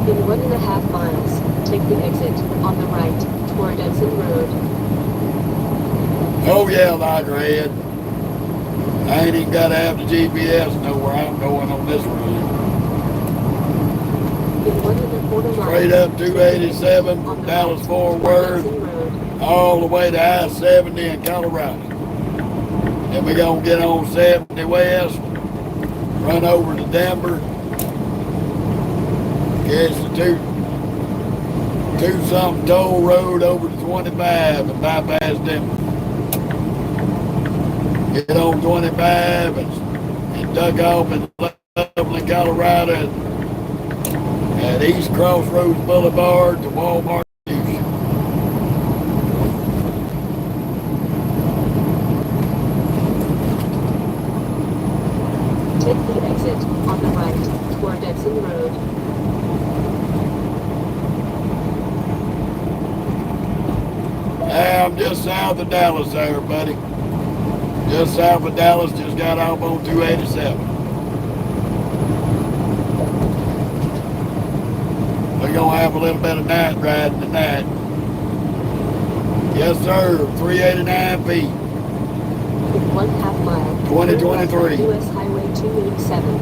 In 1.5 miles, take the exit on the right toward Edson Road.
Oh yeah, Loggerhead. I ain't even got to have the GPS to know where I'm going on this road.
In 1.25 miles,
Straight up 287
on
from
the
Dallas
right
Fort
toward
Worth,
Edson Road.
all the way to I-70 in Colorado. Then we gonna get on 70 West, run over to Denver, catch the two-something toll road over to 25 and bypass Denver. Get on 25 and duck off in Loveland, Colorado at East Crossroads Boulevard to Walmart.
Take the exit on the right toward Edson Road.
I'm just south of Dallas there, buddy. Just south of Dallas, just got off on 287. We're gonna have a little bit of night riding tonight. Yes, sir. 389 feet.
In 1/2 mile,
2023.
U.S. Highway 287.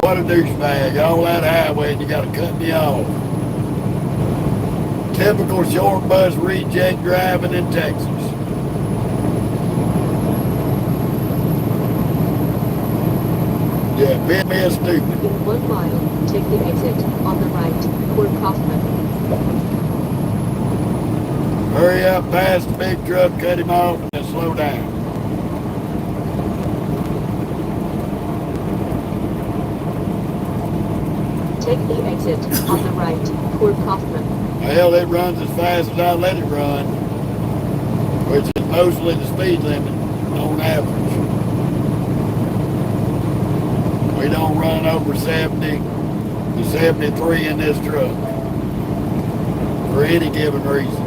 What a douchebag. All that highway and you gotta cut me off. Typical short bus reject driving in Texas. Yeah, bit me a stupid.
In 1 mile, take the exit on the right toward Kaufman.
Hurry up past the big truck, cut him off, and slow down.
Take the exit on the right toward Kaufman.
Well, it runs as fast as I let it run, which is mostly the speed limit on average. We don't run over 70 to 73 in this truck for any given reason.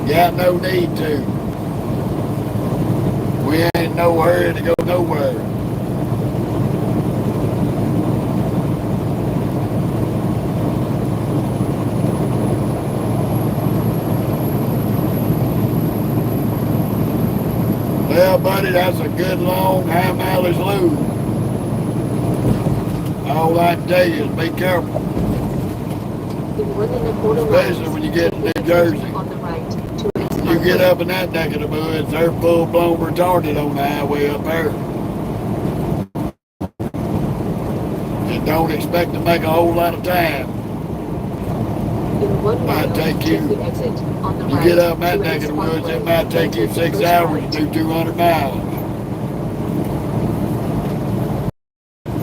Got no need to. We ain't no hurry to go nowhere. Well, buddy, that's a good long high mileage load. All I can tell you is be careful.
In 1.25
Especially
miles,
when you get
take
to New
the
Jersey.
exit on the right to East
You get
Parkway.
up in that neck of the woods, they're full-blown retarded on the highway up there. And don't expect to make a whole lot of time.
In 1 mile,
Might take
take
you-
the exit on the
You
right
get up in that
to
neck of
East
the woods,
Parkway.
it might take you
Then take
6
the first
hours
right.
to do 200 miles.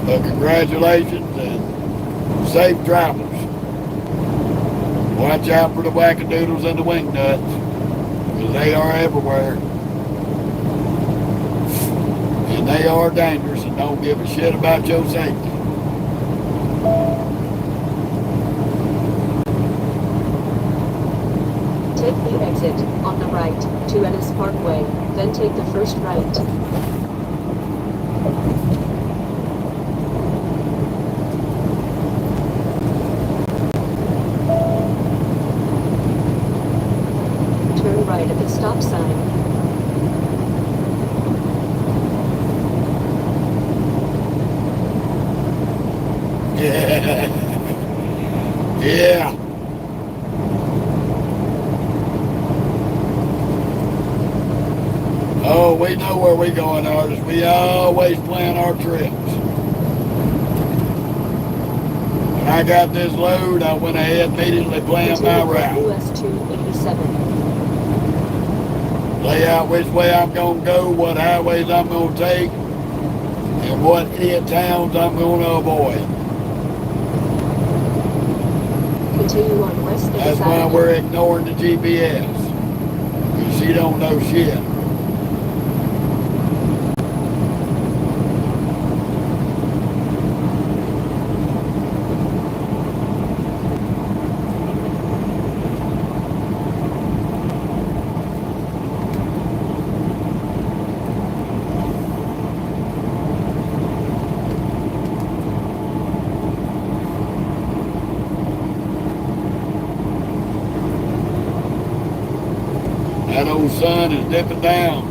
But congratulations and safe travels. Watch out for the wackadoodles and the wingnuts, because they are everywhere. And they are dangerous and don't give a shit about your safety.
Take the exit on the right to Ennis Parkway, then take the first right.
Yeah. Oh, we know where we going, artists. We always plan our trips. When I got this load, I went ahead and immediately planned my
Continue on
route.
US 287.
Lay out which way I'm going to go, what highways I'm going to take, and what idiot towns I'm going to avoid.
Continue on West
That's why we're ignoring the GPS. Because she don't know shit. That old sun is dipping down.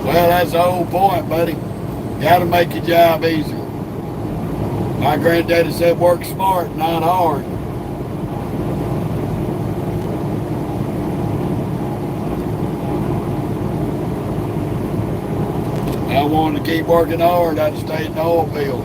Well, that's the whole point, buddy. Got to make your job easier. My granddaddy said work smart, not hard. I wanted to keep working hard. I'd stay in the oil field.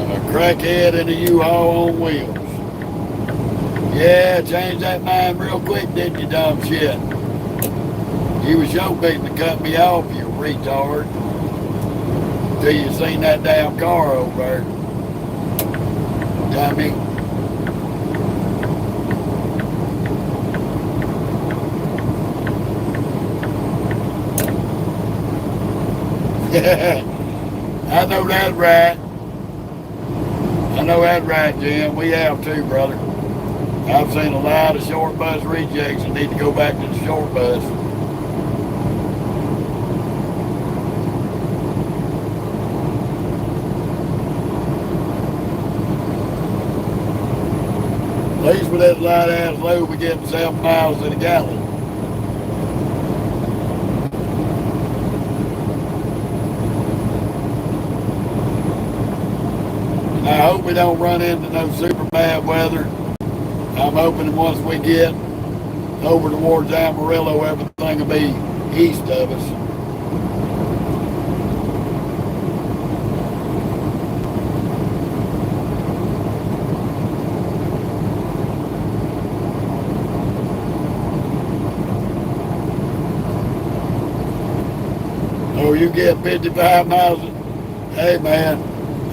A crackhead in a U-Haul on wheels. Yeah, changed that mind real quick, didn't you, dumb shit? You was your beating to cut me off, you retard. Till you seen that damn car over there. Dummy. I know that right. I know that right, Jim. We have too, brother. I've seen a lot of short bus rejects that need to go back to the short bus. At least with that light ass load, we get 7 miles to the gallon. And I hope we don't run into no super bad weather. I'm hoping once we get over towards Amarillo, everything will be east of us. Oh, you get 55 miles. Hey, man,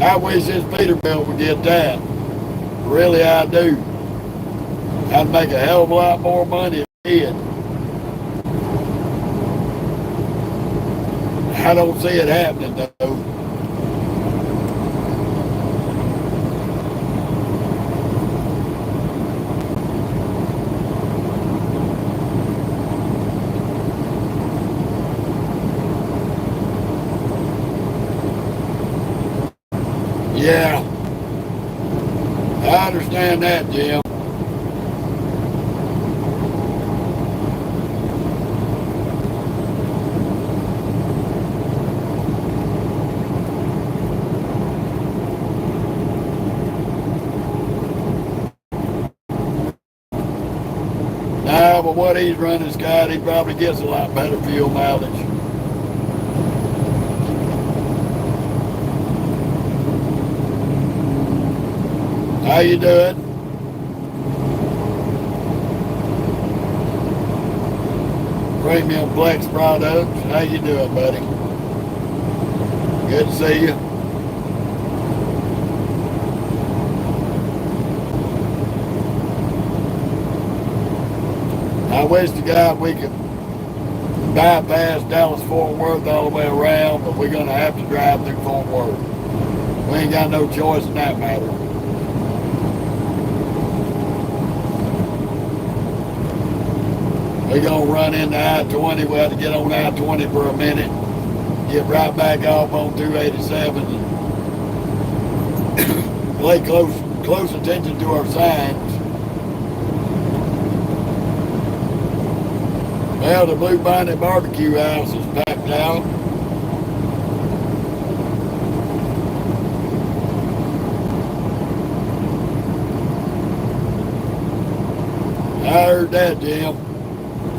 I wish this Peterbilt would get that. Really, I do. I'd make a hell of a lot more money if it did. I don't see it happening, though. Yeah, I understand that, Jim. Nah, but what he's running, Scott, he probably gets a lot better fuel mileage. How you doing? Premium Flex Products. How you doing, buddy? Good to see you. I wish to God we could bypass Dallas-Fort Worth all the way around, but we're going to have to drive through Fort Worth. We ain't got no choice in that matter. We're going to run into I-20. We'll have to get on I-20 for a minute, get right back off on 287, and pay close attention to our signs. Well, the Blue Bonnet Barbecue House is packed out. I heard that, Jim.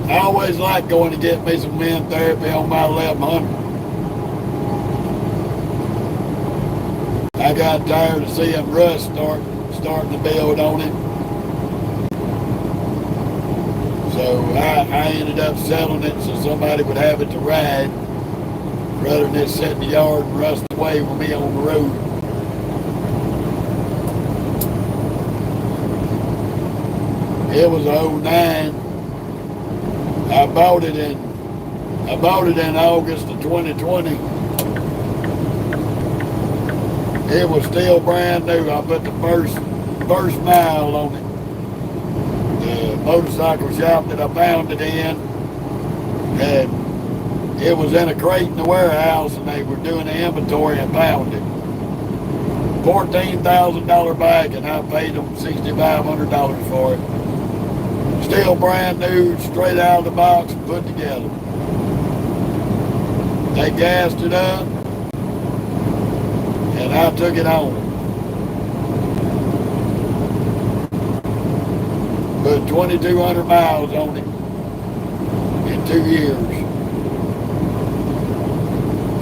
I always like going to get me some wind therapy on my 1100. I got tired of seeing rust starting to build on it. So I ended up selling it so somebody would have it to ride rather than it sit in the yard and rust away with me on the road. It was a 09. I bought it in August of 2020. It was still brand new. I put the first mile on it. The motorcycle shop that I found it in, and it was in a crate in the warehouse, and they were doing the inventory and found it. $14,000 bag, and I paid them $6,500 for it. Still brand new, straight out of the box and put together. They gassed it up, and I took it home. Put 2,200 miles on it in 2 years.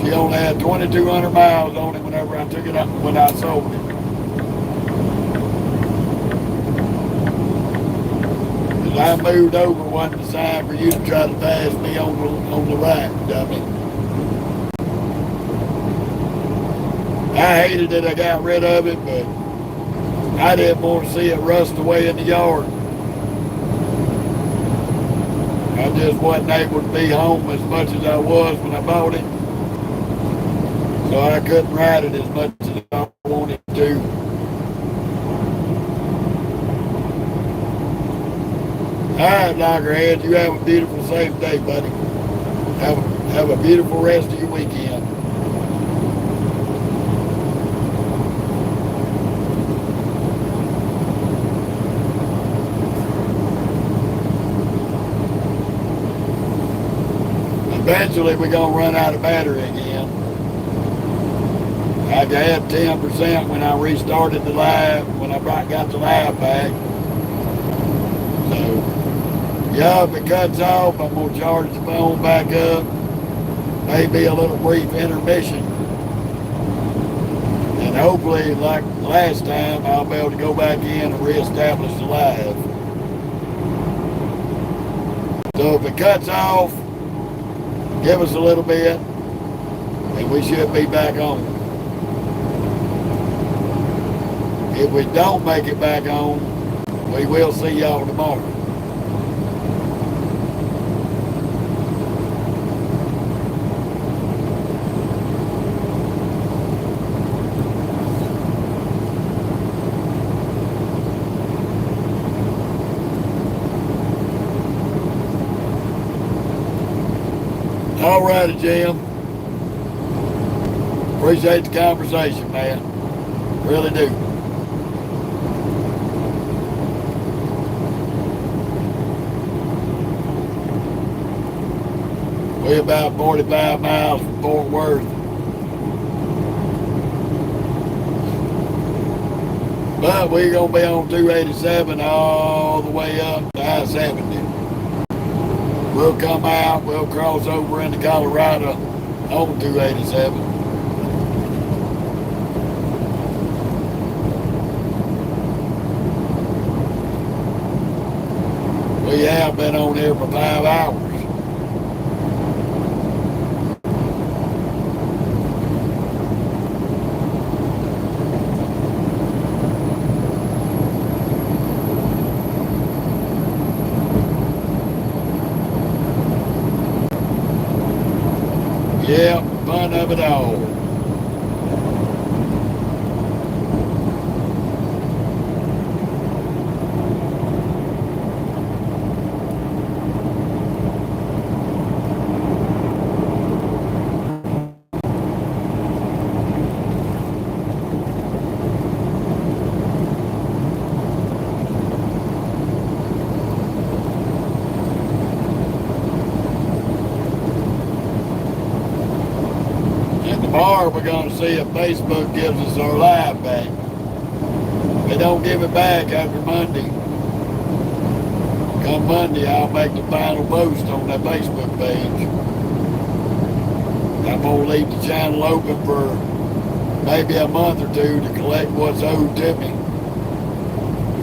She only had 2,200 miles on it whenever I took it up, when I sold it. As I moved over, wasn't the sign for you to try to pass me on the right, dummy. I hated that I got rid of it, but I didn't want to see it rust away in the yard. I just wasn't able to be home as much as I was when I bought it. So I couldn't ride it as much as I wanted to. All right, Loggerhead, you have a beautiful, safe day, buddy. Have a beautiful rest of your weekend. Eventually, we're going to run out of battery again. I had 10% when I restarted the live, when I got the live back. So, yeah, if it cuts off, I'm going to charge the phone back up. Maybe a little brief intermission. And hopefully, like last time, I'll be able to go back in and reestablish the live. So if it cuts off, give us a little bit, and we should be back on. If we don't make it back on, we will see y'all tomorrow. All righty, Jim. Appreciate the conversation, man. Really do. We're about 45 miles from Fort Worth. But we're going to be on 287 all the way up to I-70. We'll come out, we'll cross over into Colorado on 287. We have been on here for 5 hours.
it all. Tomorrow we're going to see if Facebook gives us our live back. If they don't give it back after Monday, come Monday I'll make the final post on that Facebook page. I'm going to leave the channel open for maybe a month or two to collect what's owed to me.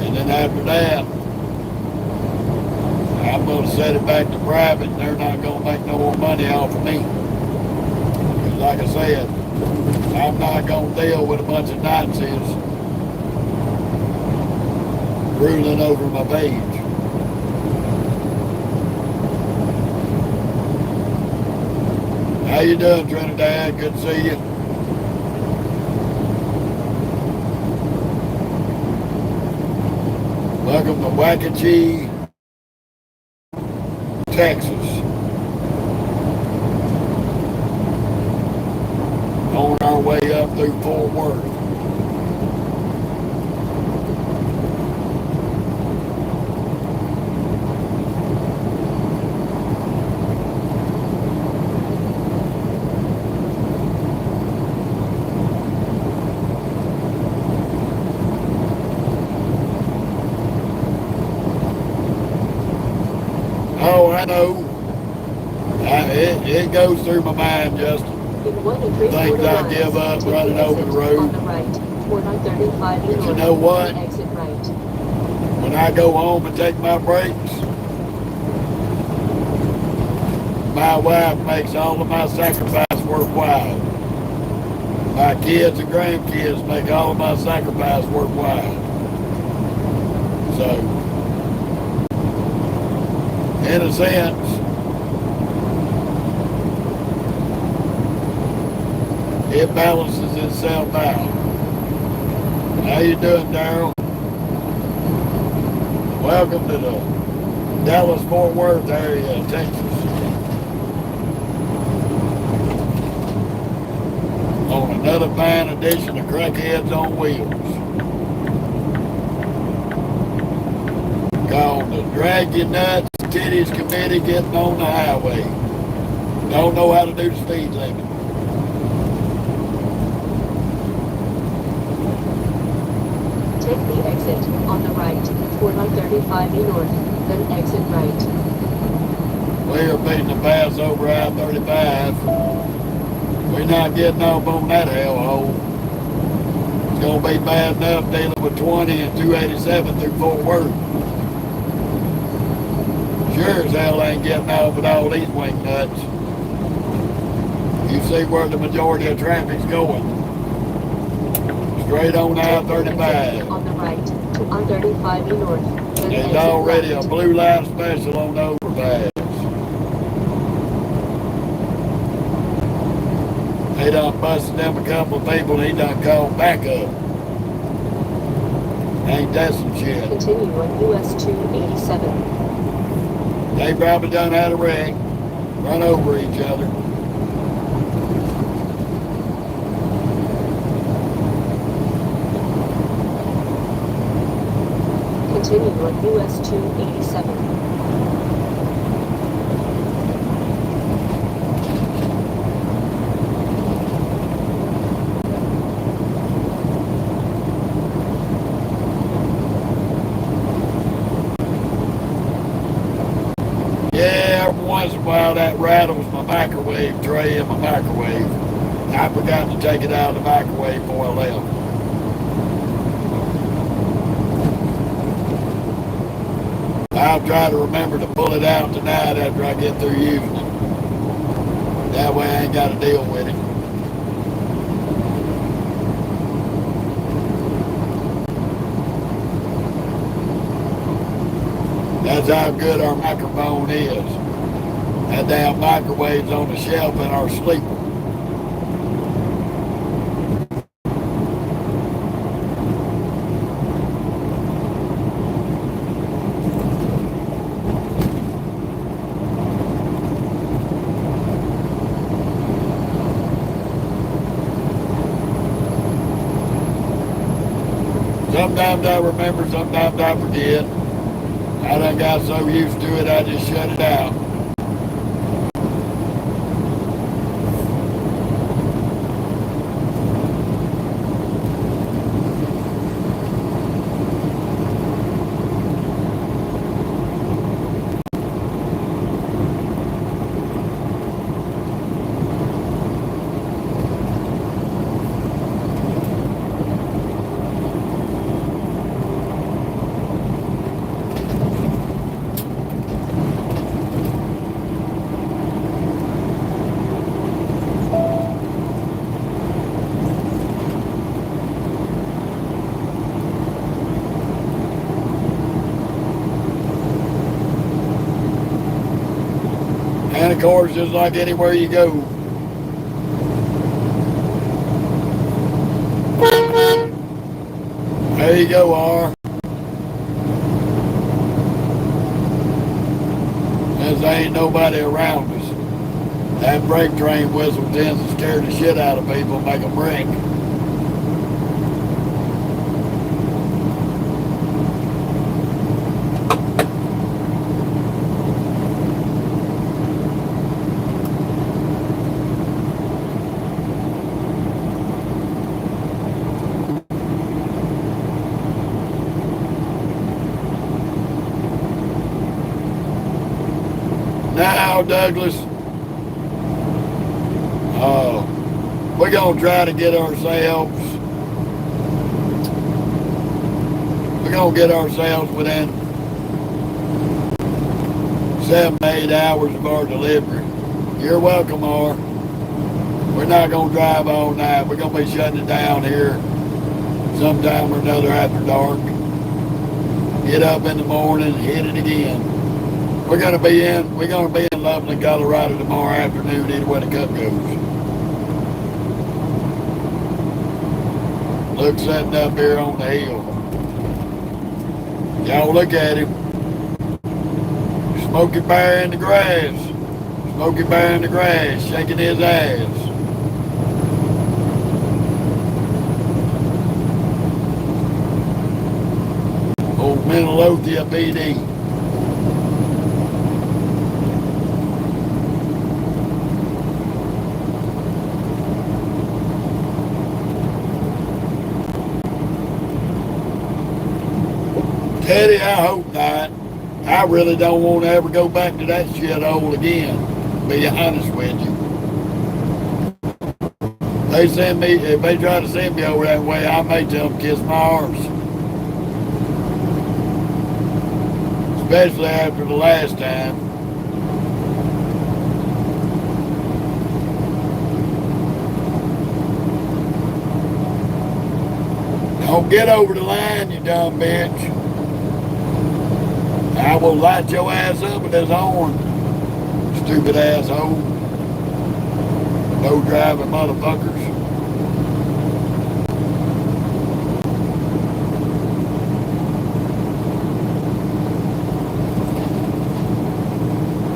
And then after that, I'm going to set it back to private and they're not going to make no more money off of me. Like I said, I'm not going to deal with a bunch of Nazis ruling over my page. How you doing, Trinidad? Good to see you. Welcome to Wackachee, Texas. On our way up through Fort Worth. Oh, I know. It goes through my mind, Justin. Things I give up running over the road. But you know what? When I go home and take my breaks, my wife makes all of my sacrifice worthwhile. My kids and grandkids make all of my sacrifice worthwhile. So, in a sense, it balances itself out. How you doing, Daryl? Welcome to the Dallas-Fort Worth area of Texas. On another fine edition of Crackheads on Wheels. Called the Drag Your Nuts Titties Committee Getting on the Highway. Don't know how to do the speed limit.
Take the exit on the right toward I-35 north, then exit right.
We're beating the pass over I-35. We're not getting off on that hellhole. It's going to be bad enough dealing with 20 and 287 through Fort Worth. Sure as hell ain't getting off with all these wing nuts. You see where the majority of traffic's going. Straight on I-35.
On the right to I-35 north.
There's already a blue light special on the overpass. They done busted them a couple of people and he done called backup. Ain't that some shit?
Continue on US 287.
They probably done had a wreck, run over each other.
Continue on US 287.
Yeah, every once in a while that rattles my microwave tray in my microwave. I forgot to take it out of the microwave before I left. I'll try to remember to pull it out tonight after I get through using it. That way I ain't got to deal with it. That's how good our microphone is. That damn microwave's on the shelf in our sleeper. Sometimes I remember, sometimes I forget. I done got so used to it, I just shut it out. And of course, just like anywhere you go, there you go, R. Since there ain't nobody around us, that freight train whistle tends to scare the shit out of people and make them break. Now, Douglas, we're going to try to get ourselves, within 7 to 8 hours of our delivery. You're welcome, R. We're not going to drive all night. We're going to be shutting it down here sometime or another after dark. Get up in the morning and hit it again. We're gonna be in Loveland, Colorado tomorrow afternoon, either way the cup goes. Luke's sitting up here on the hill. Y'all look at him. Smokey Bear in the grass. Smokey Bear in the grass, shaking his ass. Old Midlothian PD. Teddy, I hope not. I really don't want to ever go back to that shithole again, to be honest with you. If they try to send me over that way, I may tell them kiss my arse. Especially after the last time. Don't get over the line, you dumb bitch. I will light your ass up with this horn, stupid asshole. No driving motherfuckers.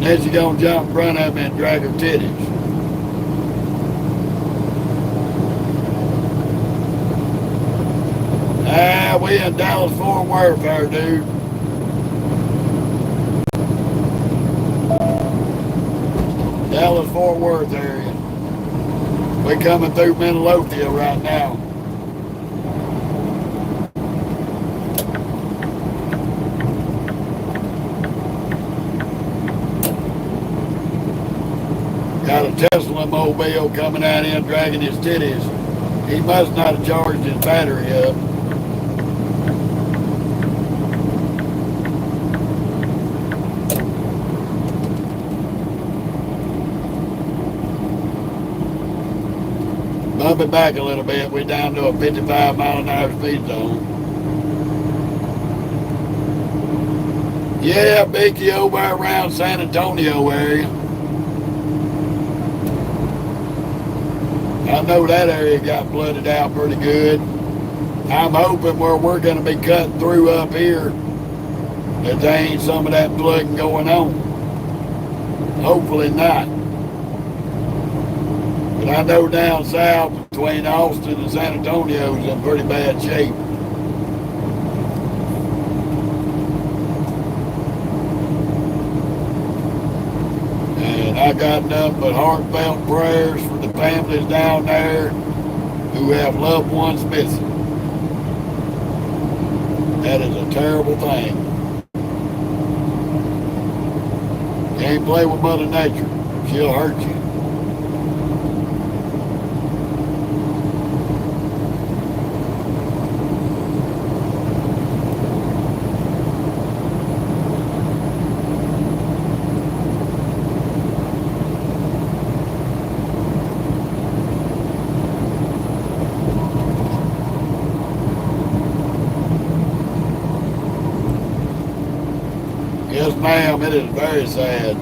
Then she gonna jump in front of me and drag her titties. We in Dallas Fort Worth there, dude. Dallas Fort Worth area. We coming through Midlothian right now. Got a Tesla mobile coming out in dragging his titties. He must not have charged his battery up. Bump it back a little bit. We're down to a 55 mile an hour speed zone. Yeah, Beaky over around San Antonio area. I know that area got flooded out pretty good. I'm hoping where we're going to be cutting through up here that there ain't some of that flooding going on. Hopefully not. But I know down south between Austin and San Antonio is in pretty bad shape. I got nothing but heartfelt prayers for the families down there who have loved ones missing. That is a terrible thing. Can't play with Mother Nature. She'll hurt you. Yes, ma'am, it is very sad.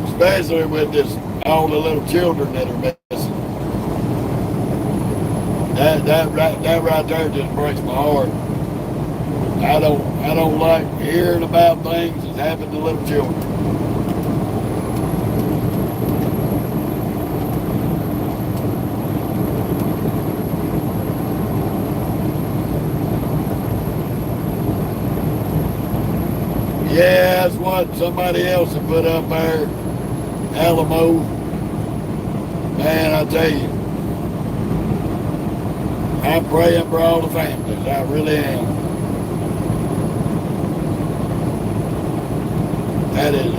Especially with all the little children that are missing. That right there just breaks my heart. I don't like hearing about things that happen to little children. Yeah, that's what somebody else had put up there. Alamo. Man, I tell you, I'm praying for all the families. I really am. That is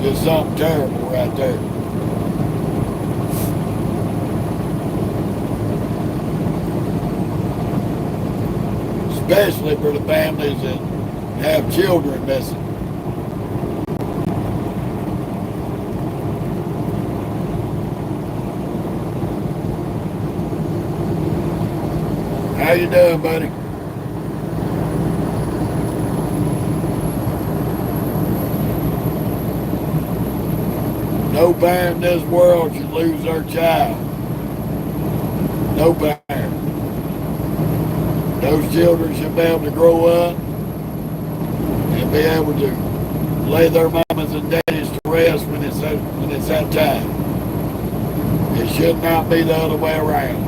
just something terrible right there. Especially for the families that have children missing. How you doing, buddy? No parent in this world should lose their child. No parent. Those children should be able to grow up and be able to lay their mamas and daddies to rest when it's that time. It should not be the other way around.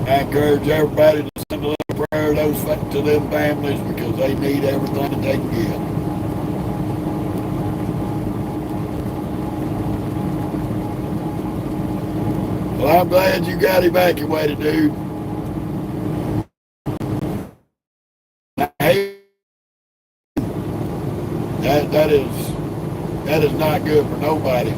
I encourage everybody to send a little prayer to them families because they need everything that they can get. Well, I'm glad you got evacuated, dude. Hey, that is not good for nobody.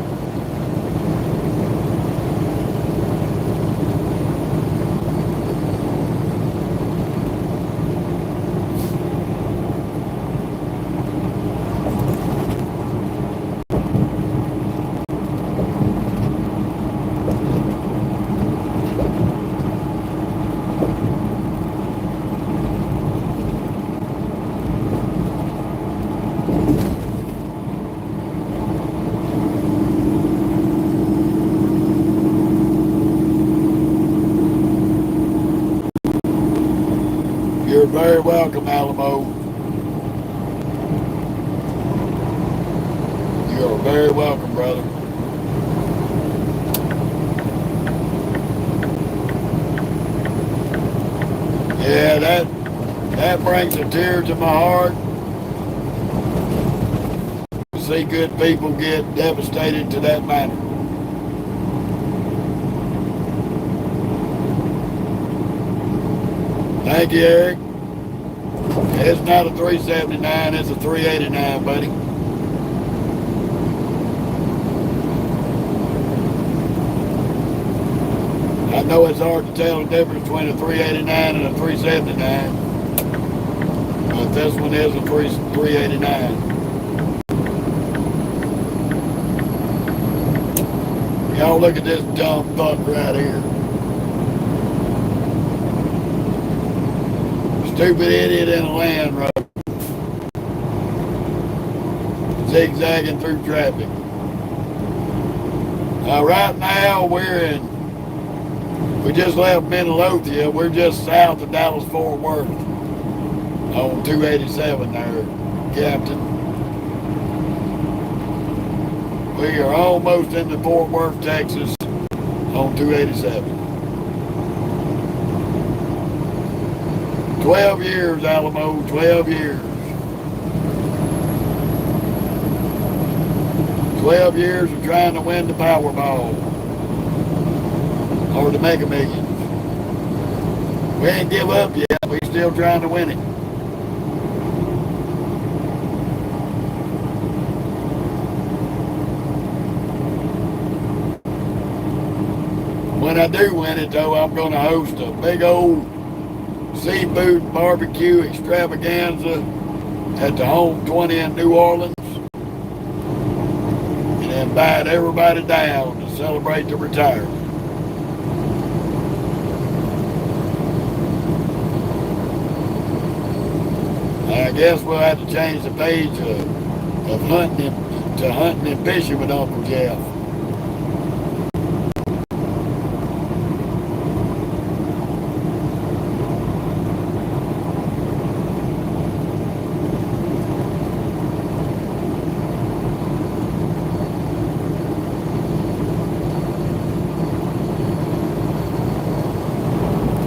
You're very welcome, Alamo. You're very welcome, brother. Yeah, that brings a tear to my heart. To see good people get devastated to that manner. Thank you, Eric. It's not a 379, it's a 389, buddy. I know it's hard to tell the difference between a 389 and a 379, but this one is a 389. Y'all look at this dumb fuck right here. Stupid idiot in a land road. Zigzagging through traffic.
Right now we just left Midlothian. We're just south of Dallas-Fort Worth on 287 there, Captain. We are almost into Fort Worth, Texas on 287. 12 years, Alamo, 12 years. 12 years of trying to win the Powerball or to Mega Millions. We ain't give up yet. We still trying to win it. When I do win it, though, I'm going to host a big old seafood barbecue extravaganza at the Home 20 in New Orleans. Invite everybody down to celebrate the retirement. I guess we'll have to change the page of hunting to hunting and fishing with Uncle Jeff.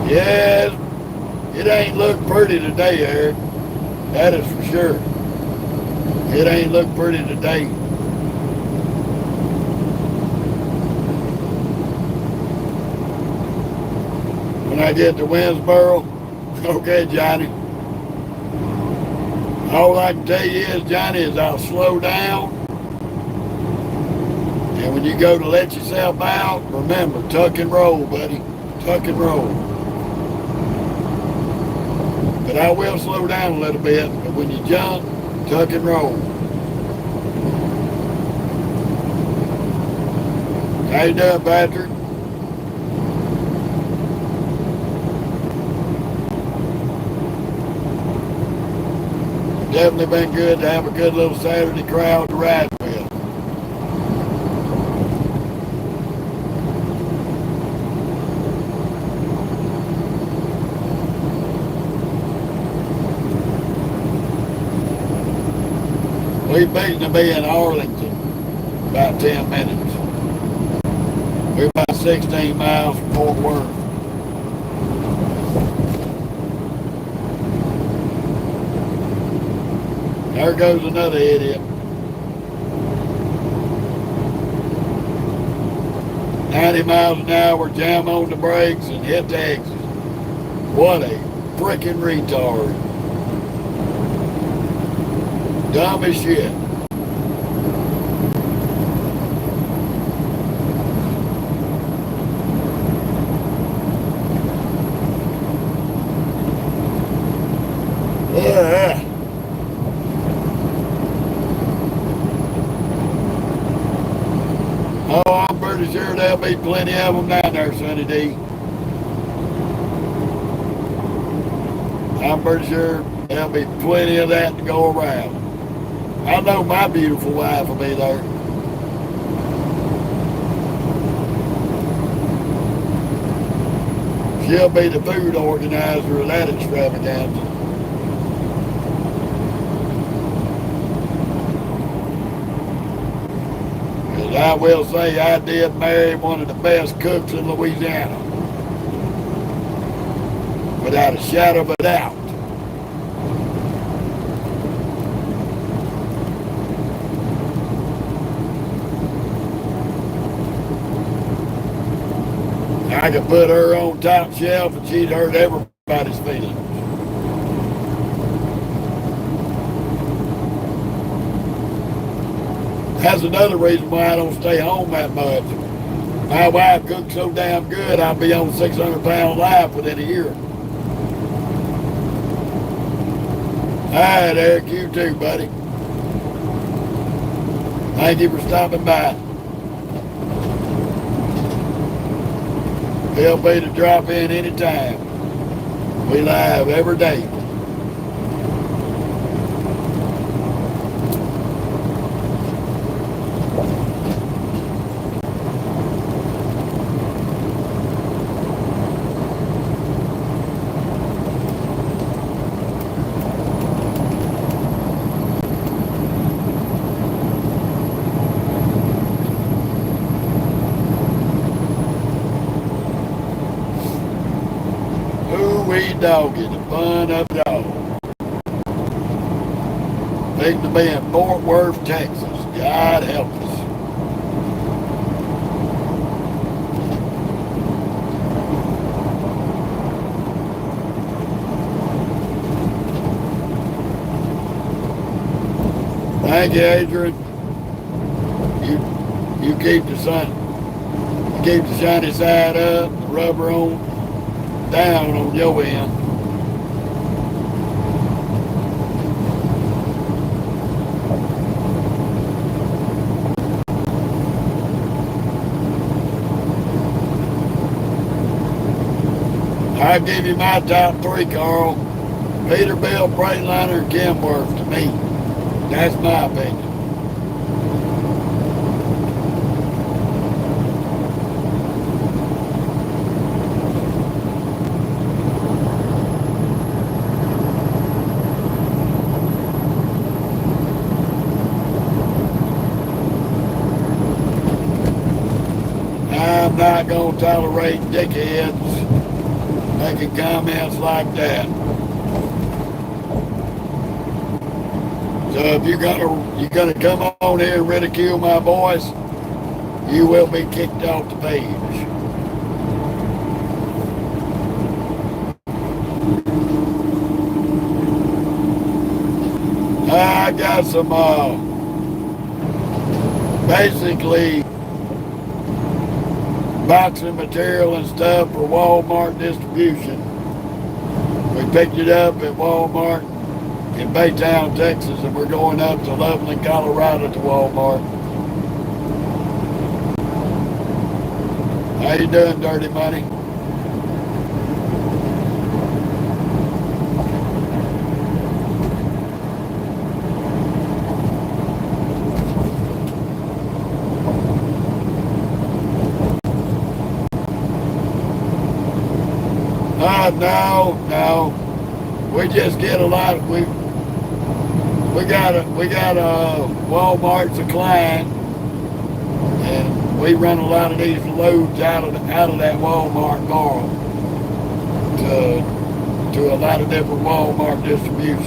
Yes, it ain't look pretty today, Eric. That is for sure. It ain't look pretty today. When I get to Winsboro, okay, Johnny. All I can tell you is, Johnny, is I'll slow down. And when you go to let yourself out, remember, tuck and roll, buddy. Tuck and roll. But I will slow down a little bit. But when you jump, tuck and roll. How you doing, Patrick? Definitely been good to have a good little Saturday crowd to ride with. We beating to be in Arlington about 10 minutes. We're about 16 miles from Fort Worth. There goes another idiot. 90 miles an hour, jam on the brakes and hit the exit. What a freaking retard. Dumb as shit. Yeah. Oh, I'm pretty sure there'll be plenty of them down there, Sonny D. I'm pretty sure there'll be plenty of that to go around. I know my beautiful wife will be there. She'll be the food organizer of that extravaganza. Because I will say I did marry one of the best cooks in Louisiana. Without a shadow of a doubt. I could put her on top shelf and she'd hurt everybody's feelings. That's another reason why I don't stay home that much. My wife cooks so damn good, I'll be on 600-pound life within a year. All right, Eric, you too, buddy. Thank you for stopping by. Feel free to drop in anytime. We live every day.
doggy, the fun of it all. Fixing to be in Fort Worth, Texas. God help us. Thank you, Adrian. You keep the sun, you keep the shiny side up, the rubber on down on your end. I'll give you my top three, Carl. Peterbilt, Freightliner, and Kenworth to me. That's my opinion. I'm not going to tolerate dickheads making comments like that. So if you're gonna come on here and ridicule my voice, you will be kicked off the page. I got some basically boxing material and stuff for Walmart distribution. We picked it up at Walmart in Baytown, Texas, and we're going up to Loveland, Colorado to Walmart. How you doing, Dirty Money? No. We just get a lot. We got a Walmart's a client, and we run a lot of these loads out of that Walmart bar to a lot of different Walmart distributions.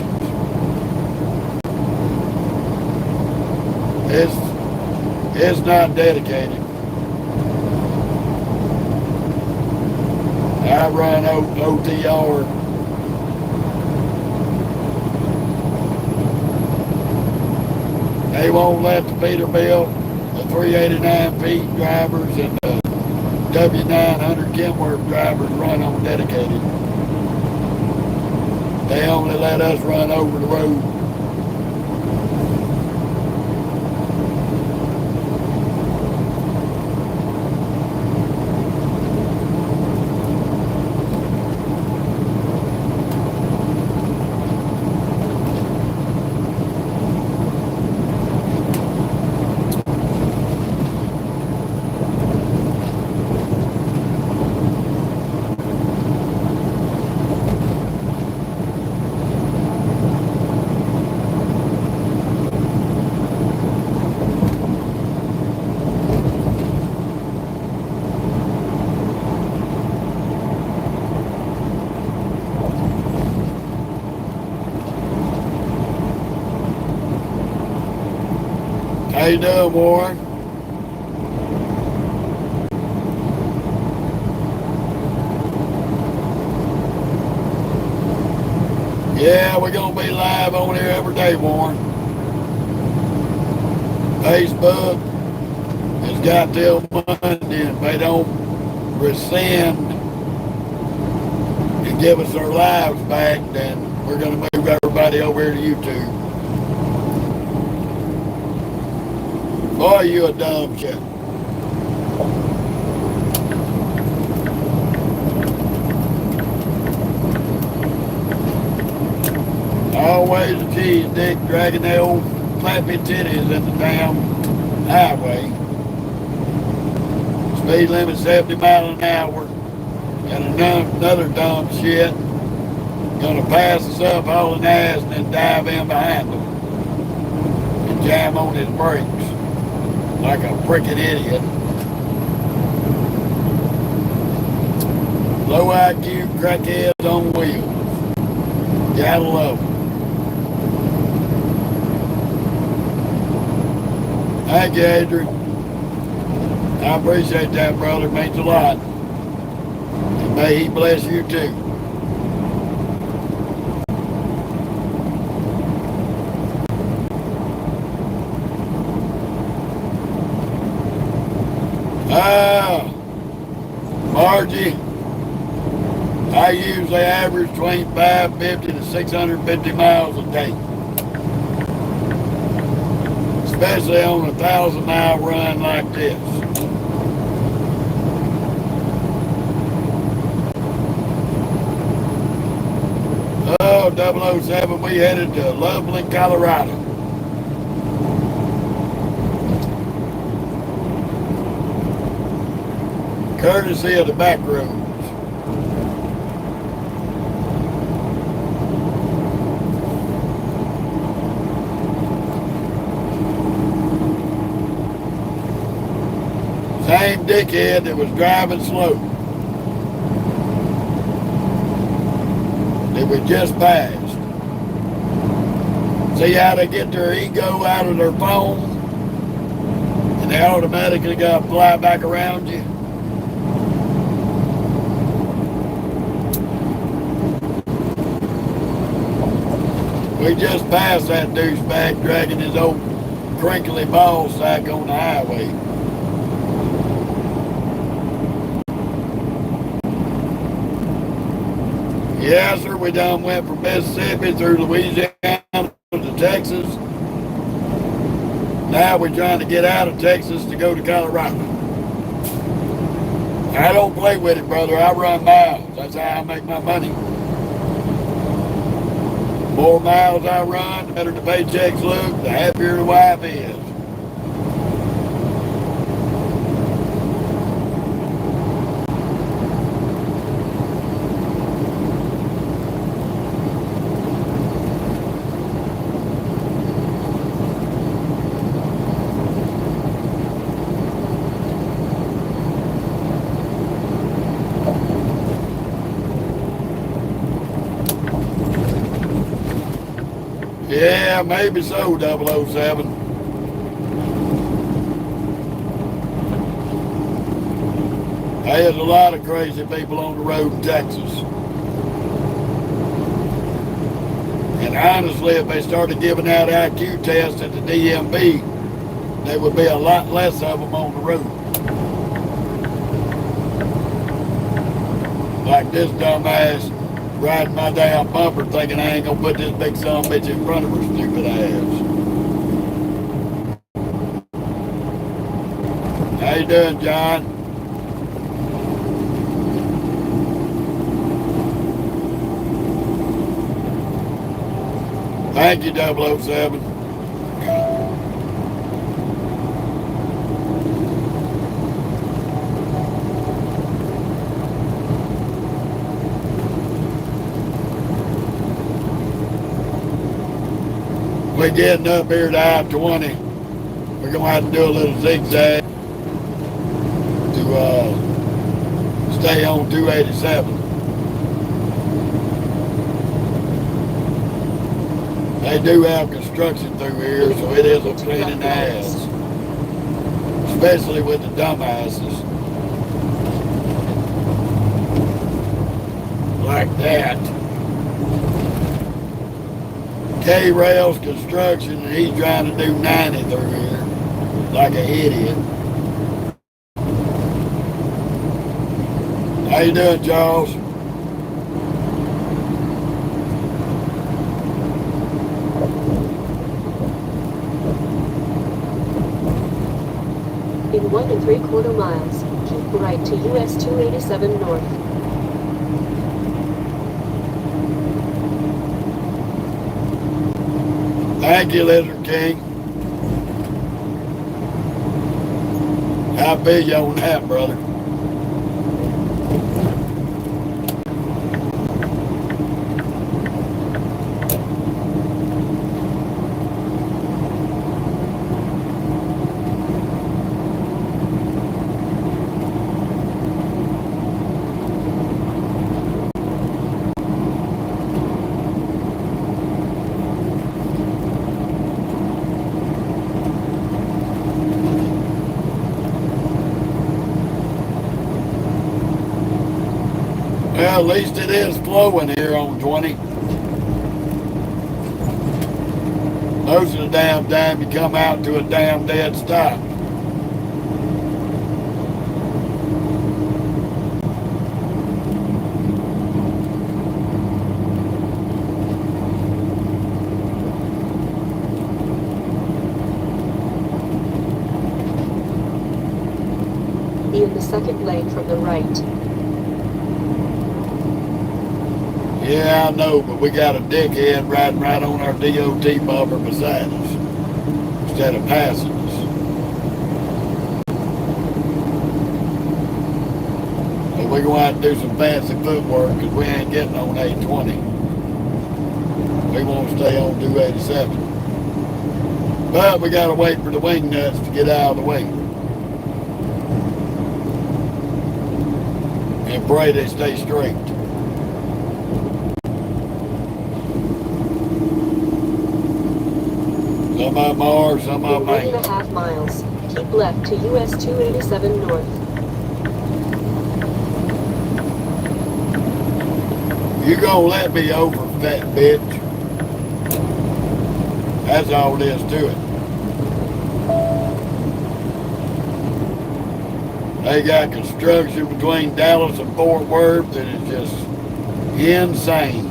It's not dedicated. I run OTR. They won't let the Peterbilt, the 389 feet drivers, and the W900 Kenworth drivers run on dedicated. They only let us run over the road. How you doing, Warren? Yeah, we're going to be live on here every day, Warren. Facebook has got till Monday, and if they don't rescind and give us our lives back, then we're going to move everybody over here to YouTube. Boy, you a dumb shit. Always a cheese dick dragging the old flappy titties in the damn highway. Speed limit 70 miles an hour. And another dumb shit gonna pass us up hauling ass and then dive in behind them and jam on his brakes like a freaking idiot. Low IQ crackheads on wheels. Gotta love 'em. Thank you, Adrian. I appreciate that, brother. It means a lot. And may he bless you too. Margie, I usually average between 550 to 650 miles a day. Especially on a 1,000-mile run like this. Oh, 007, we headed to Loveland, Colorado. Courtesy of the back roads. Same dickhead that was driving slow that we just passed. See how they get their ego out of their phone and they automatically got to fly back around you? We just passed that douchebag dragging his old crinkly ball sack on the highway. Yes, sir, we done went from Mississippi through Louisiana to Texas. Now we're trying to get out of Texas to go to Colorado. I don't play with it, brother. I run miles. That's how I make my money. The more miles I run, the better the paychecks look, the happier the wife is. Yeah, maybe so, 007. There's a lot of crazy people on the road in Texas. And honestly, if they started giving out IQ tests at the DMV, there would be a lot less of them on the road. Like this dumbass riding my damn bumper thinking I ain't gonna put this big son of a bitch in front of her stupid ass. How you doing, John? Thank you, 007. We're getting up here to I-20. We're gonna have to do a little zigzag to stay on 287. They do have construction through here, so it is a pain in the ass. Especially with the dumbasses. Like that. K-Rail's construction, and he's trying to do 90 through here. Like an idiot. How you doing, Charles?
In 1 3/4 miles, keep right to US 287 North.
Thank you, Lizard King. I feel you on that, brother. Well, at least it is flowing here on 20. Most of the damn time you come out to a damn dead stop.
Be in the second lane from the right.
Yeah, I know, but we got a dickhead riding right on our DOT bumper beside us instead of passing us. So we're going to have to do some fancy footwork because we ain't getting on 820. We want to stay on 287. But we got to wait for the wing nuts to get out of the way. And pray they stay straight. Some of them are, some of
In
them
1.5
ain't.
miles, keep left to US 287 North.
You gonna let me over, fat bitch. That's all it is to it. They got construction between Dallas and Fort Worth that is just insane.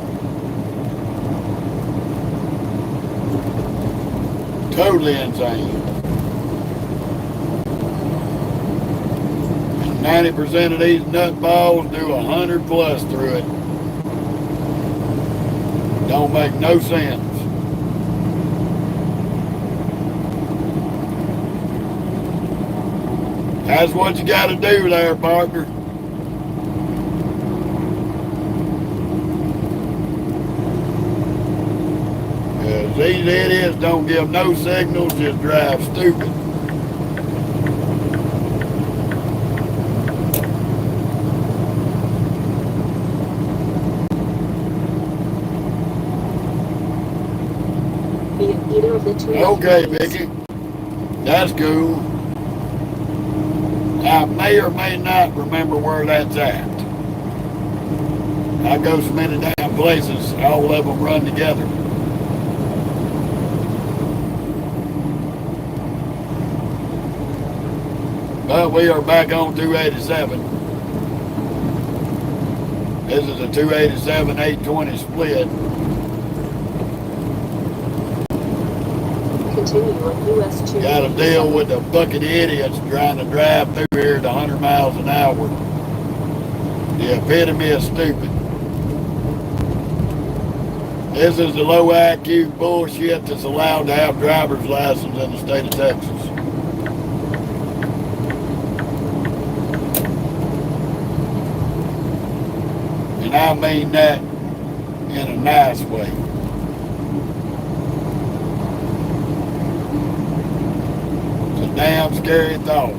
Totally insane. 90% of these nutballs do 100 plus through it. Don't make no sense. That's what you got to do there, partner. Because these idiots don't give no signals, just drive stupid.
Be in either of the two
Okay,
lanes.
Vicky. That's cool. I may or may not remember where that's at. I go so many damn places, all of them run together. But we are back on 287. This is a 287 820 split.
Continue on US 287.
Got to deal with the fucking idiots trying to drive through here at 100 miles an hour. The epitome of stupid. This is the low IQ bullshit that's allowed to have driver's license in the state of Texas. And I mean that in a nice way. It's a damn scary thought.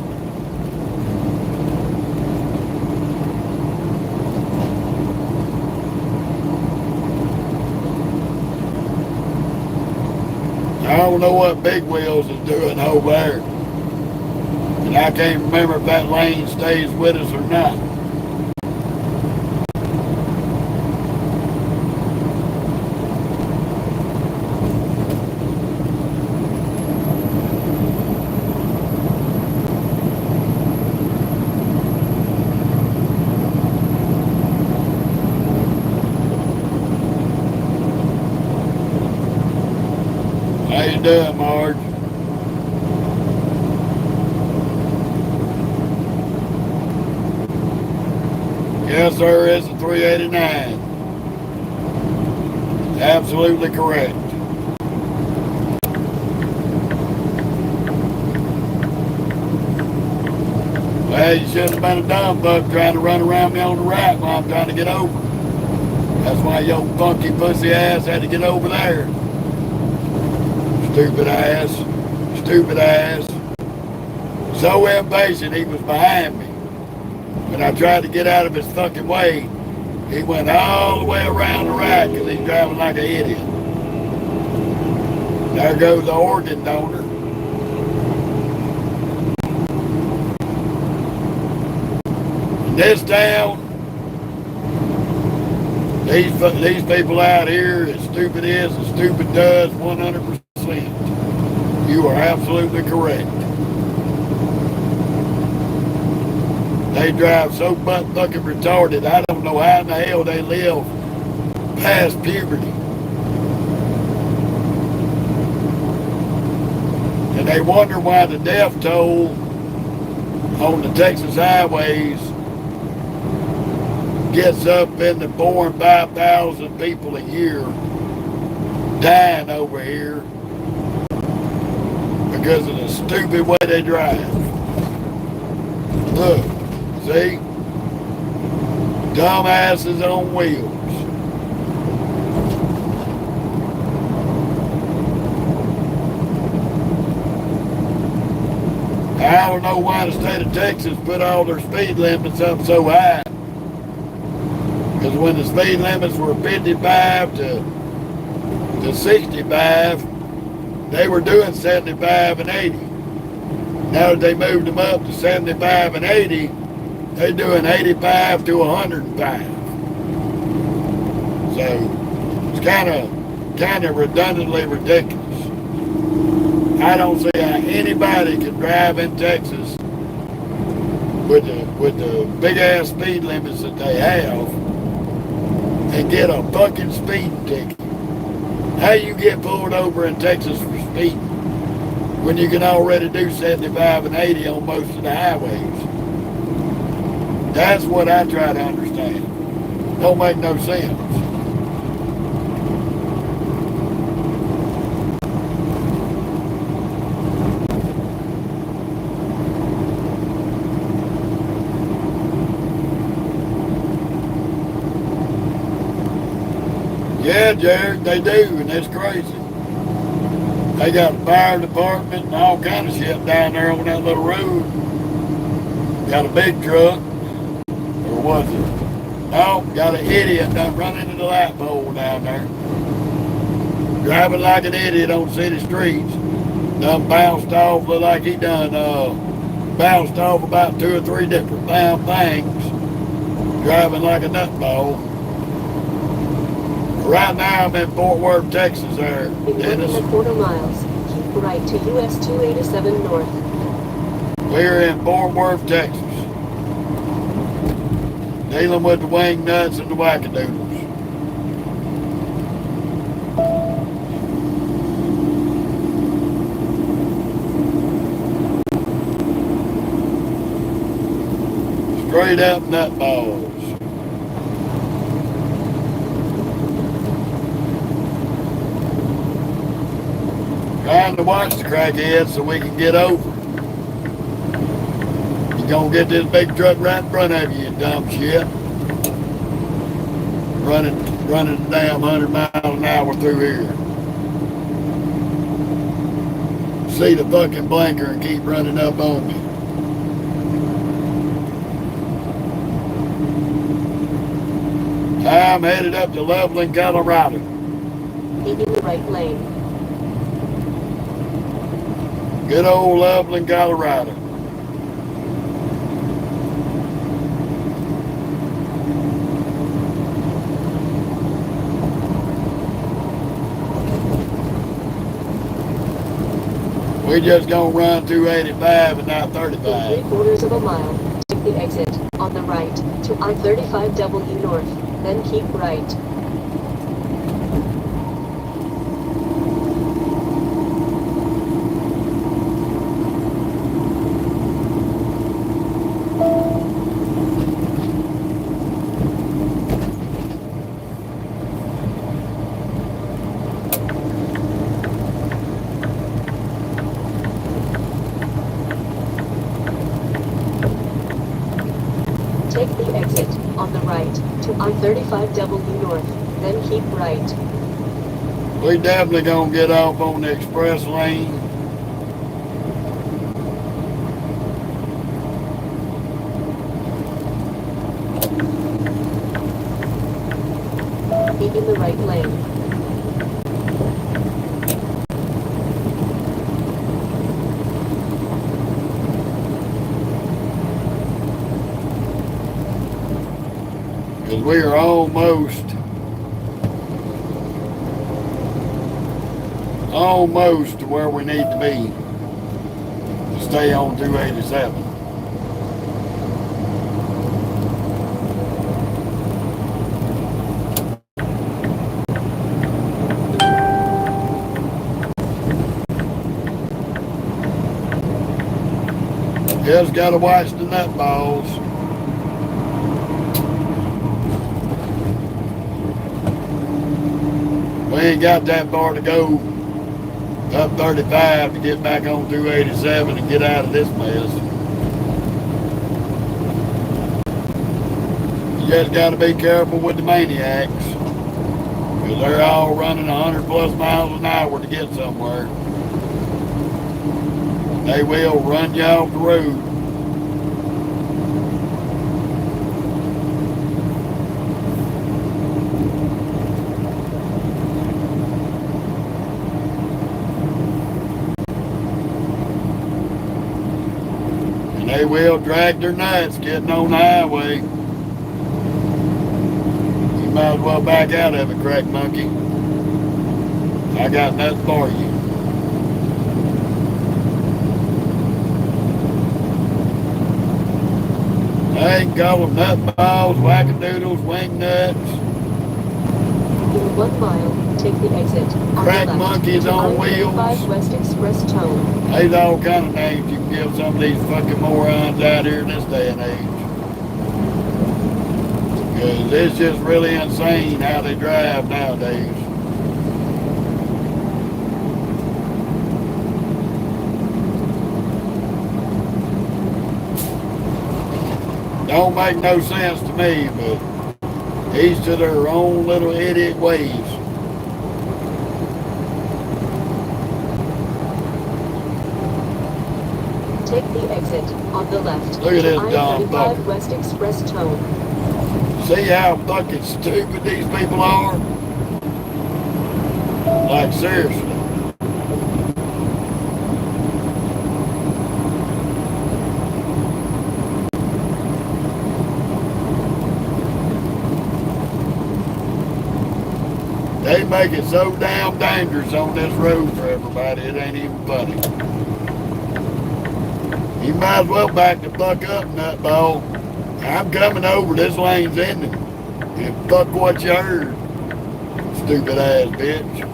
I don't know what Big Wheels is doing over there. And I can't remember if that lane stays with us or not. How you doing, Marge? Yes, sir, it's a 389. Absolutely correct. Well, you shouldn't have been a dumb fuck trying to run around me on the right while I'm trying to get over. That's why your funky pussy ass had to get over there. Stupid ass. Stupid ass. So impatient he was behind me. When I tried to get out of his fucking way, he went all the way around the right because he's driving like an idiot. There goes the organ donor. In this town,
These people out here, as stupid is, as stupid does, 100%. You are absolutely correct. They drive so butt-fucking retarded, I don't know how in the hell they live past puberty. And they wonder why the death toll on the Texas highways gets up in the 4,000 and 5,000 people a year dying over here because of the stupid way they drive. Look, see? Dumbasses on wheels. I don't know why the state of Texas put all their speed limits up so high. Because when the speed limits were 55 to 65, they were doing 75 and 80. Now that they moved them up to 75 and 80, they're doing 85 to 105. So it's kind of redundantly ridiculous. I don't see how anybody can drive in Texas with the big ass speed limits that they have and get a fucking speeding ticket. How you get pulled over in Texas for speeding when you can already do 75 and 80 on most of the highways? That's what I try to understand. Don't make no sense. Yeah, Jared, they do, and it's crazy. They got a fire department and all kind of shit down there on that little road. Got a big truck, or was it? No, got an idiot done run into the light pole down there. Driving like an idiot on city streets. Done bounced off, looked like he done bounced off about 2 or 3 different damn things. Driving like a nutball. Right now I'm in Fort Worth, Texas there.
In 1.25 miles, keep right to US 287 north.
We're in Fort Worth, Texas. Dealing with the wing nuts and the wackadoodles. Straight up nutballs. Trying to watch the crackheads so we can get over. You're gonna get this big truck right in front of you, you dumb shit. Running a damn 100 miles an hour through here. See the fucking blinker and keep running up on me. I'm headed up to Loveland, Colorado.
Leaving the right lane.
Good old Loveland, Colorado. We just gonna run through 85 and not 35.
In 3/4 mile, take the exit on the right to I-35W north, then keep right. Take the exit on the right to I-35W north, then keep right.
We definitely gonna get off on the express lane.
Keep in the right lane.
Because we are almost almost to where we need to be to stay on 287. Just gotta watch the nut balls. We ain't got that far to go up 35 to get back on 287 and get out of this mess. You just gotta be careful with the maniacs, because they're all running 100 plus miles an hour to get somewhere. They will run you off the road. And they will drag their nuts getting on the highway. You might as well back out of it, crack monkey. I got nothing for you. I ain't call them nut balls, wackadoodles, wing nuts.
In 1 mile, take the exit. On
Crack
the left,
monkeys
to
on
I-35
wheels.
West Express Tone.
There's all kind of names you can give some of these fucking morons out here in this day and age. Because it's just really insane how they drive nowadays. Don't make no sense to me, but each to their own little idiot ways.
Take the exit on the left.
Look at this
to
dumb
I-35
fucker.
West Express Tone.
See how fucking stupid these people are? Like, seriously. They make it so damn dangerous on this road for everybody, it ain't even funny. You might as well back the fuck up, nutball. I'm coming over, this lane's ending. And fuck what you heard, stupid ass bitch.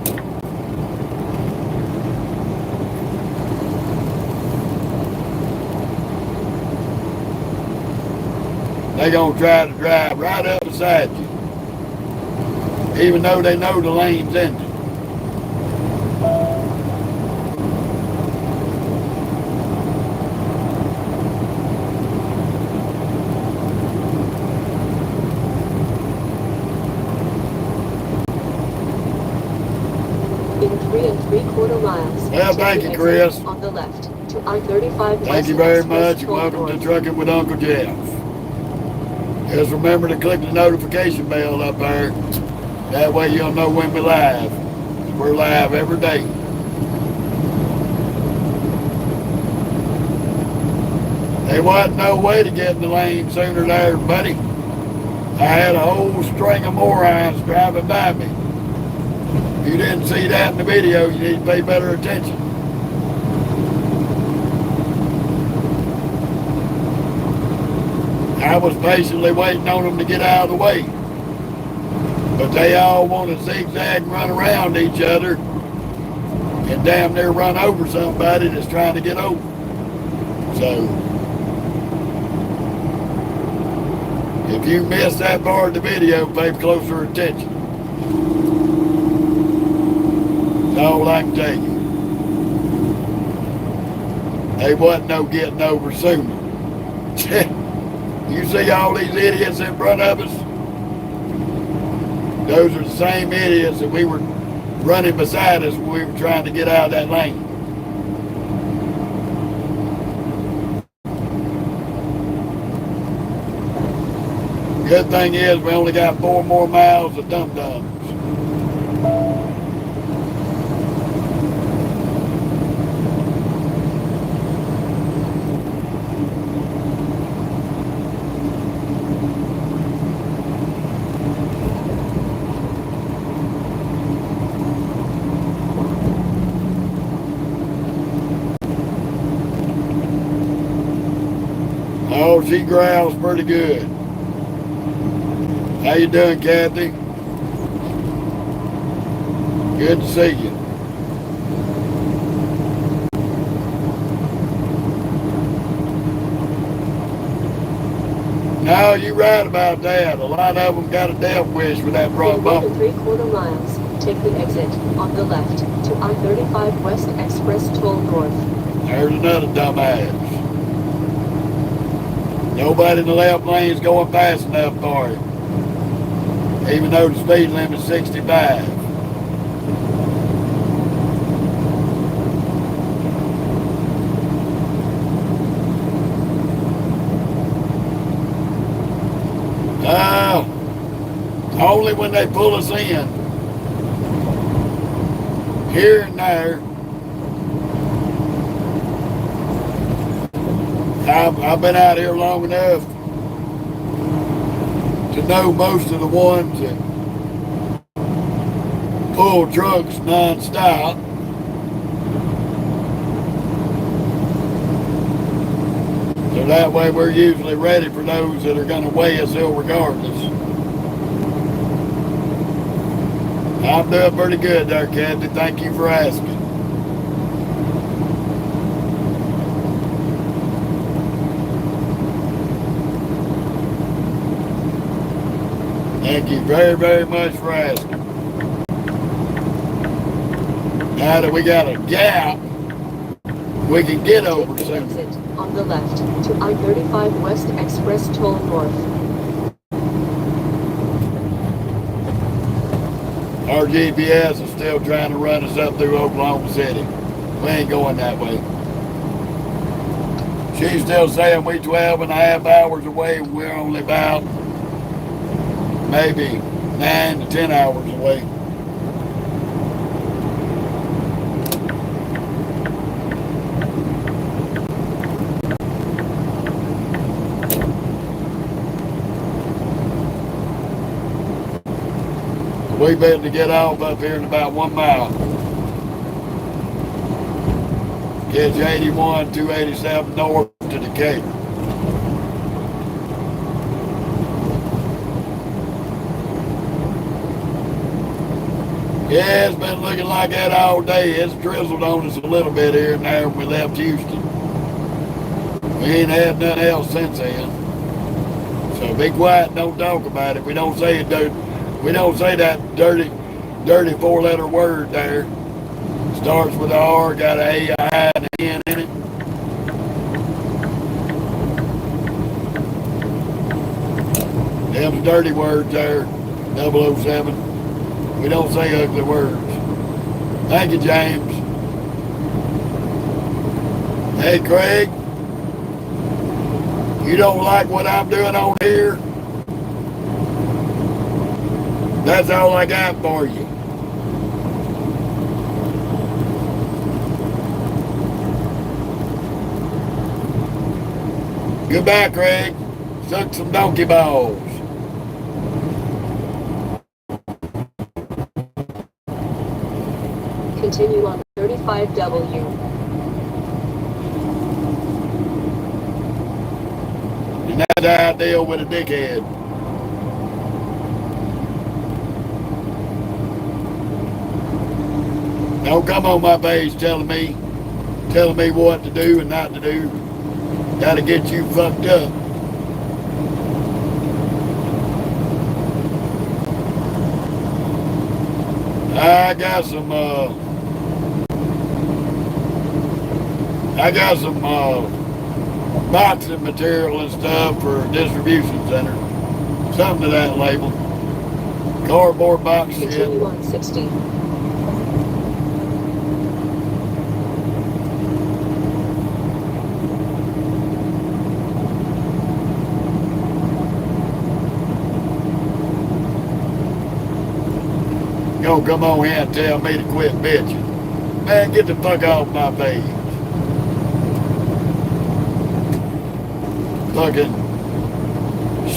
They gonna try to drive right up beside you, even though they know the lane's ending.
In 3 3/4 miles.
Well,
take
thank
the
you,
exit
Chris.
On the left to I-35
Thank
West
you very
Express
much, and
Tone
welcome to
North.
Trucking with Uncle Jeff. Just remember to click the notification bell up there. That way you'll know when we're live. We're live every day. There wasn't no way to get in the lane sooner there, buddy. I had a whole string of morons driving by me. If you didn't see that in the video, you need to pay better attention. I was patiently waiting on them to get out of the way. But they all want to zigzag and run around each other and damn near run over somebody that's trying to get over. So, if you missed that part of the video, pay closer attention. That's all I can tell you. They wasn't no getting over sooner. You see all these idiots in front of us? Those are the same idiots that we were running beside us when we were trying to get out of that lane. Good thing is we only got 4 more miles of dum-dums. Oh, she growls pretty good. How you doing, Kathy? Good to see you. No, you're right about that. A lot of them got a death wish with that front
In 1
bumper.
3/4 miles, take the exit on the left to I-35 West Express Toll North.
There's another dumbass. Nobody in the left lane's going fast enough for him, even though the speed limit's 65. Only when they pull us in. Here and there. I've been out here long enough to know most of the ones that pull trucks non-stop. So that way we're usually ready for those that are going to weigh us ill regardless. I'm doing pretty good there, Kathy. Thank you for asking. Thank you very, very much for asking. Now that we got a gap, we can get over
Take the
soon.
exit on the left to I-35 West Express Toll North.
Our GPS is still trying to run us up through Oklahoma City. We ain't going that way. She's still saying we 12 and a half hours away. We're only about maybe 9 to 10 hours away. We better get off up here in about 1 mile. Catch 81, 287 north to Decatur. Yeah, it's been looking like that all day. It's drizzled on us a little bit here and there when we left Houston. We ain't had nothing else since then. So be quiet and don't talk about it. We don't say it, dude. We don't say that dirty 4-letter word there. Starts with an R, got an A, I, and an N in it. Them's dirty words there, 007. We don't say ugly words. Thank you, James. Hey, Craig. You don't like what I'm doing on here? That's all I got for you. Goodbye, Craig. Suck some donkey balls.
Continue on 35W.
And that's how I deal with a dickhead. Don't come on my page telling me what to do and not to do. Gotta get you fucked up. I got some boxing material and stuff for a distribution center. Something to that label. Cardboard box shit.
Continue on 60.
Don't come on here and tell me to quit bitching. Man, get the fuck off my page. Fucking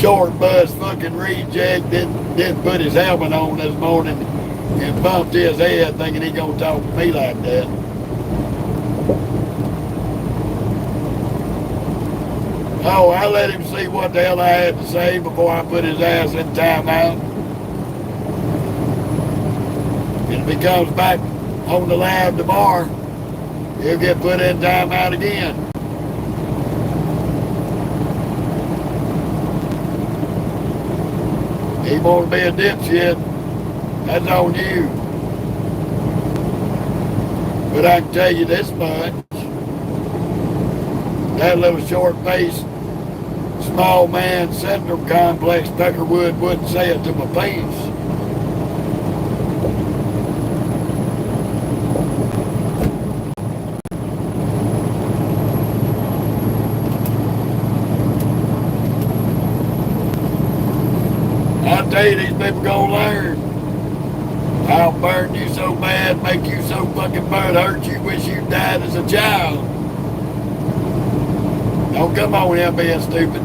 short bus fucking reject didn't put his helmet on this morning and bumped his head thinking he gonna talk to me like that.
Oh, I let him see what the hell I had to say before I put his ass in timeout. And if he comes back on the lab tomorrow, he'll get put in timeout again. He won't be a dipshit. That's on you. But I can tell you this much. That little short-faced, small man syndrome complex Tuckerwood wouldn't say it to my face. I tell you, these people gonna learn. I'll burn you so bad, make you so fucking bad, hurt you, wish you died as a child. Don't come on here being stupid.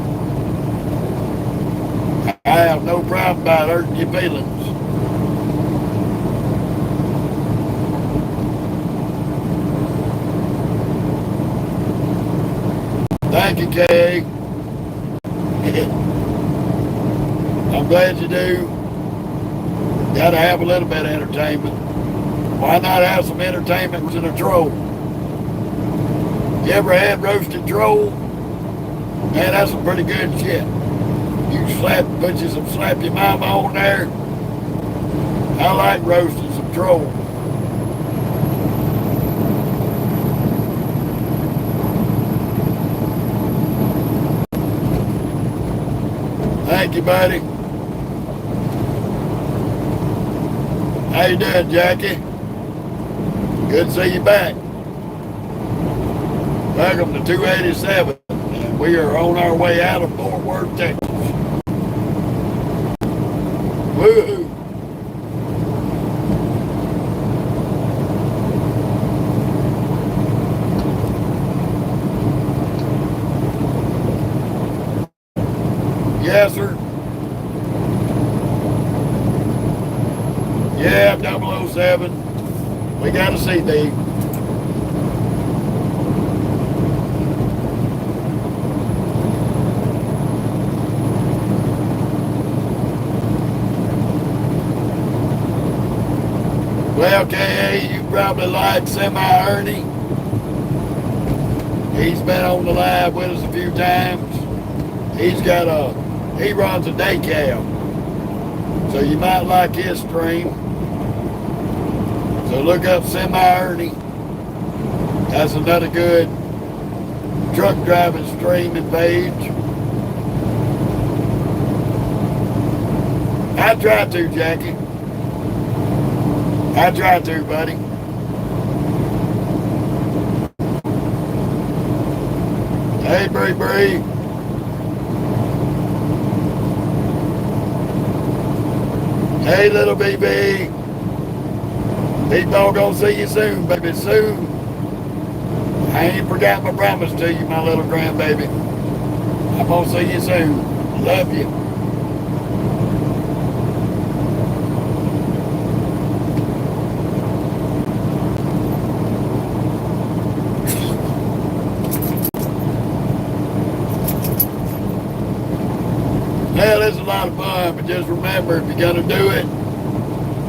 I have no problem about hurting your feelings. Thank you, Kay. I'm glad you do. Gotta have a little bit of entertainment. Why not have some entertainment in a troll? You ever had roasted troll? Man, that's some pretty good shit. You put you some slap your mama on there. I like roasting some troll. Thank you, buddy. How you doing, Jackie? Good to see you back. Welcome to 287, and we are on our way out of Fort Worth, Texas. Woohoo! Yes, sir. Yeah, 007. We got a CD. Well, K.A., you probably like Semi-Ernie. He's been on the live with us a few times. He runs a day cab. So you might like his stream. So look up Semi-Ernie. That's another good truck driving streaming page. I try to, Jackie. I try to, buddy. Hey, Bree Bree. Hey, little BB. People gonna see you soon, baby, soon. I ain't forgot my promise to you, my little grandbaby. I'm gonna see you soon. Love you. Hell, it's a lot of fun, but just remember, if you're gonna do it,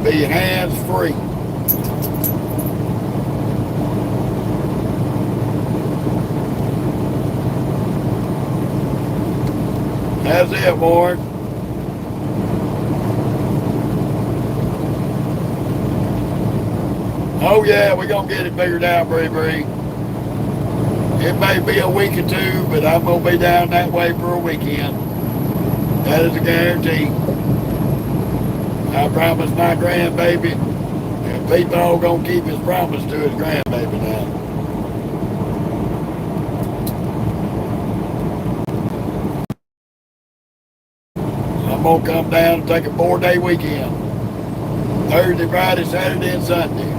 be hands-free. That's it, Warren. Oh yeah, we're gonna get it figured out, Bree Bree. It may be a week or two, but I'm gonna be down that way for a weekend. That is a guarantee. I promised my grandbaby, and people all gonna keep his promise to his grandbaby now. I'm gonna come down and take a 4-day weekend. Thursday, Friday, Saturday, and Sunday.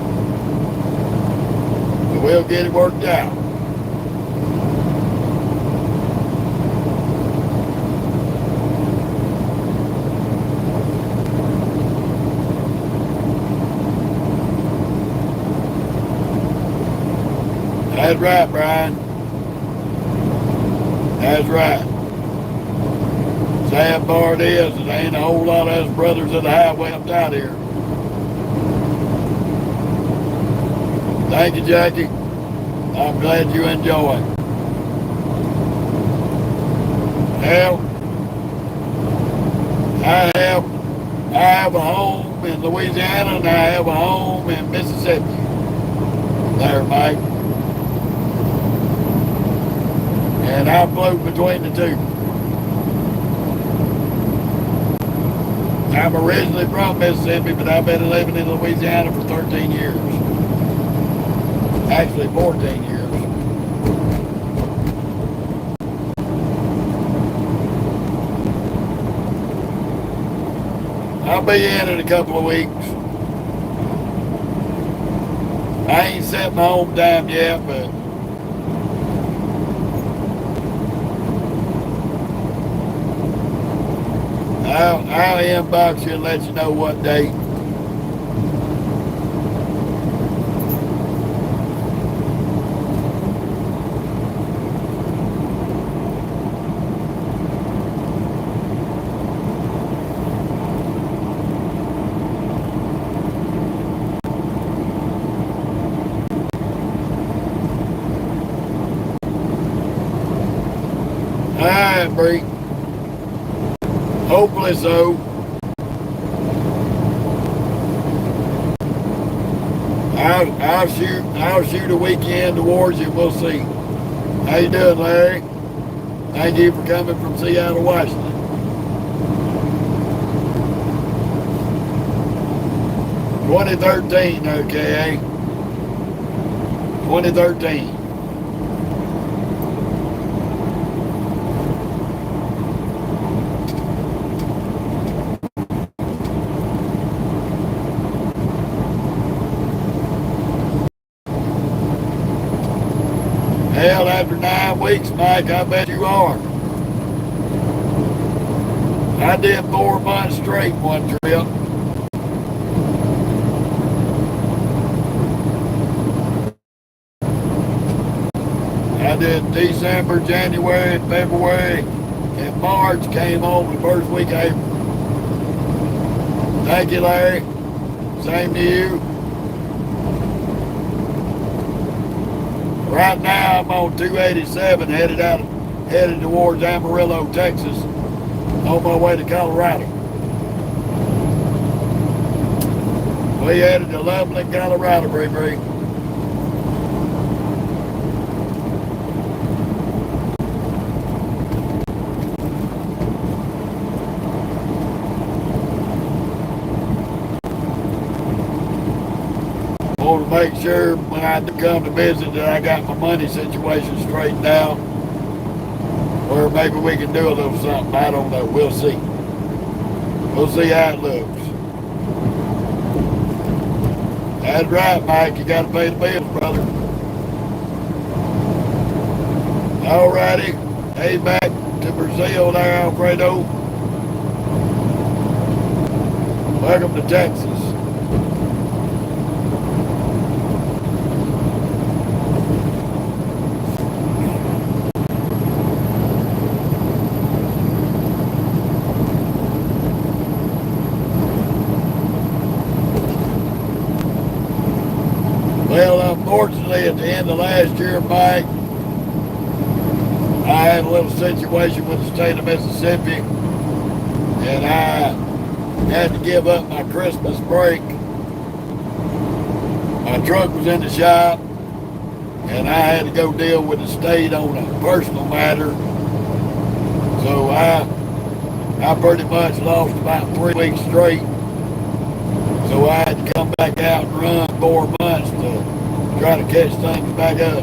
But we'll get it worked out. That's right, Brian. That's right. Sad part is, there ain't a whole lot of us brothers of the highway up out here. Thank you, Jackie. I'm glad you enjoy. Well, I have a home in Louisiana and I have a home in Mississippi. There, Mike. And I float between the two. I'm originally from Mississippi, but I've been living in Louisiana for 13 years. Actually, 14 years. I'll be in a couple of weeks. I ain't set my home time yet, but I'll inbox you and let you know what date. Alright, Bree. Hopefully so. I'll shoot a weekend towards you. We'll see. How you doing, Larry? Thank you for coming from Seattle, Washington. $2013, okay? 2013. Hell, after 9 weeks, Mike, I bet you are. I did 4 months straight one trip. I did December, January, February, and March. Came home the first week of April. Thank you, Larry. Same to you. Right now, I'm on 287, headed towards Amarillo, Texas, on my way to Colorado. We headed to Loveland, Colorado, Bree. Want to make sure when I do come to visit that I got my money situation straightened out, or maybe we can do a little something. I don't know. We'll see. We'll see how it looks. That's right, Mike. You got to pay the bills, brother. Alrighty. Hey, back to Brazil there, Alfredo. Welcome to Texas. Well, unfortunately, at the end of last year, Mike, I had a little situation with the state of Mississippi, and I had to give up my Christmas break. My truck was in the shop, and I had to go deal with the state on a personal matter. So I pretty much lost about 3 weeks straight. So I had to come back out and run 4 months to try to catch things back up.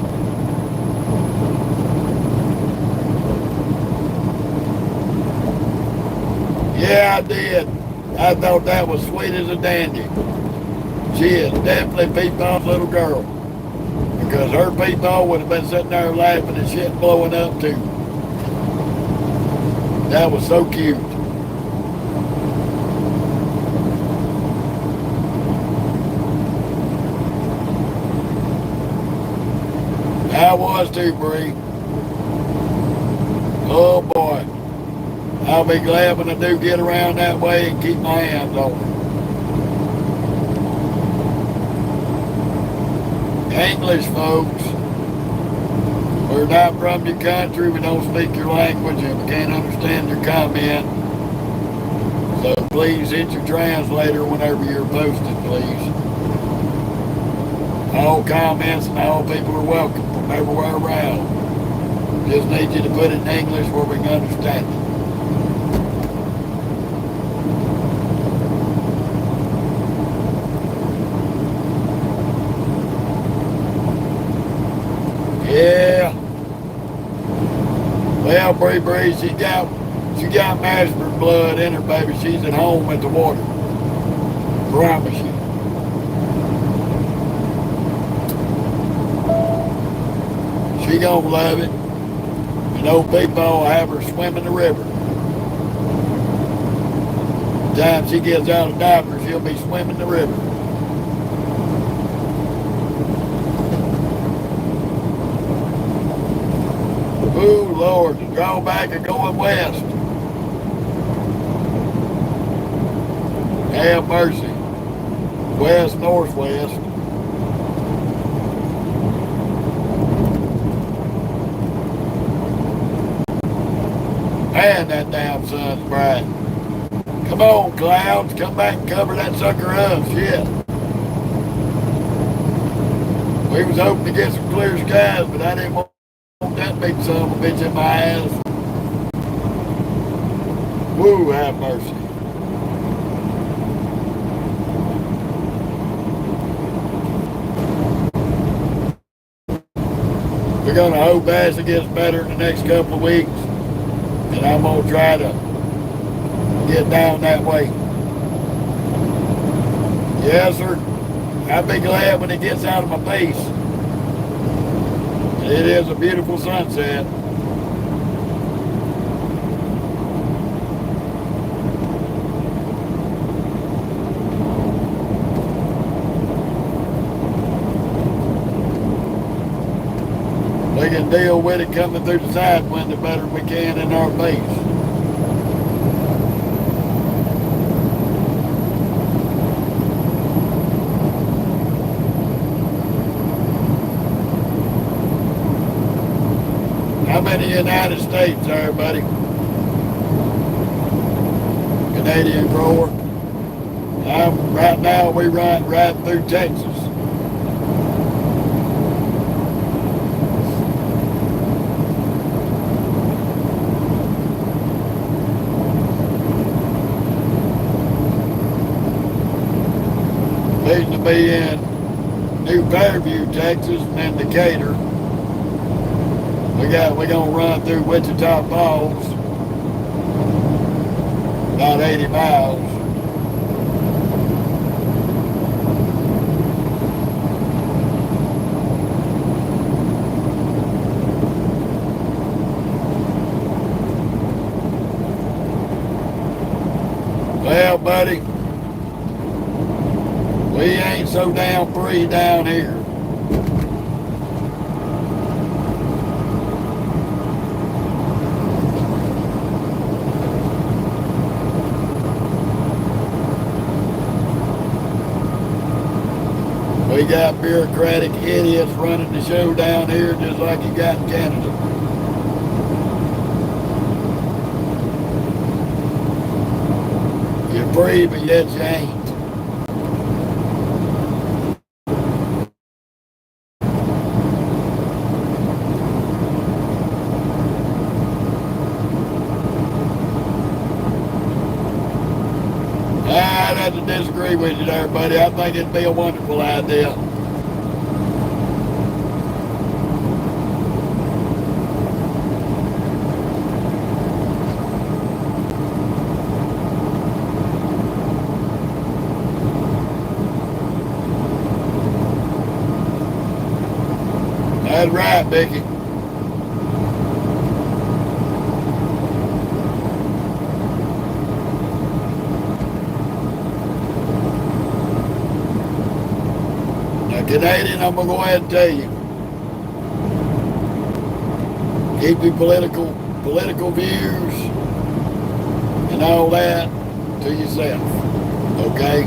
Yeah, I did. I thought that was sweet as a dandy. She is definitely Peepaw's little girl. Because her Peepaw would have been sitting there laughing and shit blowing up too. That was so cute. I was too, Bree. boy, I'll be glad when I do get around that way and keep my hands on it. English, folks. We're not from your country, we don't speak your language, and we can't understand your comment. So please hit your translator whenever you're posted, please. All comments and all people are welcome from everywhere around. Just need you to put it in English where we can understand it. Yeah. Well, Bree, she got Mashburn blood in her, baby. She's at home at the water. Promise you. She gonna love it. And old people will have her swim in the river. The time she gets out of diapers, she'll be swimming the river. Ooh, Lord, the drawback of going west. Have mercy. West, northwest. Man, that damn sun's bright. Come on, clouds. Come back and cover that sucker up. Shit. We was hoping to get some clear skies, but I didn't want that big son of a bitch in my ass. Woo, have mercy. We're going to hope as it gets better in the next couple of weeks. And I'm going to try to get down that way. Yes, sir. I'll be glad when it gets out of my face. It is a beautiful sunset. We can deal with it coming through the side window better than we can in our face. I'm in the United States there, buddy. Canadian grower. Right now we right through Texas. Needs to be in New Fairview, Texas, and then Decatur. We're gonna run through Wichita Falls, about 80 miles. Well, buddy, we ain't so damn free down here. We got bureaucratic idiots running the show down here just like you got in Canada. You're free, but yet you ain't. I'd have to disagree with you there, buddy. I think it'd be a wonderful idea. That's right, Vicky. Canadian, I'm going to go ahead and tell you, keep your political political views and all that to yourself, okay?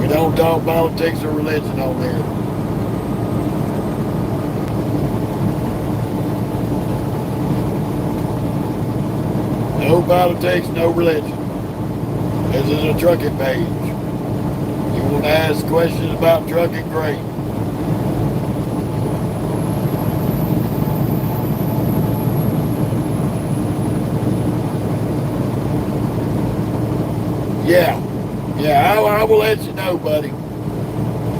We don't talk politics or religion on here. No politics, no religion. This is a trucking page. You want to ask questions about trucking, great. Yeah, I will let you know, buddy.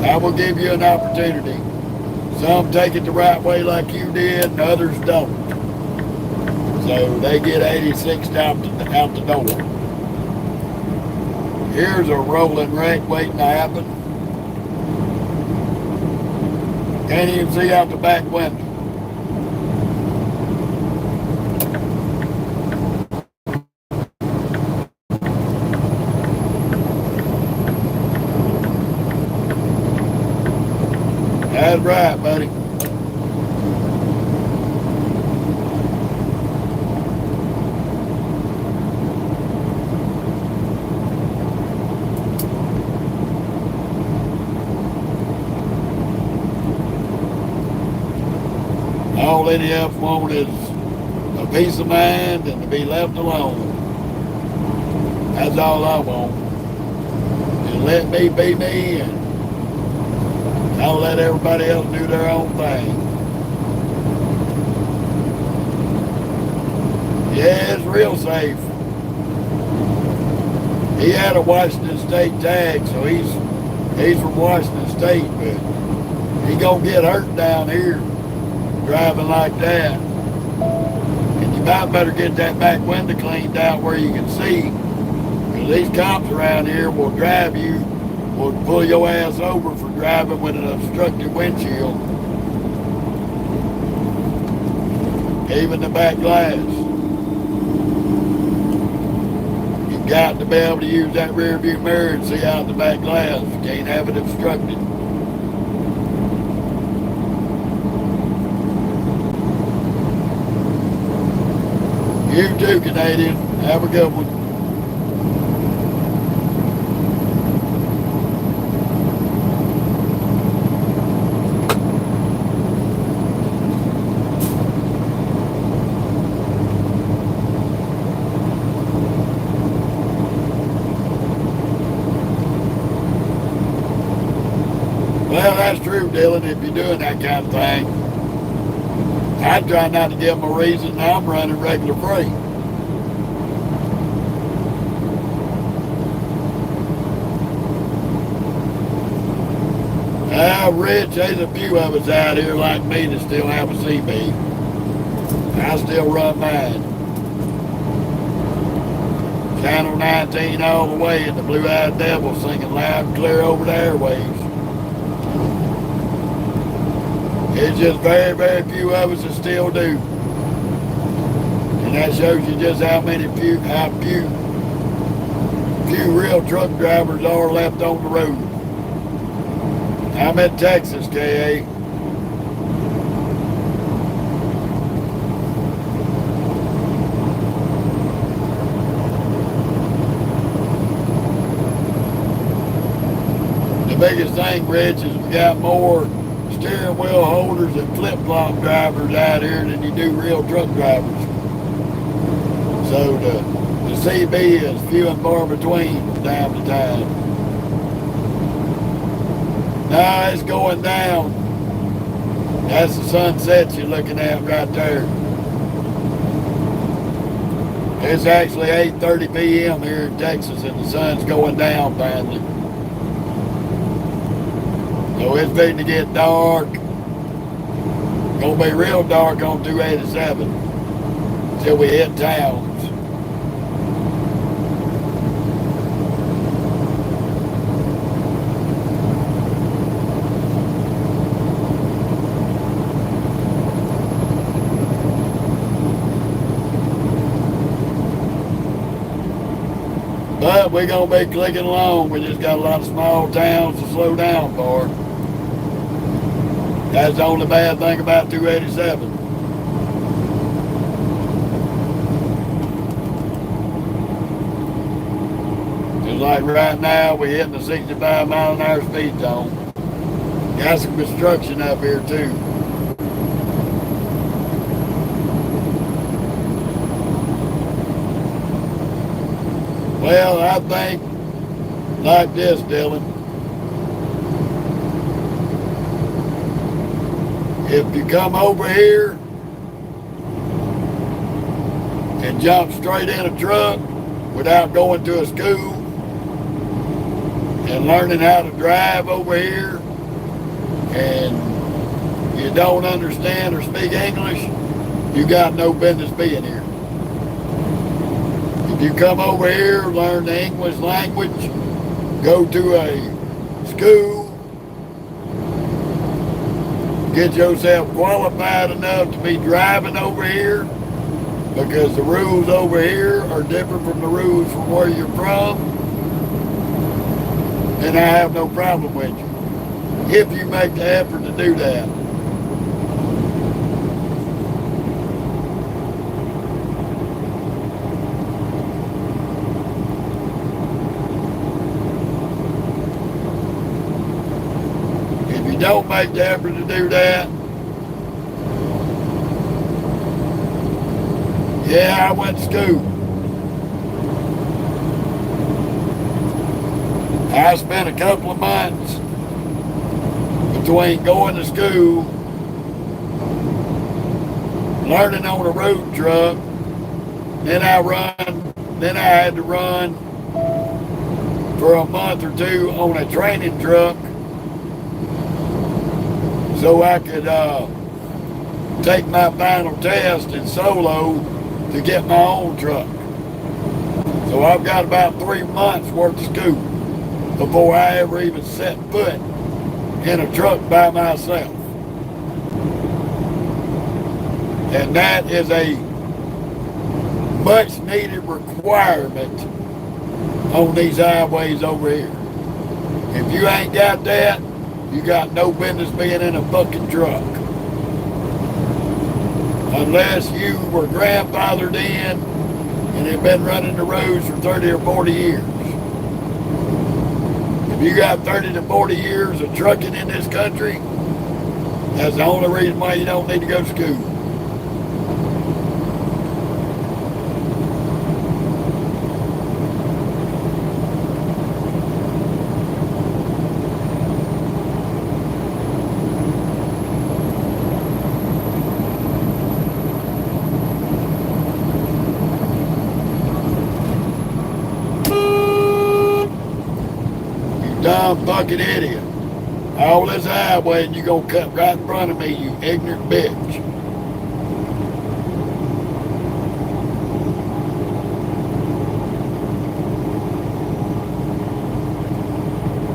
I will give you an opportunity. Some take it the right way like you did, and others don't. So they get 86 out the door. Here's a rolling wreck waiting to happen. Can't even see out the back window. That's right, buddy. All any of them want is a peace of mind and to be left alone. That's all I want. Just let me be me, and I'll let everybody else do their own thing. Yeah, it's real safe. He had a Washington State tag, so he's from Washington State, but he gonna get hurt down here driving like that. And you might better get that back window cleaned out where you can see, because these cops around here will drive you, will pull your ass over for driving with an obstructed windshield. Even the back glass. You've got to be able to use that rear view mirror and see out the back glass. You can't have it obstructed. You too, Canadian. Have a good one. Well, that's true, Dylan, if you're doing that kind of thing. I try not to give them a reason I'm running regular freight. Rich, there's a few of us out here like me that still have a CB. I still run mine. Channel 19 all the way, and the Blue-Eyed Devil singing loud and clear over the airwaves. It's just very, very few of us that still do. And that shows you just how few real truck drivers are left on the road. I'm in Texas, KA. The biggest thing, Rich, is we got more steering wheel holders and flip-flop drivers out here than you do real truck drivers. So the CB is few and far between from time to time. Now it's going down. That's the sunset you're looking at right there. It's actually 8:30 p.m. here in Texas, and the sun's going down finally. So it's fitting to get dark. Gonna be real dark on 287 until we hit towns. But we're gonna be clicking along. We just got a lot of small towns to slow down for. That's the only bad thing about 287. like right now, we're hitting the 65 mile an hour speed zone. Got some construction up here too. Well, I think like this, Dylan. If you come over here and jump straight in a truck without going to a school and learning how to drive over here, and you don't understand or speak English, you got no business being here. If you come over here, learn the English language, go to a school, get yourself qualified enough to be driving over here, because the rules over here are different from the rules from where you're from, then I have no problem with you, if you make the effort to do that. If you don't make the effort to do that, yeah, I went to school. I spent a couple of months between going to school, learning on a road truck, then I had to run for a month or two on a training truck so I could take my final test in solo to get my own truck. So I've got about 3 months worth of school before I ever even set foot in a truck by myself. And that is a much needed requirement on these highways over here. If you ain't got that, you got no business being in a fucking truck. Unless you were grandfathered in and have been running the roads for 30 or 40 years. If you got 30 to 40 years of trucking in this country, that's the only reason why you don't need to go to school. Dumb fucking idiot. All this highway and you gonna cut right in front of me, you ignorant bitch.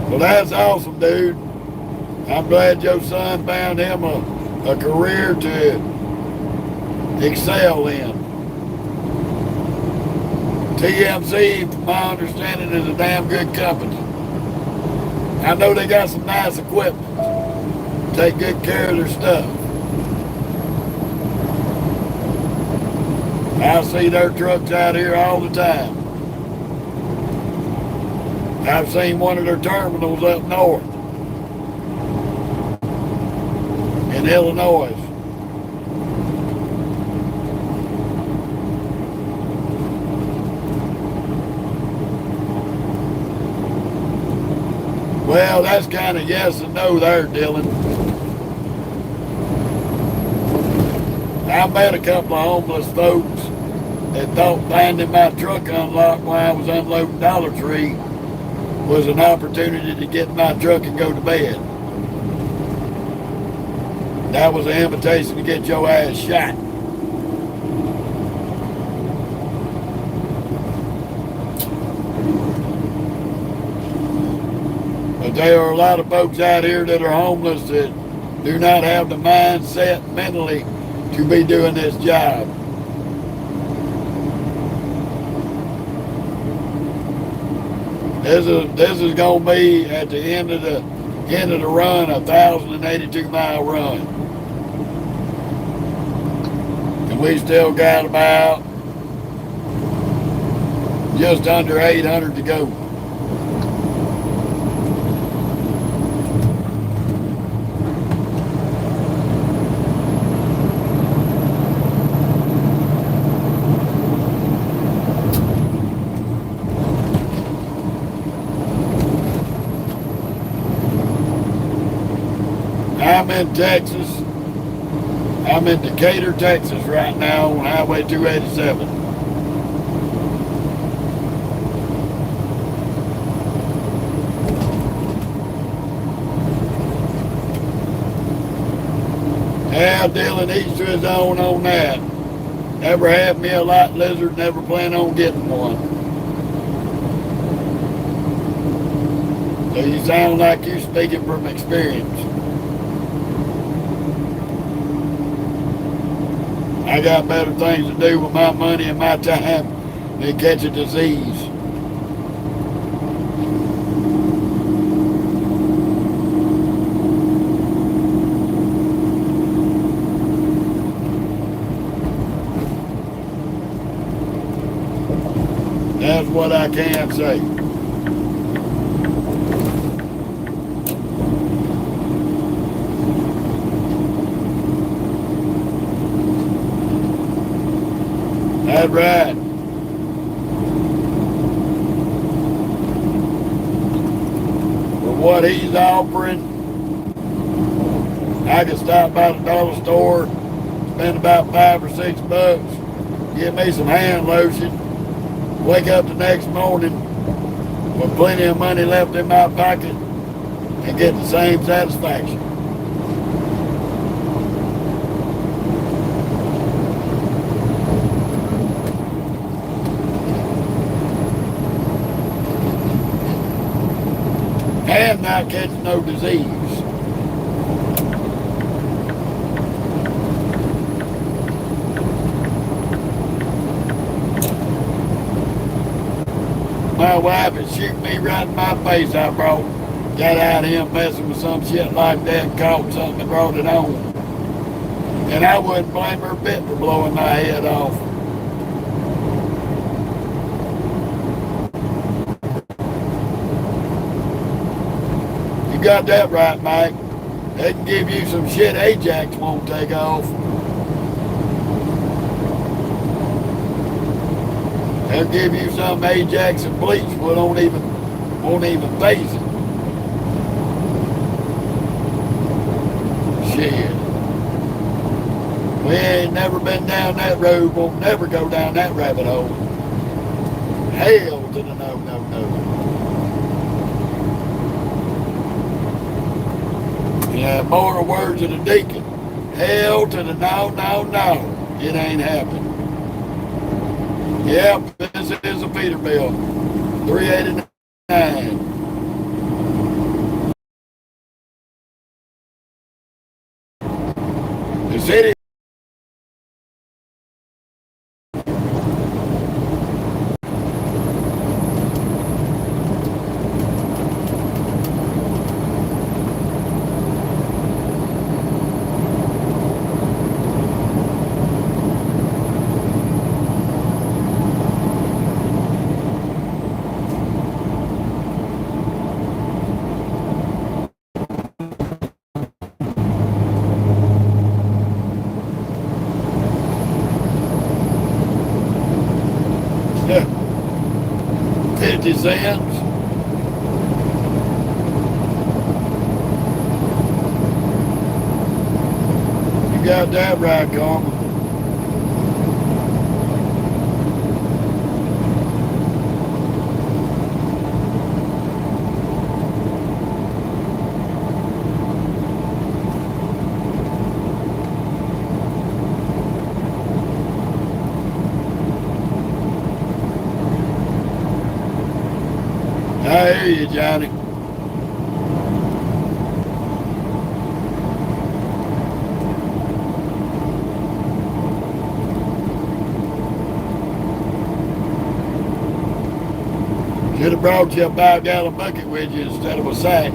Well, that's awesome, dude. I'm glad your son found him a career to excel in. TMC, from my understanding, is a damn good company. I know they got some nice equipment. Take good care of their stuff. I see their trucks out here all the time. I've seen one of their terminals up north in Illinois. Well, that's kind of yes and no there, Dylan. I met a couple of homeless folks that thought finding my truck unlocked while I was unloading Dollar Tree was an opportunity to get in my truck and go to bed. That was an invitation to get your ass shot. But there are a lot of folks out here that are homeless that do not have the mindset mentally to be doing this job. This is gonna be at the end of the run, a 1,082-mile run. And we still got about just under 800 to go. I'm in Texas. I'm in Decatur, Texas right now on Highway 287. Yeah, Dylan, each to his own on that. Never had me a lot lizard, never plan on getting one. So you sound like you're speaking from experience. I got better things to do with my money and my time than catch a disease. That's what I can say. That's right. For what he's offering, I could stop by the dollar store, spend about $5 or $6, get me some hand lotion, wake up the next morning with plenty of money left in my pocket and get the same satisfaction. And not catch no disease. My wife is shooting me right in my face. I got out of him messing with some shit like that, caught something and brought it on. And I wouldn't blame her a bit for blowing my head off. You got that right, Mike. They can give you some shit Ajax won't take off. They'll give you some Ajax and bleach won't even phase it. Shit. We ain't never been down that road, won't never go down that rabbit hole. Hell to the no, no, no. Yeah, more words of the deacon. Hell to the no, no, no. It ain't happening. Yep, this is a Peterbilt. 389. The city. Yeah. 50 cents. You got that right, Carmen. I hear you, Johnny. Should have brought you a 5-gallon bucket with you instead of a sack.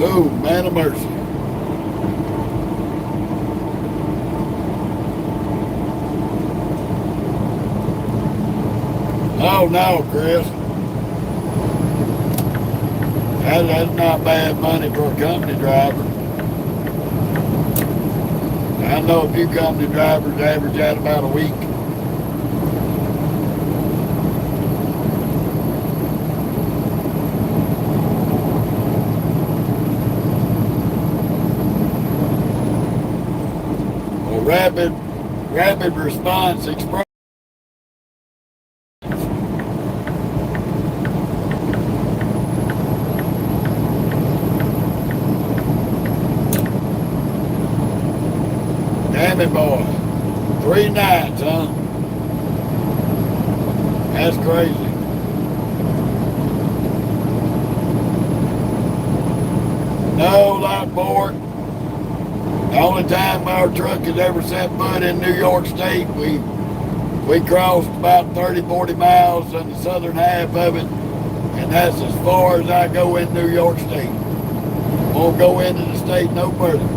Oh, man of mercy. Oh no, Chris. That's not bad money for a company driver. I know a few company drivers average out about a week. Well, rapid response express. Damn it, boy. 3 nights, huh? That's crazy. No, Lockport. The only time our truck has ever set foot in New York State, we crossed about 30, 40 miles on the southern half of it, and that's as far as I go in New York State. Won't go into the state no further.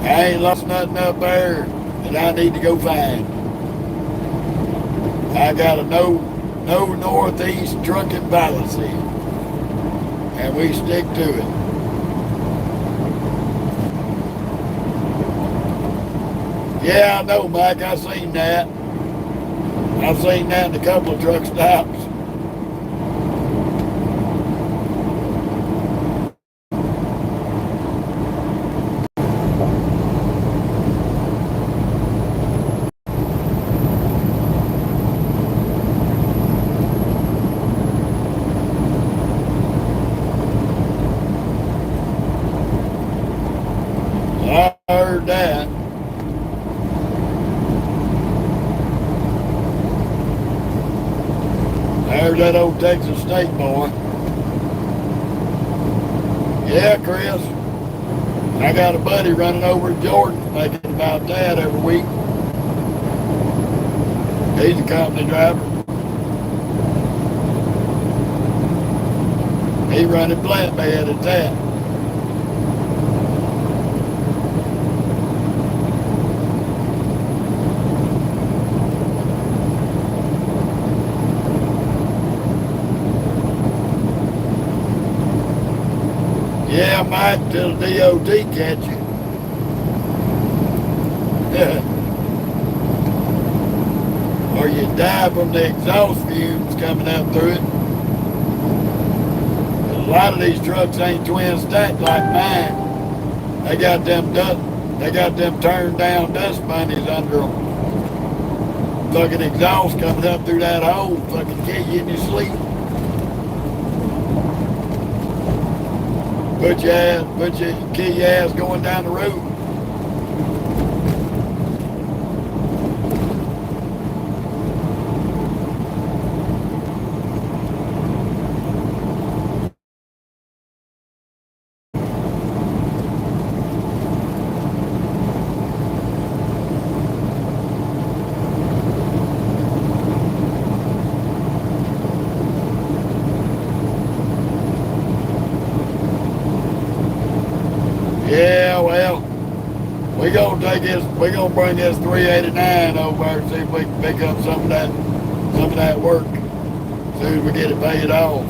I ain't lost nothing up there that I need to go find. I got a no northeast trucking policy, and we stick to it. Yeah, I know, Mike. I seen that. I've seen that in a couple of truck stops. I heard that. There's that old Texas State boy. Yeah, Chris. I got a buddy running over to Jordan making about that every week. He's a company driver. He running flatbed at that. Yeah, Mike, till the DOT catch you. Or you die from the exhaust fumes coming up through it. A lot of these trucks ain't twin stacked like mine. They got them turned down dust bunnies under them. Fucking exhaust coming up through that hole, fucking kill you in your sleep. Kill your ass going down the road. Yeah, well, we're gonna bring this 389 over and see if we can pick up some of that work as soon as we get it paid off.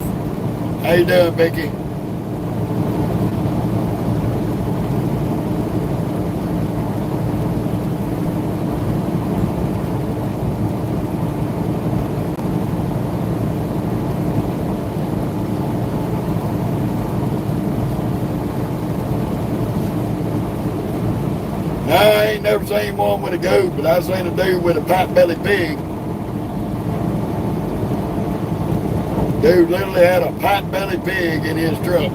How you doing, Vicky? I ain't never seen one with a goat, but I seen a dude with a pot-bellied pig. Dude literally had a pot-bellied pig in his truck.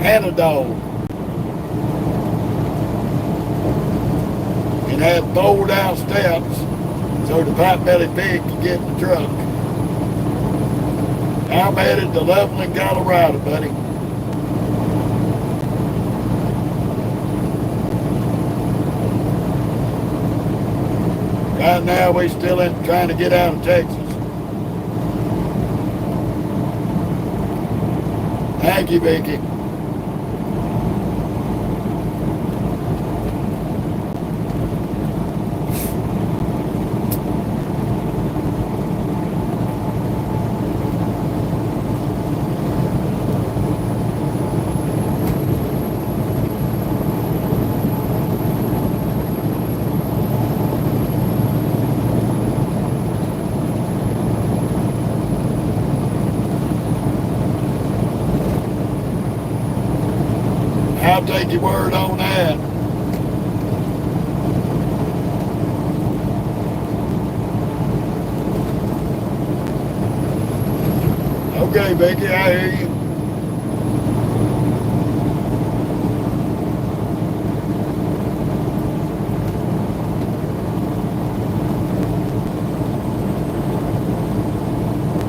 And a dog. And had fold-out steps so the pot-bellied pig could get in the truck. I'm headed to Loveland, Colorado, buddy. Right now, we still trying to get out of Texas. Thank you, Vicky. take your word on that. Okay, Becky, I hear you.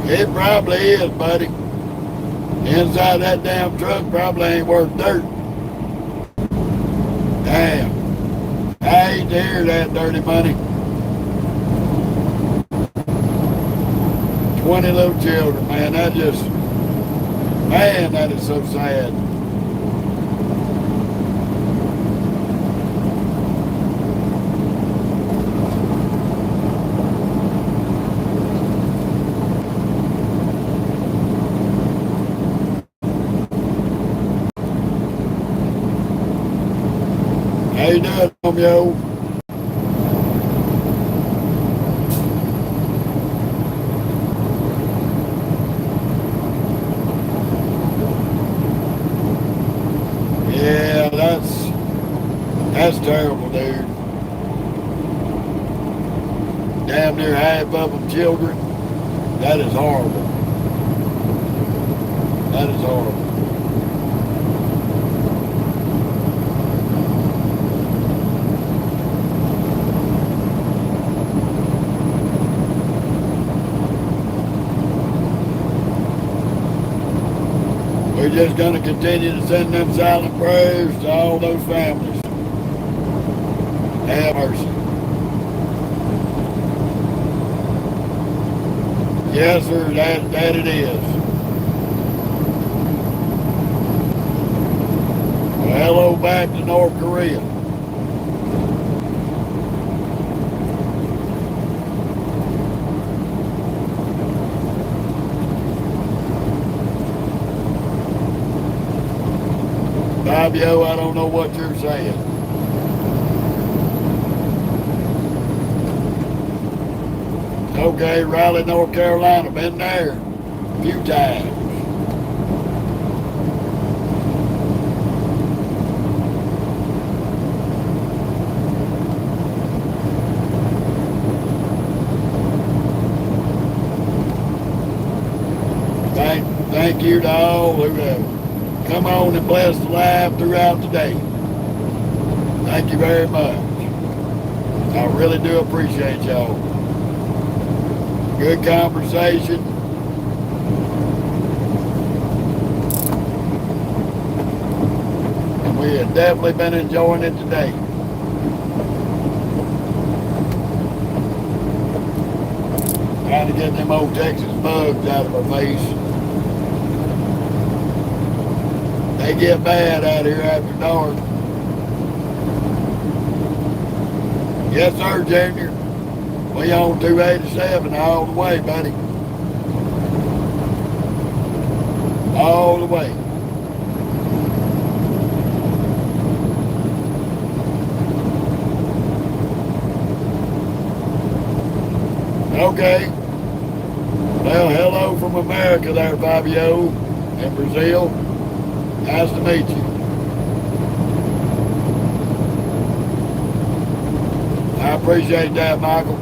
It probably is, buddy. Inside that damn truck probably ain't worth dirt. Damn. I hate to hear that dirty money. 20 little children, man. That is so sad. How you doing, Romeo? Yeah, that's terrible, dude. Damn near half of them children. That is horrible. That is horrible. We're just going to continue to send them silent prayers to all those families. Have mercy. Yes, sir, that it is. Well, hello back to North Korea. Fabio, I don't know what you're saying. Okay, Raleigh, North Carolina, been there a few times. Thank you to all who have come on and bless the life throughout the day. Thank you very much. I really do appreciate y'all. Good conversation. And we have definitely been enjoying it today. Trying to get them old Texas bugs out of our face. They get bad out here after dark. Yes, sir, Junior. We on 287 all the way, buddy. All the way. Okay. Well, hello from America there, Fabio, in Brazil. Nice to meet you. I appreciate that, Michael.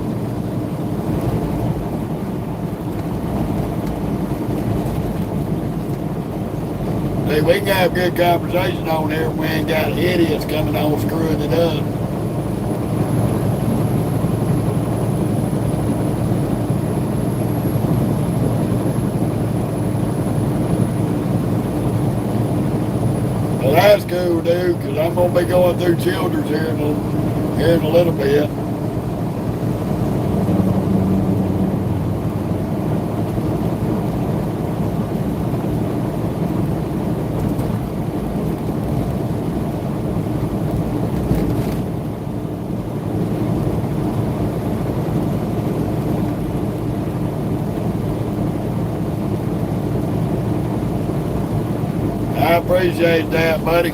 See, we can have good conversation on here if we ain't got idiots coming on screwing it up. Well, that's cool, dude, because I'm going to be going through Childers here in a little bit. I appreciate that, buddy.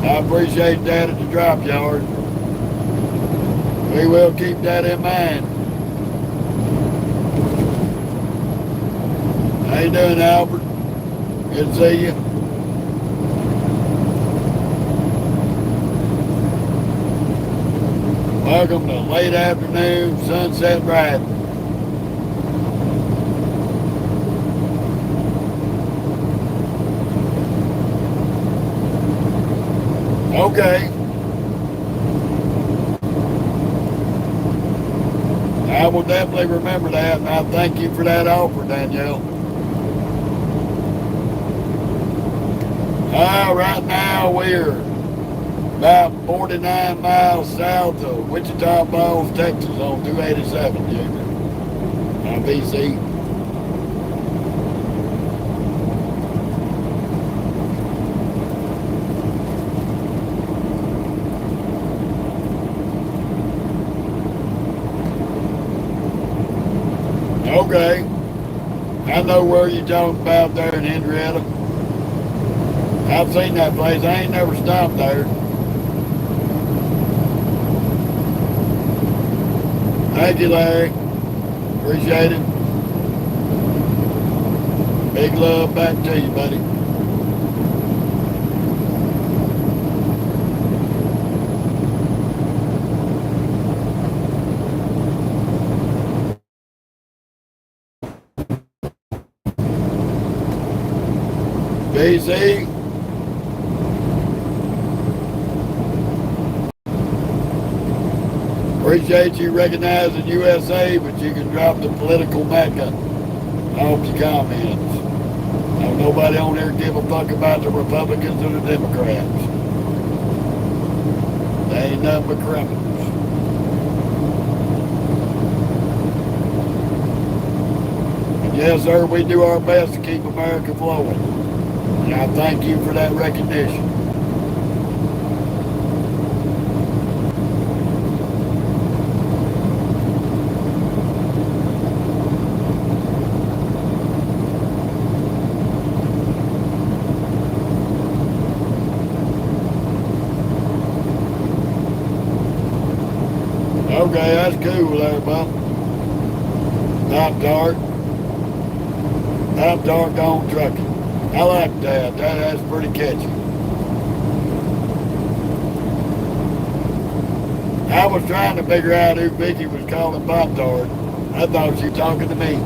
I appreciate that at the drop yard. We will keep that in mind. How you doing, Albert? Good to see you. Welcome to late afternoon sunset riding. Okay. I will definitely remember that, and I thank you for that offer, Danielle. Right now we're about 49 miles south of Wichita Falls, Texas on 287, Junior. VC. Okay. I know where you're talking about there in Henrietta. I've seen that place. I ain't never stopped there. Thank you, Larry. Appreciate it. Big love back to you, buddy. DC. Appreciate you recognizing USA, but you can drop the political mecca off your comments. Don't nobody on there give a fuck about the Republicans or the Democrats. They ain't nothing but criminals. And yes, sir, we do our best to keep America flowing. And I thank you for that recognition. Okay, that's cool there, bub. Top Dart. Top Dart gone trucking. I like that. That's pretty catchy. I was trying to figure out who Vicky was calling Pop Tart. I thought she was talking to me.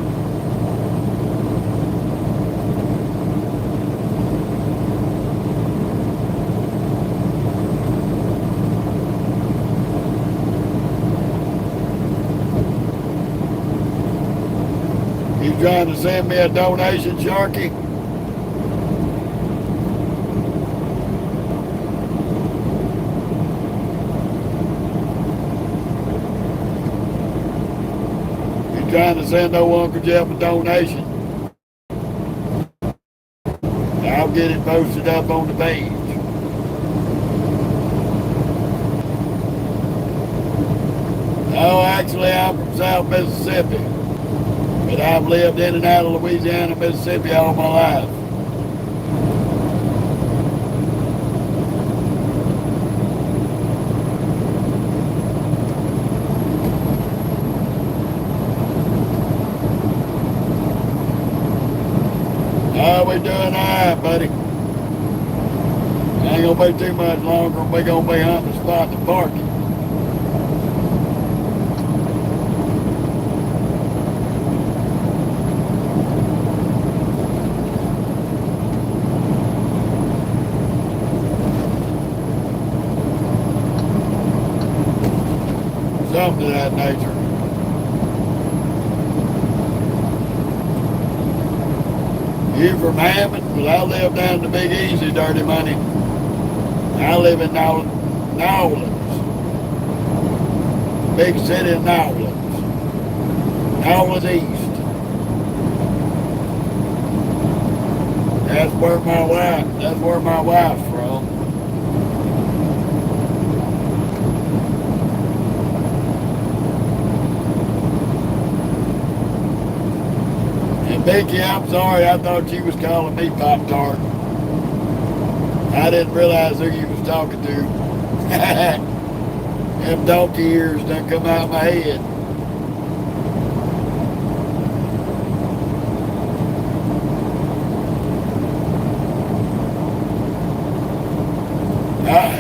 You trying to send me a donation, Sharky? You trying to send old Uncle Jeff a donation? I'll get it posted up on the page. Oh, actually, I'm from South Mississippi. But I've lived in and out of Louisiana, Mississippi all my life. Oh, we're doing all right, buddy. Ain't gonna be too much longer. We're gonna be hunting a spot to park it. Something of that nature. You from Hammond? Well, I live down the Big Easy, Dirty Money. I live in New Orleans. Big city of New Orleans. New Orleans East. That's where my wife's from. Becky, I'm sorry. I thought you was calling me Pop Tart. I didn't realize who you was talking to. Them donkey ears done come out of my head.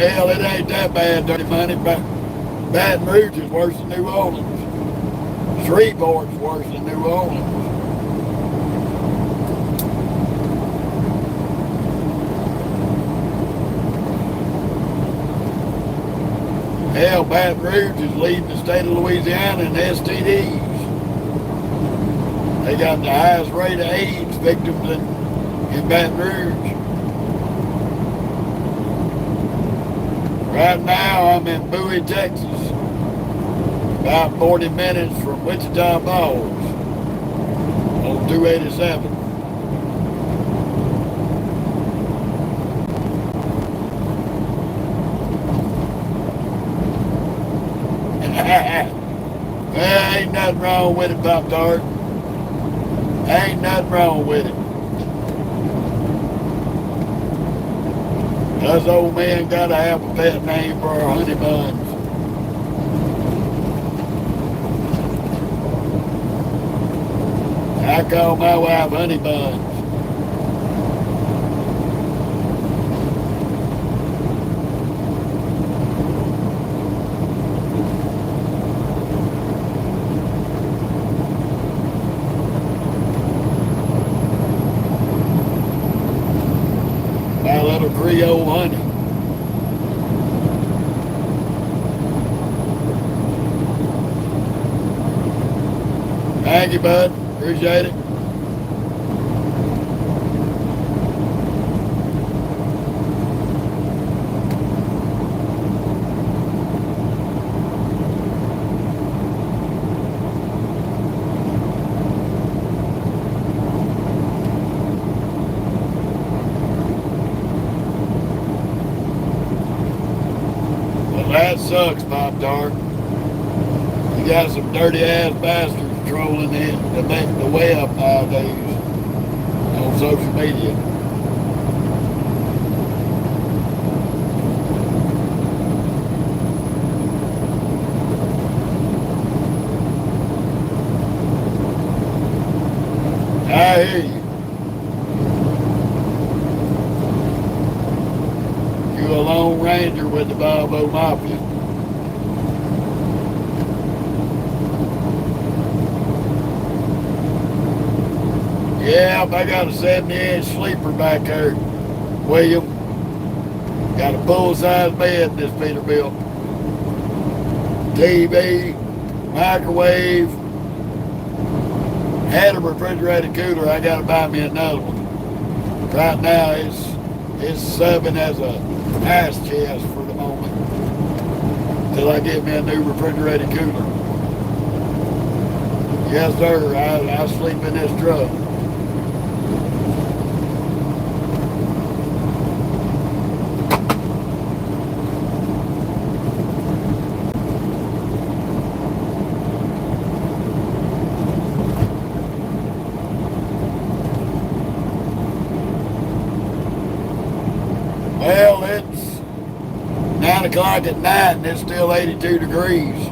Hell, it ain't that bad, Dirty Money, but Baton Rouge is worse than New Orleans. Shreveport's worse than New Orleans. Hell, Baton Rouge is leading the state of Louisiana in STDs. They got the highest rate of AIDS victims in Baton Rouge. Right now, I'm in Bowie, Texas, about 40 minutes from Wichita Falls on 287. Well, ain't nothing wrong with it, Pop-Tart. Ain't nothing wrong with it. Us old men gotta have a pet name for our honey buns. I call my wife honey buns. My little Creole honey. Thank you, bud. Appreciate it. That sucks, Pop-Tart. You got some dirty-ass bastards trolling the web nowadays on social media. I hear you. You a Lone Ranger with the Bobo Mafia. Yeah, I got a 70-inch sleeper back there, William. Got a full-size bed in this Peterbilt. TV, microwave. Had a refrigerated cooler. I got to buy me another one. Right now, it's serving as a ice chest for the moment till I get me a new refrigerated cooler. Yes, sir. I sleep in this truck. Well, it's 9 o'clock at night and it's still 82 degrees.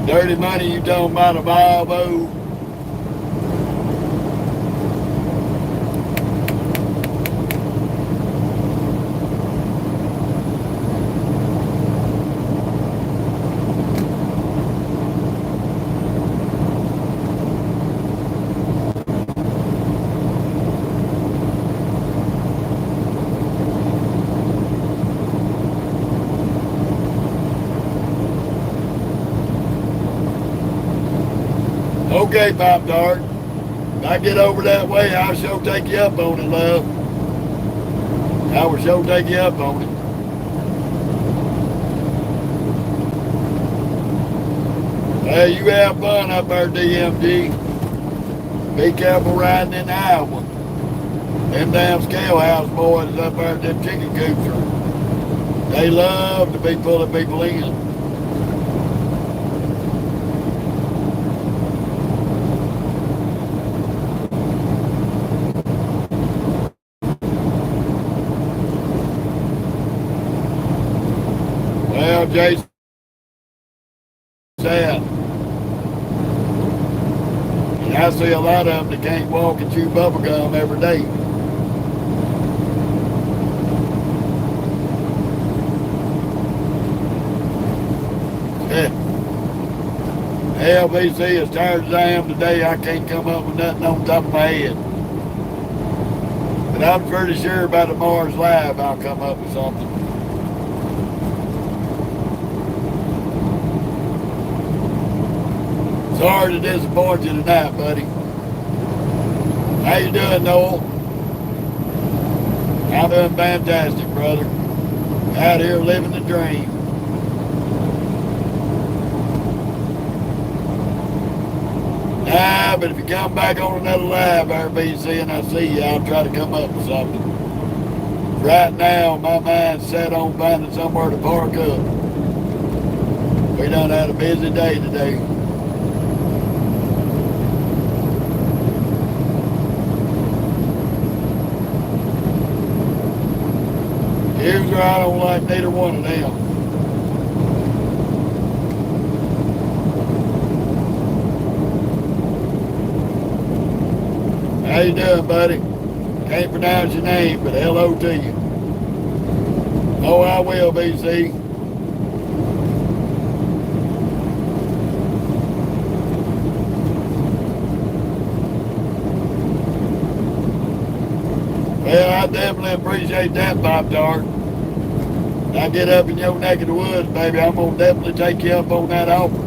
Dirty money, you talking about a Volvo? Okay, Pop-Tart. If I get over that way, I'll sure take you up on it, love. I will sure take you up on it. Well, you have fun up there, DMG. Be careful riding in Iowa. Them damn scale house boys up there at them chicken coops they love to be pulling people in. Well, Jason said, and I see a lot of them that can't walk and chew bubble gum every day. LBC, as tired as I am today, I can't come up with nothing on top of my head. But I'm pretty sure by tomorrow's live I'll come up with something. Sorry to disappoint you tonight, buddy. How you doing, Noel? I'm doing fantastic, brother. Out here living the dream. Nah, but if you come back on another live, RBC, and I see you, I'll try to come up with something. Right now, my mind's set on finding somewhere to park up. We done had a busy day today. Here's where I don't like neither one of them. How you doing, buddy? Can't pronounce your name, but hello to you. Oh, I will, BC. Well, I definitely appreciate that, Pop Tart. When I get up in your neck of the woods, baby, I'm going to definitely take you up on that offer.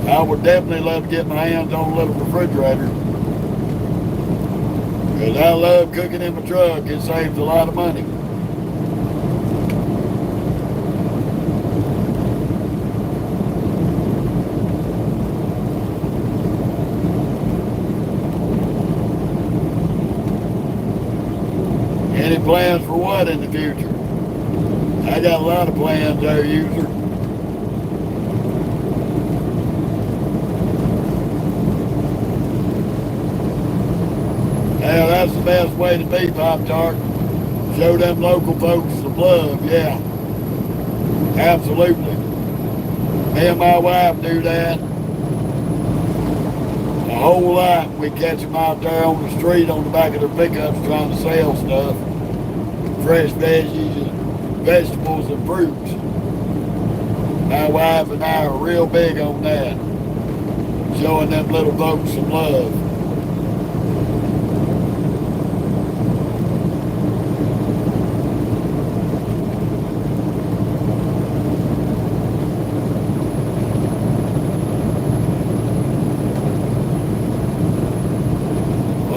I would definitely love to get my hands on a little refrigerator. Because I love cooking in my truck. It saves a lot of money. Any plans for what in the future? I got a lot of plans there, user. Yeah, that's the best way to be, Pop-Tart. Show them local folks some love, yeah. Absolutely. Me and my wife do that a whole lot. We catch them out there on the street on the back of their pickups trying to sell stuff. Fresh veggies and vegetables and fruits. My wife and I are real big on that. Showing them little folks some love.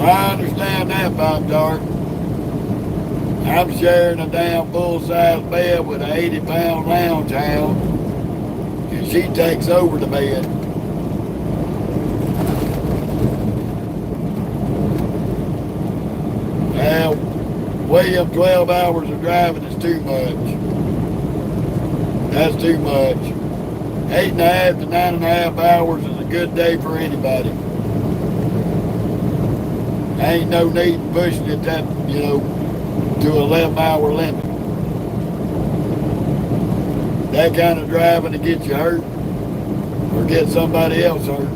I understand that, Bob Dart. I'm sharing a damn full-size bed with an 80-pound lounge hound, and she takes over the bed. Well, William, 12 hours of driving is too much. That's too much. 8.5 to 9.5 hours is a good day for anybody. Ain't no need in pushing it that, to 11-hour limit. That kind of driving to get you hurt or get somebody else hurt.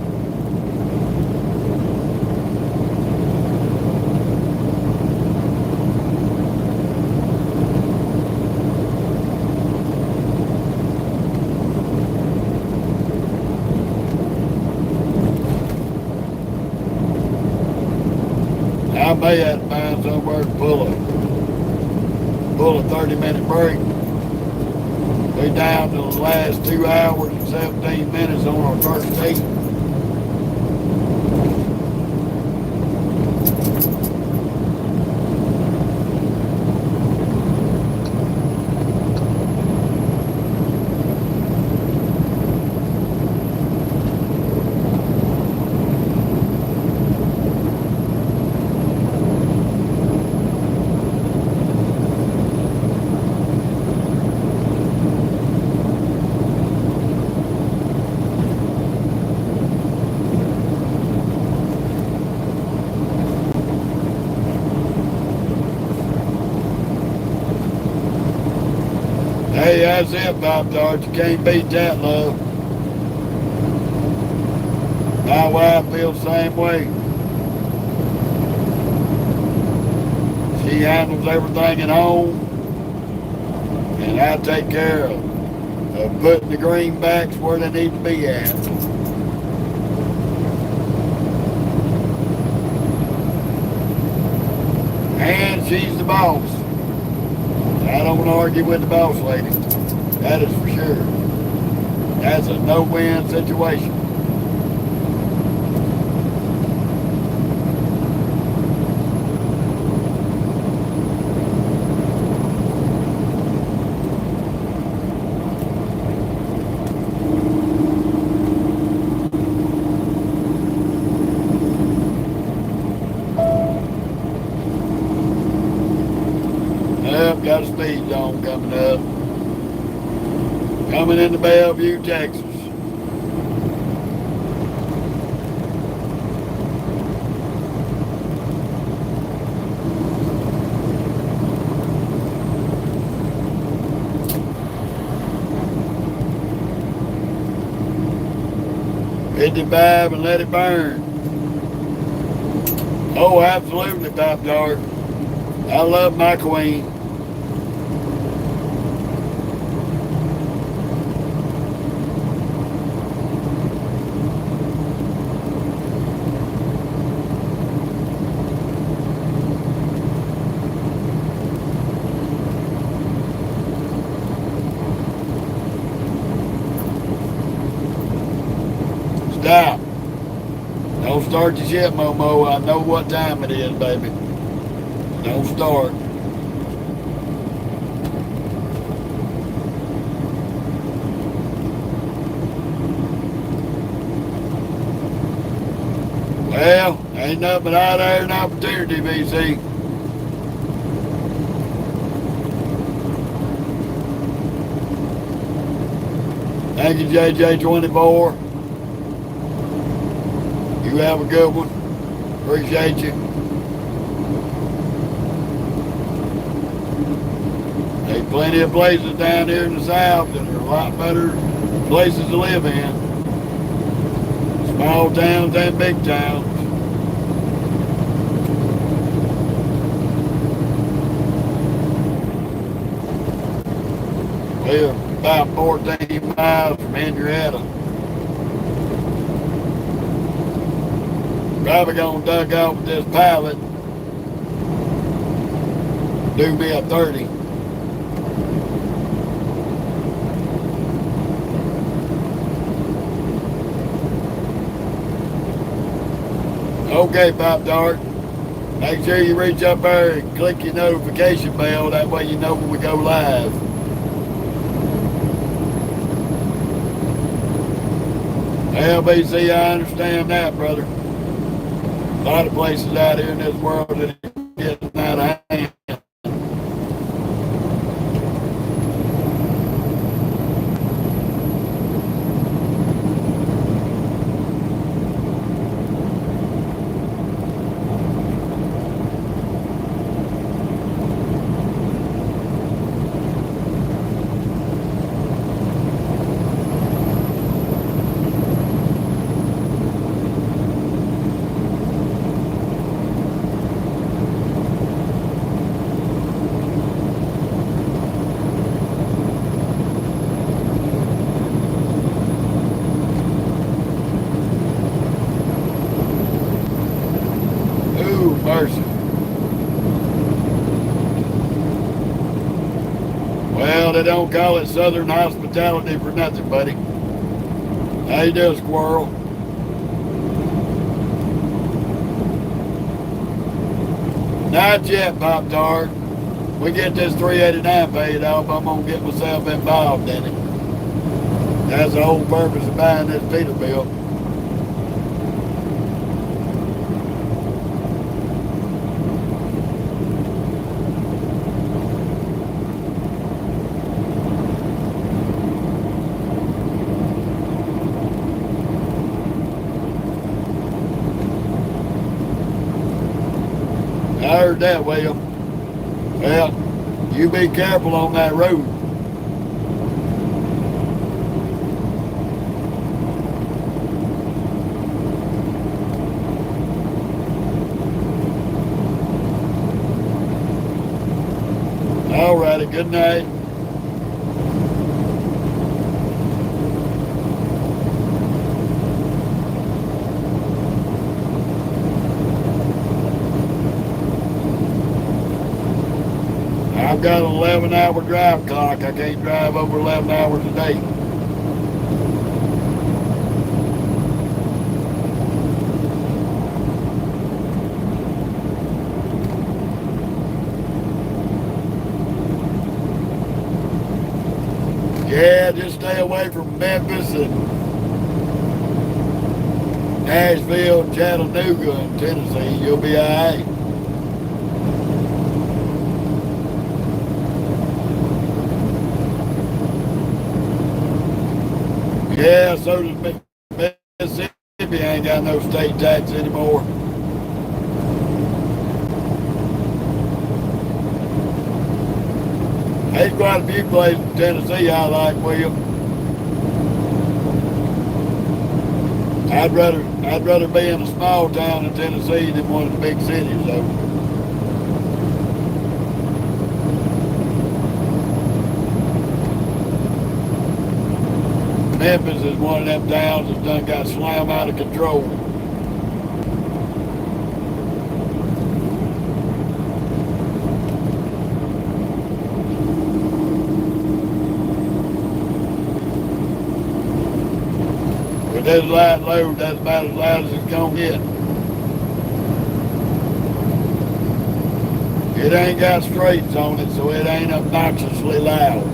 I may have to find somewhere to pull a 30-minute break. We're down to the last 2 hours and 17 minutes on our first date.
That's it, Pop Tart. You can't beat that, love. My wife feels the same way. She handles everything at home, and I take care of putting the greenbacks where they need to be at. And she's the boss. I don't argue with the boss lady. That is for sure. That's a no-win situation. Got a speed zone coming up. Coming into Bellevue, Texas. $55 and let it burn. Oh, absolutely, Pop Tart. I love my queen. Stop. Don't start your shit, Momo. I know what time it is, baby. Don't start. Well, ain't nothing but hot air and opportunity, VC. Thank you, JJ24. You have a good one. Appreciate you. There's plenty of places down here in the South that are a lot better places to live in. Small towns and big towns. We're about 14 miles from Henrietta. Probably gonna duck off with this pilot. Do me a 30. Okay, Pop Tart. Make sure you reach up there and click your notification bell. That way you know when we go live. LBC, I understand that, brother. A lot of places out here in this world that are getting out of hand. Mercy. Well, they don't call it Southern hospitality for nothing, buddy. How you doing, squirrel? Not yet, Pop Tart. We get this $3.89 paid off, I'm gonna get myself involved in it. That's the whole purpose of buying this Peterbilt. I heard that, William. Well, you be careful on that road. All righty, good night. I've got an 11-hour drive clock. I can't drive over 11 hours a day. Yeah, just stay away from Memphis and Nashville and Chattanooga and Tennessee. You'll be all right. Yeah, so does Mississippi. Ain't got no state tax anymore. There's quite a few places in Tennessee I like, William. I'd rather be in a small town in Tennessee than one of the big cities, though. Memphis is one of them towns that's done got slammed out of control. With this light load, that's about as loud as it's gonna get. It ain't got straights on it, so it ain't obnoxiously loud.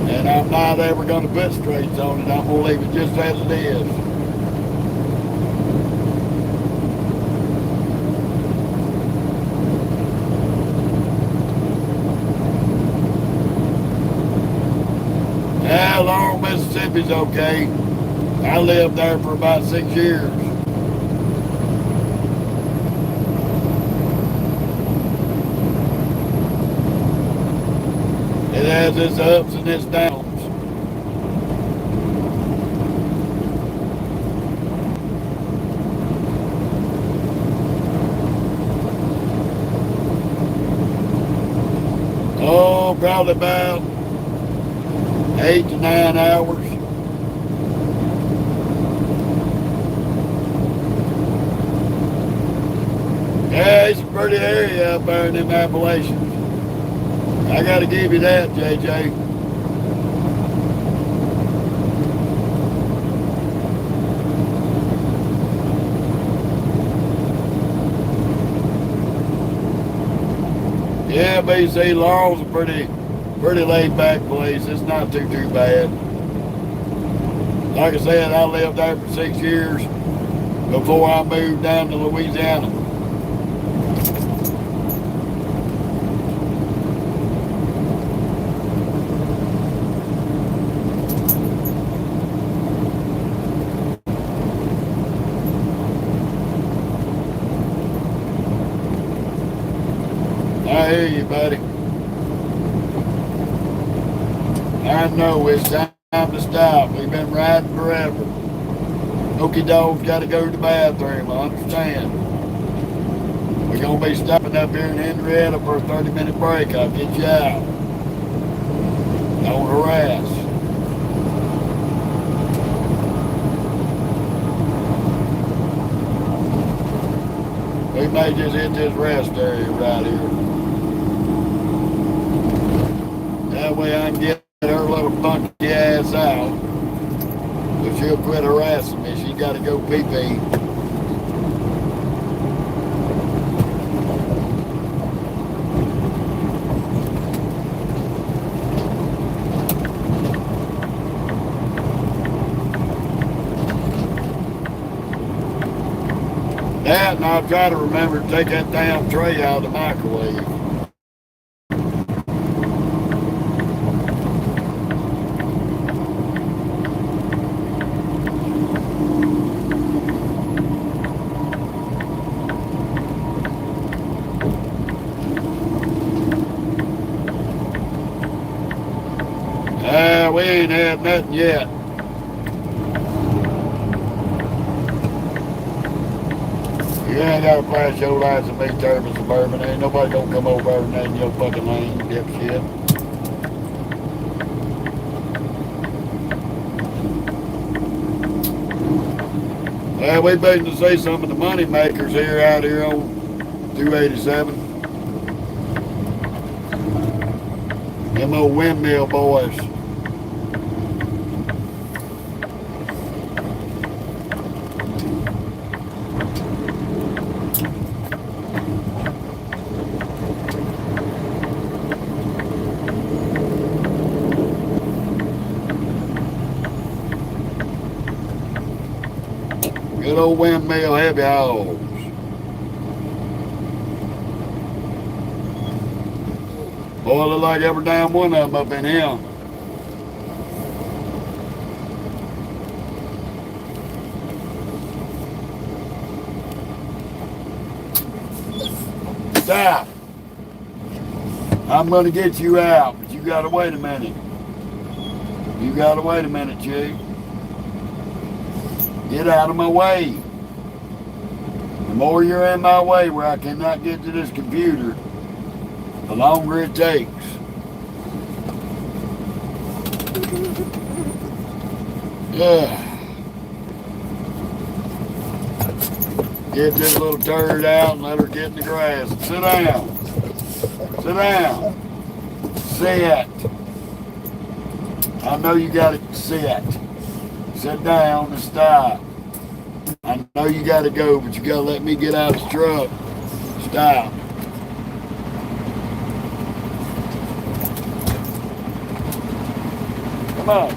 And I'm not ever going to put straights on it. I'm going to leave it just as it is. Yeah, Laurel, Mississippi's okay. I lived there for about 6 years. It has its ups and its downs. Oh, probably about 8 to 9 hours. Yeah, it's a pretty area up there in them Appalachians. I got to give you that, JJ. Yeah, BC, Laurel's a pretty laid back place. It's not too bad. Like I said, I lived there for 6 years before I moved down to Louisiana. I hear you, buddy. I know it's time to stop. We've been riding forever. Okie dog's got to go to the bathroom, I understand. We're going to be stopping up here in Henrietta for a 30-minute break. I'll get you out. Don't harass. We may just hit this rest area right here. That way I can get her little funky ass out. But she'll quit harassing me. She got to go pee-pee. That, and I'll try to remember to take that damn tray out of the microwave. We ain't had nothing yet.
You ain't got to flash your lights and make turbine suburban. Ain't nobody gonna come over there and in your fucking lane, you dipshit. Well, we've been to see some of the money makers here out here on 287. Them old windmill boys. Good old windmill heavy hauls. Boy, look like every damn one of them up in here. Stop. I'm gonna get you out, but you gotta wait a minute. You gotta wait a minute, chick. Get out of my way. The more you're in my way where I cannot get to this computer, the longer it takes. Get this little turd out and let her get in the grass. Sit down. Sit down. Sit. I know you gotta sit. Sit down and stop. I know you gotta go, but you gotta let me get out of the truck. Stop. Come on.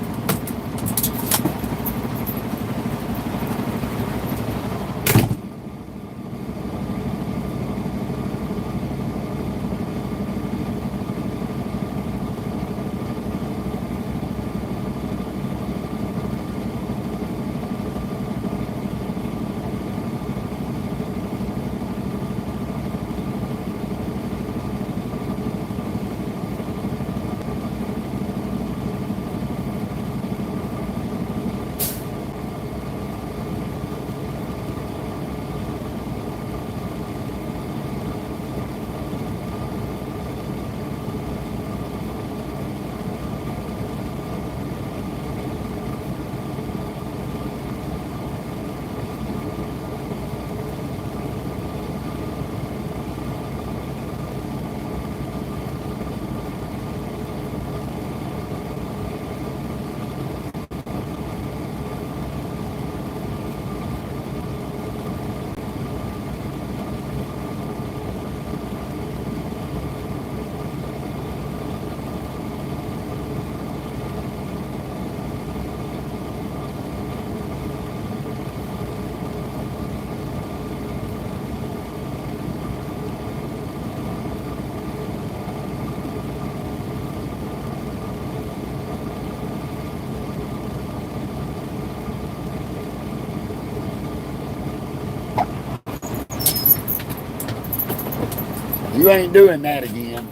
You ain't doing that again.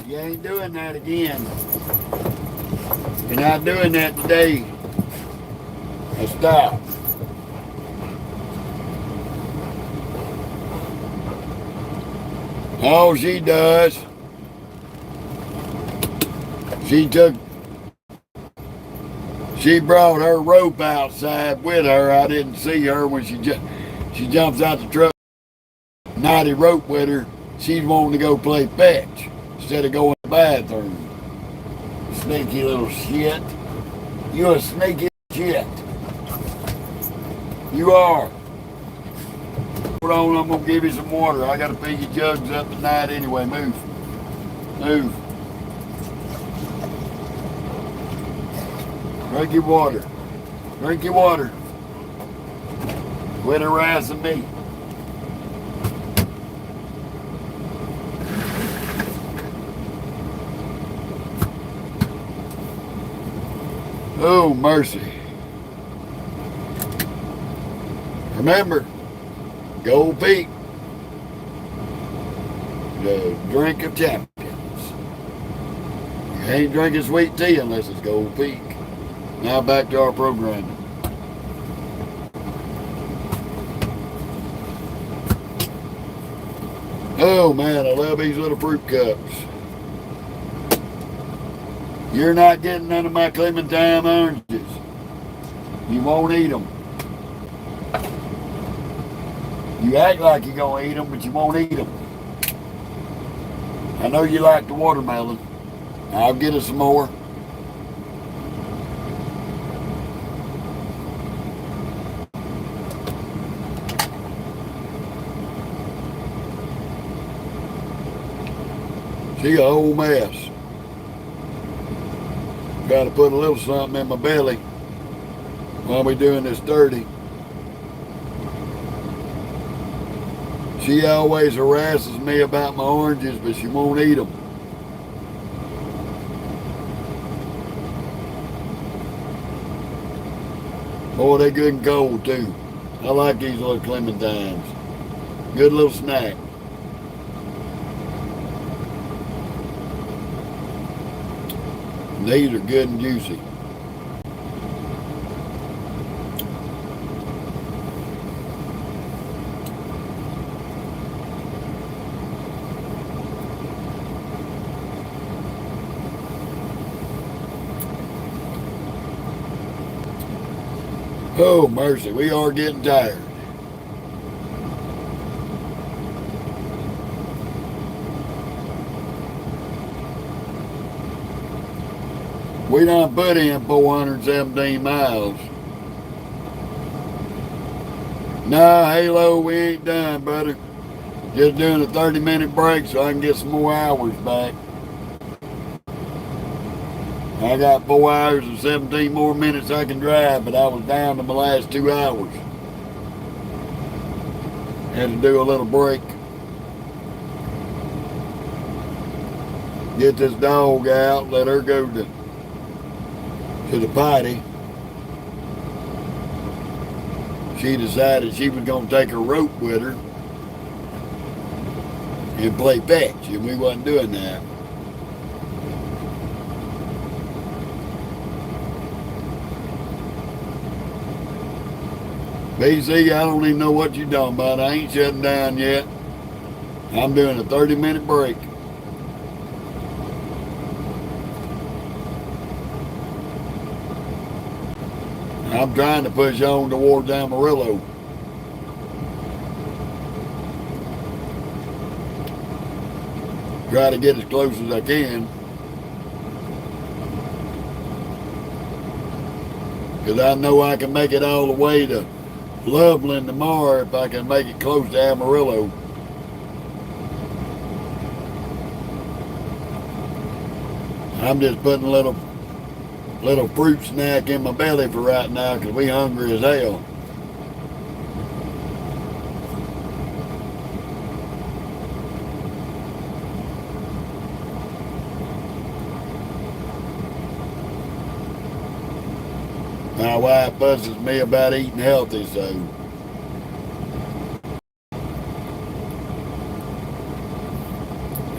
You ain't doing that again. You're not doing that today. Now stop. All she does, she brought her rope outside with her. I didn't see her when she jumps out the truck. Knotty rope with her. She's wanting to go play fetch instead of going to the bathroom. Sneaky little shit. You a sneaky shit. You are. Hold on, I'm going to give you some water. I got to fill your jugs up tonight anyway. Move. Move. Drink your water. Drink your water. Quit harassing me. Oh, mercy. Remember, Gold Peak, the drink of champions. You ain't drinking sweet tea unless it's Gold Peak. Now back to our programming.
Oh man, I love these little fruit cups. You're not getting none of my clementine oranges. You won't eat them. You act like you're going to eat them, but you won't eat them. I know you like the watermelon. I'll get us some more. She a whole mess. Got to put a little something in my belly while we doing this dirty. She always harasses me about my oranges, but she won't eat them. Boy, they're good and cold too. I like these little clementines. Good little snack. These are good and juicy. Oh, mercy, we are getting tired. We done put in 417 miles. Nah, Halo, we ain't done, brother. Just doing a 30-minute break so I can get some more hours back. I got 4 hours and 17 more minutes I can drive, but I was down to my last 2 hours. Had to do a little break. Get this dog out, let her go to the potty. She decided she was going to take her rope with her and play fetch, and we wasn't doing that. BC, I don't even know what you're talking about. I ain't shutting down yet. I'm doing a 30-minute break. I'm trying to push on towards Amarillo. Try to get as close as I can. Because I know I can make it all the way to Loveland tomorrow if I can make it close to Amarillo. I'm just putting a little fruit snack in my belly for right now because we hungry as hell. My wife fusses me about eating healthy, so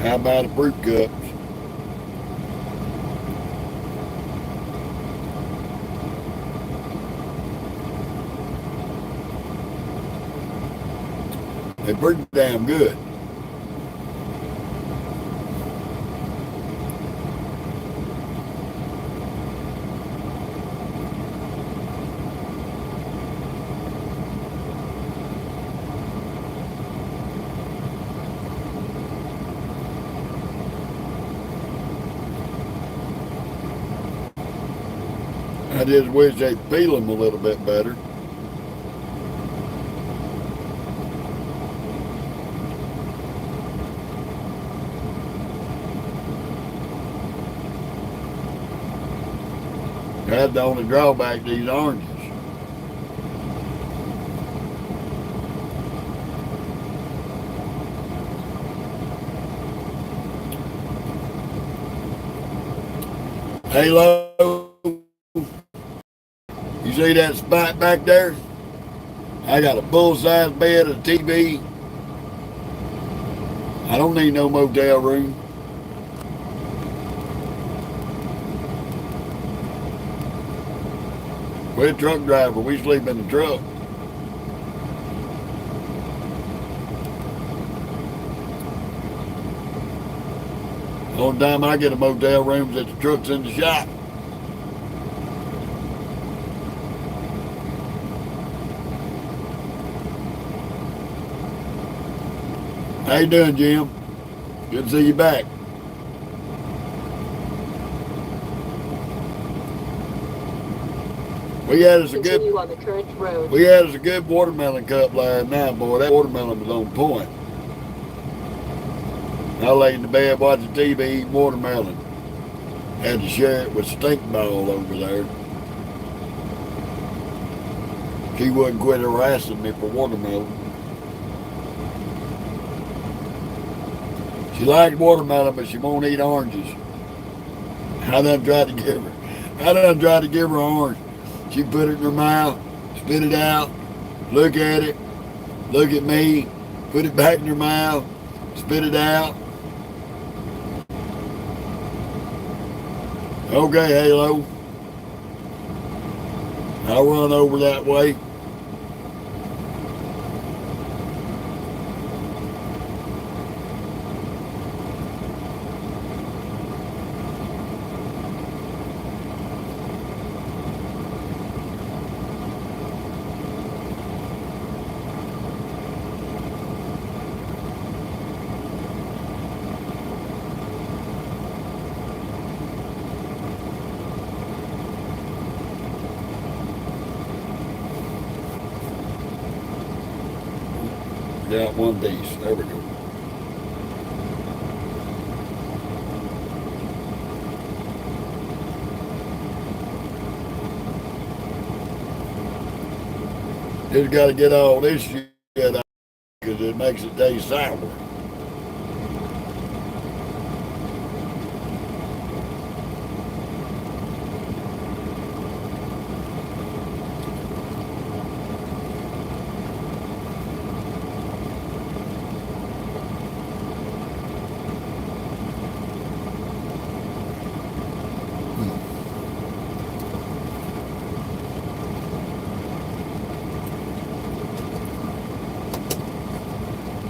how about the fruit cups? They're pretty damn good. I just wish they'd peel them a little bit better. That's the only drawback to these oranges. Halo, you see that spot back there? I got a full-size bed, a TV. I don't need no motel room. We're a truck driver. We sleep in the truck. Only time I get a motel room is at the truck's in the shop. How you doing, Jim? Good to see you back. We had us a
Continue on the current road.
good watermelon cup last night, boy. That watermelon was on point. I laid in the bed watching TV eating watermelon. Had to share it with Stinkball over there. She wouldn't quit harassing me for watermelon. She liked watermelon, but she won't eat oranges. I done tried to give her an orange. She put it in her mouth, spit it out, look at it, look at me, put it back in her mouth, spit it out. Okay, Halo. I'll run over that way. Got one piece. There we go. Just got to get all this shit out because it makes it taste sour.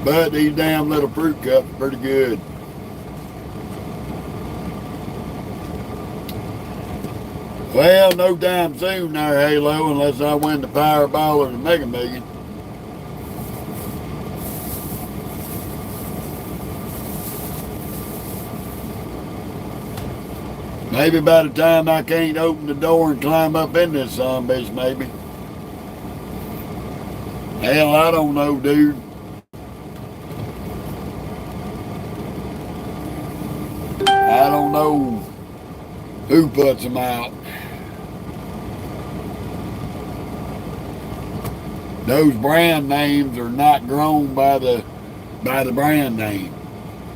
But these damn little fruit cups are pretty good. Well, no time soon there, Halo, unless I win the Powerball or the Mega Million. Maybe by the time I can't open the door and climb up in this bitch, maybe. Hell, I don't know, dude. I don't know who puts them out. Those brand names are not grown by the brand name.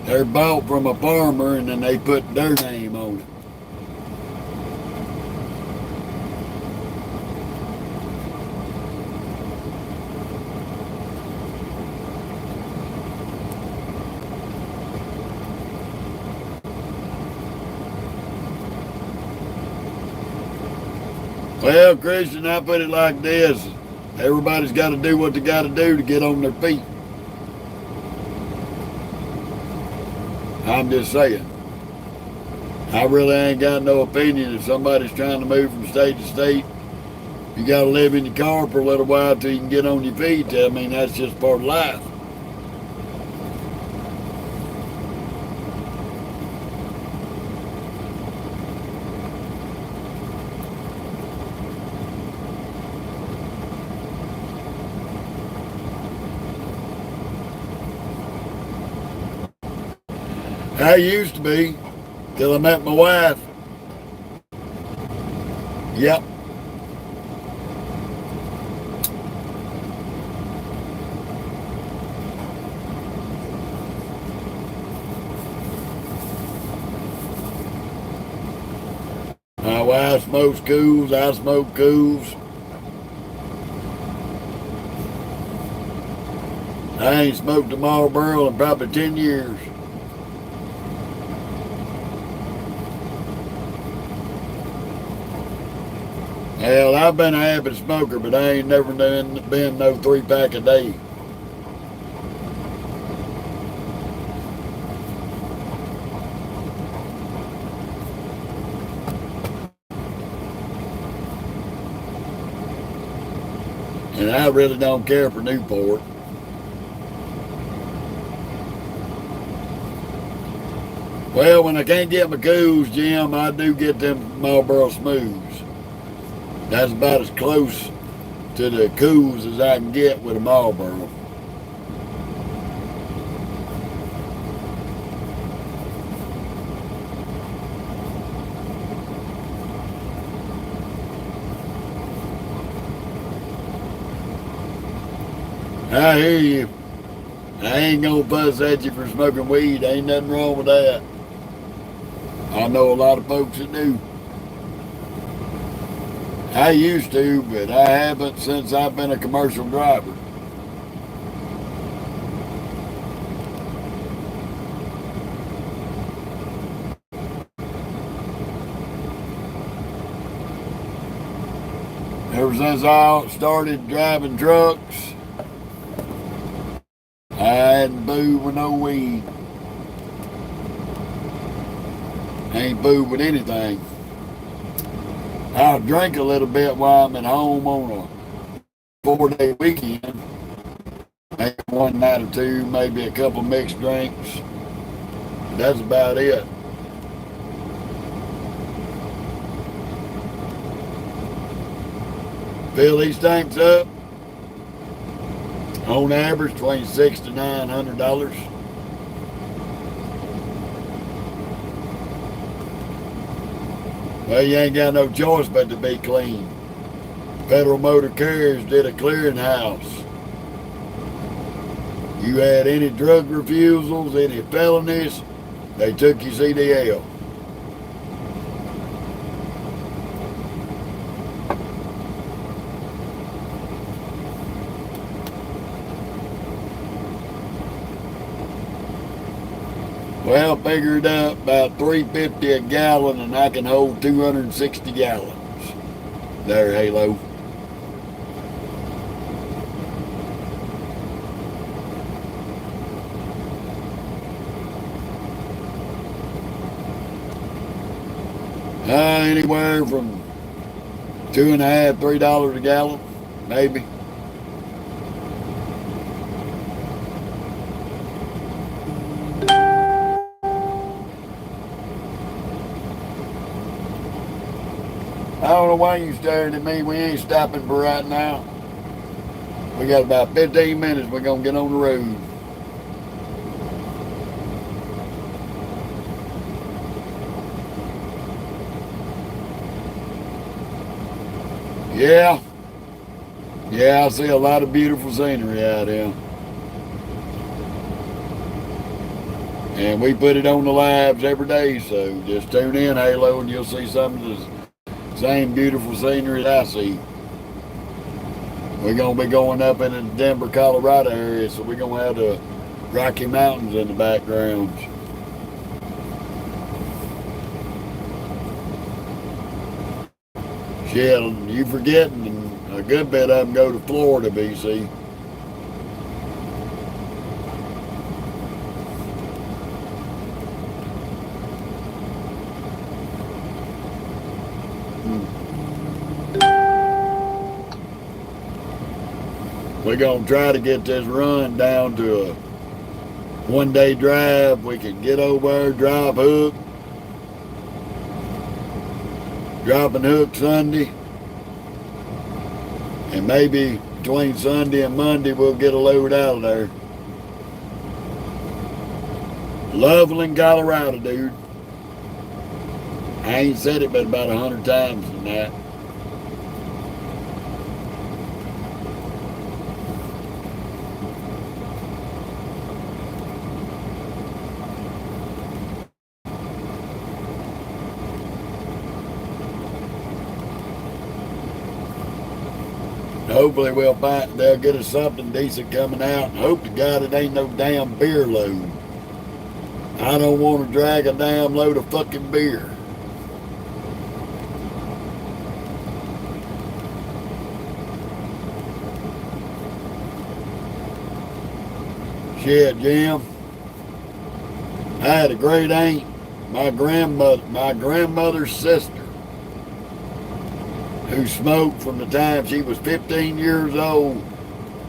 They're bought from a farmer and then they put their name on it. Well, Christian, I put it like this. Everybody's got to do what they got to do to get on their feet. I'm just saying. I really ain't got no opinion. If somebody's trying to move from state to state, you got to live in your car for a little while till you can get on your feet. I mean, that's just part of life. I used to be, till I met my wife. Yep. My wife smokes cools, I smoke cools. I ain't smoked a Marlboro in probably 10 years. Hell, I've been an avid smoker, but I ain't never been no 3-pack a day. And I really don't care for Newport. Well, when I can't get my coos, Jim, I do get them Marlboro Smooths. That's about as close to the coos as I can get with a Marlboro. I hear you. I ain't gonna fuss at you for smoking weed. Ain't nothing wrong with that. I know a lot of folks that do. I used to, but I haven't since I've been a commercial driver. Ever since I started driving trucks, I hadn't booed with no weed. Ain't booed with anything. I'll drink a little bit while I'm at home on a 4-day weekend. Maybe one night or two, maybe a couple mixed drinks. That's about it. Fill these tanks up, on average, between $600 to $900. Well, you ain't got no choice but to be clean. Federal Motor Carriers did a clearinghouse. You had any drug refusals, any felonies, they took your CDL. Well, figure it up, about $3.50 a gallon, and I can hold 260 gallons. There, Halo. Anywhere from $2.50, $3 a gallon, maybe. I don't know why you staring at me. We ain't stopping for right now. We got about 15 minutes. We're going to get on the road. Yeah. Yeah, I see a lot of beautiful scenery out here. And we put it on the lives every day, so just tune in, Halo, and you'll see some of the same beautiful scenery that I see. We're going to be going up in the Denver, Colorado area, so we're going to have the Rocky Mountains in the background. Shit, you forgetting, a good bit of them go to Florida, BC. We're going to try to get this run down to a one-day drive. We can get over there, drive hook, drop and hook Sunday, and maybe between Sunday and Monday we'll get a load out of there. Loveland, Colorado, dude. I ain't said it but about 100 times in that. Hopefully they'll get us something decent coming out. And hope to God it ain't no damn beer load. I don't want to drag a damn load of fucking beer. Shit, Jim. I had a great aunt, my grandmother's sister, who smoked from the time she was 15 years old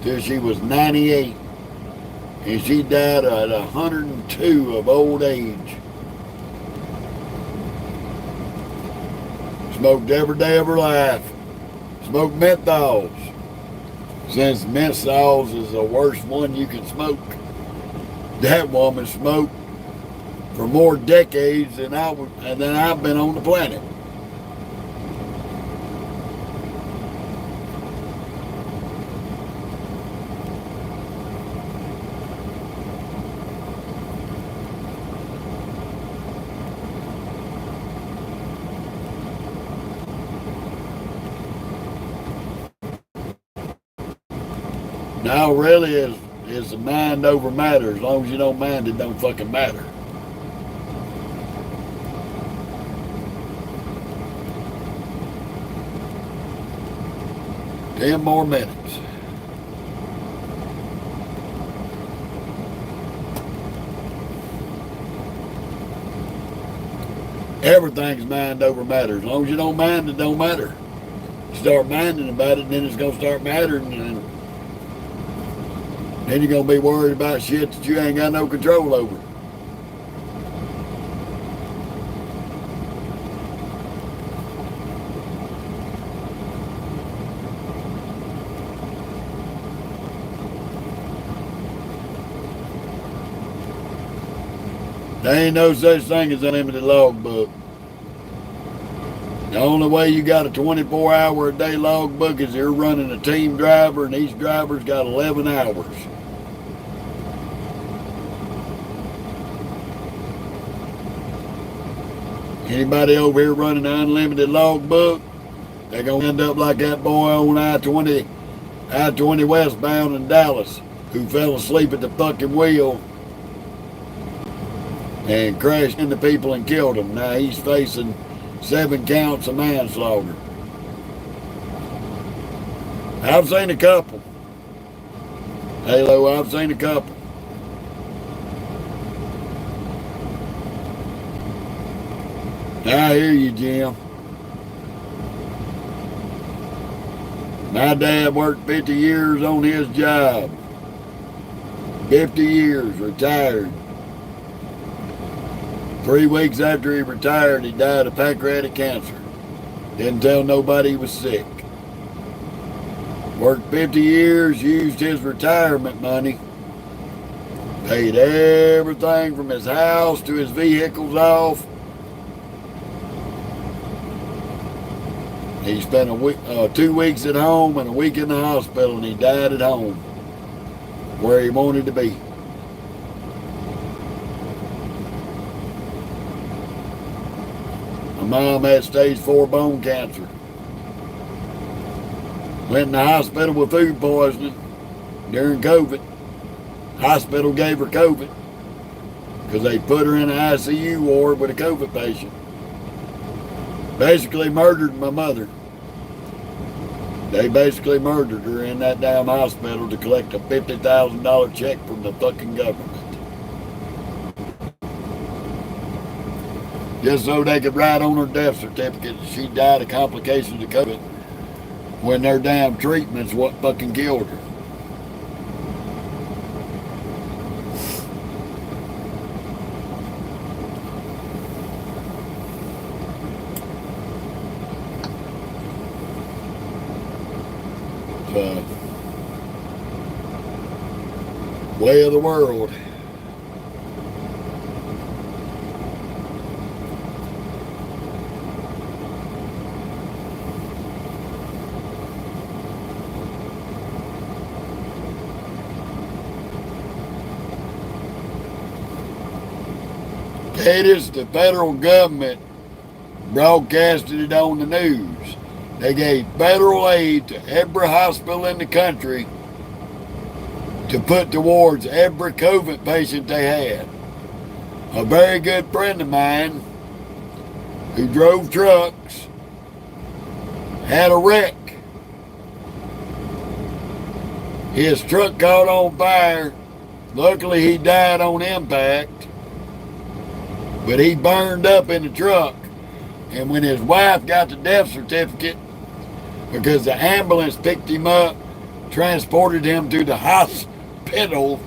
till she was 98. And she died at 102 of old age. Smoked every day of her life. Smoked menthols. Since menthols is the worst one you can smoke. That woman smoked for more decades than I've been on the planet. Now really is the mind over matter. As long as you don't mind, it don't fucking matter. Ten more minutes. Everything's mind over matter. As long as you don't mind, it don't matter. You start minding about it, and then it's going to start mattering, and then you're going to be worried about shit that you ain't got no control over. There ain't no such thing as unlimited logbook. The only way you got a 24-hour-a-day logbook is you're running a team driver, and each driver's got 11 hours. Anybody over here running an unlimited logbook, they're going to end up like that boy on I-20 westbound in Dallas who fell asleep at the fucking wheel and crashed into people and killed them. Now he's facing 7 counts of manslaughter. I've seen a couple. Halo, I've seen a couple. I hear you, Jim. My dad worked 50 years on his job. 50 years, retired. 3 weeks after he retired, he died of pancreatic cancer. Didn't tell nobody he was sick. Worked 50 years, used his retirement money, paid everything from his house to his vehicles off. He spent 2 weeks at home and a week in the hospital, and he died at home, where he wanted to be. My mom had stage 4 bone cancer. Went in the hospital with food poisoning during COVID. Hospital gave her COVID because they put her in an ICU ward with a COVID patient. Basically murdered my mother. They basically murdered her in that damn hospital to collect a $50,000 check from the fucking government. Just so they could write on her death certificate that she died of complications of COVID, when their damn treatment's what fucking killed her. So, way of the world. It is the federal government broadcasted it on the news. They gave federal aid to every hospital in the country to put towards every COVID patient they had. A very good friend of mine who drove trucks had a wreck. His truck caught on fire. Luckily he died on impact. But he burned up in the truck, and when his wife got the death certificate, because the ambulance picked him up, transported him to the hospital.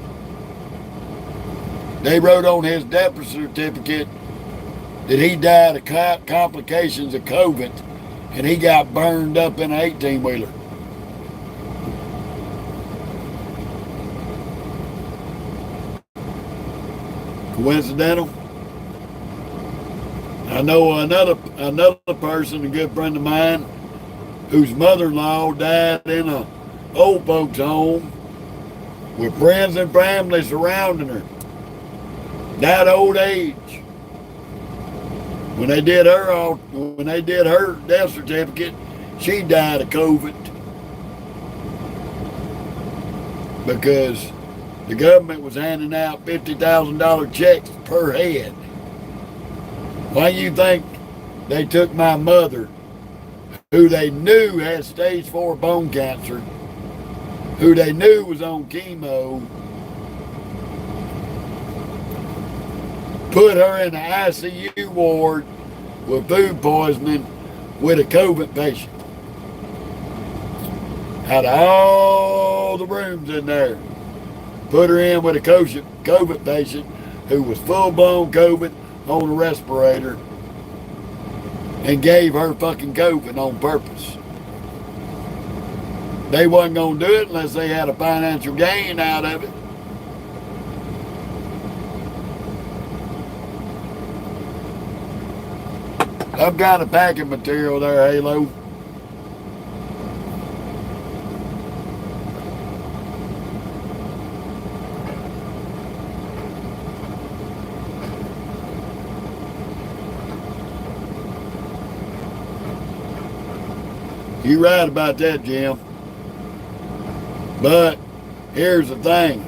They wrote on his death certificate that he died of complications of COVID, and he got burned up in an 18-wheeler. Coincidental? I know another person, a good friend of mine, whose mother-in-law died in a old folks home with friends and family surrounding her. Died of old age. When they did her death certificate, she died of COVID because the government was handing out $50,000 checks per head. Why do you think they took my mother, who they knew had stage 4 bone cancer, who they knew was on chemo, put her in the ICU ward with food poisoning with a COVID patient? Out of all the rooms in there, put her in with a COVID patient who was full-blown COVID on a respirator and gave her fucking COVID on purpose. They wasn't going to do it unless they had a financial gain out of it. I've got a packing material there, Halo. You're right about that, Jim. But here's the thing.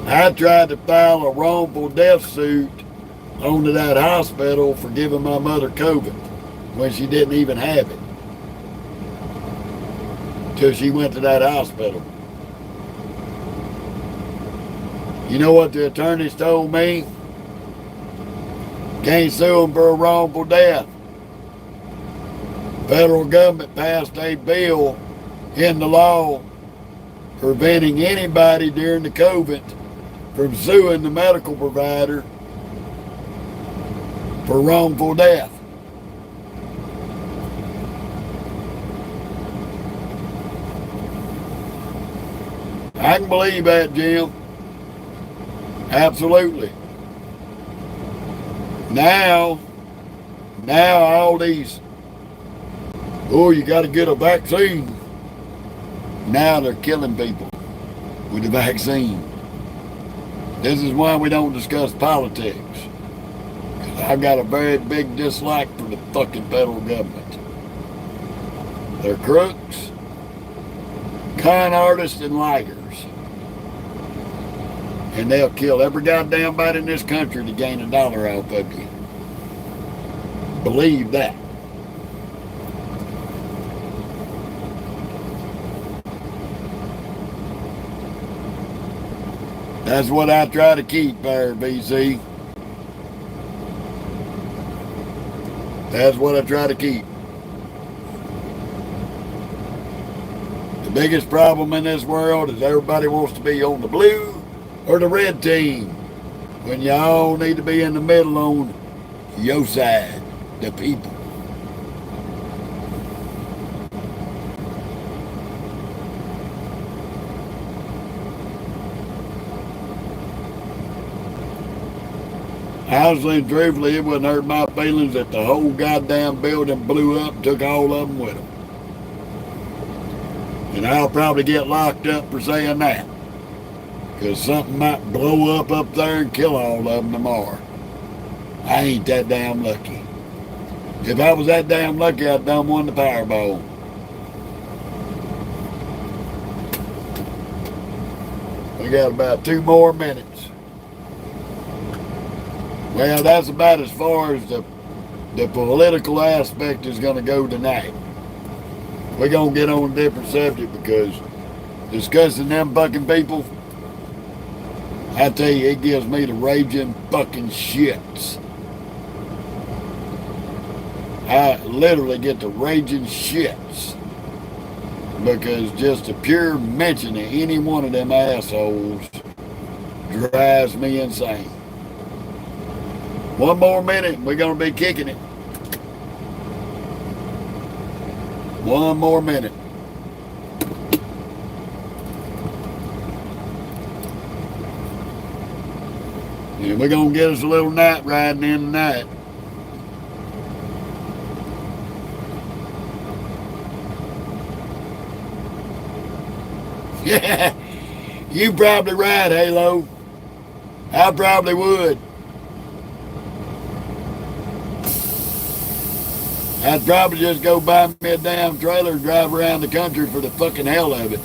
I tried to file a wrongful death suit onto that hospital for giving my mother COVID when she didn't even have it till she went to that hospital. You know what the attorneys told me? Can't sue them for a wrongful death. Federal government passed a bill in the law preventing anybody during the COVID from suing the medical provider for wrongful death. I can believe that, Jim. Absolutely. Now all these, oh, you got to get a vaccine. Now they're killing people with the vaccine. This is why we don't discuss politics. I've got a very big dislike for the fucking federal government. They're crooks, con artists, and liars. And they'll kill every goddamn body in this country to gain $1 off of you. Believe that. That's what I try to keep there, BC. That's what I try to keep. The biggest problem in this world is everybody wants to be on the blue or the red team, when y'all need to be in the middle on your side, the people. Honestly and truthfully, it wouldn't hurt my feelings if the whole goddamn building blew up and took all of them with them. And I'll probably get locked up for saying that, because something might blow up there and kill all of them tomorrow. I ain't that damn lucky. If I was that damn lucky, I'd done won the Powerball. We got about 2 more minutes. Well, that's about as far as the political aspect is going to go tonight. We're going to get on a different subject, because discussing them fucking people, I tell you, it gives me the raging fucking shits. I literally get the raging shits because just the pure mention of any one of them assholes drives me insane. One more minute, we're going to be kicking it. One more minute. And we're going to get us a little night riding in tonight. Yeah, you probably right, Halo. I probably would. I'd probably just go buy me a damn trailer and drive around the country for the fucking hell of it.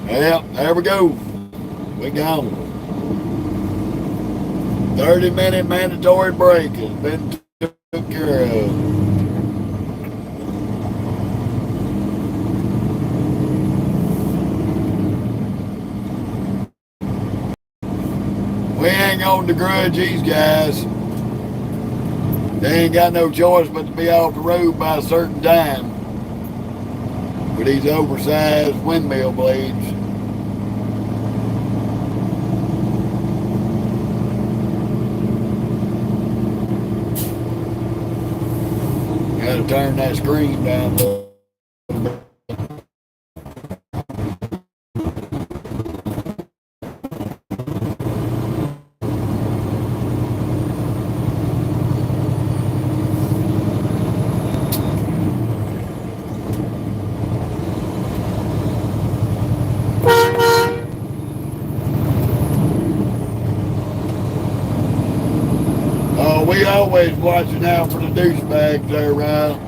Well, there we go. We gone. 30-minute mandatory break has been took care of. We ain't gonna begrudge these guys. They ain't got no choice but to be off the road by a certain time with these oversized windmill blades. Gotta turn that screen down a little bit. Oh, we always watching out for the douchebags there, Ryan.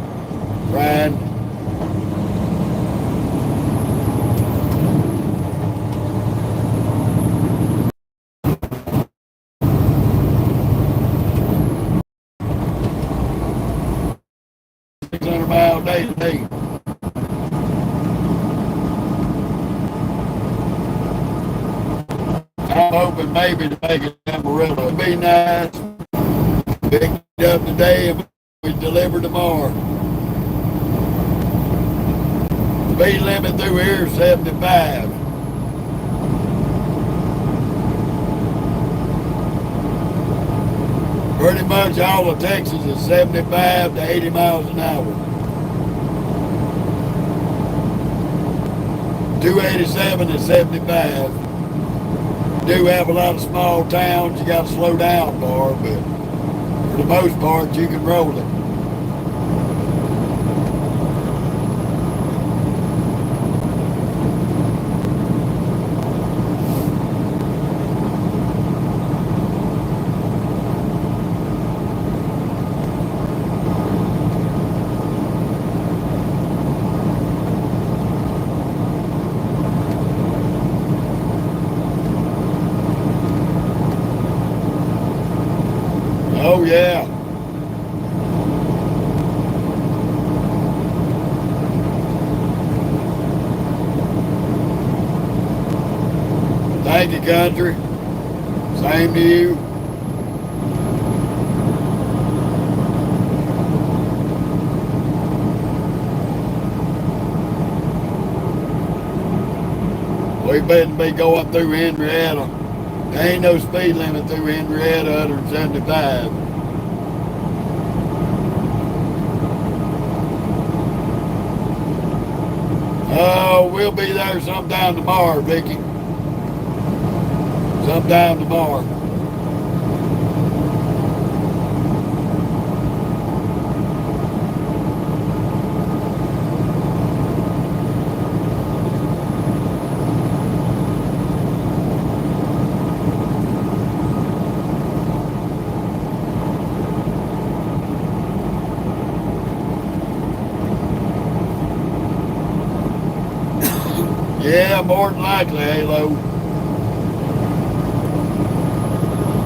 $600 a day. I'm hoping maybe to make it Amarillo. It'd be nice. Picked up today and we deliver tomorrow. Speed limit through here is 75. Pretty much all of Texas is 75 to 80 miles an hour. 287 is 75. Do have a lot of small towns you got to slow down for, but for the most part you can roll it. Oh yeah. Thank you, country. Same to you. We better be going through Henrietta. There ain't no speed limit through Henrietta other than 75. Oh, we'll be there sometime tomorrow, Vicky. Sometime tomorrow. Yeah, more than likely, Halo.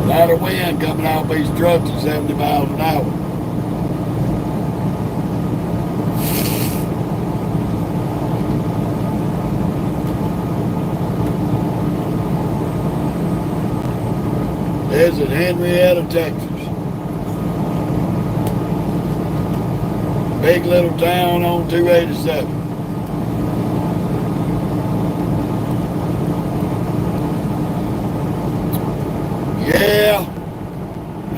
A lot of wind coming off these trucks at 70 miles an hour.
visit Henrietta, Texas. Big little town on 287. Yeah,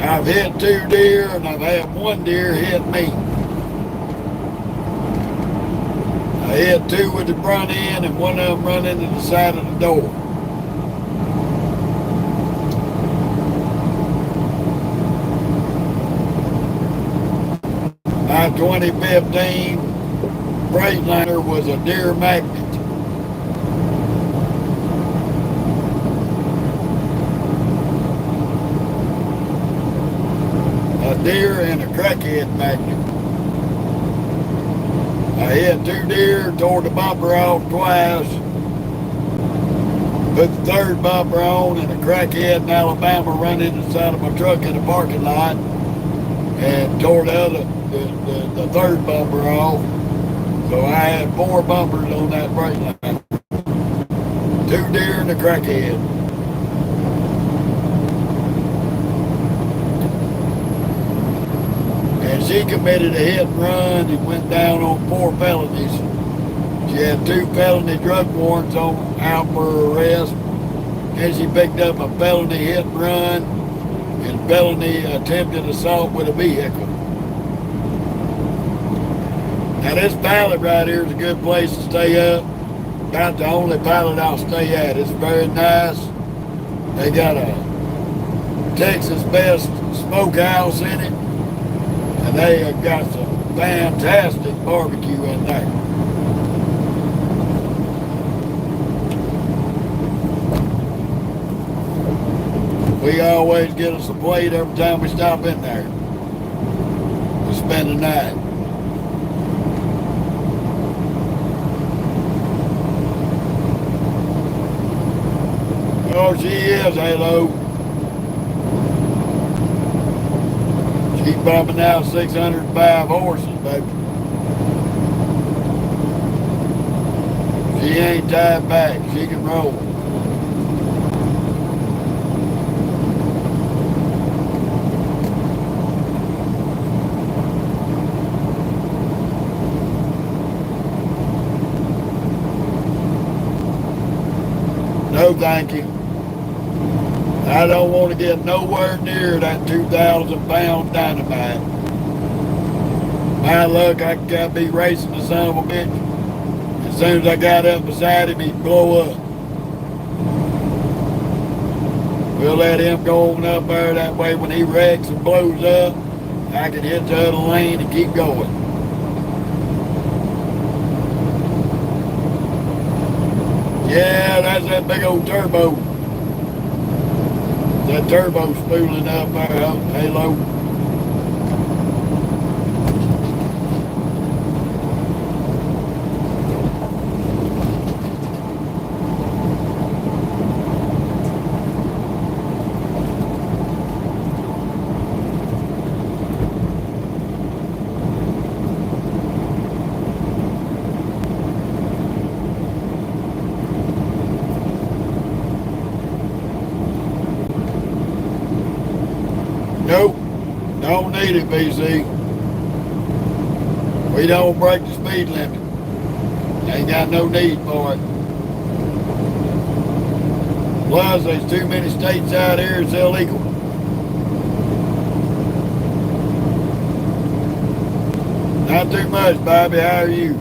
I've hit 2 deer and I've had 1 deer hit me. I hit 2 with the front end and 1 of them run into the side of the door. My 2015 Freightliner was a deer magnet. A deer and a crackhead magnet. I hit 2 deer, tore the bumper off twice, put the 3rd bumper on, and a crackhead in Alabama run into the side of my truck in the parking lot and tore the 3rd bumper off. So I had 4 bumpers on that Freightliner. 2 deer and a crackhead. And she committed a hit and run and went down on 4 felonies. She had 2 felony drug warrants out for arrest. And she picked up a felony hit and run and felony attempted assault with a vehicle. Now this pilot right here is a good place to stay up. About the only pilot I'll stay at. It's very nice. They got a Texas Best Smokehouse in it. And they have got some fantastic barbecue in there. We always get us a plate every time we stop in there. We spend the night. Oh, she is, Halo. She's bumping out 605 horses, baby. She ain't tied back. She can roll. No, thank you. I don't want to get nowhere near that 2,000-pound dynamite. My luck, I gotta be racing the son of a bitch. As soon as I got up beside him, he'd blow up. We'll let him go on up there. That way when he wrecks and blows up, I can hit the other lane and keep going. Yeah, that's that big old turbo. That turbo spooling up there, Halo. Nope, don't need it, BC. We don't break the speed limit. Ain't got no need for it. Plus, there's too many states out here, it's illegal. Not too much, Bobby. How are you?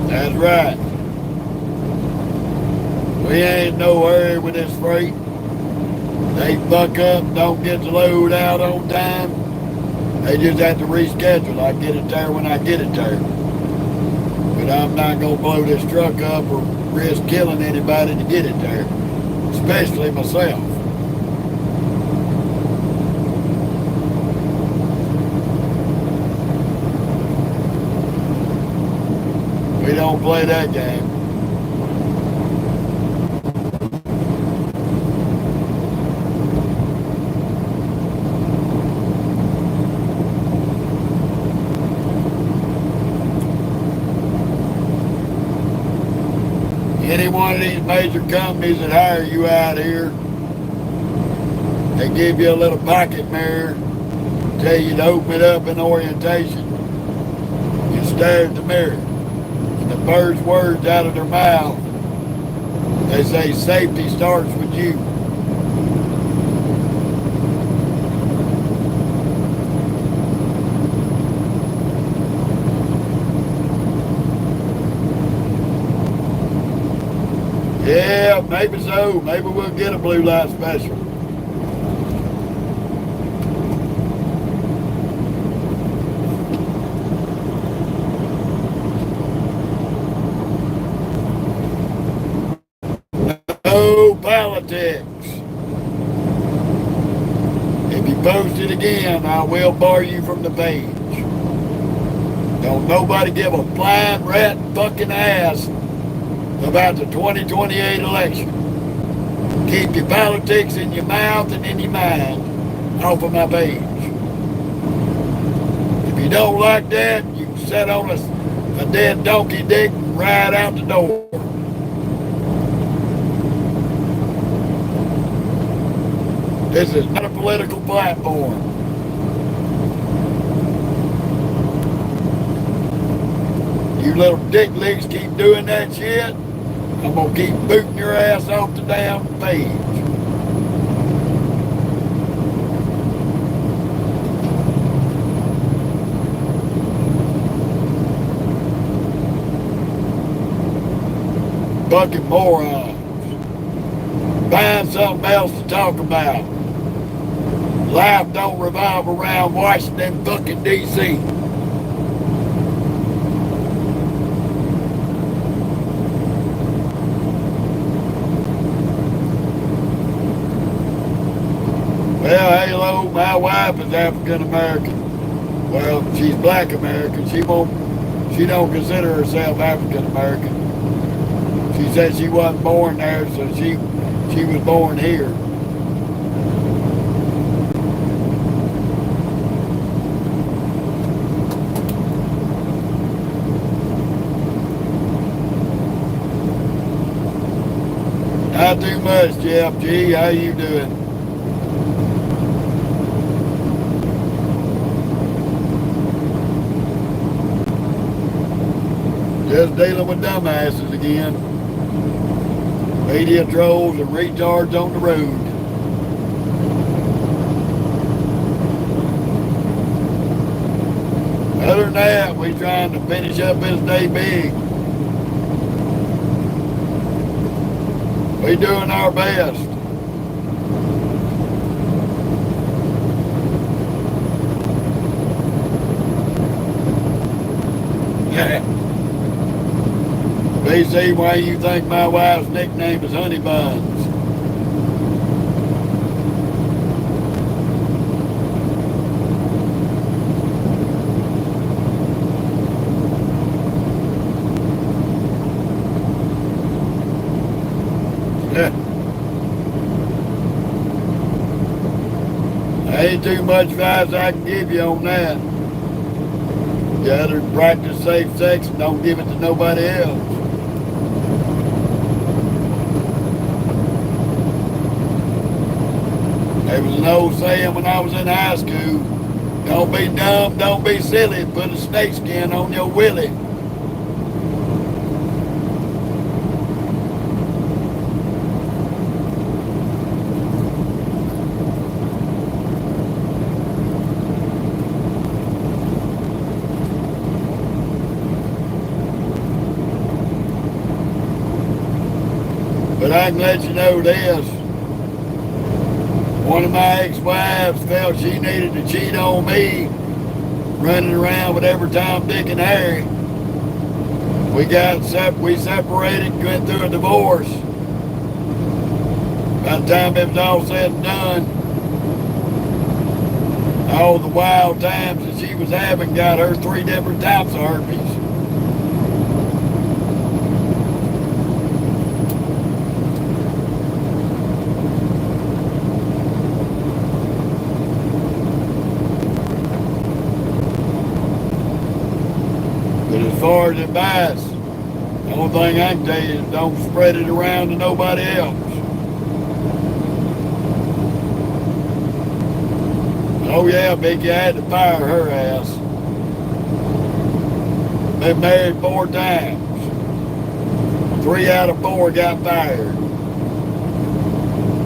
That's right. We ain't no hurry with this freight. They buck up, don't get the load out on time. They just have to reschedule. I get it there when I get it there. But I'm not going to blow this truck up or risk killing anybody to get it there, especially myself. We don't play that game.
one of these major companies that hire you out here, they give you a little pocket mirror, tell you to open it up in orientation. You stare at the mirror, and the first words out of their mouth, they say safety starts with you. Yeah, maybe so. Maybe we'll get a blue light special. No politics. If you post it again, I will bar you from the page. Don't nobody give a flying rat fucking ass about the 2028 election. Keep your politics in your mouth and in your mind off of my page. If you don't like that, you can sit on a dead donkey dick and ride out the door. This is not a political platform. You little dick licks keep doing that shit, I'm gonna keep booting your ass off the damn page. Fucking morons. Find something else to talk about. Life don't revolve around Washington fucking D.C. Well, hello, my wife is African American. Well, she's Black American. She don't consider herself African American. She said she wasn't born there, so she was born here. Not too much, Jeff G. How you doing? Just dealing with dumbasses again. Media trolls and retards on the road. Other than that, we trying to finish up this day big. We doing our best. BC, why you think my wife's nickname is Honey Buns? Ain't too much advice I can give you on that. You better practice safe sex and don't give it to nobody else. There was an old saying when I was in high school, don't be dumb, don't be silly, put a snakeskin on your willy. But I can let you know this. One of my ex-wives felt she needed to cheat on me, running around with every Tom, Dick, and Harry. We separated, went through a divorce. By the time it was all said and done, all the wild times that she was having got her 3 different types of herpes. But as far as advice, Only thing I can tell you is don't spread it around to nobody else. Oh yeah, Vicky, I had to fire her ass. Been married 4 times. 3 out of 4 got fired.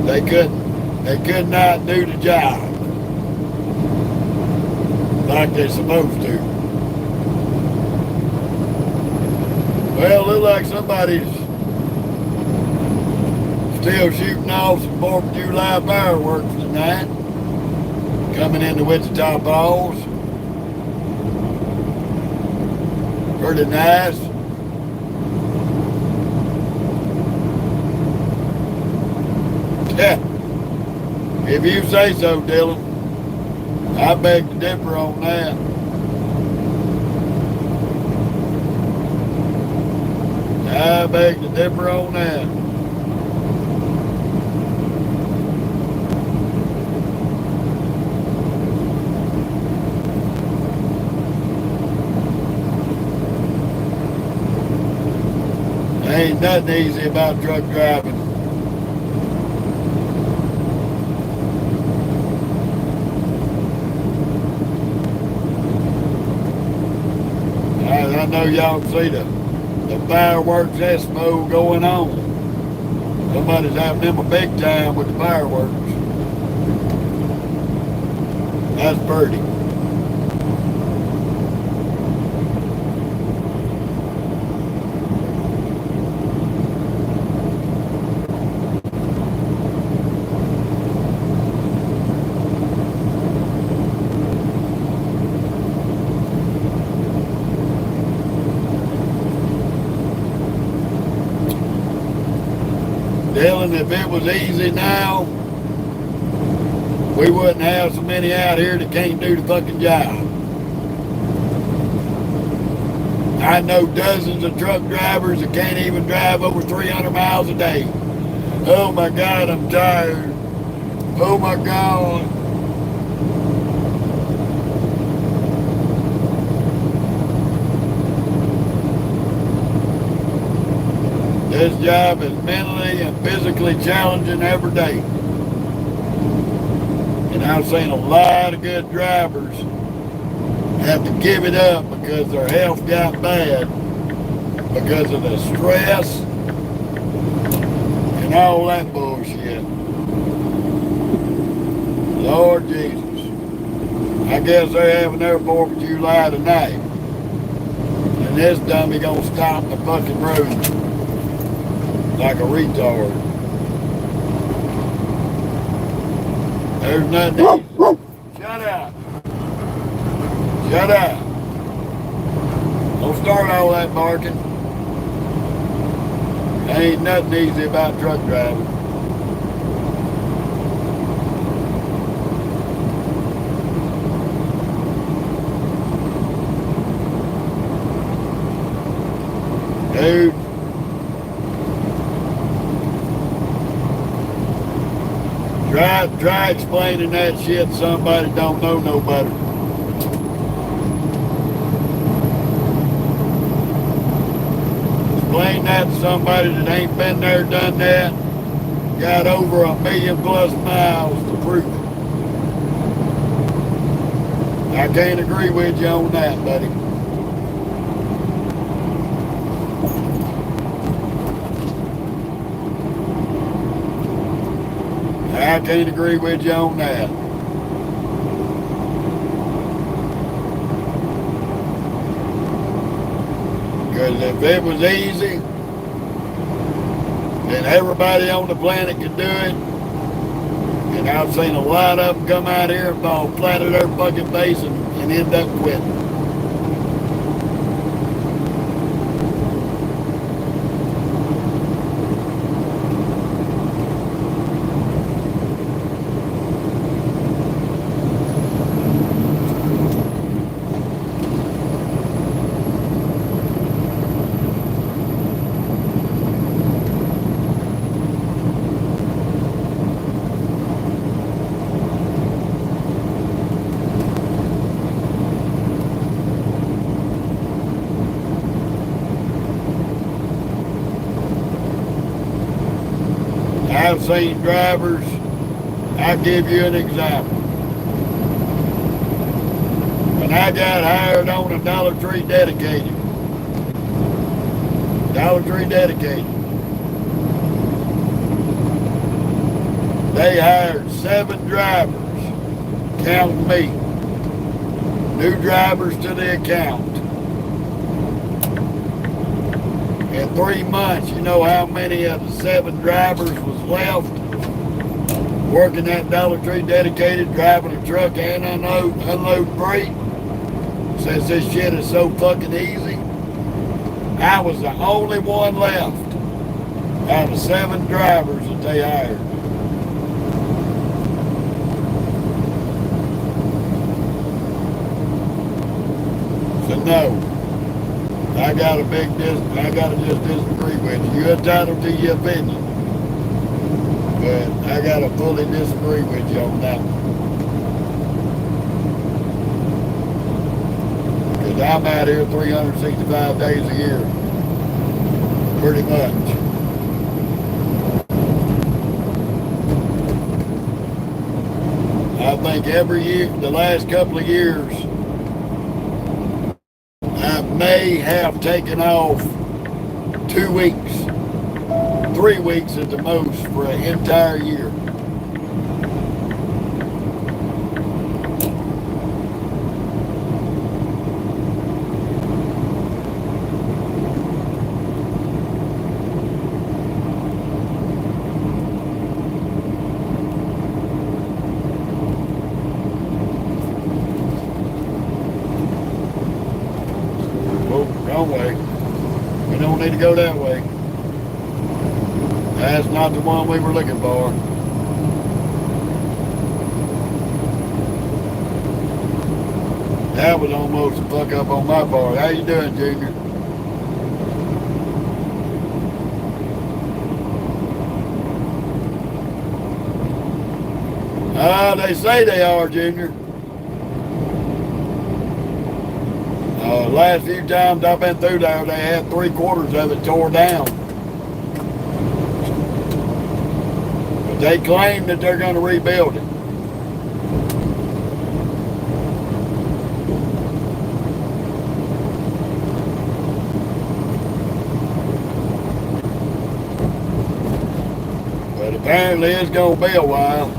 They could not do the job like they're supposed to. Well, look like somebody's still shooting off some 4th of July fireworks tonight. Coming into Wichita Falls. Pretty nice. Yeah. If you say so, Dylan. I beg to differ on that. I beg to differ on that. Ain't nothing easy about truck driving. I know y'all see the fireworks expo going on. Somebody's having them a big time with the fireworks. That's pretty. Dylan, if it was easy now, we wouldn't have so many out here that can't do the fucking job. I know dozens of truck drivers that can't even drive over 300 miles a day. Oh my God, I'm tired. Oh my God. This job is mentally and physically challenging every day. And I've seen a lot of good drivers have to give it up because their health got bad because of the stress and all that bullshit. Lord Jesus. I guess they're having their 4th of July tonight. And this dummy gonna stop the fucking road like a retard. There's nothing easy. Shut up. Shut up. Don't start all that barking. There ain't nothing easy about truck driving. Dude. Try explaining that shit to somebody don't know no better. Explain that to somebody that ain't been there, done that, got over 1,000,000+ miles to prove it. I can't agree with you on that, buddy. I can't agree with you on that. Because if it was easy, then everybody on the planet could do it. And I've seen a lot of them come out here and fall flat on their fucking face and end up quitting.
I've seen drivers, I'll give you an example. When I got hired on a Dollar Tree dedicated, they hired 7 drivers, counting me. New drivers to the account. In 3 months, you know how many of the 7 drivers was left working that Dollar Tree dedicated, driving a truck and unload freight? Since this shit is so fucking easy, I was the only one left out of 7 drivers that they hired. So no, I gotta just disagree with you. You're entitled to your opinion, but I gotta fully disagree with you on that one. Because I'm out here 365 days a year, pretty much. I think every year, the last couple of years, I may have taken off 2 weeks, 3 weeks at the most for an entire year. Wrong way. We don't need to go that way. That's not the one we were looking for. That was almost a fuck up on my part. How you doing, Junior? They say they are, Junior. Last few times I've been through there, they had 3/4 of it tore down. But they claim that they're going to rebuild it. But apparently it's going to be a while.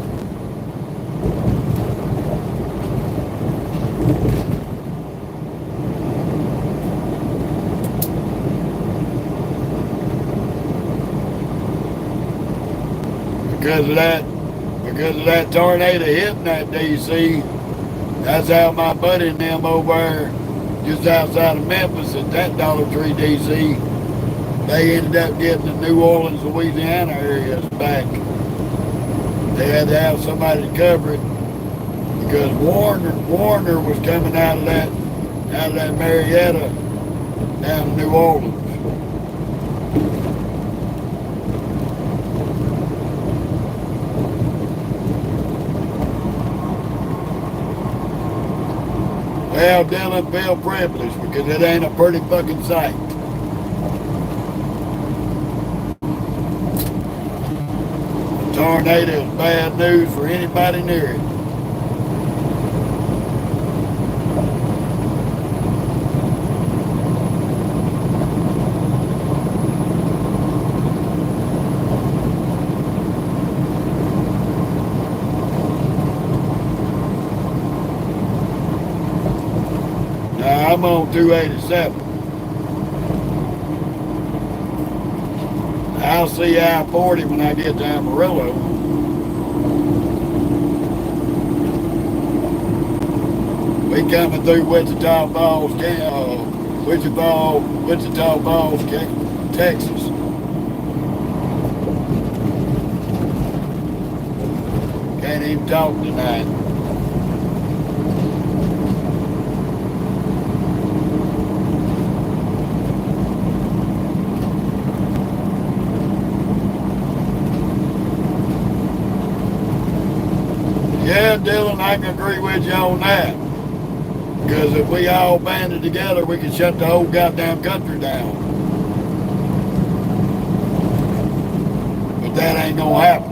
Because of that tornado hitting that DC, that's how my buddy and them over there, just outside of Memphis at that Dollar Tree DC, they ended up getting the New Orleans, Louisiana areas back. They had to have somebody to cover it because Warner was coming out of that Marietta down to New Orleans. Well, Dylan, feel privileged because it ain't a pretty fucking sight. A tornado is bad news for anybody near it. I'm on 287. I'll see I-40 when I get to Amarillo. We coming through Wichita Falls, Texas. Can't even talk tonight. Yeah, Dylan, I can agree with you on that. Because if we all banded together, we could shut the whole goddamn country down. But
that ain't gonna happen.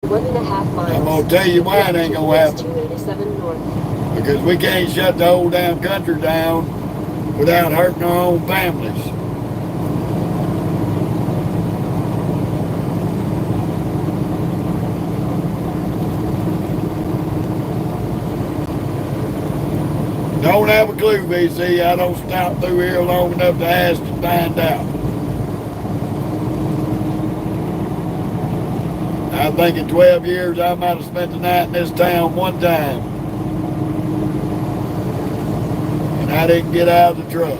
One and a half miles.
I'm gonna tell you why it ain't gonna happen.
287 north.
Because we can't shut the whole damn country down without hurting our own families. Don't have a clue, VC. I don't stop through here long enough to ask to find out. I think in 12 years I might have spent the night in this town one time. And I didn't get out of the truck.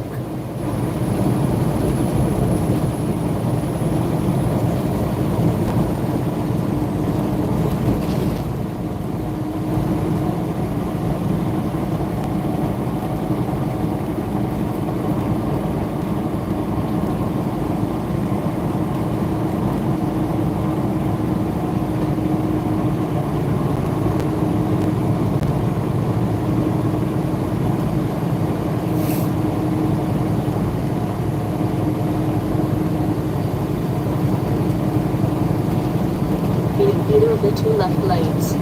In either of the two left lanes.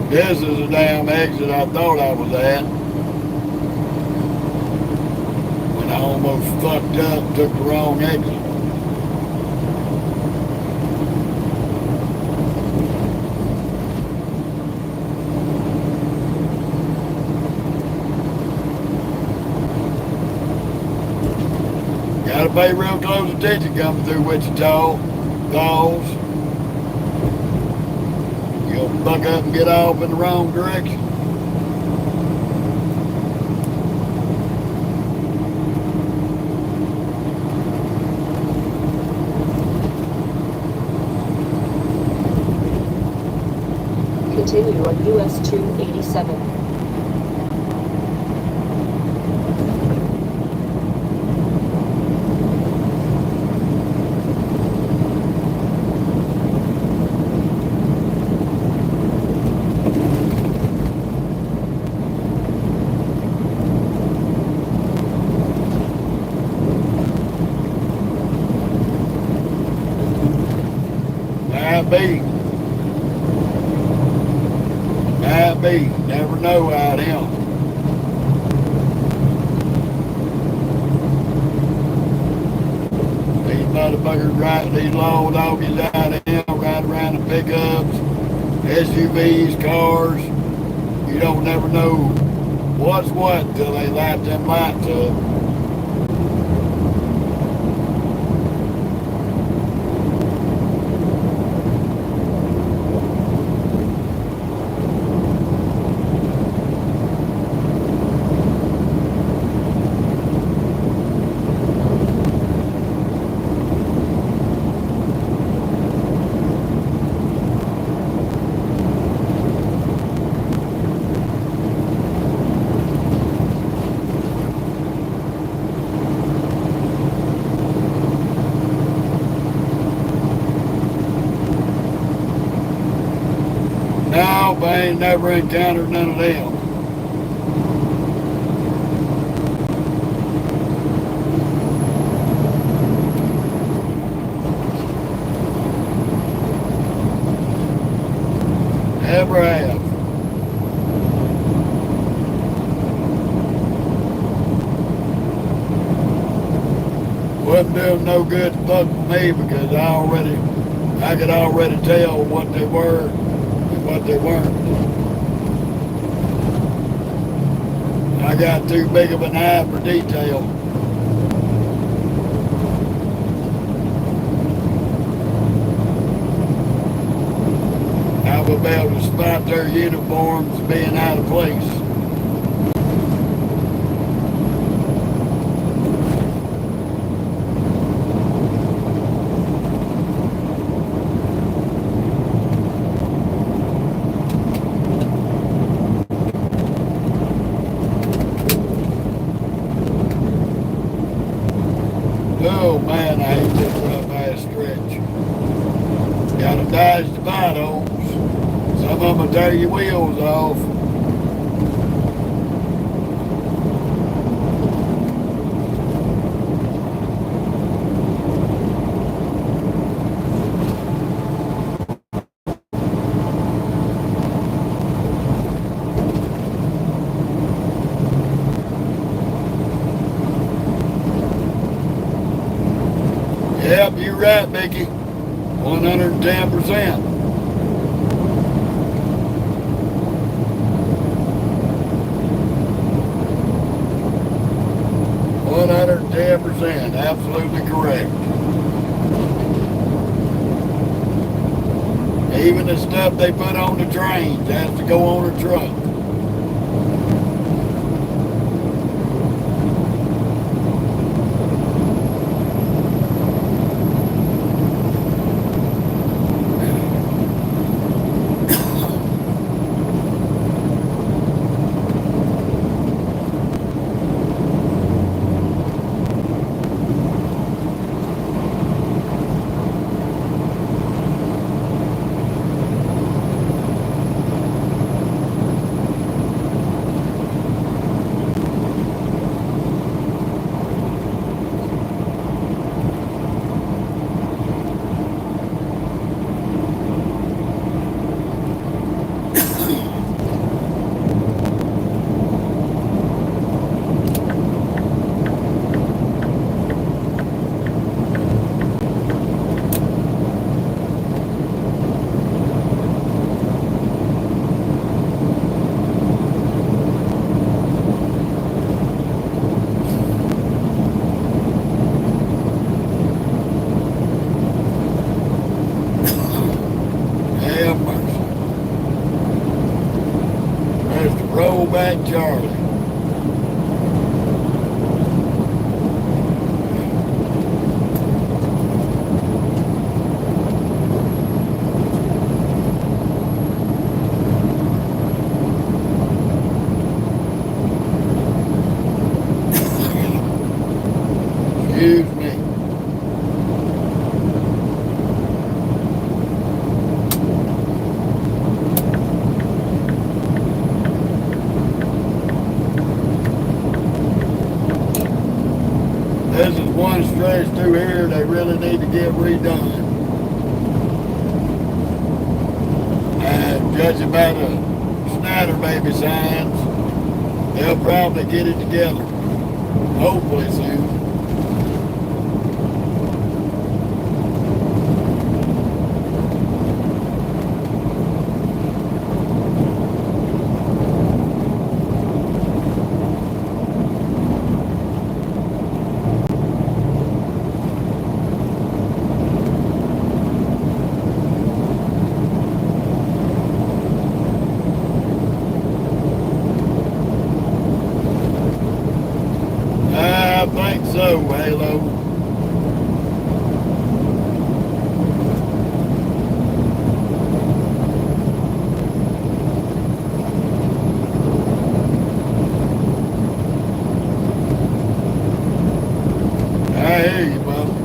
This is the damn exit I thought I was at. When I almost fucked up and took the wrong exit. Gotta pay real close attention coming through Wichita Falls. You'll buck up and get off in the wrong direction.
Continue on US 287.
Might be. Never know out him. These motherfuckers ride these long doggies out of him, ride around in pickups, SUVs, cars. You don't never know what's what till they light them lights up. No, but I ain't never encountered none of them. Never have. Wasn't doing no good to fuck with me because I could already tell what they were and what they weren't. I got too big of an eye for detail. I would be able to spot their uniforms being out of place.
Gotta dodge the potholes. Some of them will tear your wheels off. Yep, you're right, Mickey. 110%. Absolutely correct. Even the stuff they put on the trains has to go on a truck. Have mercy. There's the rollback Charlie. Excuse me. This is one stretch through here they really need to get redone. And judging by the Snyder baby signs, they'll probably get it together. Hopefully soon. I think so, Halo. I hear you, brother.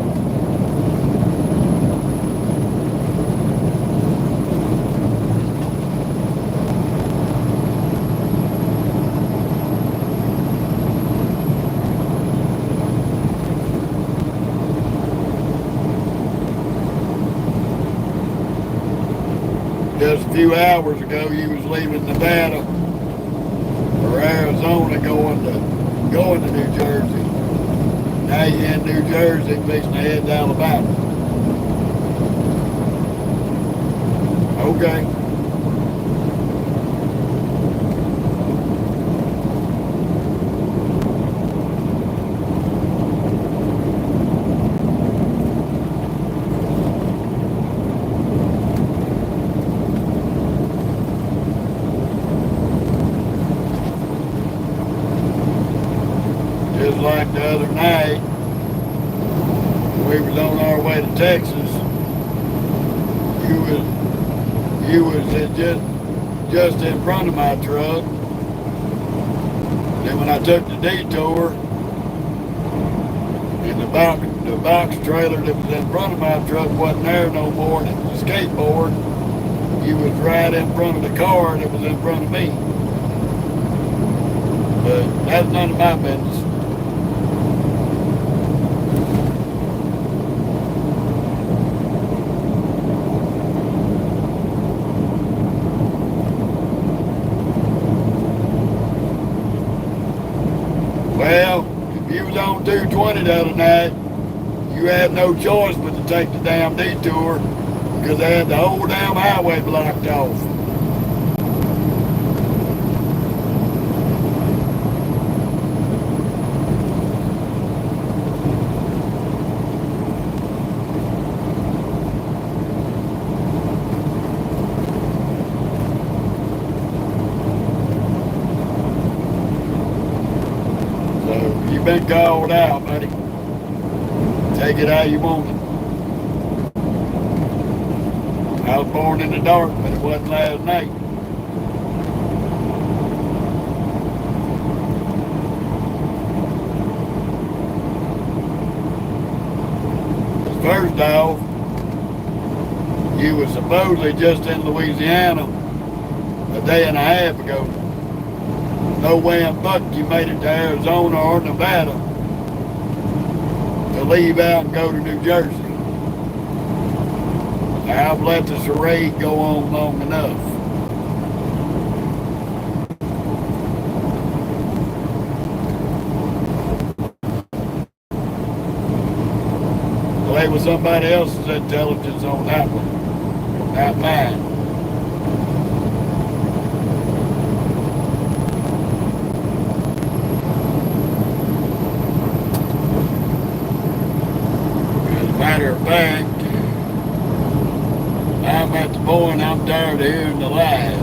Just a few hours ago, you was leaving Nevada or Arizona going to New Jersey. Now you're in New Jersey, fixing to head to Alabama. Okay. Just like the other night, we was on our way to Texas. You was just in front of my truck. Then when I took the detour, and about the box trailer that was in front of my truck wasn't there no more, and it was a skateboard. He was right in front of the car that was in front of me. But that's none of my business. Well, if you was on 220 the other night, you had no choice but to take the damn detour because they had the whole damn highway blocked off. Been called out, buddy. Take it how you want it. I was born in the dark, but it wasn't last night. First off, you was supposedly just in Louisiana a day and a half ago. No way in fuck you made it to Arizona or Nevada to leave out and go to New Jersey. I've let the charade go on long enough. Well, there was somebody else's intelligence on that one, not mine. Matter of fact, I'm at the point I'm tired of hearing the lies.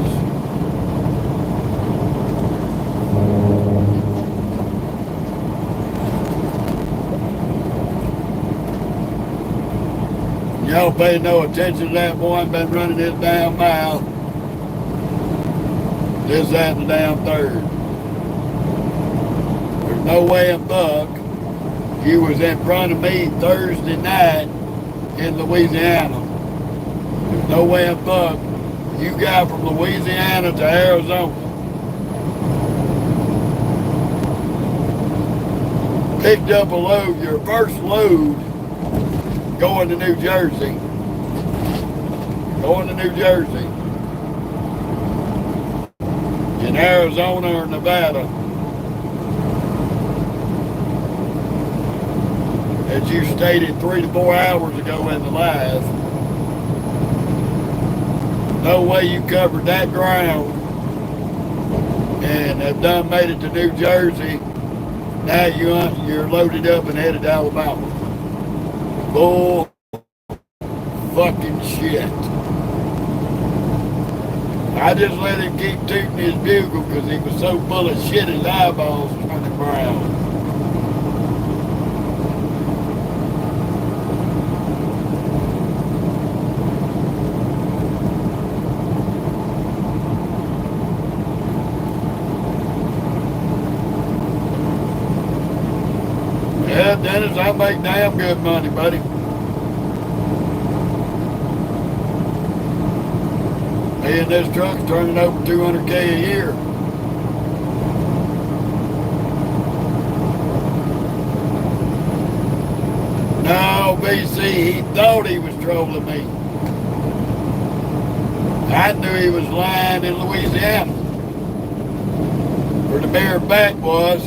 Y'all pay no attention to that boy. I've been running this damn mile. This, that, and the damn third. There's no way in fuck you was in front of me Thursday night in Louisiana. There's no way in fuck you got from Louisiana to Arizona. Picked up a load, your first load, going to New Jersey. Going to New Jersey. In Arizona or Nevada. As you stated 3 to 4 hours ago in the live, no way you covered that ground and have done made it to New Jersey. Now you're loaded up and headed to Alabama. Bull fucking shit. I just let him keep tooting his bugle because he was so full of shit his eyeballs turning brown. Yeah, Dennis, I make damn good money, buddy. Me and this truck's turning over $200K a year. No, BC, he thought he was trolling me. I knew he was lying in Louisiana, where the bare back was.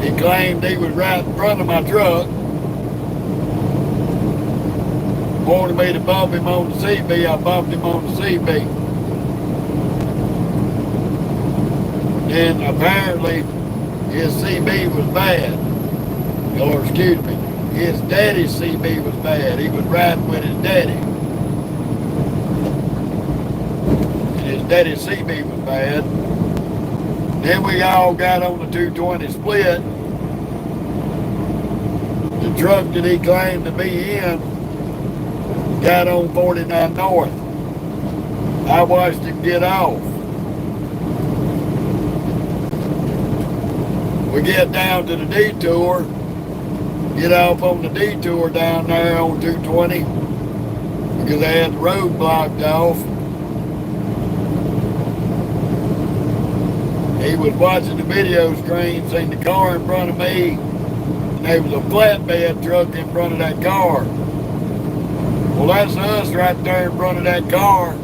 He claimed he was right in front of my truck. Wanted me to bump him on the CB. I bumped him on the CB. Then apparently his CB was bad. Or excuse me, his daddy's CB was bad. He was riding with his daddy. And his daddy's CB was bad. Then we all got on the 220 split. The truck that he claimed to be in got on 49 North. I watched him get off. We get down to the detour, get off on the detour down there on 220 because they had the road blocked off. He was watching the video screen, seen the car in front of me, and there was a flatbed truck in front of that car. Well, that's us right there in front of that car,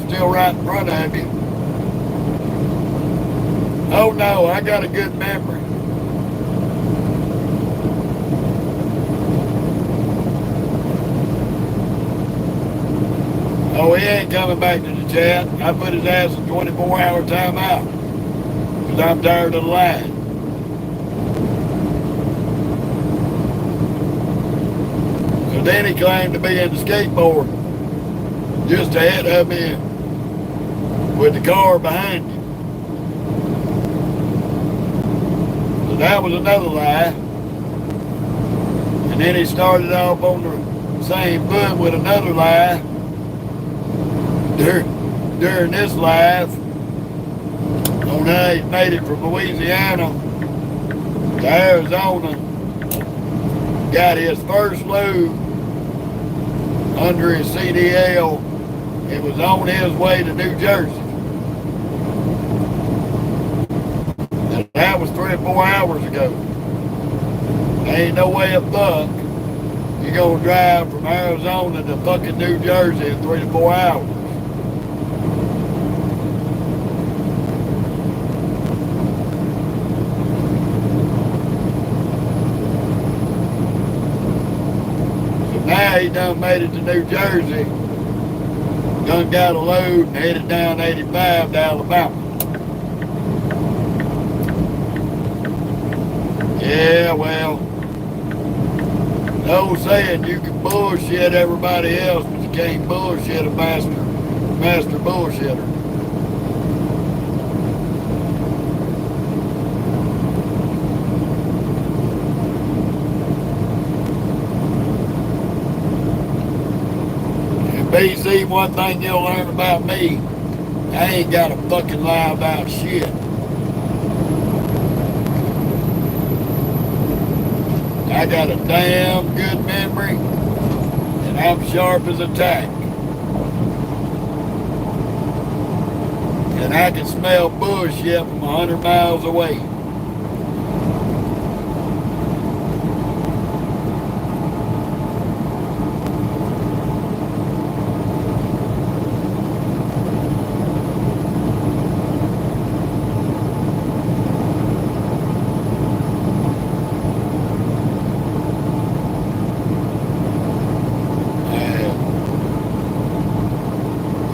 still right in front of you. Oh no, I got a good memory. Oh, he ain't coming back to the chat. I put his ass in 24-hour timeout because I'm tired of the line. So then he claimed to be in the skateboard just ahead of me with the car behind him. So that was another lie. And then he started off on the same foot with another lie. During this live on how he made it from Louisiana to Arizona, got his first load under his CDL. It was on his way to New Jersey. And that was 3 or 4 hours ago. There ain't no way a fuck you're gonna drive from Arizona to fucking New Jersey in 3 to 4 hours. Now he done made it to New Jersey, done got a load and headed down 85 to Alabama. Yeah, well, the old saying, you can bullshit everybody else, but you can't bullshit a master bullshitter. BC, one thing you'll learn about me, I ain't got a fucking lie about shit. I got a damn good memory, and I'm sharp as a tack. And I can smell bullshit from 100 miles away.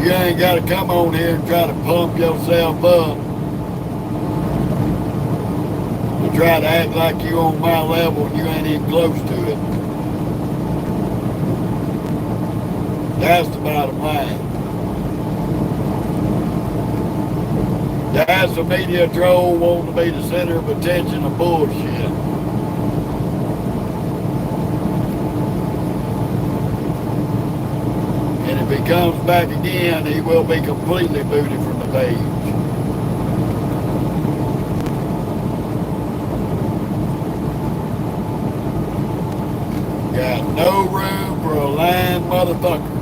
You ain't got to come on here and try to pump yourself up and try to act like you on my level and you ain't even close to it. That's the bottom line. That's a media troll wanting to be the center of attention of bullshit. If he comes back again, he will be completely booted from the page. Got no room for a lying motherfucker.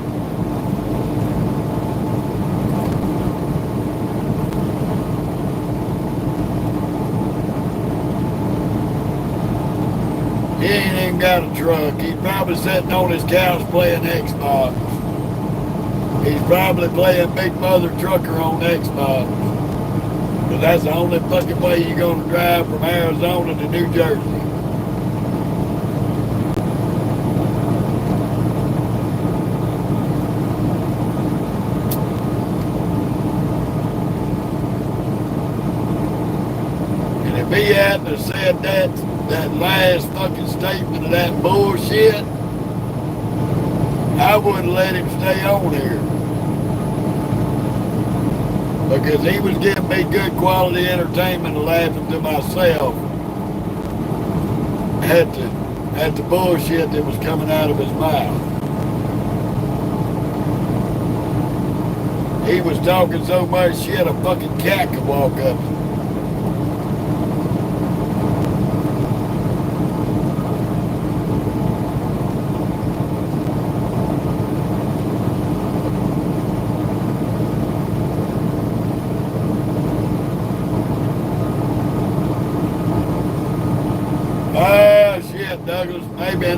He ain't even got a truck. He's probably sitting on his couch playing Xbox. He's probably playing Big Mother Trucker on Xbox. Because that's the only fucking way you're going to drive from Arizona to New Jersey. And if he hadn't have said that last fucking statement of that bullshit, I wouldn't let him stay on here. Because he was giving me good quality entertainment and laughing to myself at the bullshit that was coming out of his mouth. He was talking so much shit a fucking cat could walk up.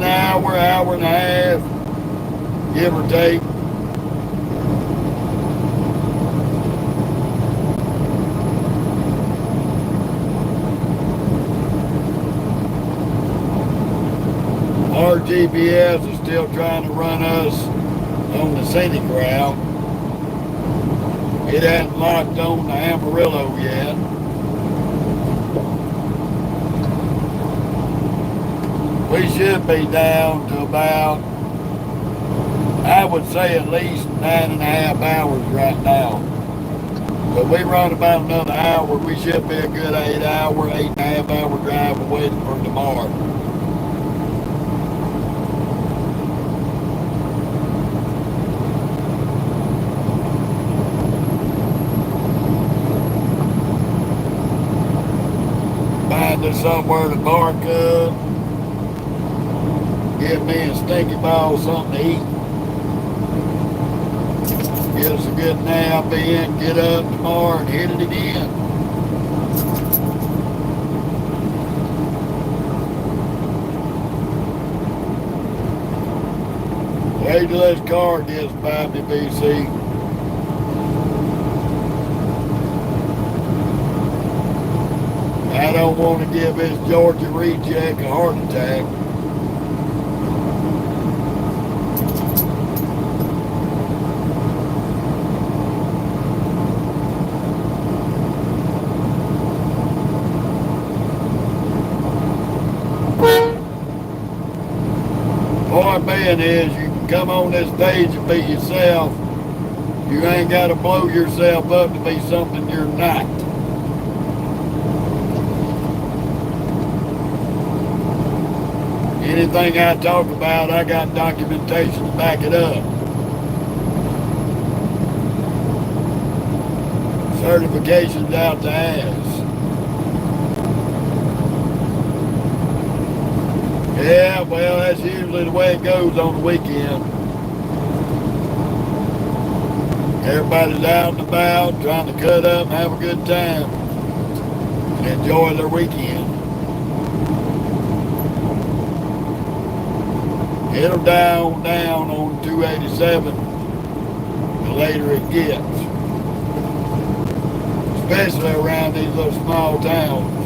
hour and a half, give or take. Our GPS is still trying to run us on the scenic route. It hasn't locked on the Amarillo yet. We should be down to about, I would say at least 9.5 hours right now. But we run about another hour. We should be a good 8.5 hour drive away from tomorrow. Find us somewhere to park up. Give me and Stinky Ball something to eat. Get us a good nap in, get up tomorrow and hit it again. Wait till this car gets by me, BC. I don't want to give this Georgia reject a heart attack. Point being is, you can come on this stage and be yourself. You ain't got to blow yourself up to be something you're not. Anything I talk about, I got documentation to back it up. Certifications out the ass. Yeah, well, that's usually the way it goes on the weekend. Everybody's out and about, trying to cut up and have a good time and enjoy their weekend. It'll down on 287 the later it gets, especially around these little small towns.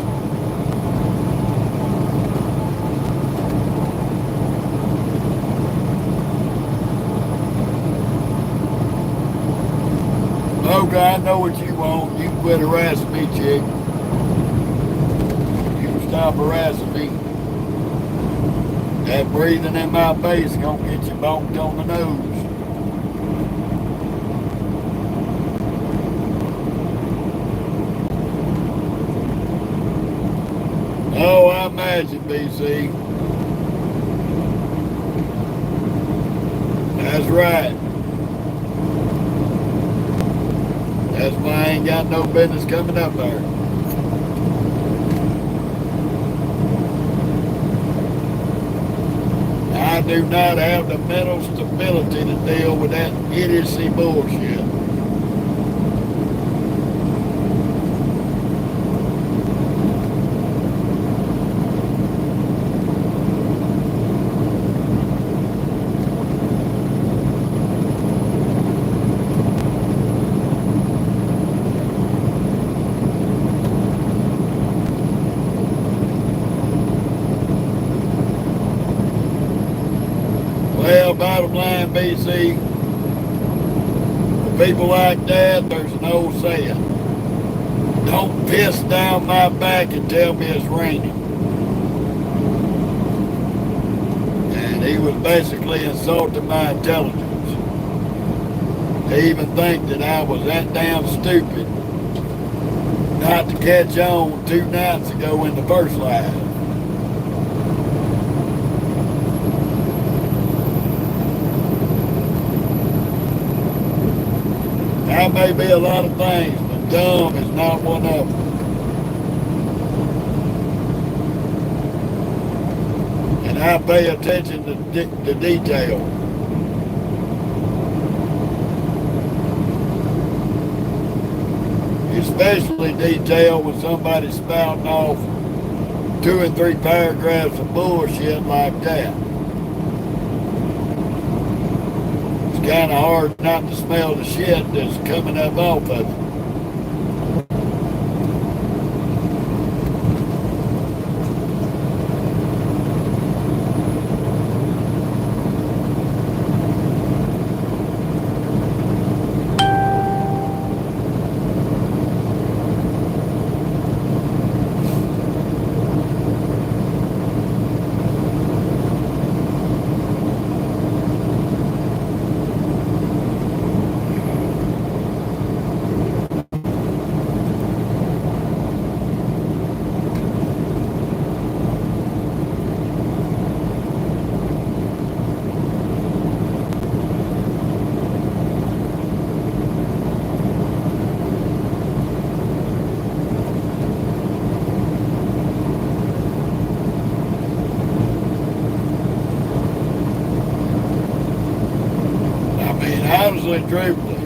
Okay, I know what you want. You quit harassing me, chick. You stop harassing me. That breathing in my face is gonna get you bonked on the nose. Oh, I imagine, BC. That's right. That's why I ain't got no business coming up there. I do not have the mental stability to deal with that idiocy bullshit. Well, bottom line, BC, for people like that, there's an old saying. Don't piss down my back and tell me it's raining. And he was basically insulting my intelligence. To even think that I was that damn stupid not to catch on 2 nights ago in the first live. I may be a lot of things, but dumb is not one of them. And I pay attention to detail. Especially detail when somebody's spouting off 2 and 3 paragraphs of bullshit like that.
kind of hard not to smell the shit that's coming up off of it. Honestly, truthfully,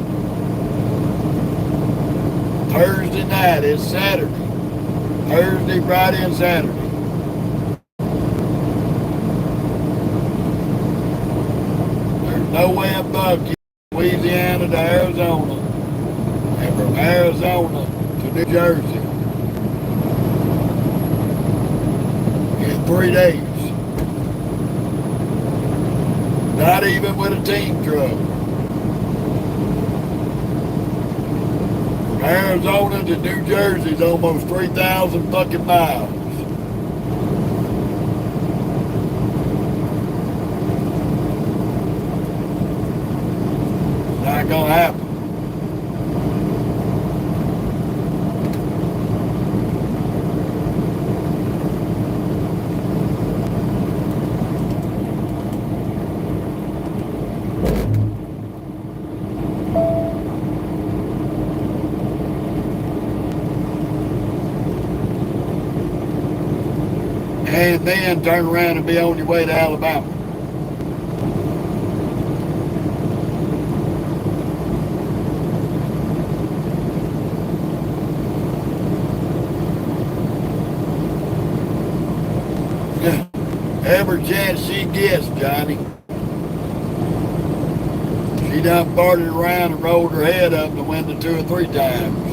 Thursday night is Saturday. Thursday, Friday, and Saturday. There's no way in Bucky, Louisiana to Arizona, and from Arizona to New Jersey in 3 days. Not even with a team truck. Arizona to New Jersey is almost 3,000 fucking miles. Not gonna happen. And then turn around and be on your way to Alabama. Every chance she gets, Johnny. She done farted around and rolled her head up the window 2 or 3 times.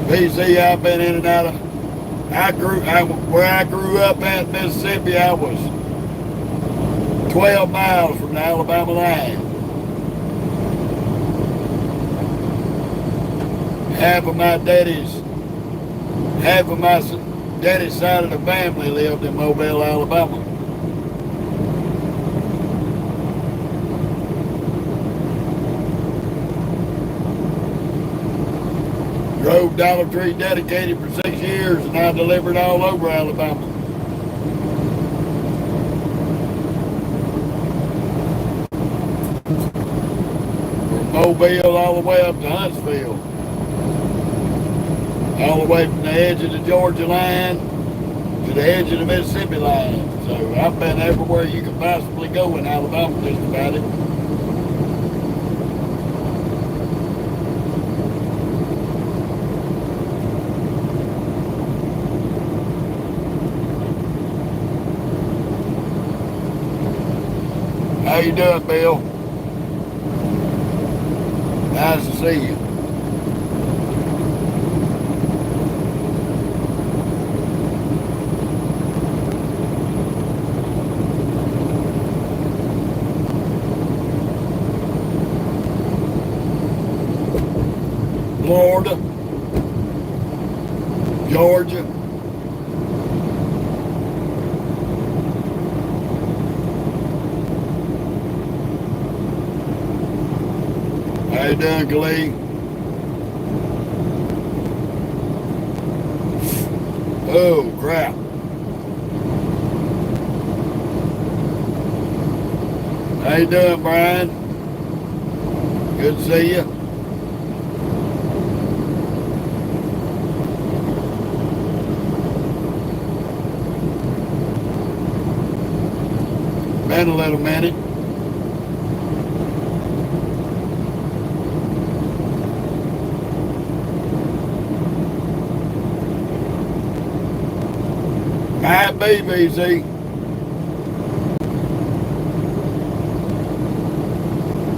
BC, I've been in and out of. Where I grew up at Mississippi, I was 12 miles from the Alabama line. Half of my daddy's side of the family lived in Mobile, Alabama. Drove Dollar Tree dedicated for 6 years, and I delivered all over Alabama. From Mobile all the way up to Huntsville. All the way from the edge of the Georgia line to the edge of the Mississippi line. So I've been everywhere you can possibly go in Alabama just about it. How you doing, Bill? Nice to see you. Florida, Georgia. How you doing, Glee? Oh, crap. How you doing, Brian? Good to see you. Been a little minute. Might be, BZ.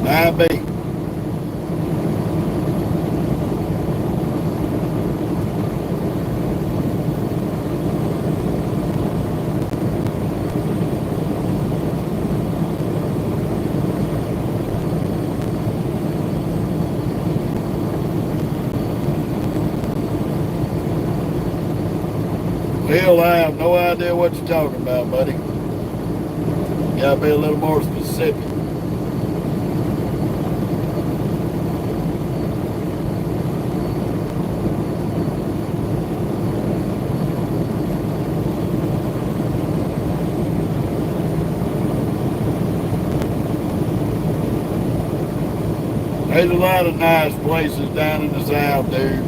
Might be. Well, I have no idea what you're talking about, buddy. You gotta be a little more specific. There's a lot of nice places down in the South, dude.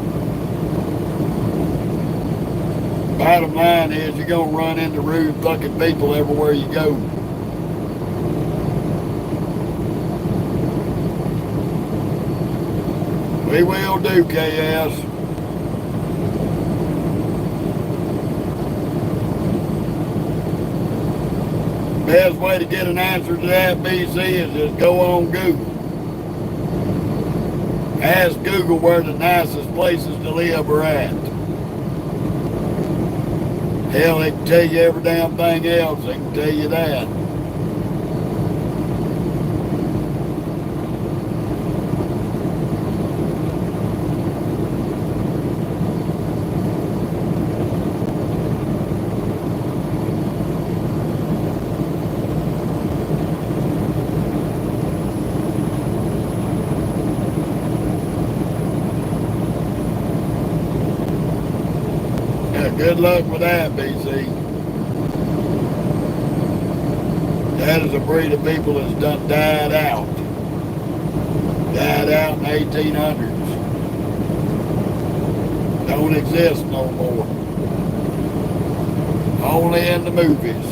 Bottom line is you're going to run into rude fucking people everywhere you go. We will do, KS. Best way to get an answer to that, BC, is just go on Google. Ask Google where the nicest places to live are at. Hell, they can tell you every damn thing else. They can tell you that. Good luck with that, BC. That is a breed of people that's done died out. Died out in the 1800s. Don't exist no more. Only in the movies.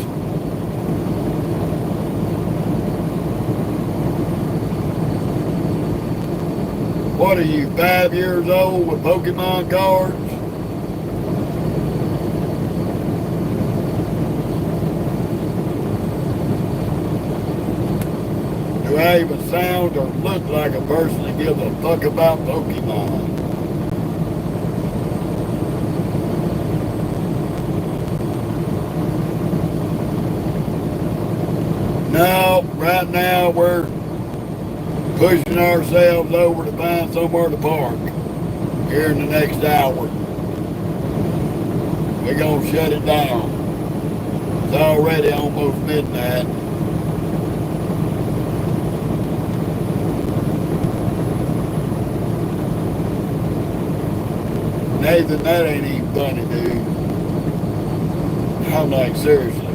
What are you, 5 years old with Pokemon cards? Do I even sound or look like a person that gives a fuck about Pokemon? No, right now we're pushing ourselves over to find somewhere to park here in the next hour. We're gonna shut it down. It's already almost midnight. Nathan, that ain't even funny, dude. I'm like, seriously.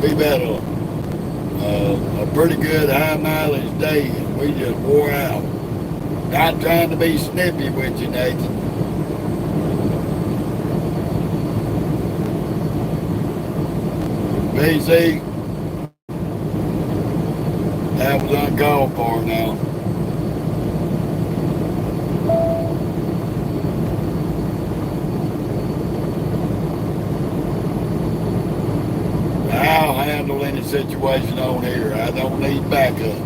We've had a pretty good high mileage day and we just wore out. Not trying to be snippy with you, Nathan. BC, that was uncalled for now. I'll handle any situation on here. I don't need backup.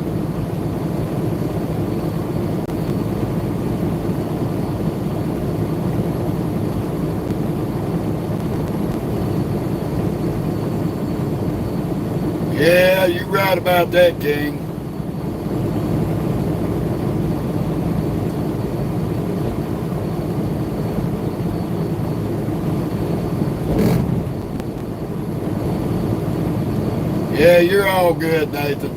Yeah, you're right about that, King. Yeah, you're all good, Nathan.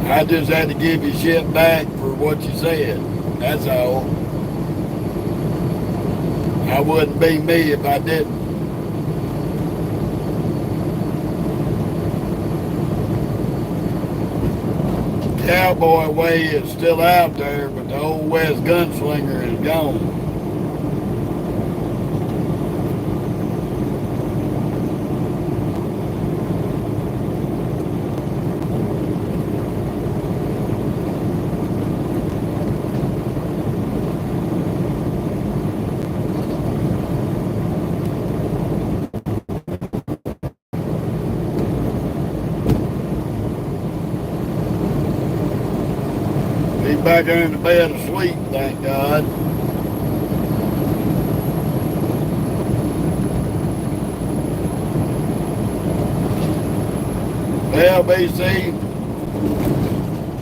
I just had to give you shit back for what you said. That's all. I wouldn't be me if I didn't. Cowboy way is still out there, but the old West gunslinger is gone.
He's back there in the bed asleep, thank God. Well, BC,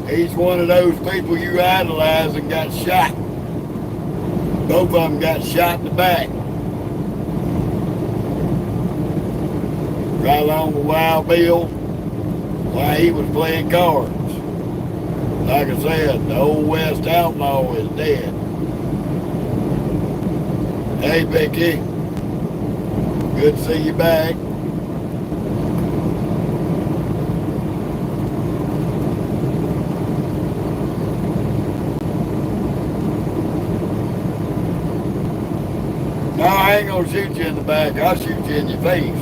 he's one of those people you idolize and got shot. Both of them got shot in the back. Right along with Wild Bill while he was playing cards. Like I said, the old West outlaw is dead. Hey, Vicky. Good to see you back. No, I ain't gonna shoot you in the back. I'll shoot you in your face.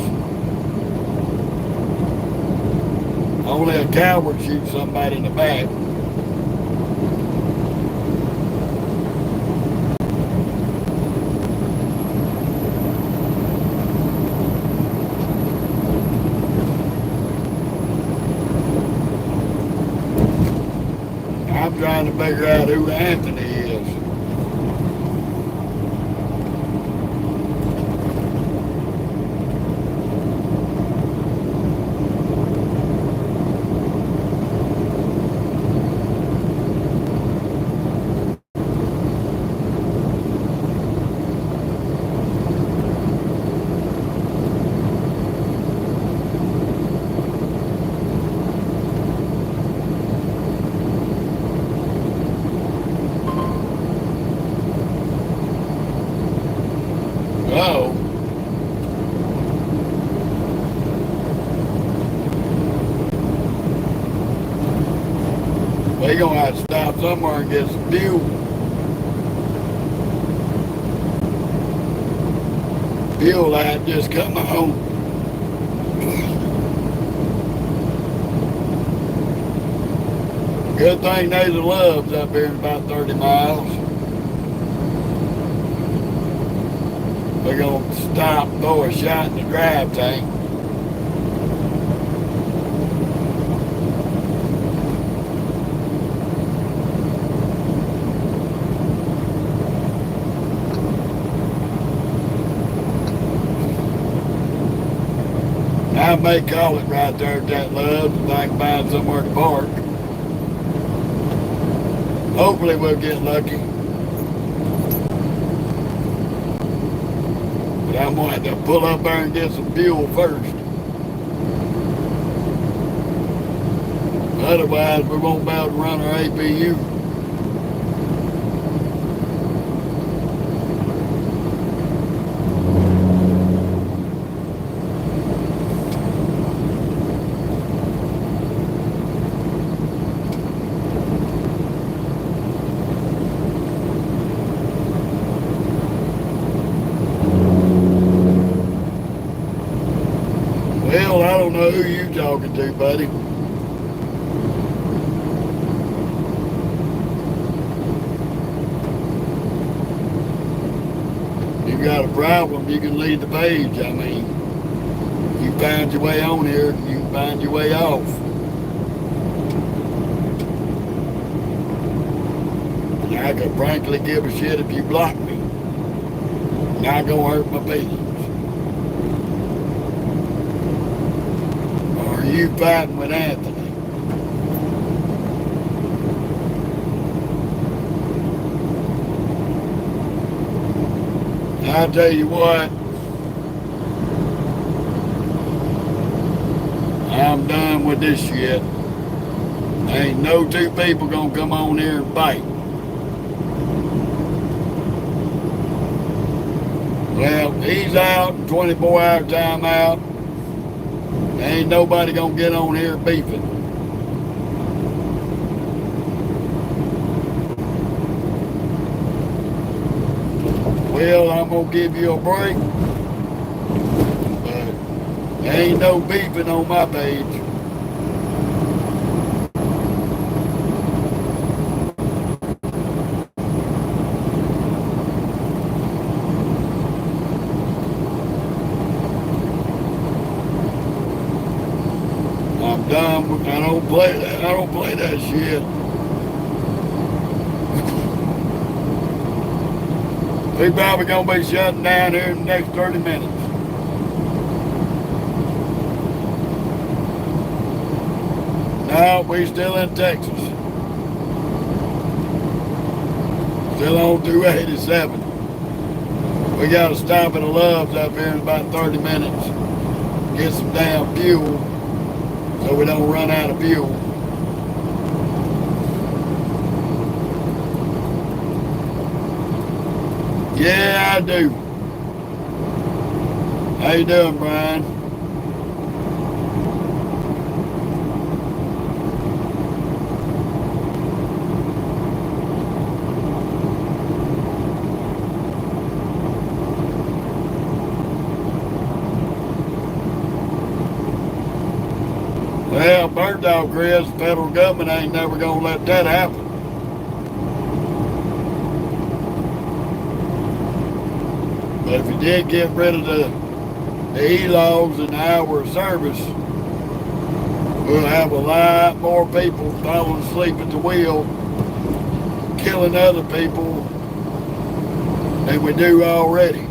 Only a coward shoots somebody in the back. I'm trying to figure out who Anthony is. Oh. We're gonna have to stop somewhere and get some fuel. Fuel light just come on. Good thing there's a Love's up here in about 30 miles. We're going to stop, throw a shot in the drive tank. I may call it right there at that Love's if I can find somewhere to park. Hopefully we'll get lucky. But I'm going to have to pull up there and get some fuel first. Otherwise, we won't be able to run our APU. Well, I don't know who you talking to, buddy. You got a problem, you can leave the page. I mean, you find your way on here, you can find your way off. And I could frankly give a shit if you block me. Not gonna hurt my feelings. Are you fighting with Anthony? I'll tell you what, I'm done with this shit. Ain't no two people gonna come on here and fight. Well, he's out, 24-hour timeout. Ain't nobody gonna get on here beefing. Well, I'm gonna give you a break, but there ain't no beefing on my page. I'm done. I don't play that. I don't play that shit.
We probably gonna be shutting down here in the next 30 minutes. No, we still in Texas. Still on 287. We gotta stop at a Love's up here in about 30 minutes. Get some damn fuel so we don't run out of fuel. Yeah, I do. How you doing, Brian? Well, bird dog, Chris, the federal government ain't never gonna let that happen. But if you did get rid of the e-logs and the hour of service, we'll have a lot more people falling asleep at the wheel, killing other people than we do already.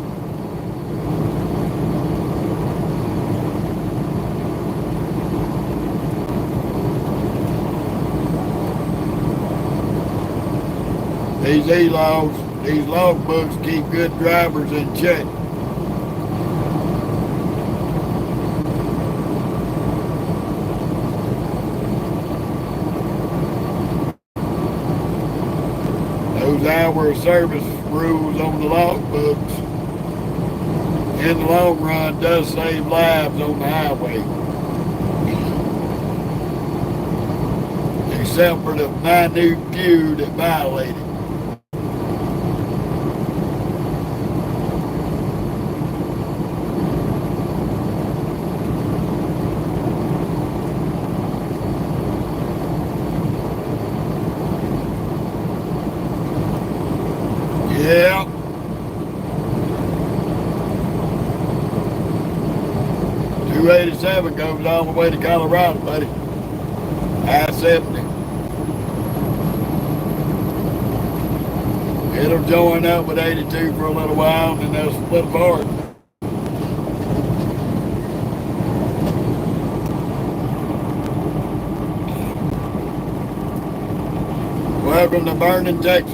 These e-logs, these logbooks keep good drivers in check. Those hour of service rules on the logbooks, in the long run, does save lives on the highway. Except for the minute few that violate it. Yeah. I-87 goes all the way to Colorado, buddy. I-70. It'll join up with 82 for a little while, and then they'll split apart. Welcome to Vernon, Texas.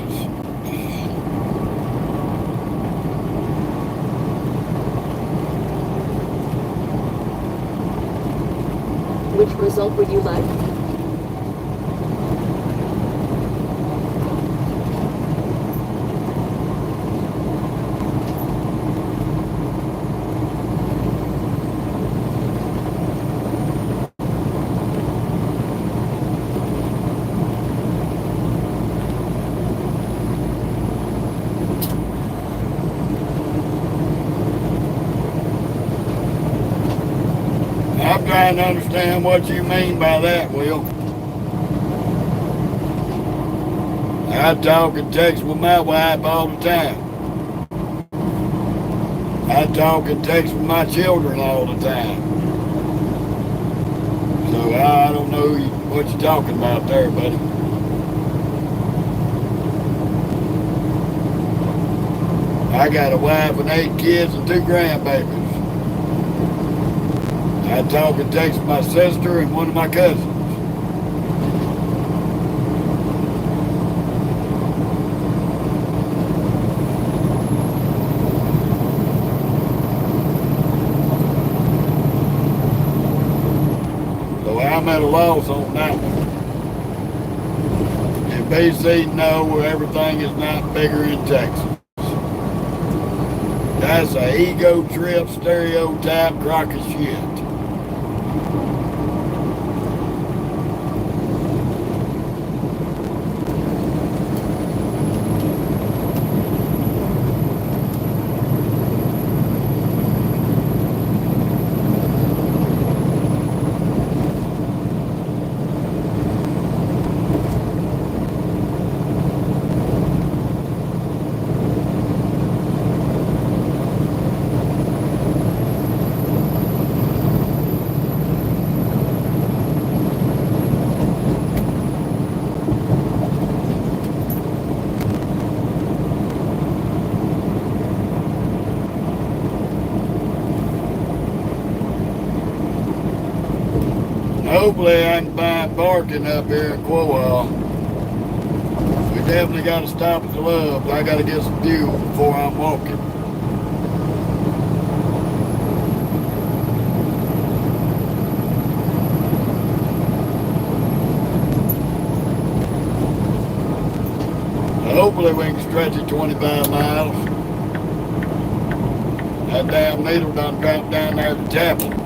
Which result would you like?
I'm trying to understand what you mean by that, Will. I talk and text with my wife all the time. I talk and text with my children all the time. So I don't know what you're talking about there, buddy. I got a wife and 8 kids and 2 grandbabies. I talk and text with my sister and one of my cousins. So I'm at a loss on that one. And BC know everything is not bigger in Texas. That's a ego trip, stereotype, crock of shit.
Hopefully I can find parking up here in Quail. We definitely got to stop at the Loves. I got to get some fuel before I'm walking. Hopefully we can stretch it 25 miles. That damn needle done dropped down there to Chapel.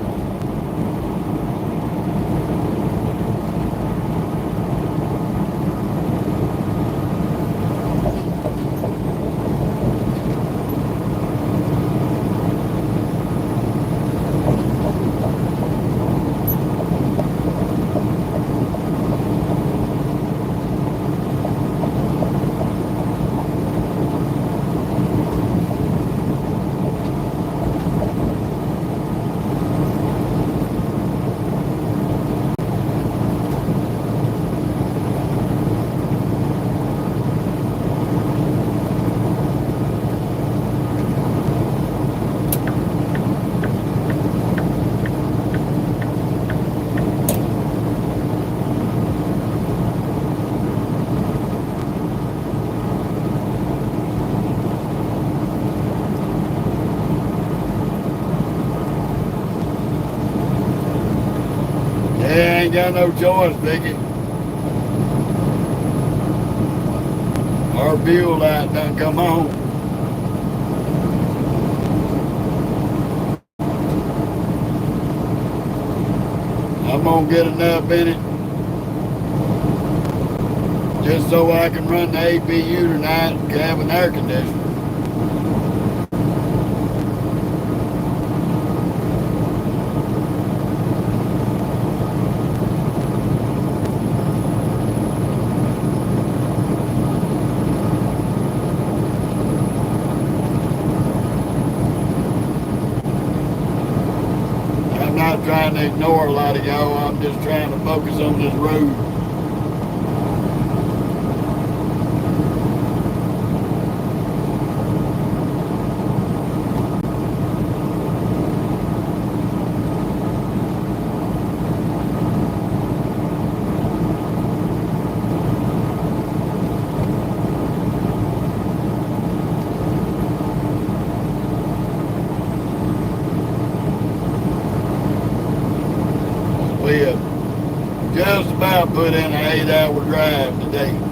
Yeah, ain't got no choice, Vicky. Our fuel light done come on. I'm gonna get enough in it just so I can run the APU tonight and have an air conditioner. I'm not trying to ignore a lot of y'all. I'm just trying to focus on this road. We have just about put in an 8-hour drive today.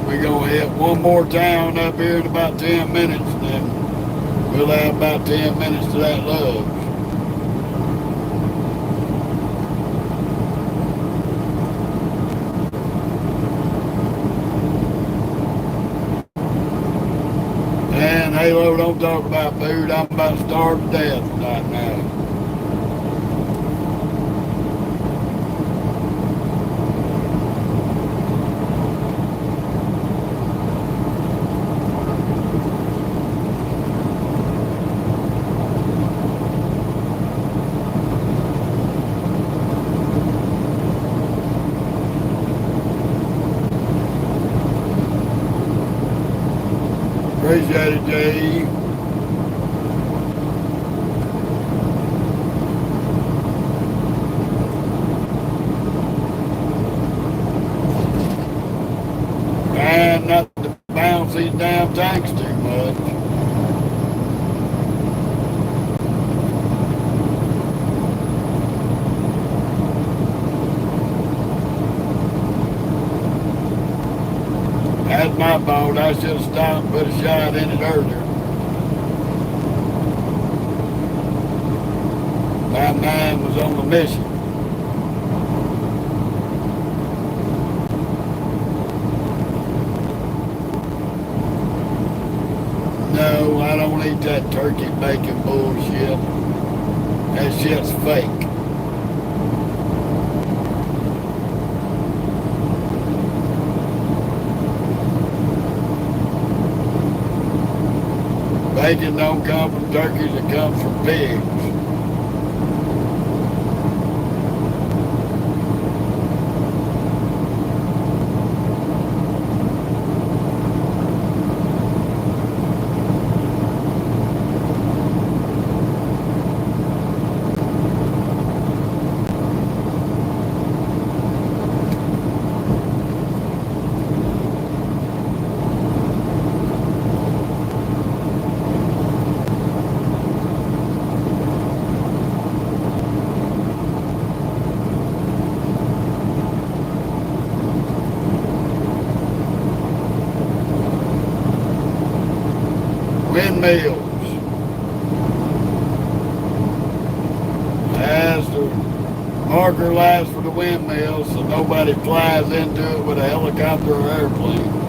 We're gonna hit one more town up here in about 10 minutes, and then we'll have about 10 minutes to that Loves. And Halo, don't talk about food. I'm about to starve to death right now. Appreciate it, Jay. Trying not to bounce these damn tanks too much. That's my fault. I should have stopped and put a shot in it earlier. My mind was on the mission. No, I don't
eat that turkey bacon bullshit. That shit's fake. Bacon don't come from turkeys, it comes from pigs. Windmills. As the marker lies for the windmills, so nobody flies into it with a helicopter or airplane.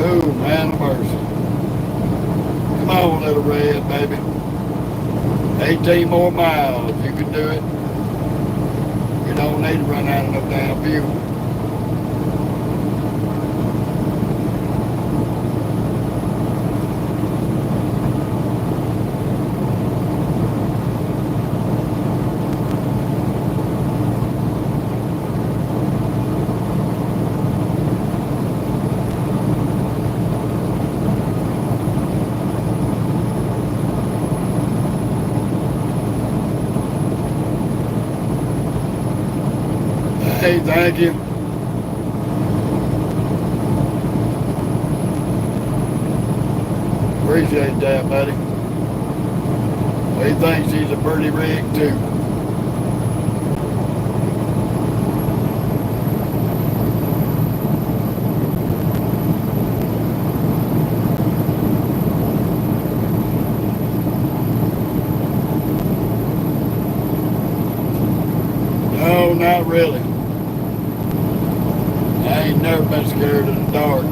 Ooh, man of mercy. Come on, little red, baby. 18 more miles. You can do it. You don't need to run out of no damn fuel. Hey, thank you. Appreciate that, buddy. He thinks he's a pretty rig, too. No, not really. I ain't never been scared of the dark.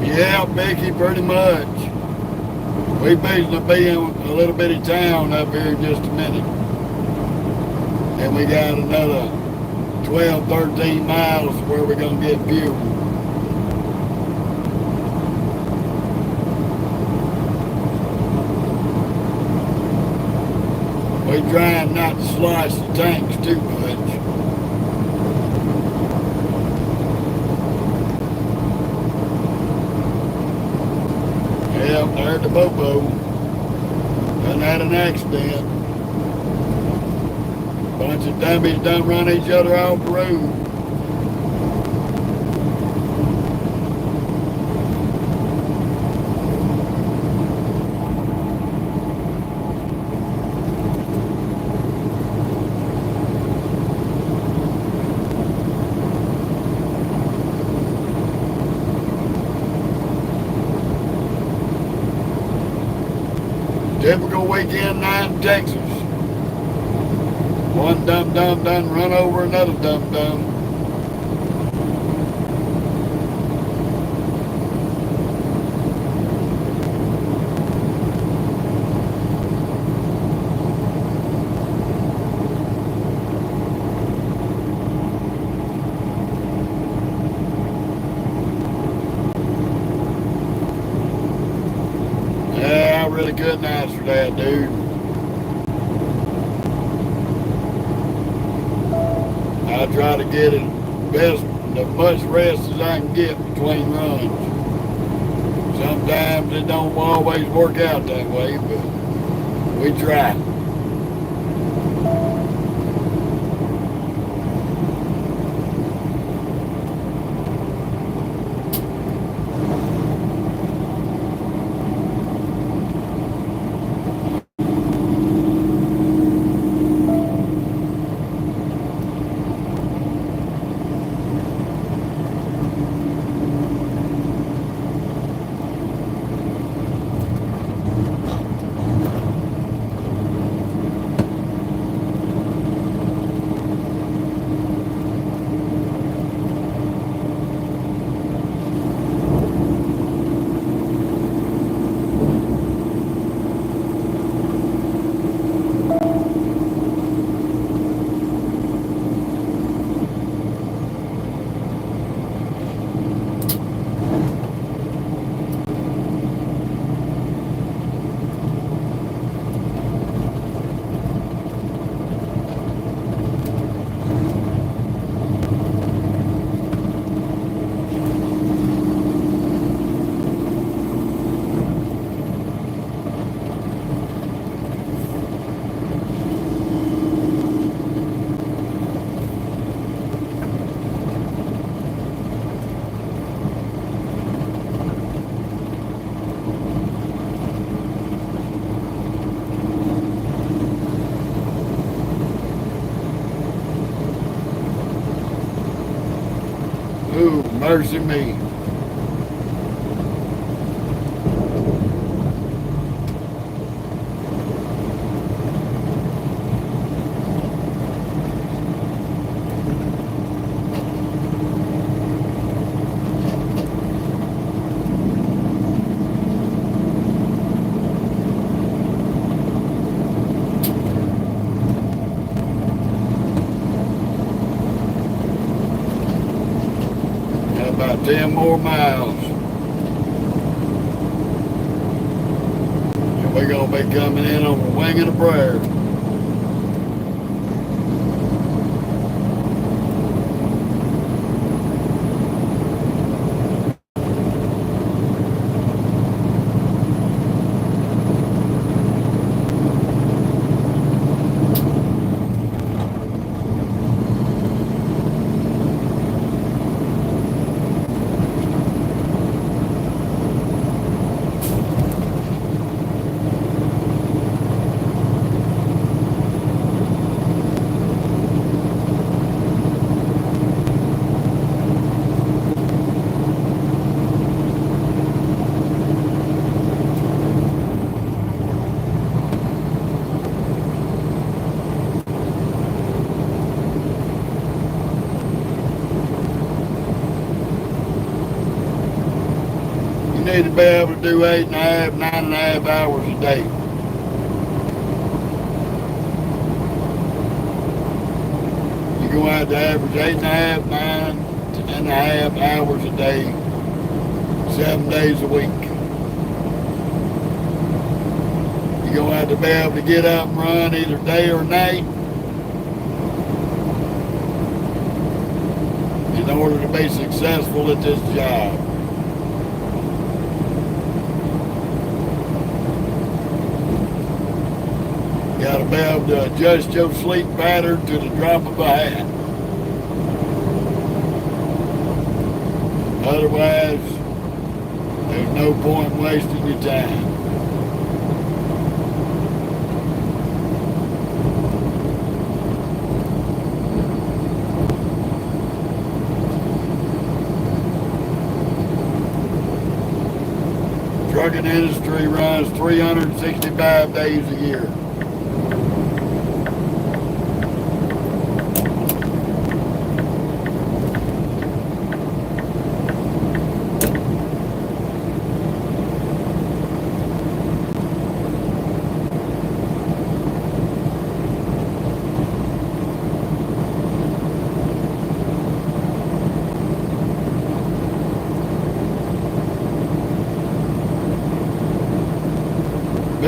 Yeah, Becky, pretty much. We basically be in a little bitty town up here in just a minute. And we got another 12, 13 miles where we're going to get fuel. We're trying not to slice the tanks too much. Yep, there's the Bobo. Done had an accident. Bunch of dummies done run each other off the road. Typical weekend night in Texas. One dum-dum done run over another dum-dum. couldn't answer that, dude. I try to get as much rest as I can get between runs. Sometimes it don't always work out that way, but we try. Ooh, mercy me. Got about 10 more miles. And we're going to be coming in on the wing of a prayer. You need to be able to do 8.5, 9.5 hours a day. You go out to average 8.5, 9.5 hours a day, 7 days a week. You go out to be able to get up and run either day or night in order to be successful at this job. You got to be able to adjust your sleep pattern to the drop of a hat. Otherwise, there's no point wasting your time. Trucking industry runs 365 days a year.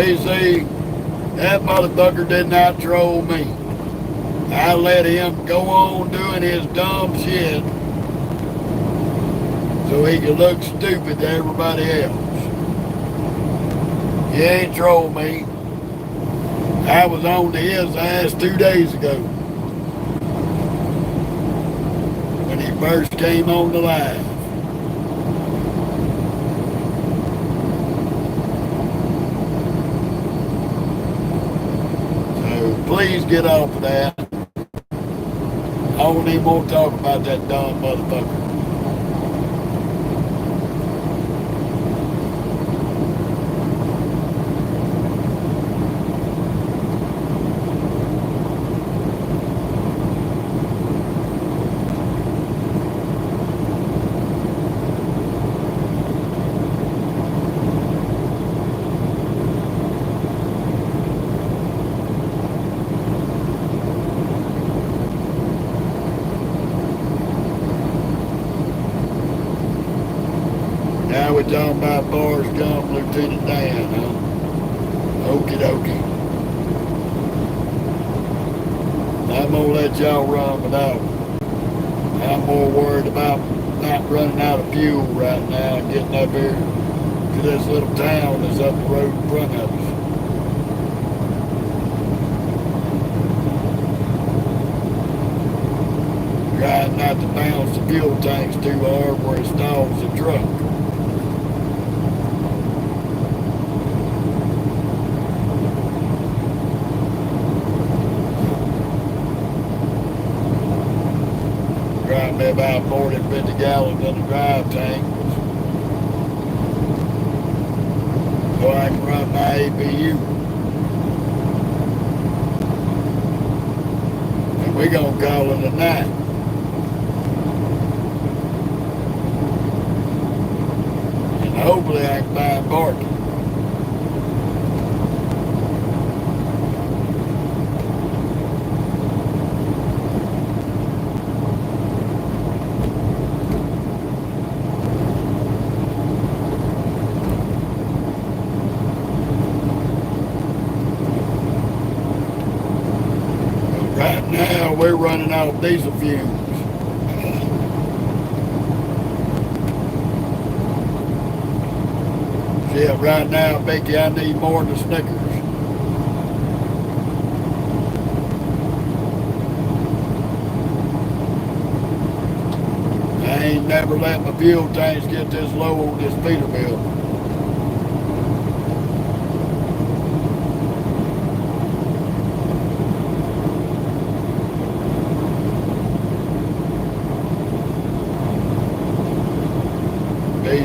BC, that motherfucker did not troll me. I let him go on doing his dumb shit so he could look stupid to everybody else. He ain't trolled me. I was on to his ass 2 days ago when he first came on the live. So please get off of that. I don't even want to talk about that dumb motherfucker. Now we're talking about Bars Gump, Lieutenant Dan, huh? Okie dokie. I'm gonna let y'all run without me. I'm more worried about not running out of fuel right now and getting up here to this little town that's up the road in front of us. Trying not to bounce the fuel tanks too hard where it stalls the truck. Driving me about 40 to 50 gallons in the drive tank so I can run my APU. And we're going to call it a night. And hopefully I can find parking. Right now, we're running out of diesel fumes. Yeah, right now, Becky, I need more than a Snickers. I ain't never let my fuel tanks get this low on this Peterbilt.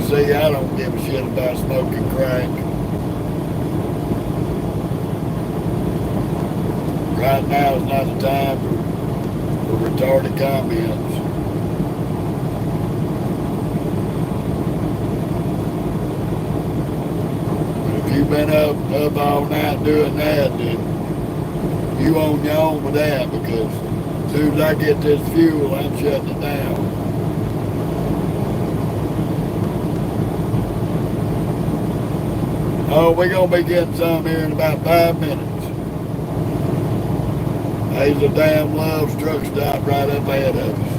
See, I don't give a shit about smoking crack. Right now is not the time for retarded comments. But if you've been up all night doing that, then you on your own with that, because as soon as I get this fuel, I'm shutting it down. Oh, we're going to be getting some here in about 5 minutes. There's a damn Love's truck stop right up ahead of us.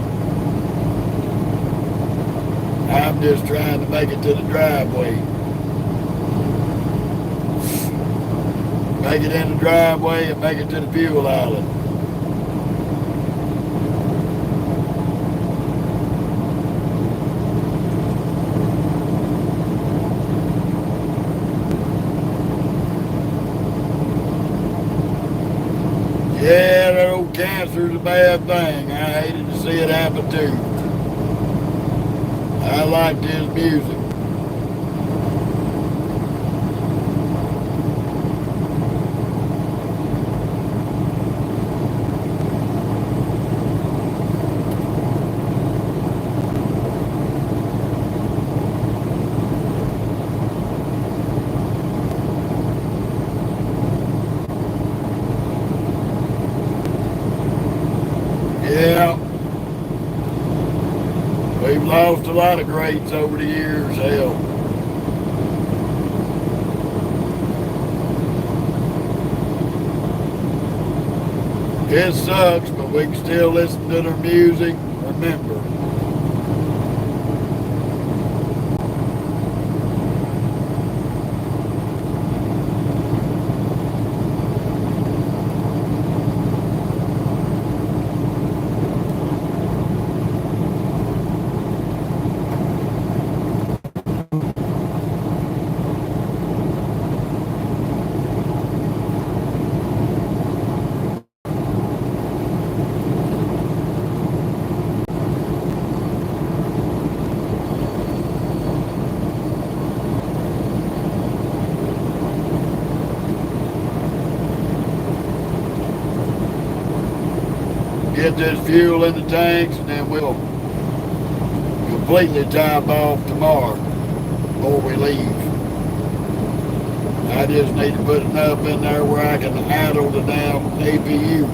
I'm just trying to make it to the driveway. Make it in the driveway and make it to the fuel island. Yeah, that old cancer's a bad thing. I hated to see it happen too. I liked his music. Yeah, we've lost a lot of greats over the years, hell.
It sucks, but we can still listen to their music. Remember. Get this fuel in the tanks, and then we'll completely top off tomorrow before we leave. I just need to put enough in there where I can idle the damn APU.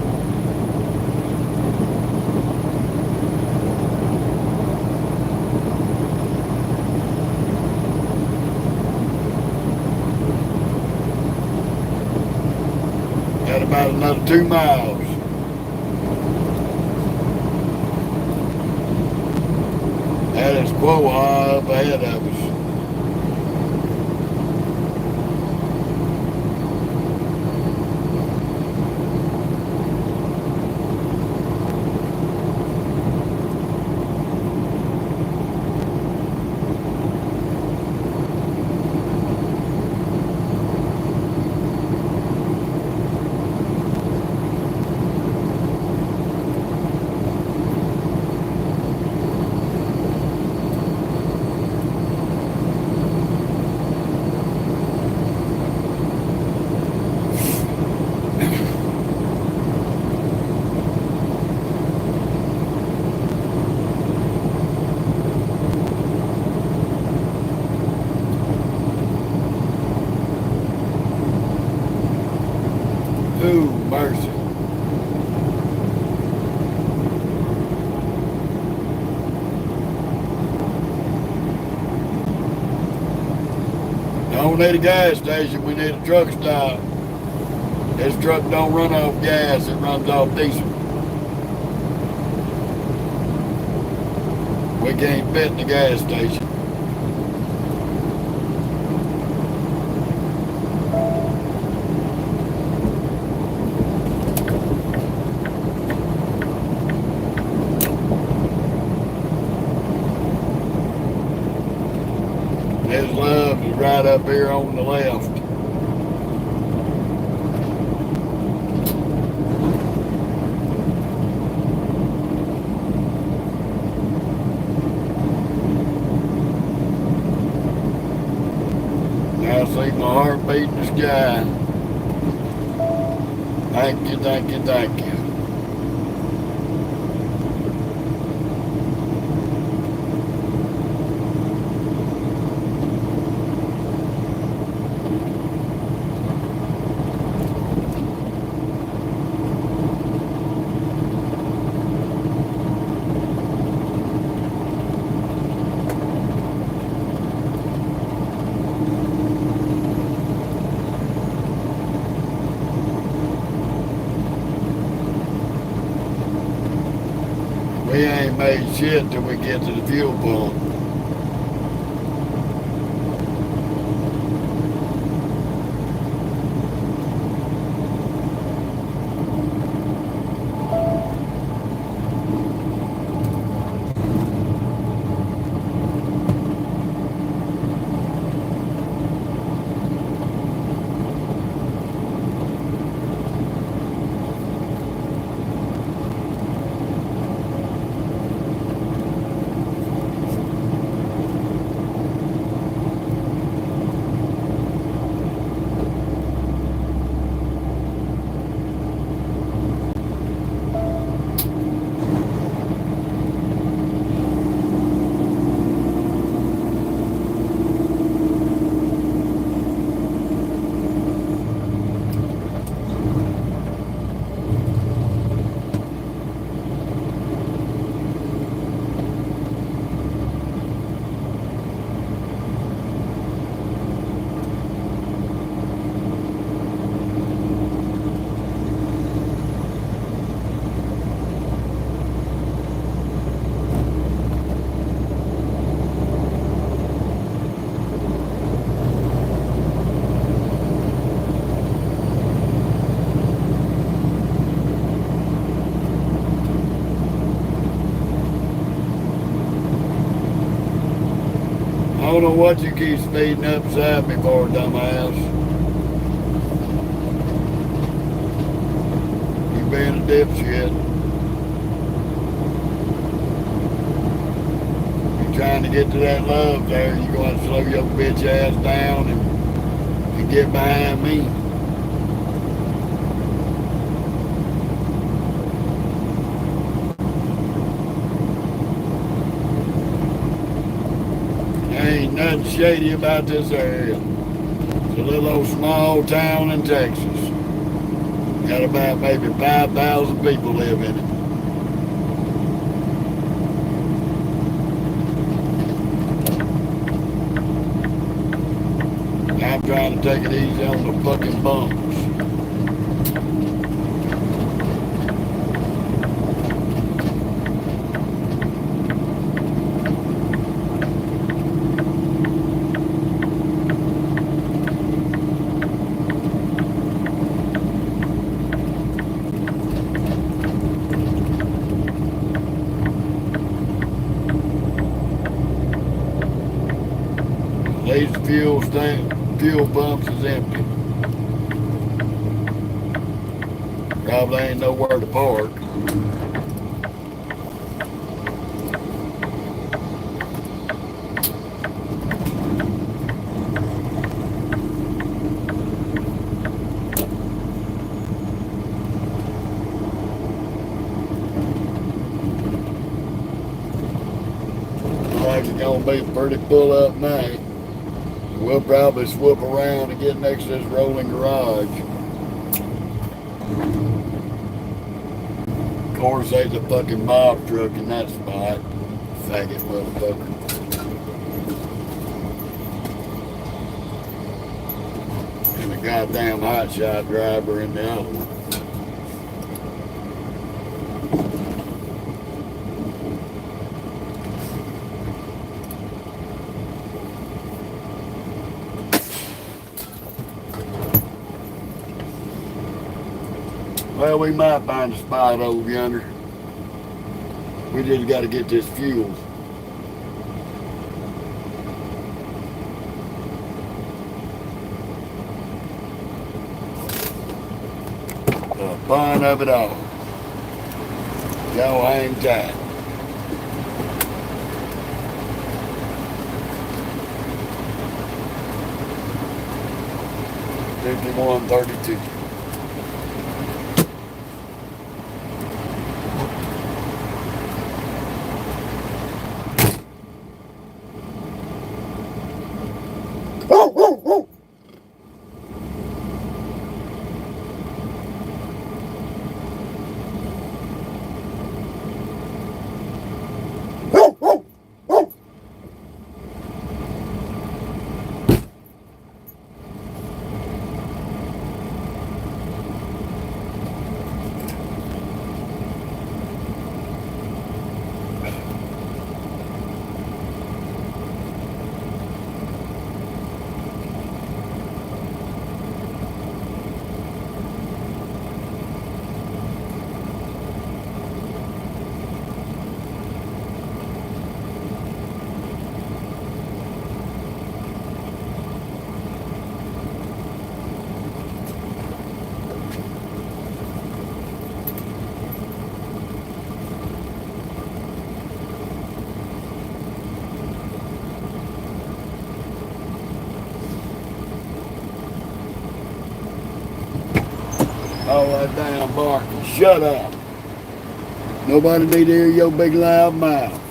Got about another 2 miles. That is Quoha up ahead of us. Ooh, mercy. Don't need a gas station, we need a truck stop. This truck don't run off gas, it runs off diesel. We can't fit in the gas station. His love is right up here on the left. I see my heart beat in the sky. Thank you, thank you, thank you. We ain't made shit till we get to the fuel pump.
don't know what you keep speeding up beside me for, dumbass. You being a dipshit. You trying to get to that love there, you going to slow your bitch ass down and get behind me. Ain't nothing shady about this area. It's a little old small town in Texas. Got about maybe 5,000 people live in it. I'm trying to take it easy on the fucking bumps. These fuel pumps is empty. Probably ain't nowhere to park. Like it's gonna be a pretty full up night. We'll probably swoop around and get next to this rolling garage. Of course, there's a fucking mob truck in that spot. Faggot motherfucker. And a goddamn hotshot driver in the other one. Well, we might find a spot over yonder. We just got to get this fuel. The fun of it all. Y'all hang tight. $51.32. All that damn barking. Shut up. Nobody need to hear your big loud mouth.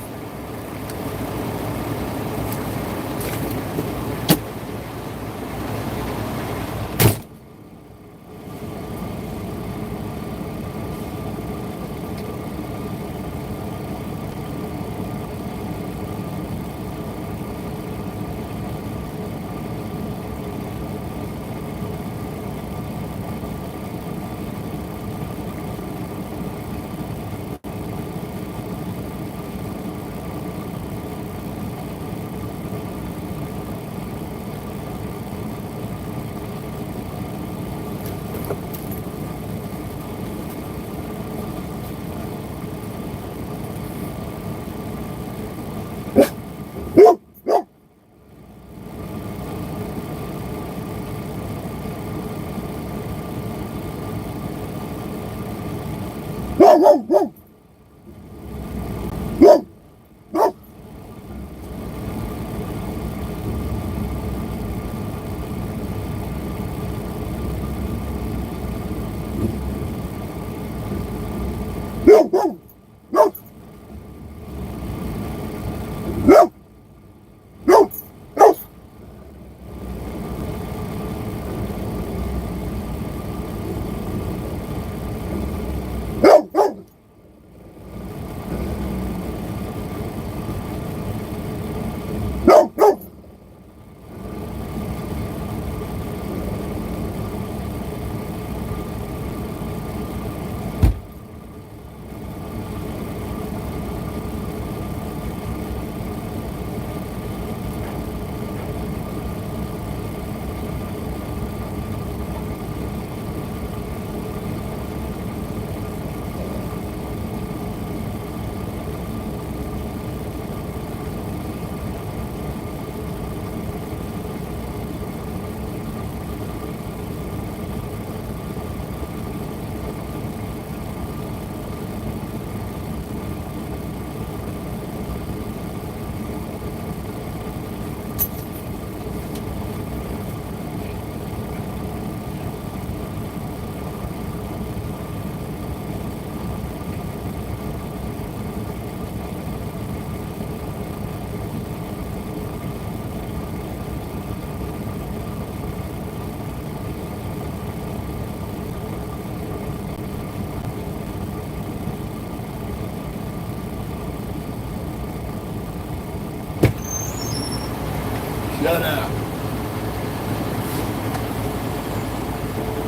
Shut up.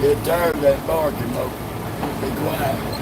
Get tired of that barking, Mo. Be quiet.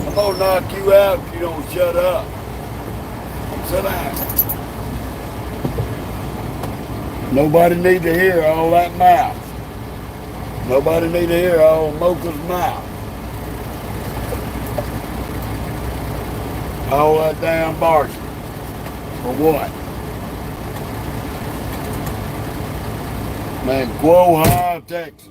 I'm gonna knock you out if you don't shut up. Sit down. Nobody need to hear all that mouth. Nobody need to hear all Mocha's mouth. All that damn barking. For what? Man, Quoha, Texas.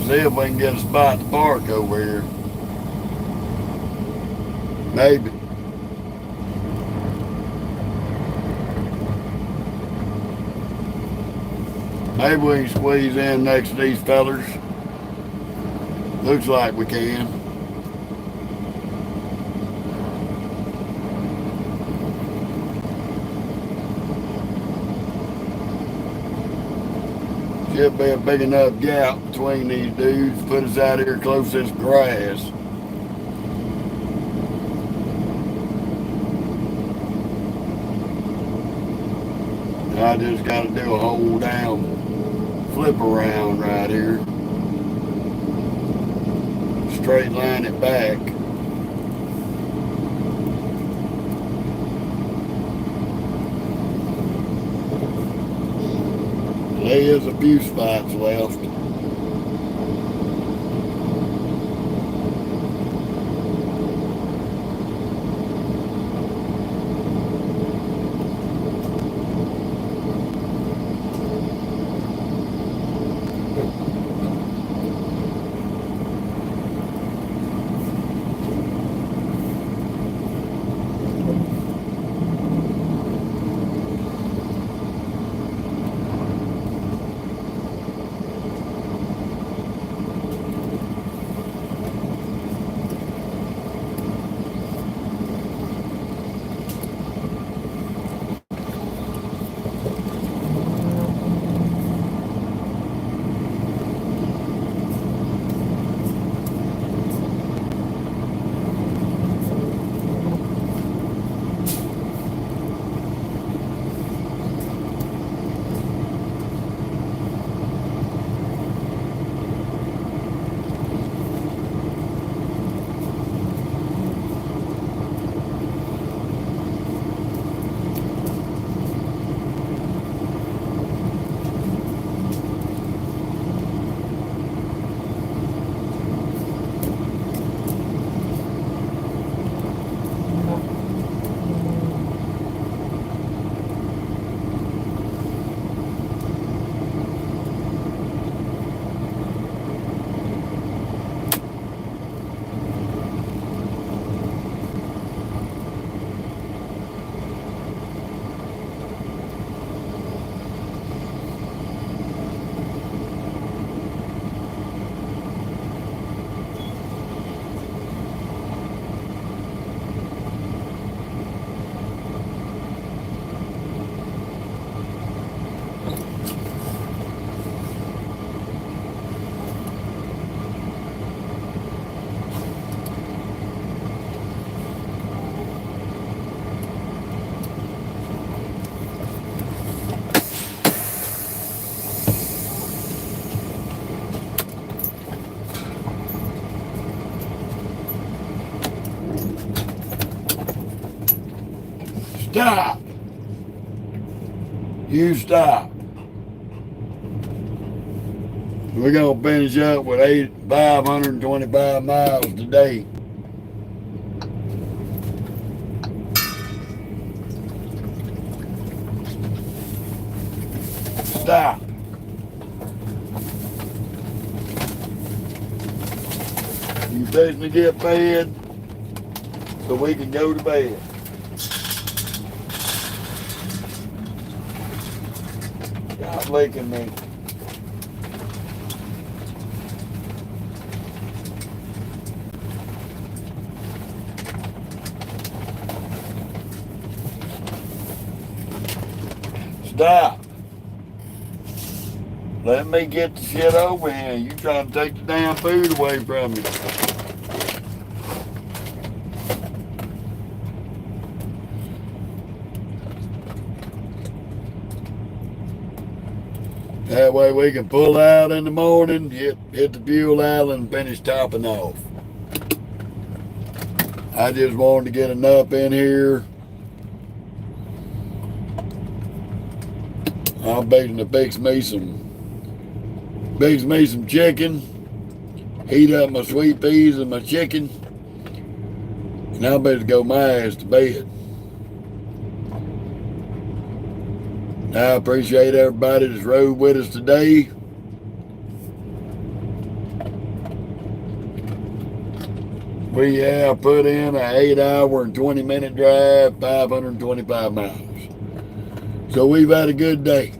See if we can get a spot to park over here. Maybe. Maybe we can squeeze in next to these fellers. Looks like we can. Should be a big enough gap between these dudes. Put us out here close to this grass. I just got to do a whole damn flip around right here. Straight line it back. There is a few spots left. Stop. You stop. We're going to finish up with 525 miles today. Stop. You fixing to get fed so we can go to bed. Stop licking me. Stop. Let me get the shit over here. You trying to take the damn food away from me. That way we can pull out in the morning, hit the fuel island and finish topping off. I just wanted to get enough in here. I'm baking to fix me some chicken, heat up my sweet peas and my chicken, and I'm ready to go my ass to bed. I appreciate everybody that's rode with us today. We have put in an 8-hour and 20-minute drive, 525 miles. So we've had a good day.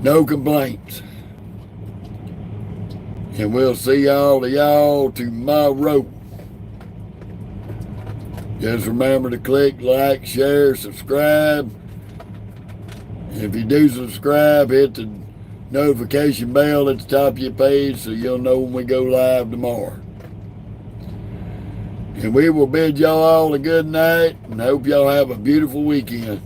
No complaints. And we'll see y'all tomorrow. Just remember to click like, share, subscribe. And if you do subscribe, hit the notification bell at the top of your page so you'll know when we go live tomorrow. And we will bid y'all all a good night and hope y'all have a beautiful weekend.